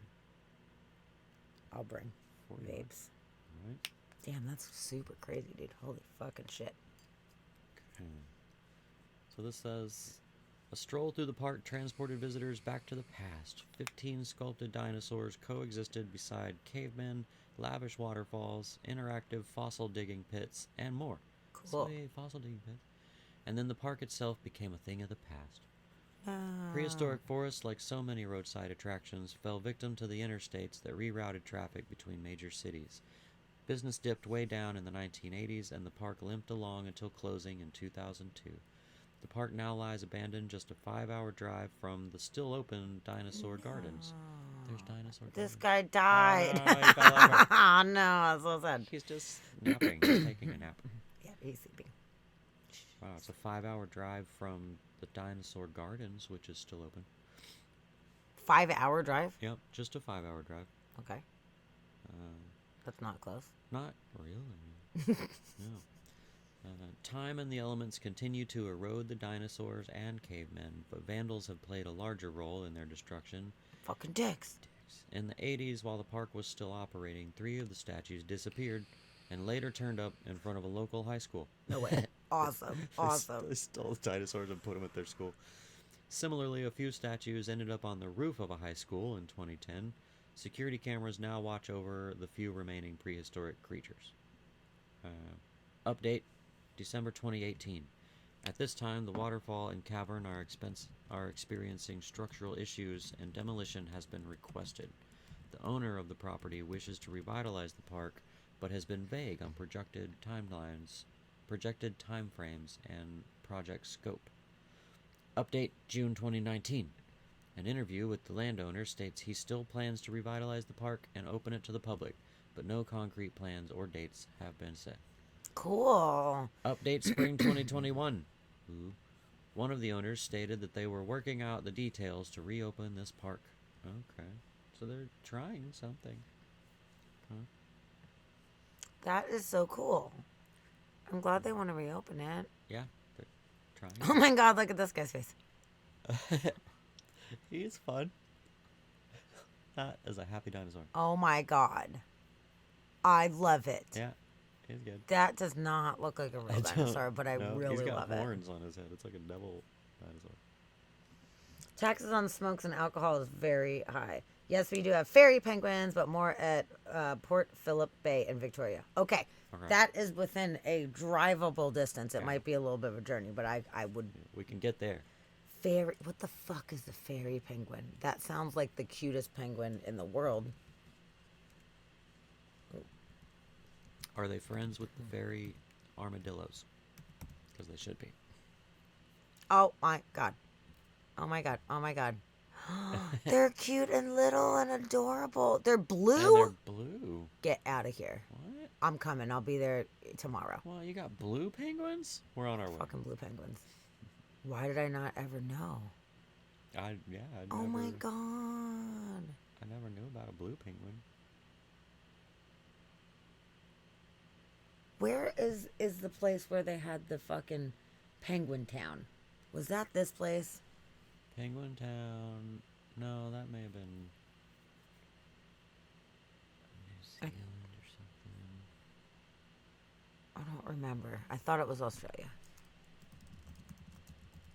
I'll bring 40 vapes. Right. Damn, that's super crazy, dude. Holy fucking shit. Okay. So this says, a stroll through the park transported visitors back to the past. 15 sculpted dinosaurs coexisted beside cavemen, lavish waterfalls, interactive fossil digging pits, and more. Cool. Sweet, fossil digging pits. And then the park itself became a thing of the past. Prehistoric forests, like so many roadside attractions, fell victim to the interstates that rerouted traffic between major cities. Business dipped way down in the 1980s, and the park limped along until closing in 2002. The park now lies abandoned just a 5-hour drive from the still open Dinosaur Gardens. There's Dinosaur This Gardens. guy died. Oh, he fell over. Oh, no, that's so sad. He's just napping. He's taking a nap. Yeah, he's sleeping. Wow, it's a 5-hour drive from the Dinosaur Gardens, which is still open. 5-hour drive? Yep, just a 5-hour drive. Okay. That's not close. Not really. No. Time and the elements continue to erode the dinosaurs and cavemen, but vandals have played a larger role in their destruction. Fucking dicks. In the 80s, while the park was still operating, 3 of the statues disappeared and later turned up in front of a local high school. No way. Awesome. Awesome. They stole the dinosaurs and put them at their school. Similarly, a few statues ended up on the roof of a high school in 2010. Security cameras now watch over the few remaining prehistoric creatures. Update, December 2018. At this time, the waterfall and cavern are experiencing structural issues, and demolition has been requested. The owner of the property wishes to revitalize the park, but has been vague on projected timeframes, and project scope. Update, June 2019. An interview with the landowner states he still plans to revitalize the park and open it to the public, but no concrete plans or dates have been set. Cool. Update, spring 2021. One of the owners stated that they were working out the details to reopen this park. Okay. So they're trying something. Huh? That is so cool. I'm glad they want to reopen it. Yeah, they're trying. Oh my god, look at this guy's face. He is fun. That is a happy dinosaur. Oh my god. I love it. Yeah, he's good. That does not look like a real dinosaur, but I really he's got love it. horns on his head. It's like a devil dinosaur. Taxes on smokes and alcohol is very high. Yes, we do have fairy penguins, but more at Port Phillip Bay in Victoria. Okay. That is within a drivable distance. It might be a little bit of a journey, but I would... We can get there. Fairy... What the fuck is the fairy penguin? That sounds like the cutest penguin in the world. Are they friends with the fairy armadillos? Because they should be. Oh my god. Oh my god. Oh my god. They're cute and little and adorable. They're blue? And they're blue. Get out of here. What? I'm coming. I'll be there tomorrow. Well, you got blue penguins? We're on our way. Fucking blue penguins. Why did I not ever know? Oh my god. I never knew about a blue penguin. Where is the place where they had the fucking Penguin Town? Was that this place? Penguin Town. No, that may have been New Zealand or something. I don't remember. I thought it was Australia.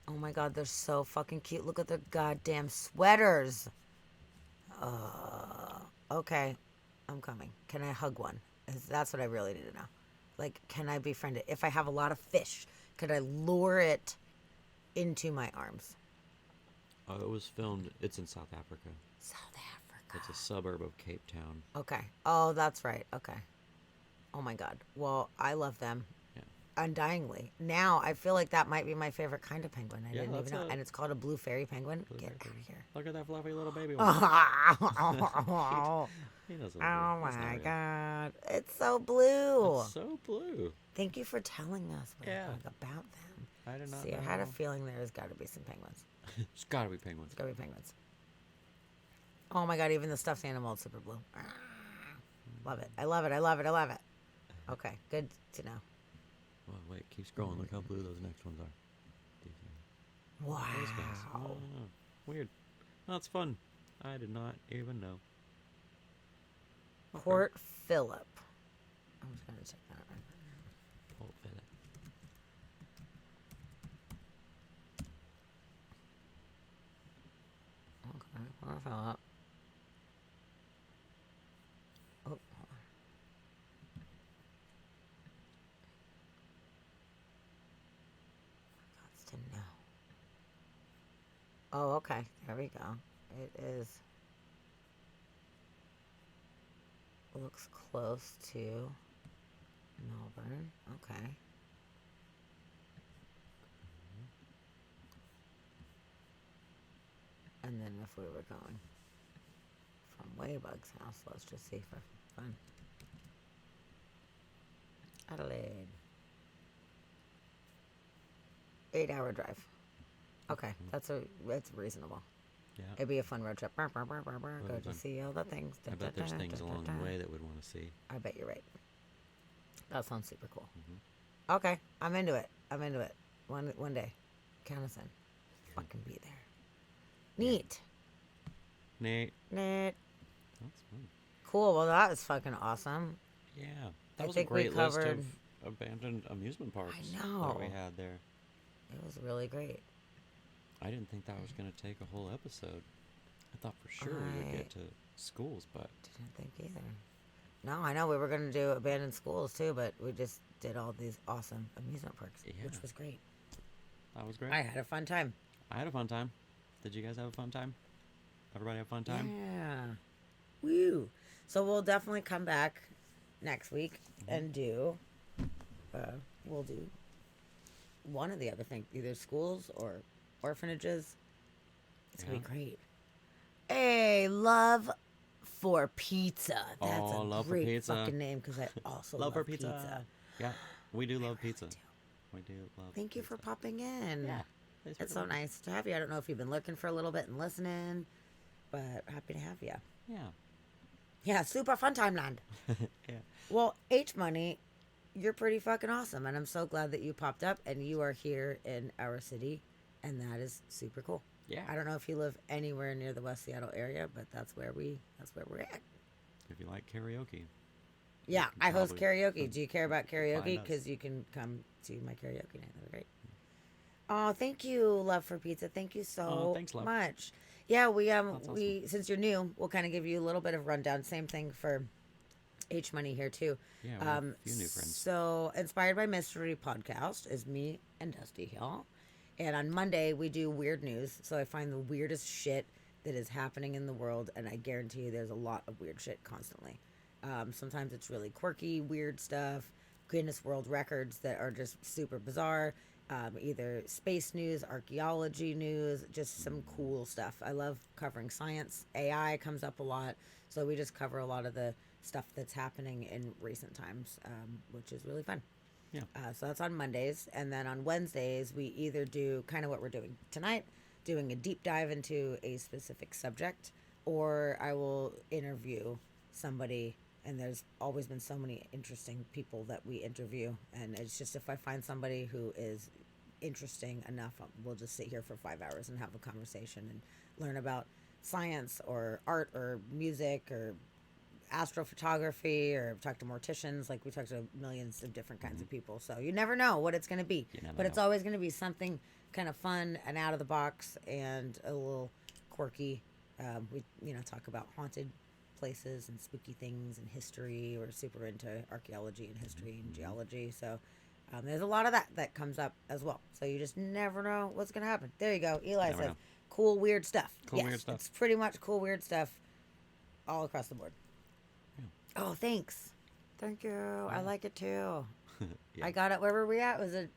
Oh my god, they're so fucking cute. Look at their goddamn sweaters. Okay. I'm coming. Can I hug one? That's what I really need to know. Like, can I befriend it? If I have a lot of fish, could I lure it into my arms? Oh, it was filmed. It's in South Africa. South Africa. It's a suburb of Cape Town. Okay. Oh, that's right. Okay. Oh my god. Well, I love them. Yeah. Undyingly. Now, I feel like that might be my favorite kind of penguin. I didn't that's even know. a- And it's called a blue fairy penguin. Blue Get fairy out of here. Look at that fluffy little baby one. Oh He doesn't my god. It's so blue. It's so blue. Thank you for telling us Yeah. about them. I did not See, know. I had a feeling there's got to be some penguins. It's gotta be penguins. It's got to be penguins. Oh my god, even the stuffed animal is super blue. Love it. I love it. I love it. I love it. Okay, good to know. Well, wait, keep scrolling. Look how blue those next ones are. Wow. Those guys. Oh, weird. That's fun. I did not even know. Okay. Port Phillip. I'm just gonna check that out. Won't fit it. Okay, I'll fill up. Oh, hold on. Gots to know. Oh, okay. There we go. It is. Looks close to Melbourne. Okay. And then if we were going from Waybug's house, let's just see for fun. Adelaide. 8-hour drive. Okay, that's reasonable. Yeah. It'd be a fun road trip. Go to fun. see all the things. I bet there's things along the way that we'd want to see. I bet you're right. That sounds super cool. Mm-hmm. Okay, I'm into it. One day. Count us in. Fucking be there. Neat. Neat. Neat. That's fun. Cool. Well, that was fucking awesome. Yeah. I That was a think we great list covered- of abandoned amusement parks I know. that we had there. It was really great. I didn't think that was going to take a whole episode. I thought for sure we would get to schools, but... Didn't think either. No, I know we were going to do abandoned schools too, but we just did all these awesome amusement parks, which was great. That was great. I had a fun time. I had a fun time. Did you guys have a fun time? Everybody have a fun time? Yeah. Woo. So we'll definitely come back next week and do, we'll do one of the other things, either schools or orphanages. It's going to be great. Hey, Love for Pizza. That's a Love for great pizza. fucking name because I also love for pizza. Yeah, we do love pizza. We do love Thank you for popping in. Yeah. It's so nice to have you. I don't know if you've been looking for a little bit and listening, but happy to have you. Yeah. Yeah, super fun time land. Yeah. Well, H Money, you're pretty fucking awesome, and I'm so glad that you popped up and you are here in our city, and that is super cool. Yeah. I don't know if you live anywhere near the West Seattle area, but that's where we're at. If you like karaoke. Yeah, you can I host probably karaoke. Do you care about karaoke? find us. Because you can come to my karaoke night. That'd be great. Oh, thank you, Love for Pizza. Thank you so thanks, Love. much. Yeah, we That's we since you're new, we'll kind of give you a little bit of rundown. Same thing for H Money here too. Yeah, we have a few new friends. So, Inspired by Mystery podcast is me and Dusty Hill. And on Monday, we do weird news. So, I find the weirdest shit that is happening in the world. And I guarantee you there's a lot of weird shit constantly. Sometimes it's really quirky, weird stuff, Guinness World Records that are just super bizarre. Either space news, archaeology news, just some cool stuff. I love covering science. AI comes up a lot. So, we just cover a lot of the stuff that's happening in recent times, which is really fun. Yeah. So that's on Mondays. And then on Wednesdays, we either do kind of what we're doing tonight, doing a deep dive into a specific subject, or I will interview somebody. And there's always been so many interesting people that we interview. And it's just if I find somebody who is interesting enough, we'll just sit here for 5 hours and have a conversation and learn about science or art or music or astrophotography, or talk to morticians. Like we talk to millions of different kinds of people, so you never know what it's going to be, but it's always going to be something kind of fun and out of the box and a little quirky. We talk about haunted places and spooky things and history. We're super into archaeology and history and geology, so there's a lot of that comes up as well, so you just never know what's going to happen. There you go. Eli says cool weird stuff. Weird stuff. It's pretty much cool weird stuff all across the board. Oh, thanks. Thank you. Yeah. I like it too. Yeah. I got it. Where were we at? Was it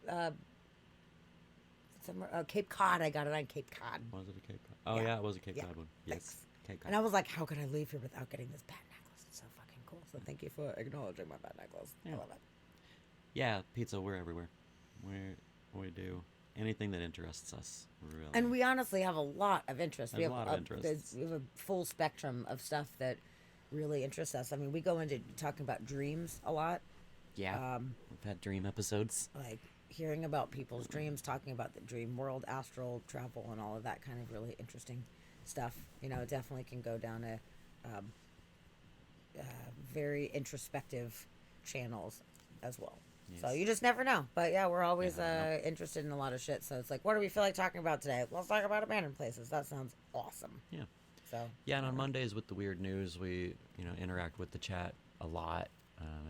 somewhere? Cape Cod. I got it on Cape Cod. Was it a Cape Cod? Oh, yeah, it was a Cape Cod one. Yes. Thanks. Cape Cod. And I was like, how could I leave here without getting this bat necklace? It's so fucking cool. So thank you for acknowledging my bat necklace. Yeah. I love it. Yeah, pizza, we're everywhere. We do anything that interests us, really. And we honestly have a lot of interest. We have a full spectrum of stuff that really interests us. I mean, we go into talking about dreams a lot. Yeah. We've had dream episodes. Like hearing about people's dreams, talking about the dream world, astral travel, and all of that kind of really interesting stuff. It definitely can go down a very introspective channels as well. Yes. So you just never know. But yeah, we're always Yeah, interested in a lot of shit. So it's like, what do we feel like talking about today? Let's talk about abandoned places. That sounds awesome. Yeah. So Yeah, and on Mondays with the weird news, we interact with the chat a lot.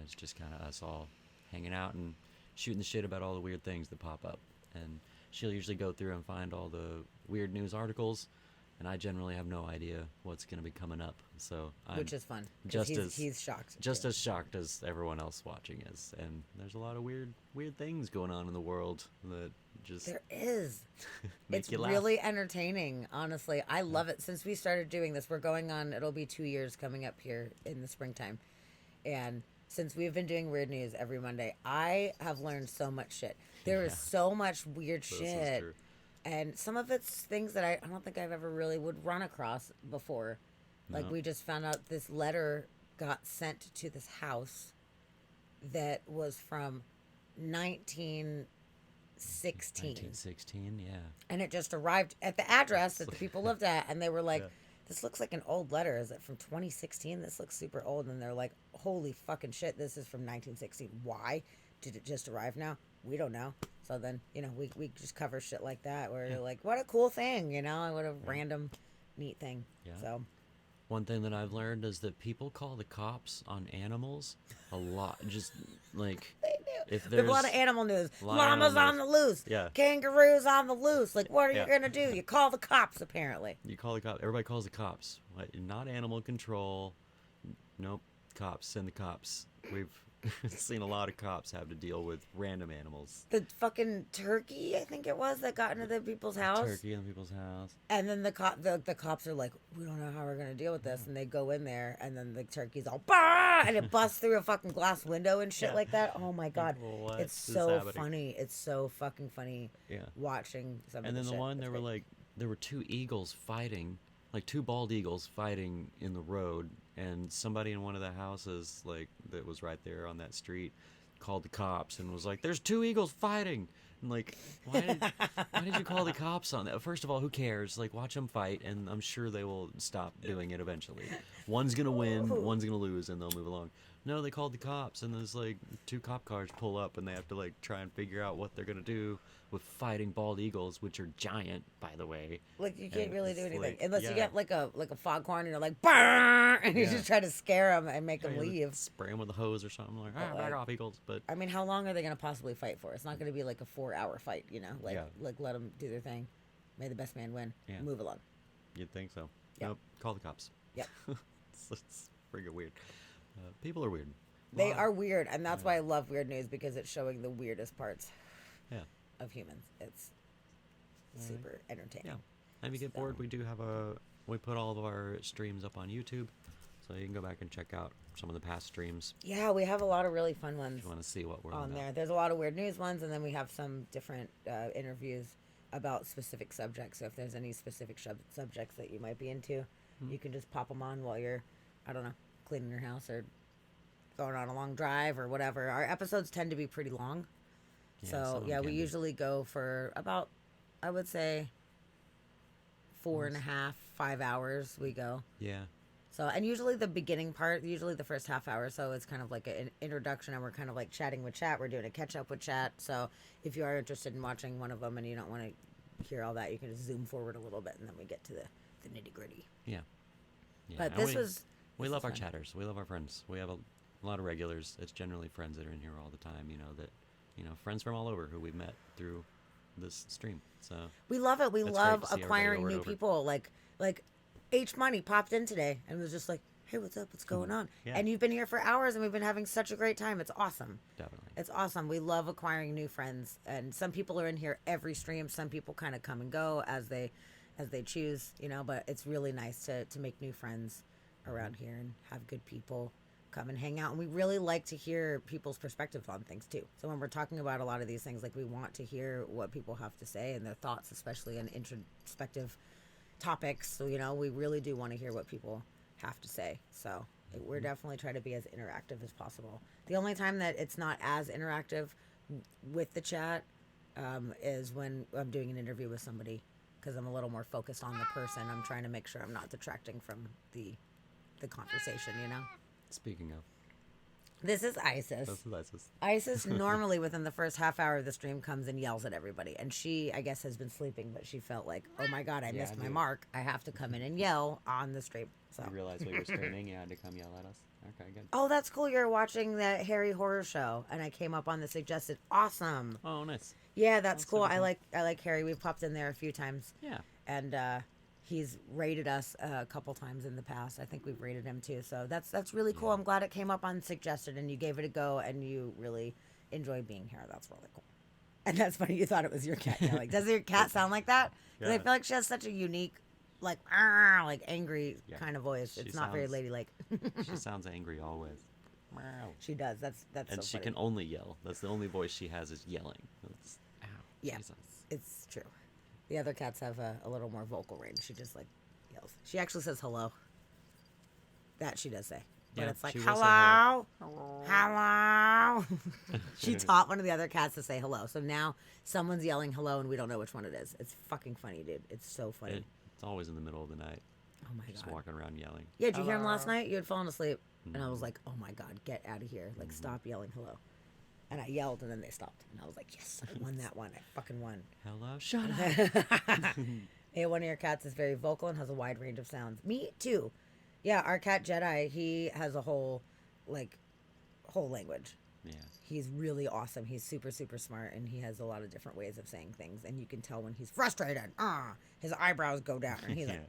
It's just kind of us all hanging out and shooting the shit about all the weird things that pop up. And she'll usually go through and find all the weird news articles, and I generally have no idea what's going to be coming up. So I'm which is fun. He's shocked. just as shocked as everyone else watching is. And there's a lot of weird things going on in the world that just There is. make It's you laugh. really entertaining, honestly. I love it. Since we started doing this, we're going on, it'll be 2 years coming up here in the springtime. And since we've been doing weird news every Monday, I have learned so much shit. There is so much weird This is shit. true. And some of it's things that I don't think I've ever really would run across before. Like, No. we just found out this letter got sent to this house that was from 1916. 1916, yeah. And it just arrived at the address that the people lived at, and they were like, this looks like an old letter. Is it from 2016? This looks super old. And they're like, holy fucking shit, this is from 1916. Why did it just arrive now? We don't know. So then, we just cover shit like that where you're like, what a cool thing, what a random neat thing. Yeah. So One thing that I've learned is that people call the cops on animals a lot. Just like if there's there's a lot of animal news. lot of Llamas animal on the news. loose. Yeah. Kangaroos on the loose. Like, what are Yeah. you going to do? You call the cops, apparently. You call the cops. Everybody calls the cops. What? Not animal control. Nope. Cops. Send the cops. We've seen a lot of cops have to deal with random animals. The fucking turkey, I think it was, that got into the people's house. Turkey in people's house. And then the cops are like, we don't know how we're gonna deal with this, and they go in there, and then the turkey's all bah, and it busts through a fucking glass window and shit like that. Oh my god, What it's is so happening? funny. It's so fucking funny. Yeah. Watching some. And of then the shit. one It's there were great. there were two eagles fighting, like two bald eagles fighting in the road, and somebody in one of the houses that was right there on that street called the cops and was like, "There's two eagles fighting." And like, why did you call the cops on that? First of all, who cares? Like, watch them fight, and I'm sure they will stop doing it eventually. One's gonna win, one's gonna lose, and they'll move along. No, they called the cops, and there's like two cop cars pull up, and they have to like try and figure out what they're gonna do with fighting bald eagles, which are giant, by the way. Like, you can't And really do it's anything like, unless you yeah. get like a foghorn and you're like, bah! And you Yeah. just try to scare them and make them Try to leave. Spray them with a hose or something. Like, But, back like, off, eagles. But I mean, how long are they gonna possibly fight for? It's not gonna be like a 4-hour fight, Like, Yeah. like let them do their thing. May the best man win. Yeah. Move along. you'd think so. Yep. Nope. Call the cops. Yep. it's freaking weird. People are weird. They Lot- are weird, and that's why I love weird news, because it's showing the weirdest parts Yeah. of humans. It's super entertaining. Yeah. And if you get bored, we do have we put all of our streams up on YouTube, so you can go back and check out some of the past streams Yeah, we have a lot of really fun ones if you want to see what we're on about. there. There's a lot of weird news ones, and then we have some different interviews about specific subjects. So if there's any specific subjects that you might be into, you can just pop them on while you're, I don't know, cleaning your house or going on a long drive or whatever. Our episodes tend to be pretty long. Yeah, some So of them yeah, we can be. usually go for about, I would say, 4.5, 5 hours we go. Yeah. So, and usually the beginning part, usually the first half hour, so it's kind of like an introduction, and we're kind of like chatting with chat. We're doing a catch up with chat. So if you are interested in watching one of them and you don't want to hear all that, you can just zoom forward a little bit, and then we get to the nitty gritty. Yeah. Yeah. But And this was. We this love was our fun. chatters. We love our friends. We have a lot of regulars. It's generally friends that are in here all the time. Friends from all over who we've met through this stream. So We love it. We It's love great to see everybody acquiring over and new over. people. Like H Money popped in today and was just like, "Hey, what's up? What's going on?" Yeah. And you've been here for hours, and we've been having such a great time. It's awesome. definitely. It's awesome. We love acquiring new friends, and some people are in here every stream. Some people kind of come and go as they choose, But it's really nice to make new friends around here and have good people come and hang out. And we really like to hear people's perspectives on things too. So when we're talking about a lot of these things, like, we want to hear what people have to say and their thoughts, especially on introspective topics. So we really do want to hear what people have to say. So we're definitely trying to be as interactive as possible. The only time that it's not as interactive with the chat is when I'm doing an interview with somebody, because I'm a little more focused on the person. I'm trying to make sure I'm not detracting from the conversation. Speaking of, This is Isis. This is Isis. Isis normally within the first half hour of the stream comes and yells at everybody. And she, I guess, has been sleeping, but she felt like, oh my God, I missed my mark. I have to come in and yell on the stream. So You realized we were streaming, you had to come yell at us. Okay, good. oh, that's cool. You're watching the Harry horror show, and I came up on the suggested. Awesome. Oh, nice. Yeah, that's cool. super cool. I like Harry. We've popped in there a few times. Yeah. And he's rated us a couple times in the past. I think we've rated him too. So that's really cool. Yeah. I'm glad it came up on suggested, and you gave it a go, and you really enjoy being here. That's really cool. And that's funny. You thought it was your cat yelling. Does your cat sound like that? Because I Yeah. feel like she has such a unique, like angry Yeah. kind of voice. She It's not very sounds- ladylike. She sounds angry always. Meow. She does. That's And so she funny. can only yell. That's the only voice she has is yelling. It's, ow, Yeah, Jesus. it's true. The other cats have a little more vocal range. She just like yells. She actually says hello. That she does say. But Yeah, it's like she will say hello, hello. She taught one of the other cats to say hello. So now someone's yelling hello and we don't know which one it is. It's fucking funny, dude. It's so funny. It's always in the middle of the night. Oh my Just god. walking around yelling. Yeah, did you hear him last Hello. night? You had fallen asleep. And I Mhm. was like, oh my god, get out of here. Like, stop yelling hello. And I yelled and then they stopped. And I was like, yes, I won that one. I fucking won. Hello, shut up. Hey, one of your cats is very vocal and has a wide range of sounds. Me too. Yeah, our cat Jedi, he has a whole language. Yeah. He's really awesome. He's super, super smart, and he has a lot of different ways of saying things. And you can tell when he's frustrated. His eyebrows go down, and he's like,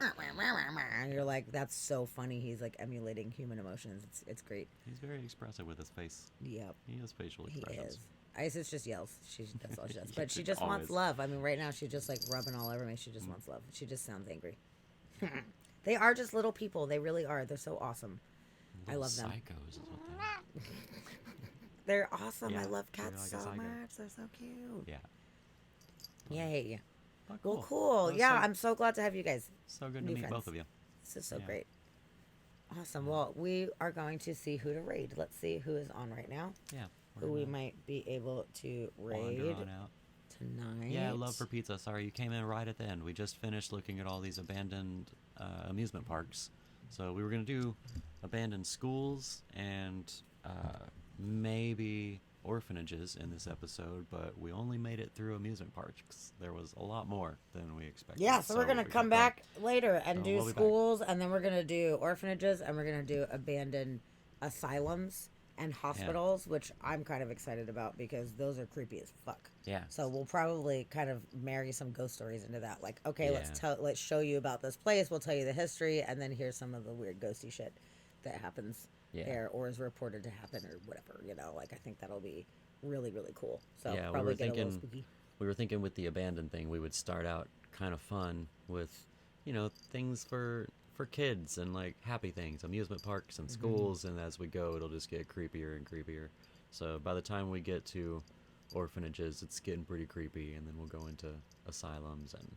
and you're like, that's so funny. He's like emulating human emotions. It's great. He's very expressive with his face. Yep, He has facial he expressions. is. Isis just yells. That's all she does. Yeah, But she just wants always. love. I mean, right now she's just like rubbing all over me. She just wants love. She just sounds angry. They are just little people. They really are. They're so awesome. I love them. Psychos is what they are. They're awesome. I Yeah, love they're cats like a so psycho. much. They're so cute. Yeah. Yay. Oh, Well, cool. Well, Yeah, so- I'm so glad to have you guys. So good to new meet friends. both of you. This is so Yeah. great. Awesome. Well, we are going to see who to raid. Let's see who is on right now. Yeah. Who we might be able to raid wander on out. tonight. Yeah, Love for Pizza. Sorry, you came in right at the end. We just finished looking at all these abandoned amusement parks. So we were going to do abandoned schools and maybe orphanages in this episode, but we only made it through amusement parks. There was a lot more than we expected. Yeah, so we're going to we come got back later and So do we'll be back. schools, and then we're going to do orphanages, and we're going to do abandoned asylums and hospitals, which I'm kind of excited about because those are creepy as fuck. Yeah. So we'll probably kind of marry some ghost stories into that. Like, okay, Yeah. let's show you about this place. We'll tell you the history, and then here's some of the weird ghosty shit that happens Yeah. there or is reported to happen or whatever. You know, like I think that'll be really, really cool. So Yeah, we probably were get a little thinking spooky. we were thinking with the abandoned thing, we would start out kind of fun with, things for kids and like happy things, amusement parks and schools, and as we go, it'll just get creepier and creepier. So by the time we get to orphanages, it's getting pretty creepy, and then we'll go into asylums, and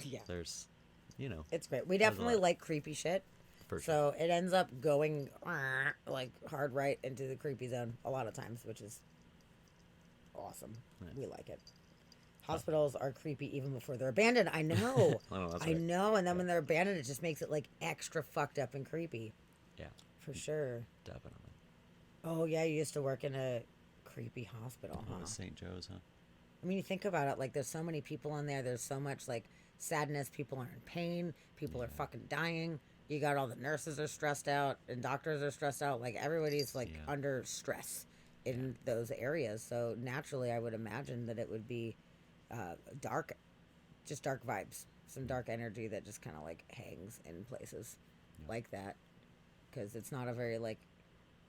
Yeah. there's, It's great. We there's a definitely lot. like creepy shit. For So it ends up going like hard right into the creepy zone a lot of times, which is awesome. Nice. We like it. Hospitals are creepy even before they're abandoned. I know. Oh, that's I right. know. And then when they're abandoned, it just makes it like extra fucked up and creepy. Yeah, For sure. definitely. Oh, yeah. You used to work in a creepy hospital, Oh, huh? St. Joe's, huh? I mean, you think about it, like, there's so many people in there. There's so much, like, sadness. People are in pain. People are fucking dying. You got all the nurses are stressed out and doctors are stressed out. Like, everybody's, like, Yeah. under stress in those areas. So, naturally, I would imagine that it would be dark, just dark vibes. Some dark energy that just kind of, like, hangs in places like that. Because it's not a very, like,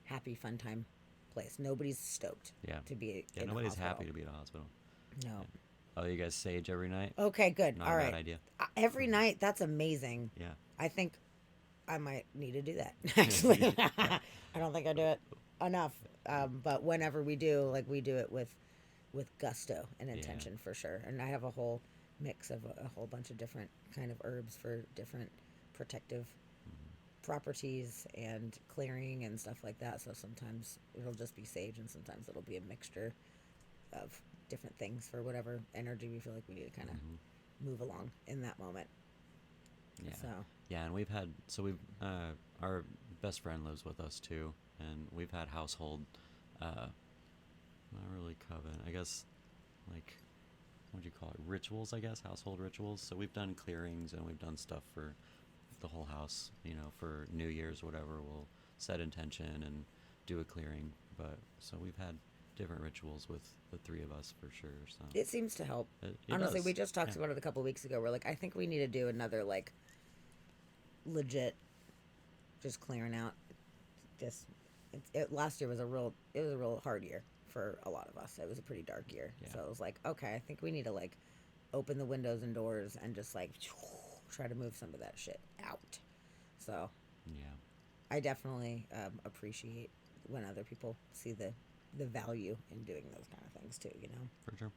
happy, fun time place. Nobody's stoked Yeah. to be Yeah, in a nobody's hospital. happy to be in a hospital. No. Oh, you guys sage every night? Okay, good. Not All a right. bad idea. Every night, that's amazing. Yeah. I think I might need to do that, actually. I don't think I do it enough. But whenever we do, like, we do it with gusto and intention for sure. And I have a whole mix of a whole bunch of different kind of herbs for different protective properties and clearing and stuff like that. So sometimes it'll just be sage and sometimes it'll be a mixture of different things for whatever energy we feel like we need to kind of move along in that moment. Yeah. So Yeah, and we've our best friend lives with us too, and we've had household Not really coven. I guess, like, what do you call it? Rituals, I guess, household rituals. So we've done clearings and we've done stuff for the whole house. You know, for New Year's, whatever. We'll set intention and do a clearing. But so we've had different rituals with the three of us for sure. So It seems to help. it Honestly, does. we just talked Yeah. about it a couple weeks ago. We're like, I think we need to do another like legit, just clearing out. Just last year was a real hard year for a lot of us. It was a pretty dark year. Yeah. So I was like, okay, I think we need to like open the windows and doors and just like try to move some of that shit out. So Yeah. I definitely appreciate when other people see the value in doing those kind of things too, you know. For sure.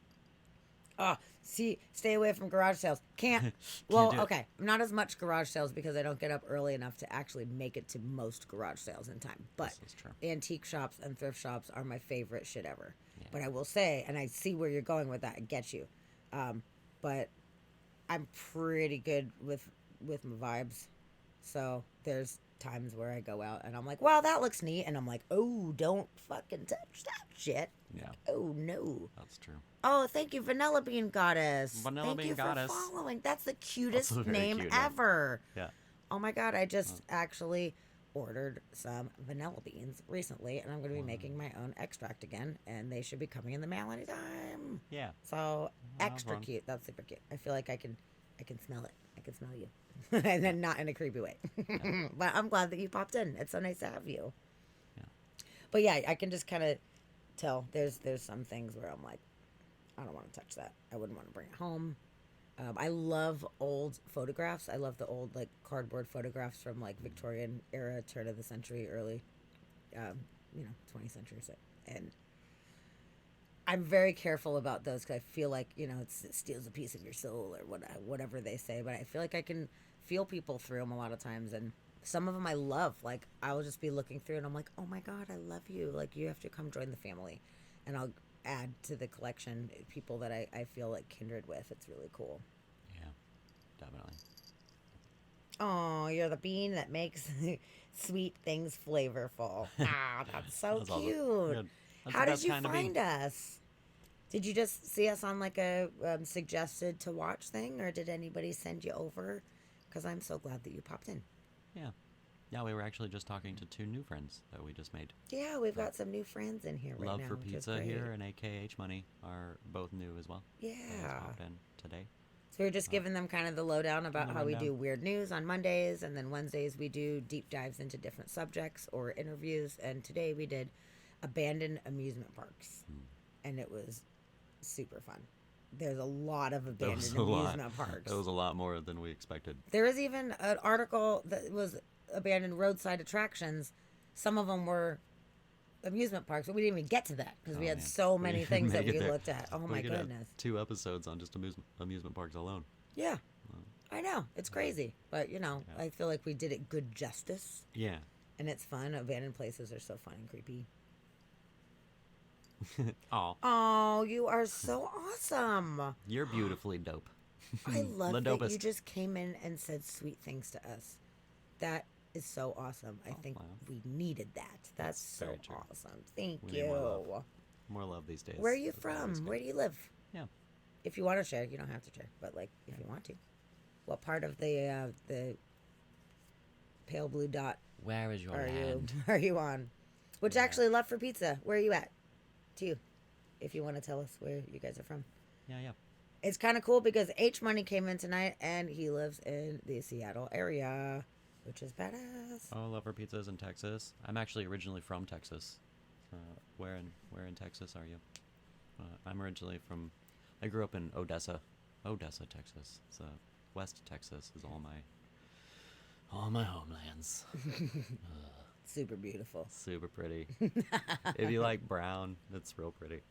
See, stay away from garage sales. Can't. Well, do it. okay, not as much garage sales because I don't get up early enough to actually make it to most garage sales in time. But This is true. antique shops and thrift shops are my favorite shit ever. Yeah. But I will say, and I see where you're going with that. I get you. But I'm pretty good with my vibes. So there's times where I go out and I'm like, wow, that looks neat. And I'm like, oh, don't fucking touch that shit. Yeah. Oh, no. That's true. Oh, thank you, Vanilla Bean Goddess. Vanilla thank Bean you Goddess. for following. That's the cutest Also very name cute name. ever. Yeah. Oh my god, I just actually ordered some vanilla beans recently, and I'm going to be making my own extract again, and they should be coming in the mail anytime. Yeah. So That's extra fun. cute. That's super cute. I feel like I can smell it. I can smell you, and then not in a creepy way. But I'm glad that you popped in. It's so nice to have you. Yeah. But yeah, I can just kind of tell. There's some things where I'm like, I don't want to touch that. I wouldn't want to bring it home. I love old photographs. I love the old like cardboard photographs from like Victorian era, turn of the century, early, 20th century. So, and I'm very careful about those because I feel like it steals a piece of your soul or whatever they say. But I feel like I can feel people through them a lot of times, and some of them I love. Like I will just be looking through, and I'm like, oh my god, I love you. Like you have to come join the family, and I'll add to the collection people that I feel like kindred with. It's really cool. Yeah. Definitely. Oh, you're the bean that makes sweet things flavorful. Ah, that's so That's awesome. cute. Good. That's How the did best you kind of bean. find us? Did you just see us on like a suggested to watch thing, or did anybody send you over? Because I'm so glad that you popped in. Yeah. Yeah, we were actually just talking to two new friends that we just made. Yeah, we've got some new friends in here right Love now. for which is Pizza great. here and AKH Money are both new as well. They just Yeah. popped in today. So we're just giving them kind of the lowdown about the how we rundown. do weird news on Mondays, and then Wednesdays we do deep dives into different subjects or interviews. And today we did abandoned amusement parks, and it was super fun. There's a lot of That was abandoned a lot. amusement parks. That was a lot more than we expected. There was even an article that was abandoned roadside attractions. Some of them were amusement parks, but we didn't even get to that because we Oh, had man. so We many didn't things that make it we there. looked at. Oh We my could have goodness. 2 episodes on just amusement parks alone. Yeah. I know. It's crazy. But, Yeah. I feel like we did it good justice. Yeah. And it's fun. Abandoned places are so fun and creepy. Aw. Oh, you are so awesome. You're beautifully dope. I love The that you dopest. just came in and said sweet things to us. That is so awesome. I think wow. we needed that. That's so very true. awesome. Thank We need you. more love. More love these days. Where are you That's always from? good. Where do you live? Yeah. If you want to share, you don't have to share, but like if you want to. What part of the pale blue dot Where is your are land? you are you on? Which Yeah. actually, Love for Pizza. Where are you at? Too, if you want to tell us where you guys are from. Yeah, yeah. It's kind of cool because H Money came in tonight and he lives in the Seattle area, which is badass. Oh, Lover Pizza is in Texas. I'm actually originally from Texas. Where in Texas are you? I'm originally from. I grew up in Odessa, Texas. So West Texas is all my homelands. Super beautiful. Super pretty. If you like brown, it's real pretty.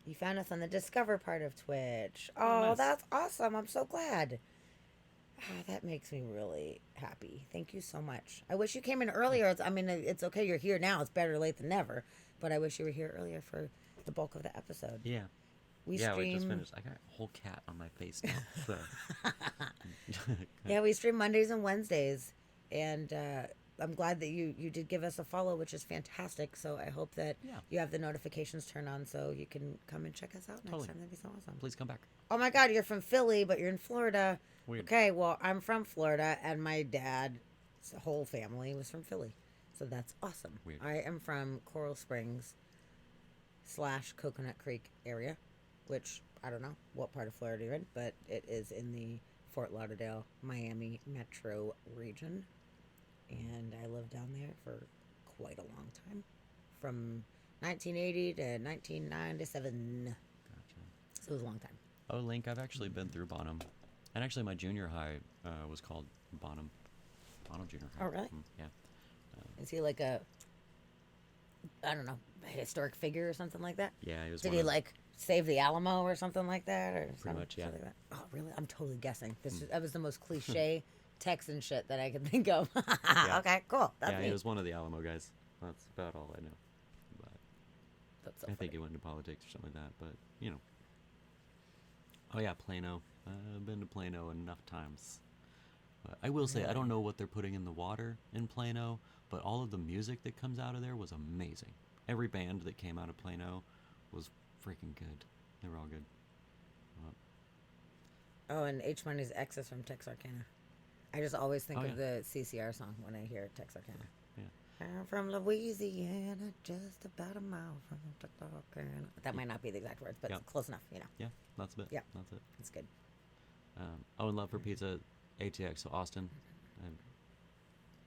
You found us on the Discover part of Twitch. Oh, Oh, nice. that's awesome. I'm so glad. That makes me really happy. Thank you so much. I wish you came in earlier. It's okay. You're here now. It's better late than never. But I wish you were here earlier for the bulk of the episode. Yeah. We We stream. just finished. I got a whole cat on my face now. So. Yeah, we stream Mondays and Wednesdays, and I'm glad that you did give us a follow, which is fantastic. So I hope that you have the notifications turned on so you can come and check us out next time. That'd be so awesome. Please come back. Oh my God, you're from Philly, but you're in Florida. Weird. Okay, well, I'm from Florida, and my dad's whole family was from Philly. So that's awesome. Weird. I am from Coral Springs / Coconut Creek area, which I don't know what part of Florida you're in, but it is in the Fort Lauderdale, Miami metro region. And I lived down there for quite a long time, from 1980 to 1997. Gotcha. So it was a long time. Oh, Link, I've actually been through Bonham. And actually, my junior high was called Bonham Junior High. Oh, really? Yeah. Is he like a, I don't know, a historic figure or something like that? Yeah, he was. Did he like save the Alamo or something like that, or Pretty much, yeah. Like that? Oh, really? I'm totally guessing. That was the most cliche Texan shit that I could think of. Okay, cool. That's yeah, me. he was one of the Alamo guys. That's about all I know. But That's so I think funny. he went into politics or something like that. But you know. Oh yeah, Plano. I've been to Plano enough times. But I will say I don't know what they're putting in the water in Plano, but all of the music that comes out of there was amazing. Every band that came out of Plano was freaking good. They were all good. Oh, and H Money's X is from Texarkana. I just always think of the CCR song when I hear Texarkana. Yeah. I'm from Louisiana, just about a mile from Texarkana. That might not be the exact words, but it's close enough, you know. Yeah, that's it. Yeah, that's it. It's good. And Love for Pizza, ATX, so Austin. I'm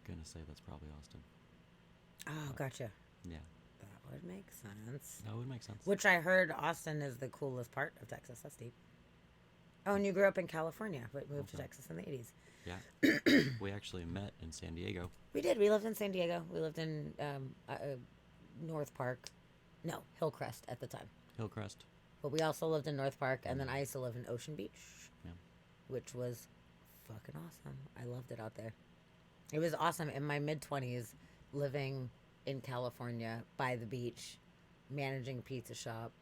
gonna say that's probably Austin. Oh, gotcha. Yeah. That would make sense. That would make sense. Which I heard Austin is the coolest part of Texas. That's deep. Oh, and you grew up in California, but moved to Texas in the 80s. Yeah. We actually met in San Diego. We did. We lived in San Diego. We lived in North Park. No, Hillcrest at the time. Hillcrest. But we also lived in North Park, and then I used to live in Ocean Beach, which was fucking awesome. I loved it out there. It was awesome in my mid-20s, living in California by the beach, managing a pizza shop,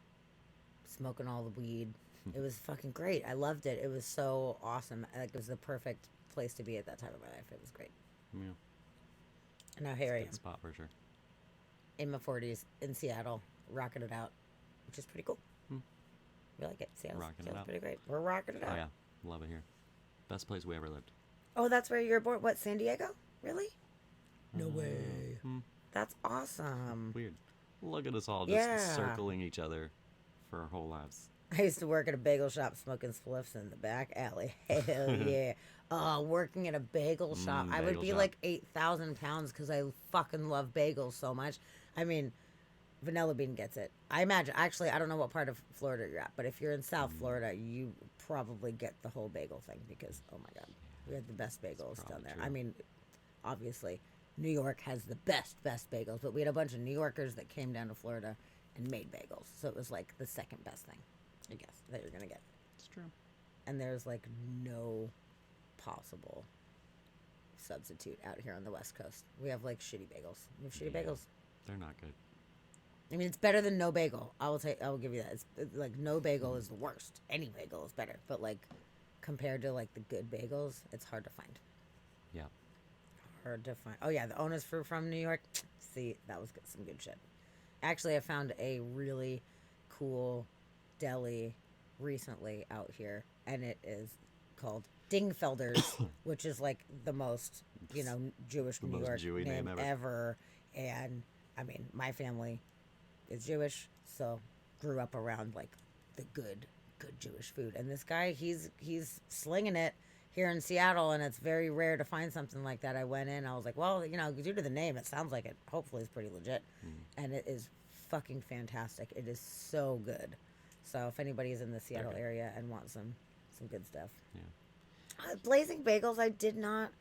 smoking all the weed. It was fucking great. I loved it. It was so awesome. Like, it was the perfect place to be at that time of my life. It was great. Yeah. And now here I am. Good spot for sure. In my 40s in Seattle, rocking it out, which is pretty cool. We like it. Seattle's pretty great. We're rocking it out. Oh yeah, love it here. Best place we ever lived. Oh, that's where you were born. What, San Diego? Really? No way. That's awesome. Weird. Look at us all just circling each other for our whole lives. I used to work at a bagel shop smoking spliffs in the back alley. Hell yeah. Working at a bagel shop. I would be like 8,000 pounds because I fucking love bagels so much. I mean, Vanilla Bean gets it. I imagine. Actually, I don't know what part of Florida you're at, but if you're in South Florida, you probably get the whole bagel thing because, oh my God, we had the best bagels down there. True. I mean, obviously, New York has the best bagels, but we had a bunch of New Yorkers that came down to Florida and made bagels. So it was like the second best thing, I guess, that you're going to get. It's true. And there's like no possible substitute out here on the West Coast. We have like shitty bagels. We have shitty bagels. They're not good. I mean, it's better than no bagel. I will give you that. It's like no bagel is the worst. Any bagel is better, but like compared to like the good bagels, it's hard to find. Yeah. Hard to find. Oh yeah, the Onus fruit from New York. See, that was some good shit. Actually, I found a really cool deli recently out here, and it is called Dingfelder's, which is like the most, Jewish New York Jewy name name ever. And I mean, my family is Jewish, so grew up around like the good Jewish food. And this guy, he's slinging it here in Seattle, and it's very rare to find something like that. I went in, I was like, well, due to the name, it sounds like it hopefully is pretty legit. And it is fucking fantastic. It is so good. So if anybody's in the Seattle area and wants some good stuff. Yeah. Blazing Bagels, I did not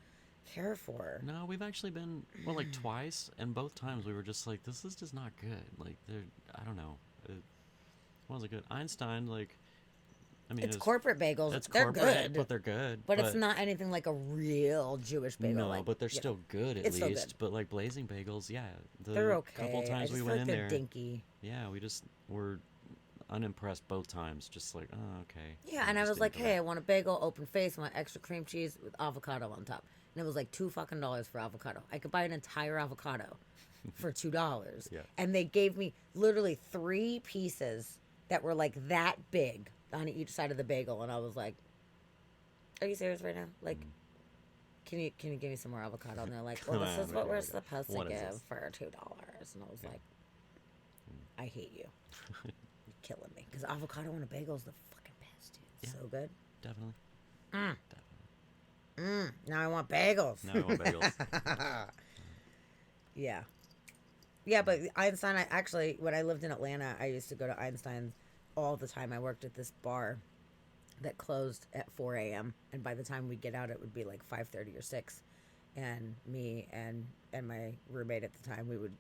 care for. No, we've actually been, like twice, and both times we were just like, this is just not good. Like, I don't know. It wasn't good. Einstein, like, I mean, it's corporate bagels. They're corporate, good. but they're good. But it's not anything like a real Jewish bagel. No, but they're still good at least. Good. But like Blazing Bagels, yeah. They're okay. Couple times we went in there. Dinky. Yeah, we just were unimpressed both times. Just like, oh, okay. Yeah, and I was like, hey, I want a bagel, open face, I want extra cream cheese with avocado on top. and it was like $2 for avocado. I could buy an entire avocado for $2. Yeah. And they gave me literally 3 pieces that were like that big on each side of the bagel, and I was like, "Are you serious right now? Like, can you give me some more avocado?" And they're like, "Well, this is what we're supposed to give for $2." And I was like, "I hate you. You're killing me." Because avocado on a bagel is the fucking best, dude. It's so good. Definitely. Now I want bagels. Now I want bagels. Yeah. Yeah, but Einstein, when I lived in Atlanta, I used to go to Einstein's all the time. I worked at this bar that closed at 4 a.m. And by the time we'd get out, it would be like 5:30 or 6. And me and my roommate at the time, we would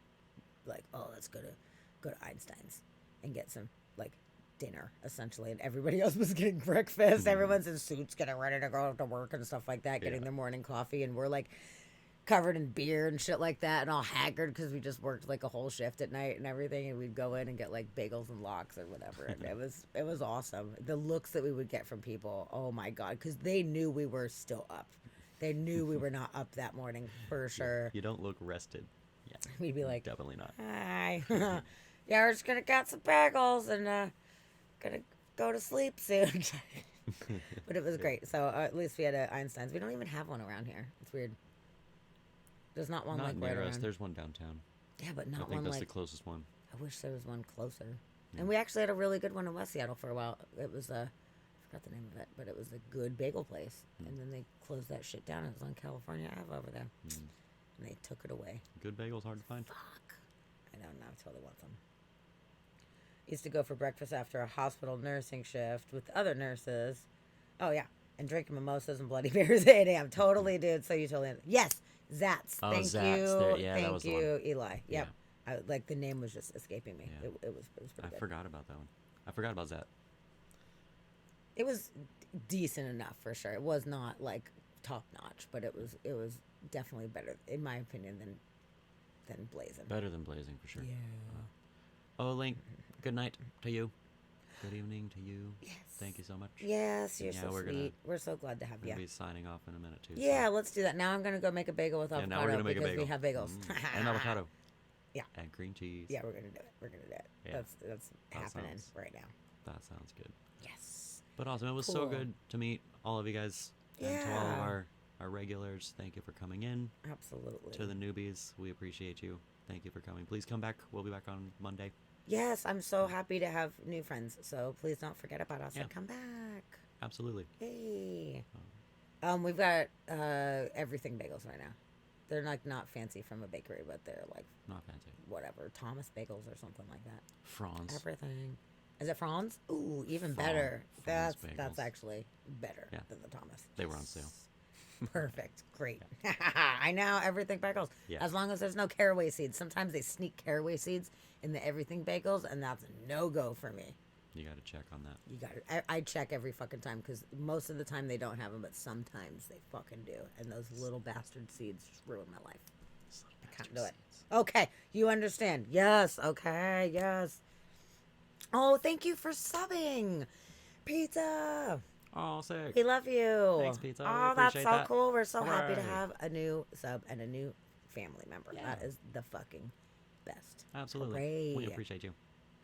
like, oh, let's go to Einstein's and get some like dinner, essentially. And everybody else was getting breakfast. Everyone's in suits, getting ready to go to work and stuff like that, getting their morning coffee. And we're like covered in beer and shit like that, and all haggard because we just worked like a whole shift at night and everything, and we'd go in and get like bagels and lox or whatever, and it was awesome. The looks that we would get from people, oh my god, because they knew we were still up. They knew we were not up that morning for sure. You don't look rested. Yeah, we'd be like, definitely not. Hi. Yeah, we're just gonna get some bagels and gonna go to sleep soon. But it was great. So at least we had a Einstein's. We don't even have one around here. It's weird. There's not one like right near us. around. There's one downtown. Yeah, but not one like. I think that's the closest one. I wish there was one closer. And we actually had a really good one in West Seattle for a while. It was I forgot the name of it, but it was a good bagel place. And then they closed that shit down. It was on California Ave over there, and they took it away. Good bagels hard to find. Fuck. I know now. I totally want them. Used to go for breakfast after a hospital nursing shift with other nurses. Oh yeah, and drinking mimosas and Bloody Marys at 8 a.m. Totally, dude. So you totally yes. Zats. Oh, Thank Zats. you. There, yeah, that Thank was the you, one. Eli. Yep. Like the name was just escaping me. Yeah. It was pretty I good. forgot about that one. I forgot about that. It was decent enough for sure. It was not like top notch, but it was definitely better in my opinion than Blazing. Better than Blazing for sure. Yeah. Oh, Link. Good night to you. Good evening to you. Yes. Thank you so much. Yes, you're Yeah, so we're sweet. We're so glad to have you. We'll be signing off in a minute too. Yeah, let's do that. Now I'm gonna go make a bagel with avocado now we're gonna make a because bagel. we have bagels. And avocado. Yeah. And cream cheese. Yeah, we're gonna do it. We're gonna do it. Yeah. That's happening right now. That sounds good. Yes. But awesome. It was so good to meet all of you guys. And to all of our regulars, thank you for coming in. Absolutely. To the newbies, we appreciate you. Thank you for coming. Please come back. We'll be back on Monday. Yes, I'm so happy to have new friends. So please don't forget about us and come back. Absolutely. Hey. We've got everything bagels right now. They're like not fancy from a bakery, but they're like not fancy. Whatever, Thomas Bagels or something like that. Franz. Everything. Is it Franz? Ooh, even better. That's actually better than the Thomas. They were on sale. Perfect. Great. I know everything bagels. Yeah. As long as there's no caraway seeds. Sometimes they sneak caraway seeds in the everything bagels, and that's a no-go for me. You got to check on that. You got it. I check every fucking time because most of the time they don't have them, but sometimes they fucking do. And those little bastard seeds just ruin my life. I can't do it. Okay, you understand. Yes, okay, yes. Oh, thank you for subbing. Pizza. Oh, sick. We love you. Thanks, Pizza. Oh, We that's so appreciate that. cool. We're so happy to Hooray. have a new sub and a new family member. That is the fucking best. Absolutely. Hooray. We appreciate you.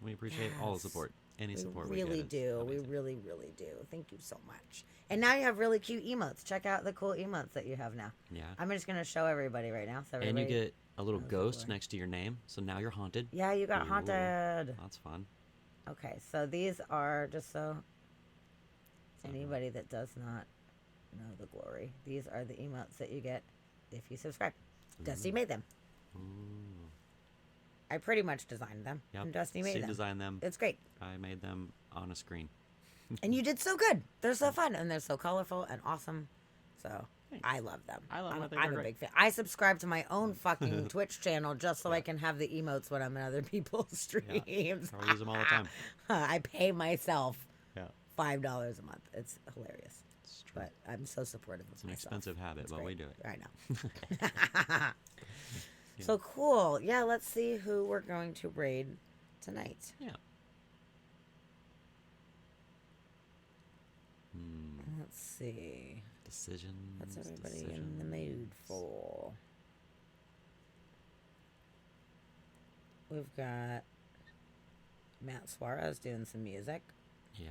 We appreciate all the support. Any support we really get. do. We really, really do. Thank you so much. And now you have really cute emotes. Check out the cool emotes that you have now. Yeah. I'm just going to show everybody right now. So And you everybody get a little knows ghost what we're- next to your name, so now you're haunted. Yeah, you got Ooh, haunted. That's fun. Okay, so these are just so anybody that does not know the glory. These are the emotes that you get if you subscribe. Dusty made them. Ooh. I pretty much designed them. Yep. And Dusty made She them. designed them. It's great. I made them on a screen. And you did so good. They're so fun and they're so colorful and awesome. So I love them. I love them. I think I'm they're a great. big fan. I subscribe to my own fucking Twitch channel just so I can have the emotes when I'm in other people's streams. I use them all the time. I pay myself Yeah. $5 a month. It's hilarious. But I'm so supportive of It's an myself. expensive habit, It's but we great. do it. I know. So cool. Yeah, let's see who we're going to raid tonight. Yeah. Let's see. To Decisions. What's everybody in the mood for? We've got Matt Suarez doing some music. Yeah.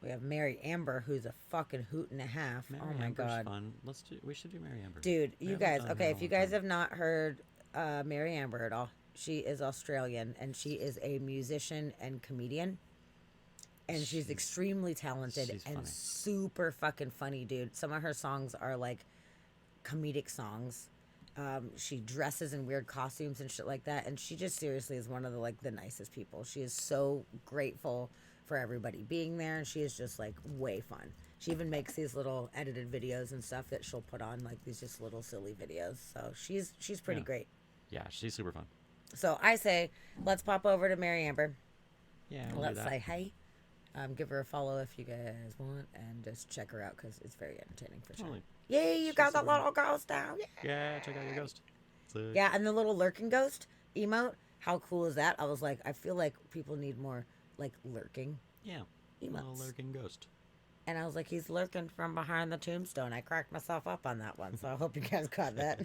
We have Mary Amber, who's a fucking hoot and a half. Mary oh my Amber's god, fun. We should do Mary Amber. dude! We You haven't guys, done okay? her in If a you long guys time. have not heard Mary Amber at all, she is Australian and she is a musician and comedian. And she's extremely talented she's and funny. super fucking funny, dude. Some of her songs are like comedic songs. She dresses in weird costumes and shit like that, and she just seriously is one of the nicest people. She is so grateful for everybody being there, and she is just like way fun. She even makes these little edited videos and stuff that she'll put on, like these just little silly videos. So she's pretty Yeah. great. Yeah, she's super fun. So I say, let's pop over to Mary Amber. Yeah, we'll Let's do that. say hey. Give her a follow if you guys want, and just check her out because it's very entertaining for sure. Totally. Yay, you She's got that super fun. little ghost down. Yeah. Yeah, check out your ghost. Sick. Yeah, and the little lurking ghost emote. How cool is that? I was like, I feel like people need more like lurking Yeah. Little emotes. lurking ghost. And I was like, he's lurking from behind the tombstone. I cracked myself up on that one, so I hope you guys caught that.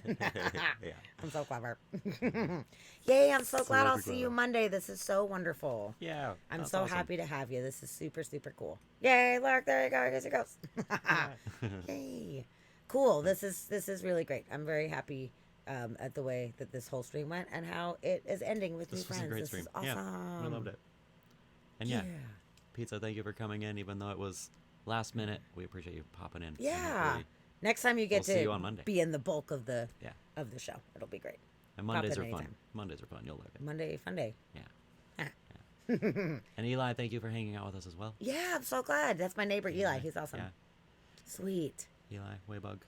Yeah. I'm so clever. Yay, I'm so glad I'll Super see you clever. Monday. This is so wonderful. Yeah. I'm that's so awesome. happy to have you. This is super, super cool. Yay, look, there you go. Here's your ghost. Yay. Cool. This is really great. I'm very happy at the way that this whole stream went and how it is ending with This new was friends. a great This stream. is awesome. Yeah, we loved it. And yeah, Pizza, thank you for coming in, even though it was last minute. We appreciate you popping in. And Yeah. hopefully- Next time you get We'll see to you on Monday. be in the bulk of the Yeah. show, it'll be great. And Pop Mondays in are fun. anytime. Mondays are fun. You'll like it. Monday, fun day. Yeah. And Eli, thank you for hanging out with us as well. Yeah, I'm so glad. That's my neighbor Eli. He's awesome. Yeah. Sweet. Eli, Waybug.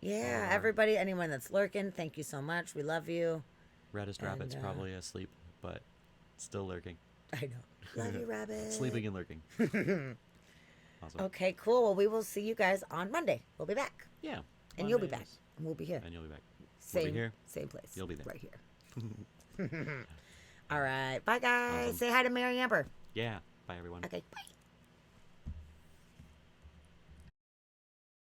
Yeah, Or- everybody, anyone that's lurking, thank you so much. We love you. Reddest And, Rabbit's probably asleep, but still lurking. I know. Love you, Rabbit. Sleeping and lurking. Awesome. Okay, cool. Well, we will see you guys on Monday. We'll be back. Yeah. And you'll be back. Mondays. And we'll be here. And you'll be back. Same, We'll be here. same place. You'll be there. Right here. All right. Bye, guys. Awesome. Say hi to Mary Amber. Yeah. Bye, everyone. Okay, bye.